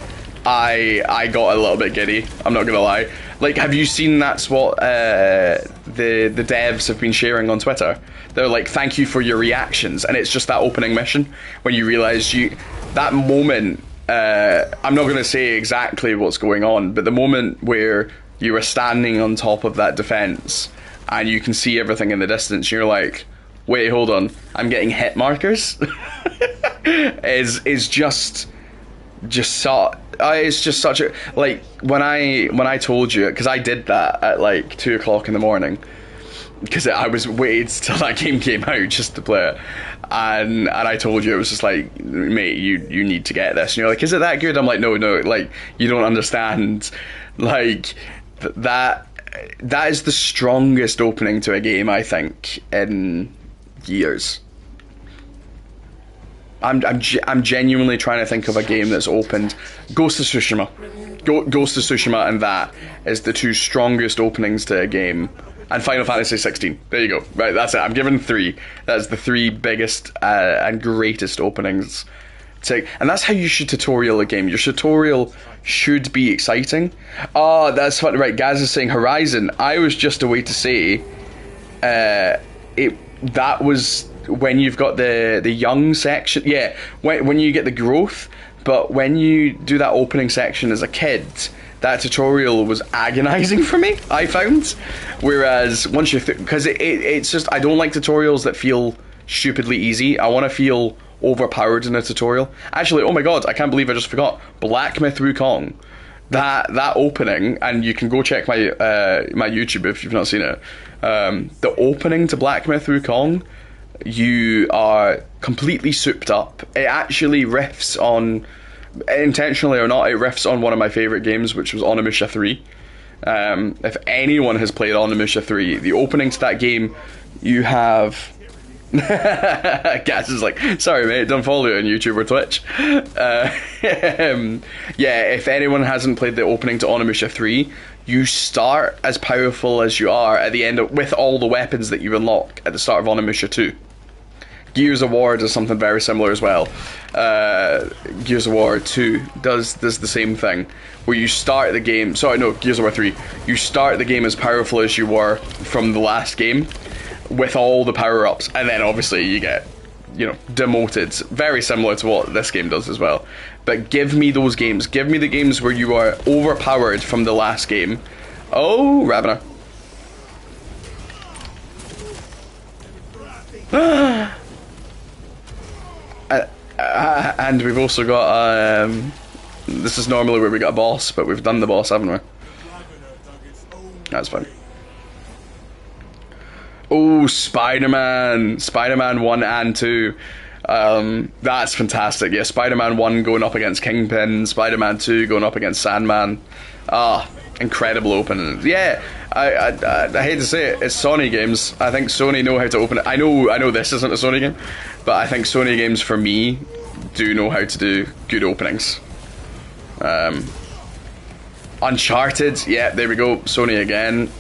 I got a little bit giddy, I'm not gonna lie. Like, have you seen that's what the devs have been sharing on Twitter? They're like, thank you for your reactions, and it's just that opening mission when you realise that moment, I'm not gonna say exactly what's going on, but the moment where you are standing on top of that defense and you can see everything in the distance, you're like, wait, hold on, I'm getting hit markers? is just so, it's just such a, like, when I told you, because I did that at like 2 o'clock in the morning, because I was waited till that game came out just to play it, and I told you, it was just like, mate, you need to get this, and you're like, is it that good? I'm like, no, like, you don't understand, like, that is the strongest opening to a game, I think, in years. I'm genuinely trying to think of a game that's opened. Ghost of Tsushima. Ghost of Tsushima and that is the 2 strongest openings to a game. And Final Fantasy 16. There you go. Right, that's it. I'm giving 3. That's the 3 biggest and greatest openings. And that's how you should tutorial a game. Your tutorial should be exciting. Oh, that's funny. Right, Gaz is saying Horizon. I was just a way to say that was when you've got the young section, yeah, when you get the growth, but when you do that opening section as a kid, that tutorial was agonizing for me, I found. Whereas once you're because it's just, I don't like tutorials that feel stupidly easy. I want to feel overpowered in a tutorial. Actually, oh my god, I can't believe I just forgot, Black Myth Wukong. That opening, and you can go check my my YouTube if you've not seen it. The opening to Black Myth Wukong, you are completely souped up. It actually riffs on, intentionally or not, it riffs on one of my favourite games, which was Onimusha 3. If anyone has played Onimusha 3, the opening to that game, you have... Gaz is like, sorry mate, don't follow you on YouTube or Twitch. Yeah, if anyone hasn't played the opening to Onimusha 3, you start as powerful as you are at the end with all the weapons that you unlock at the start of Onimusha 2. Gears of War does something very similar as well. Gears of War 2 does the same thing, where you start the game, sorry no, Gears of War 3, you start the game as powerful as you were from the last game, with all the power-ups, and then obviously you get, you know, demoted. Very similar to what this game does as well. But give me those games. Give me the games where you are overpowered from the last game. Oh, Ravener. And we've also got, this is normally where we got a boss, but we've done the boss, haven't we? That's fine. Oh, Spider-Man 1 and 2. That's fantastic. Yeah, Spider-Man 1 going up against Kingpin, Spider-Man 2 going up against Sandman. Ah, incredible opening. Yeah, I hate to say it, it's Sony games. I think Sony know how to open it. I know this isn't a Sony game, but I think Sony games, for me, do know how to do good openings. Uncharted, yeah, there we go, Sony again.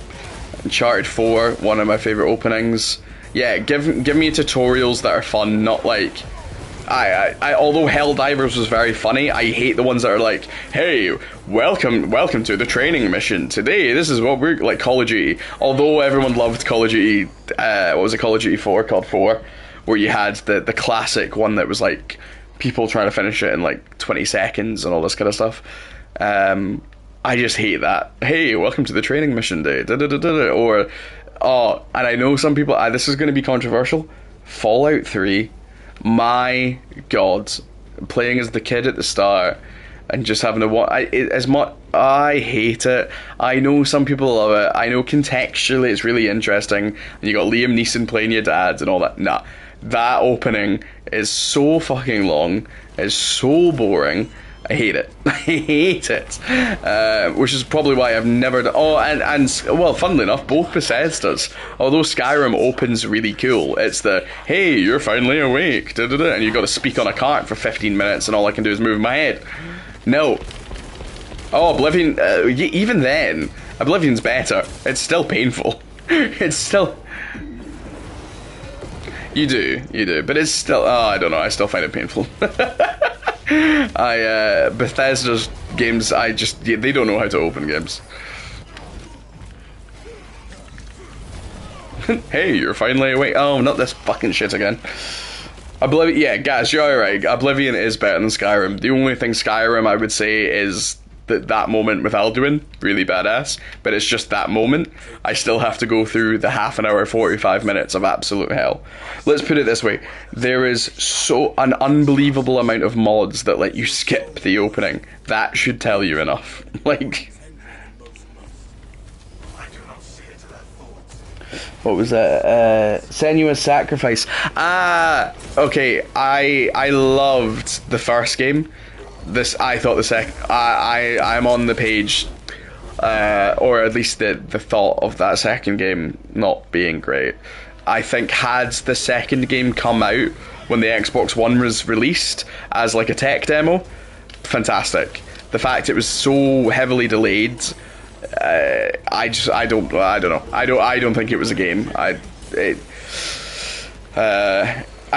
Uncharted 4, one of my favourite openings. Yeah, give me tutorials that are fun, not like although Helldivers was very funny, I hate the ones that are like, hey, welcome to the training mission. Today, this is what we're like. Call of Duty. Although everyone loved Call of Duty, what was it, Call of Duty 4, COD 4, where you had the classic one that was like people trying to finish it in like 20 seconds and all this kind of stuff. I just hate that. Hey, welcome to the training mission day. Or, oh, and I know some people, this is going to be controversial. Fallout 3, my god, playing as the kid at the start and just having to watch, I hate it. I know some people love it. I know contextually it's really interesting. And you got Liam Neeson playing your dad and all that. Nah, that opening is so fucking long. It's so boring. I hate it. I hate it. Which is probably why I've never done... Oh, and well, funnily enough, both Bethesda's. Although Skyrim opens really cool, it's the, hey, you're finally awake, and you've got to speak on a cart for 15 minutes and all I can do is move my head. No. Oh, Oblivion... even then, Oblivion's better. It's still painful. It's still... You do. But it's still... Oh, I don't know. I still find it painful. Bethesda's games, they don't know how to open games. Hey, you're finally awake. Oh, not this fucking shit again. Oblivion, yeah, guys, you're alright. Oblivion is better than Skyrim. The only thing Skyrim, I would say, is that moment with Alduin, really badass, but it's just that moment. I still have to go through the half an hour, 45 minutes of absolute hell. Let's put it this way, there is an unbelievable amount of mods that let you skip the opening. That should tell you enough. Like, what was that? Senua's Sacrifice. Okay, I loved the first game. I thought the second... I'm on the page, or at least the thought of that second game not being great. I think had the second game come out when the Xbox One was released as like a tech demo, fantastic. The fact it was so heavily delayed, I don't know. I don't think it was a game. I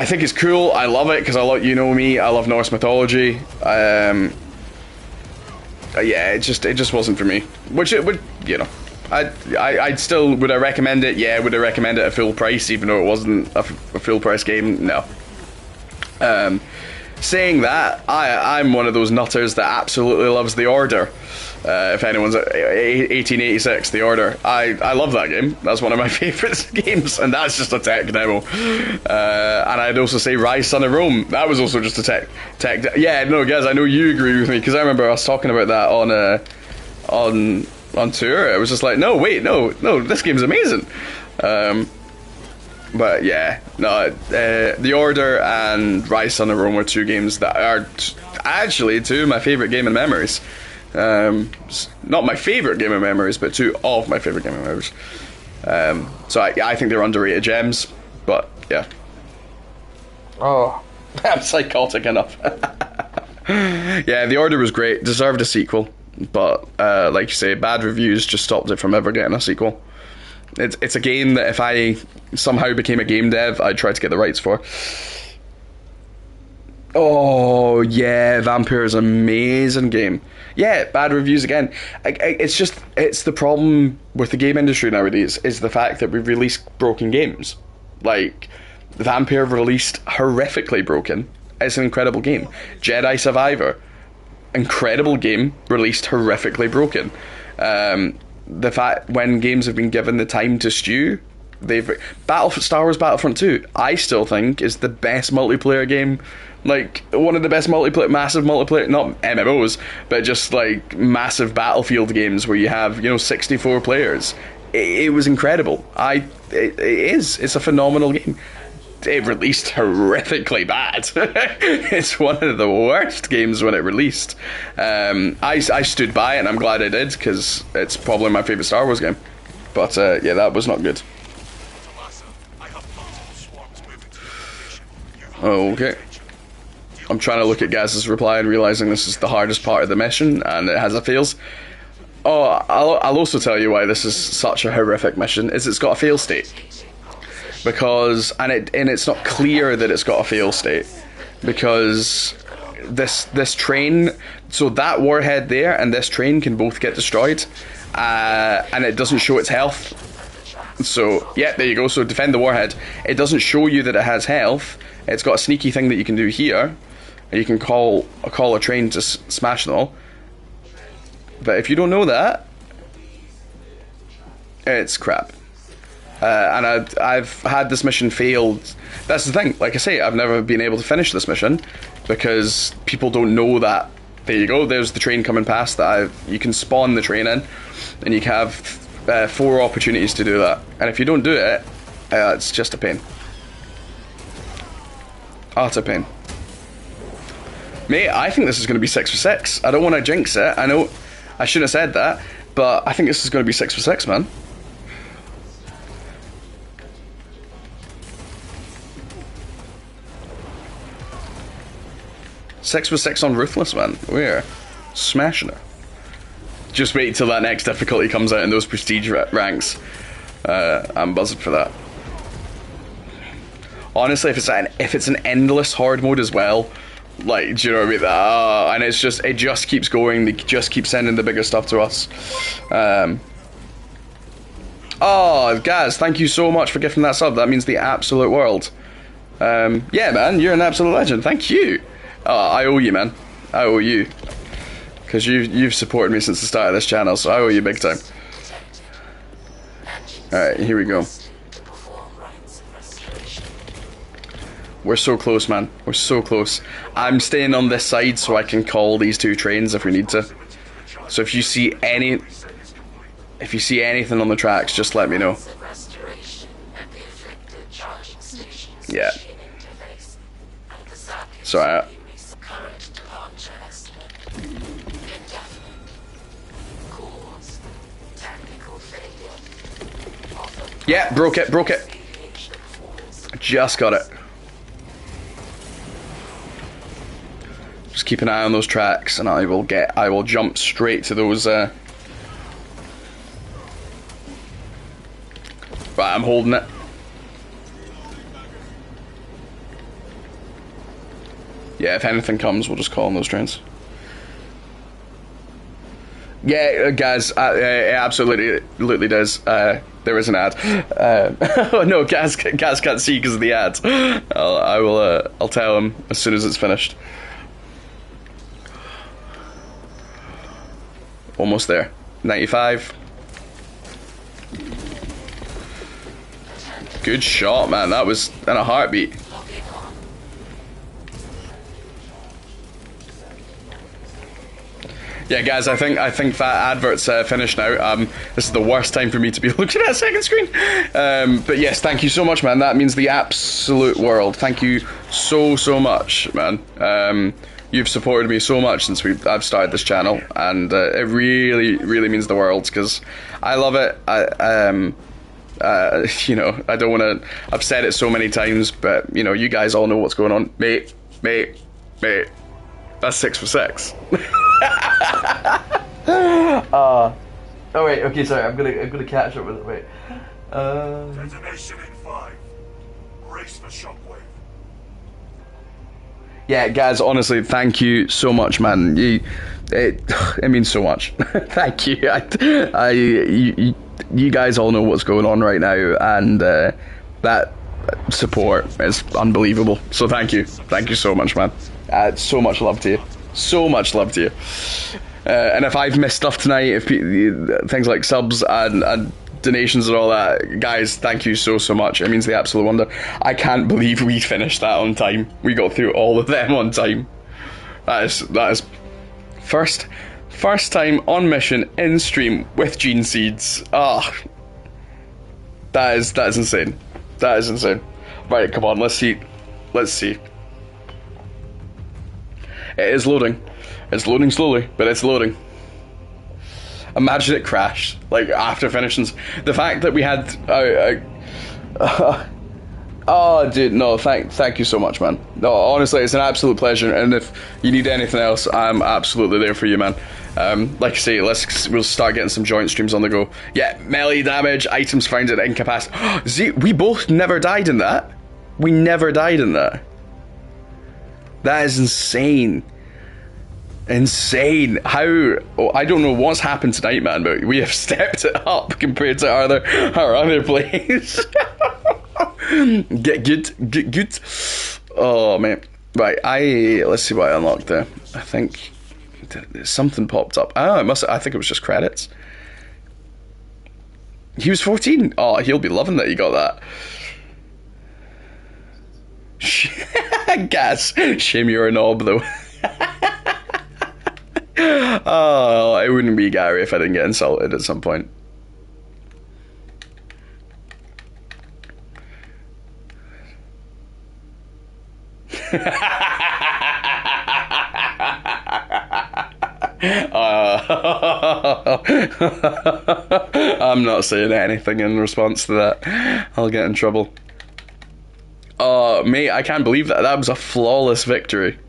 think it's cool. I love it because you know me. I love Norse mythology. Yeah, it just wasn't for me. Which it would, you know. I'd still, would I recommend it? Yeah, would I recommend it at full price even though it wasn't a full price game? No. Saying that, I'm one of those nutters that absolutely loves The Order. If anyone's 1886, The Order. I love that game. That's one of my favourite games, and that's just a tech demo. And I'd also say Rise Son of Rome. That was also just a tech. Yeah, no, guys, I know you agree with me because I remember us talking about that on tour. I was just like, no, this game's amazing. But yeah, no, The Order and Rise Son of Rome were two games that are actually two of my favourite gaming memories. Not my favourite gaming memories, but two of my favourite gaming memories. So I think they're underrated gems, but yeah. Oh, I'm psychotic enough. Yeah, The Order was great, deserved a sequel, but like you say, bad reviews just stopped it from ever getting a sequel. It's a game that if I somehow became a game dev, I'd try to get the rights for. Oh yeah, Vampire is an amazing game. Yeah, bad reviews again. It's the problem with the game industry nowadays is the fact that we've released broken games. Like, Vampire released horrifically broken. It's an incredible game. Jedi Survivor, incredible game, released horrifically broken. The fact when games have been given the time to stew, Star Wars Battlefront 2, I still think is the best multiplayer game. Like, one of the best massive multiplayer, not MMOs, but just like massive Battlefield games where you have, 64 players. It was incredible. It's a phenomenal game. It released horrifically bad. It's one of the worst games when it released. I stood by it and I'm glad I did because it's probably my favourite Star Wars game. But yeah, that was not good. Okay. I'm trying to look at Gaz's reply and realising this is the hardest part of the mission and it has a fails. Oh, I'll also tell you why this is such a horrific mission, is it's got a fail state. Because, and it's not clear that it's got a fail state. because this train, so that warhead there and this train can both get destroyed, and it doesn't show its health. So yeah, there you go. So defend the warhead. It doesn't show you that it has health. It's got a sneaky thing that you can do here. You can call a train to smash them all. But if you don't know that, it's crap. And I've had this mission failed. That's the thing. Like I say, I've never been able to finish this mission because people don't know that. There you go. There's the train coming past that you can spawn the train in, and you can have 4 opportunities to do that. And if you don't do it, it's just a pain. Utter pain. Mate, I think this is going to be 6 for 6. I don't want to jinx it. I know I shouldn't have said that, but I think this is going to be 6 for 6, man. Six for 6 on Ruthless, man. We're smashing it. Just wait till that next difficulty comes out in those prestige ranks. I'm buzzing for that. Honestly, if it's an endless hard mode as well, like, do you know what I mean? And it just keeps going. They just keep sending the bigger stuff to us. Oh, Gaz, thank you so much for gifting that sub. That means the absolute world. Yeah, man, you're an absolute legend. Thank you. I owe you, man. I owe you. Because you've supported me since the start of this channel, so I owe you big time. Alright, here we go. We're so close, man. We're so close. I'm staying on this side so I can call these 2 trains if we need to. So if you see anything on the tracks, just let me know. Yeah. Sorry. Yeah, broke it. Just got it. Just keep an eye on those tracks, and I will jump straight to those. Right, I'm holding it. Yeah, if anything comes, we'll just call on those trains. Yeah, guys, it absolutely does. There is an ad. Oh no, Gaz can't see because of the ads. I'll tell him as soon as it's finished. Almost there. 95. Good shot, man. That was in a heartbeat. Yeah, guys, I think that advert's finished now. This is the worst time for me to be looking at a second screen. But yes, thank you so much, man. That means the absolute world. Thank you so much, man. You've supported me so much since I've started this channel, and it really means the world because I love it. You know, I don't want to. I've said it so many times, but you know, you guys all know what's going on, mate. That's 6 for 6. Oh wait, okay, sorry, I'm gonna catch up with it. Wait. Detonation in 5. Brace for shockwave. Yeah, guys, honestly, thank you so much, man. It means so much. Thank you. You guys all know what's going on right now, and that support is unbelievable. So thank you so much, man. So much love to you. So much love to you. And if I've missed stuff tonight, if things like subs and donations and all that, guys, thank you so much. It means the absolute wonder. I can't believe we finished that on time. We got through all of them on time. That is first time on mission in stream with Gene Seeds. That is insane. That is insane. Right, come on, let's see. It is loading. It's loading slowly, but it's loading. Imagine it crashed, like, after finishing. The fact that we had... oh, dude, no, thank you so much, man. No, honestly, it's an absolute pleasure, and if you need anything else, I'm absolutely there for you, man. Like I say, we'll start getting some joint streams on the go. Yeah, melee damage, items found at incapacity. We both never died in that. We never died in that. That is insane. Insane. How... Oh, I don't know what's happened tonight, man, but we have stepped it up compared to our other plays. Get good. Oh, man. Right, let's see what I unlocked there. I think something popped up. Oh, I think it was just credits. He was 14. Oh, he'll be loving that he got that. Gas. Shame you're a knob, though. Oh, it wouldn't be Gary if I didn't get insulted at some point. I'm not saying anything in response to that. I'll get in trouble. Oh, mate, I can't believe that. That was a flawless victory.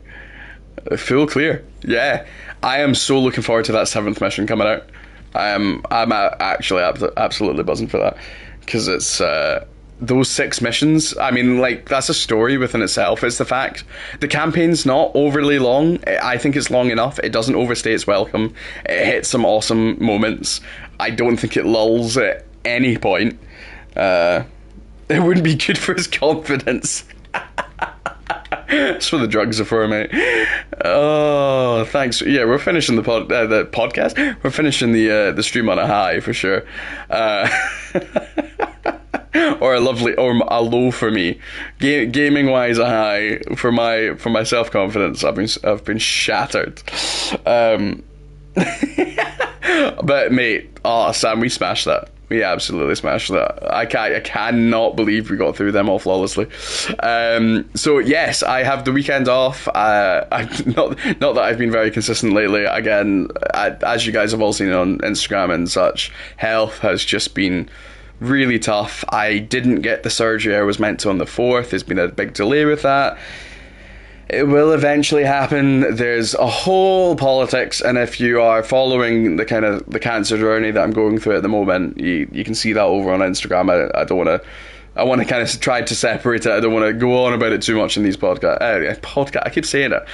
Full clear. Yeah. I am so looking forward to that 7th mission coming out. I'm actually absolutely buzzing for that. Because it's... those 6 missions, I mean, like, that's a story within itself. It's the fact the campaign's not overly long. I think it's long enough. It doesn't overstay its welcome. It hits some awesome moments. I don't think it lulls at any point. It wouldn't be good for his confidence. That's what the drugs are for, mate. Oh, thanks. Yeah, we're finishing the podcast. We're finishing the stream on a high for sure. Or a low for me. Gaming wise, a high for my self confidence. I've been shattered. But mate, Sam, we smashed that. We absolutely smashed that. I cannot believe we got through them all flawlessly. So yes, I have the weekend off. Not that I've been very consistent lately. Again, as you guys have all seen on Instagram and such, health has just been really tough. I didn't get the surgery I was meant to on the 4th. There's been a big delay with that. It will eventually happen. There's a whole politics, and if you are following the kind of the cancer journey that I'm going through at the moment, you can see that over on Instagram. I don't want to. I want to kind of try to separate it. I don't want to go on about it too much in these podcasts. I keep saying it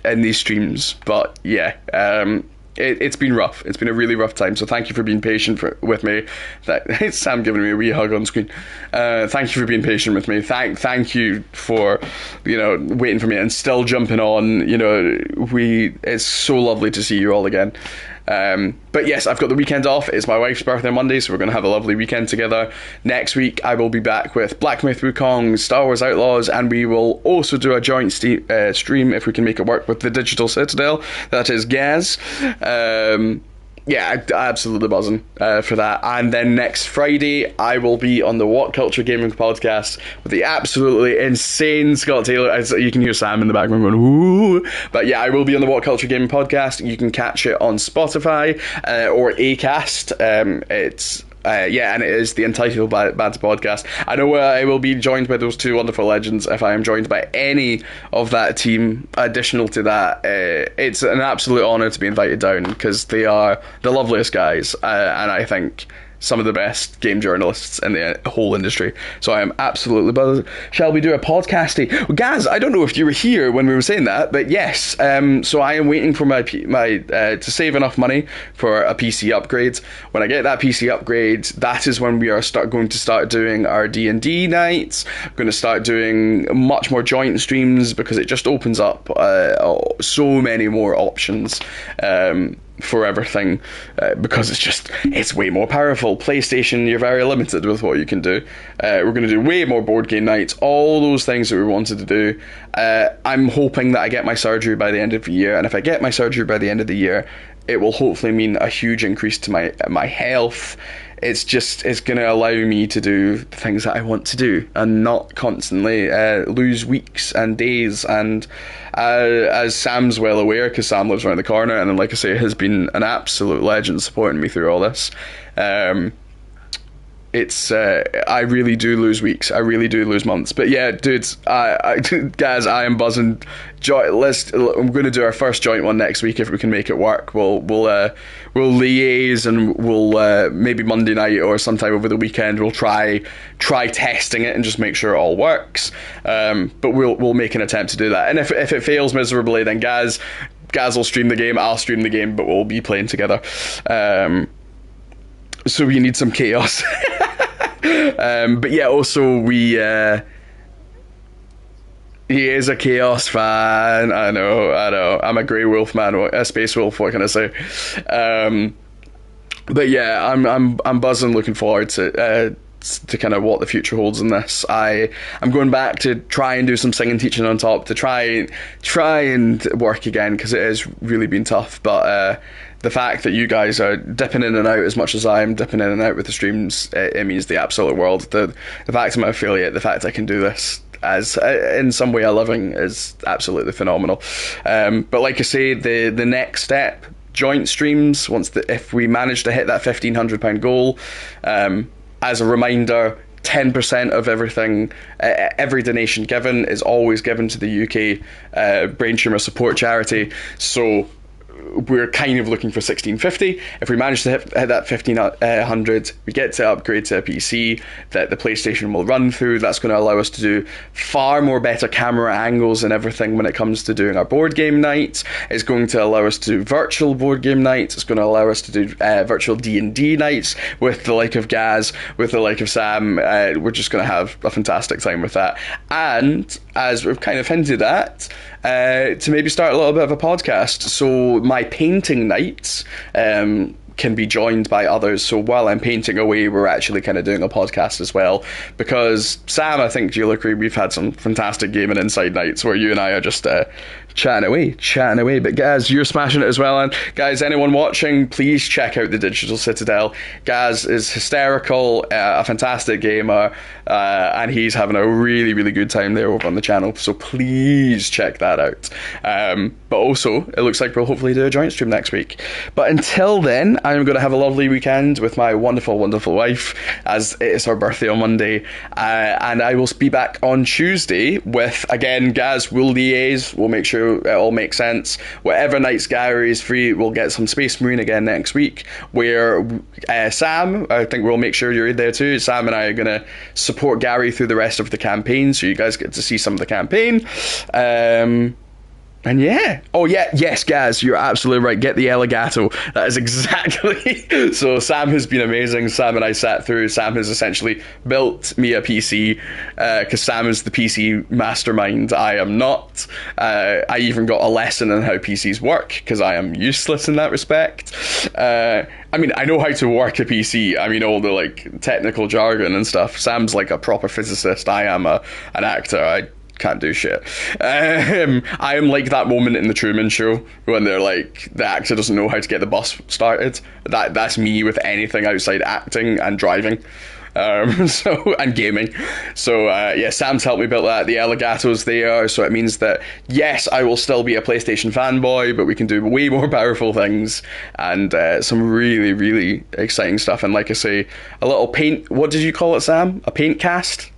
in these streams, but yeah. It's been rough. It's been a really rough time. So thank you for being patient with me. It's Sam giving me a wee hug on screen. Thank you for being patient with me. Thank you for waiting for me and still jumping on. It's so lovely to see you all again. But yes, I've got the weekend off. It's my wife's birthday Monday, so we're going to have a lovely weekend together. Next week, I will be back with Black Myth Wukong, Star Wars Outlaws, and we will also do a joint stream, if we can make it work, with the Digital Citadel. That is Gaz. Yeah, absolutely buzzing for that. And then next Friday, I will be on the What Culture Gaming podcast with the absolutely insane Scott Taylor. You can hear Sam in the background going, ooh. But yeah, I will be on the What Culture Gaming podcast. You can catch it on Spotify or Acast. It's... and it is the Entitled Banter podcast. I know I will be joined by those two wonderful legends. If I am joined by any of that team additional to that, it's an absolute honour to be invited down, because they are the loveliest guys, and I think some of the best game journalists in the whole industry. So I am absolutely buzzed. Shall we do a podcasty? Well, Gaz, I don't know if you were here when we were saying that, but yes. So I am waiting for my to save enough money for a PC upgrade. When I get that PC upgrade, that is when we are going to start doing our D&D nights. I'm going to start doing much more joint streams, because it just opens up so many more options. For everything, because it's way more powerful. PlayStation, you're very limited with what you can do. We're going to do way more board game nights, all those things that we wanted to do. I'm hoping that I get my surgery by the end of the year, and if I get my surgery by the end of the year, it will hopefully mean a huge increase to my health. It's going to allow me to do the things that I want to do, and not constantly lose weeks and days. And as Sam's well aware, because Sam lives around the corner, and then, like I say, has been an absolute legend supporting me through all this. it's I really do lose weeks. I really do lose months. But yeah, dudes, guys, I am buzzing. I'm going to do our first joint one next week if we can make it work. We'll liaise, and we'll maybe Monday night or sometime over the weekend we'll try testing it and just make sure it all works. But we'll make an attempt to do that. And if it fails miserably, then Gaz will stream the game. I'll stream the game, but we'll be playing together. So we need some chaos. But yeah, also he is a chaos fan. I know. I'm a grey wolf man, a space wolf. What can I say? But yeah, I'm buzzing, looking forward to kind of what the future holds in this. I'm going back to try and do some singing teaching on top, to try and work again, because it has really been tough. But the fact that you guys are dipping in and out as much as I am dipping in and out with the streams, it means the absolute world. The fact I'm an affiliate, the fact I can do this as in some way a living is absolutely phenomenal. But like I say, the next step, joint streams, if we manage to hit that £1,500 goal, as a reminder, 10% of everything, every donation given is always given to the UK Brain Tumour Support Charity. So we're kind of looking for 1650. If we manage to hit that 1500, we get to upgrade to a PC that the PlayStation will run through. That's going to allow us to do far more better camera angles and everything when it comes to doing our board game nights. It's going to allow us to do virtual board game nights. It's going to allow us to do virtual D&D nights with the like of Gaz, with the like of Sam. We're just going to have a fantastic time with that. And as we've kind of hinted at, to maybe start a little bit of a podcast. So my painting nights can be joined by others. So while I'm painting away, we're actually kind of doing a podcast as well. Because Sam, I think you'll agree, we've had some fantastic gaming inside nights where you and I are just chatting away. But Gaz, you're smashing it as well. And guys, anyone watching, please check out the Digital Citadel. Gaz is hysterical, a fantastic gamer, and he's having a really, really good time there over on the channel. So please check that out. But also, it looks like we'll hopefully do a joint stream next week. But until then, I'm going to have a lovely weekend with my wonderful, wonderful wife, as it is her birthday on Monday. And I will be back on Tuesday with, again, Gaz will liaise. We'll make sure it all makes sense. Whatever nights Gary is free, we'll get some Space Marine again next week, where Sam, I think we'll make sure you're there too. Sam and I are going to support Gary through the rest of the campaign, so you guys get to see some of the campaign. And yeah. Oh, yeah. Yes, Gaz, you're absolutely right. Get the Elgato. That is exactly. So Sam has been amazing. Sam and I sat through. Sam has essentially built me a PC, because Sam is the PC mastermind. I am not. I even got a lesson in how PCs work, because I am useless in that respect. I mean, I know how to work a PC. I mean, all the like technical jargon and stuff. Sam's like a proper physicist. I am an actor. I can't do shit. I am like that moment in the Truman Show when they're like, the actor doesn't know how to get the bus started. That's me with anything outside acting and driving. And gaming. So yeah, Sam's helped me build that. The Elgato's there, so it means that yes, I will still be a PlayStation fanboy, but we can do way more powerful things and some really, really exciting stuff. And like I say, a little paint. What did you call it, Sam? A paint cast?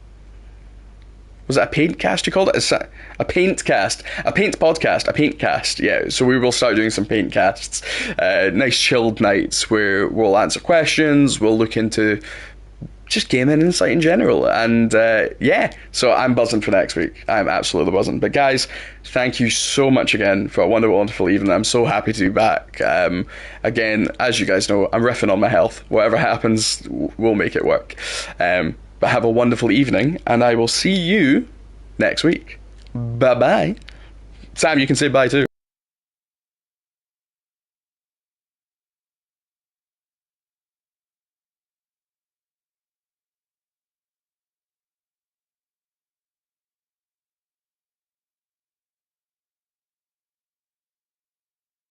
Was it a paint cast you called it? A paint cast. A paint podcast. A paint cast. Yeah, so we will start doing some paint casts. Nice chilled nights where we'll answer questions, we'll look into just gaming insight in general. And yeah, so I'm buzzing for next week. I'm absolutely buzzing. But guys, thank you so much again for a wonderful, wonderful evening. I'm so happy to be back. Again, as you guys know, I'm riffing on my health. Whatever happens, we'll make it work. But have a wonderful evening, and I will see you next week. Bye-bye. Sam, you can say bye too.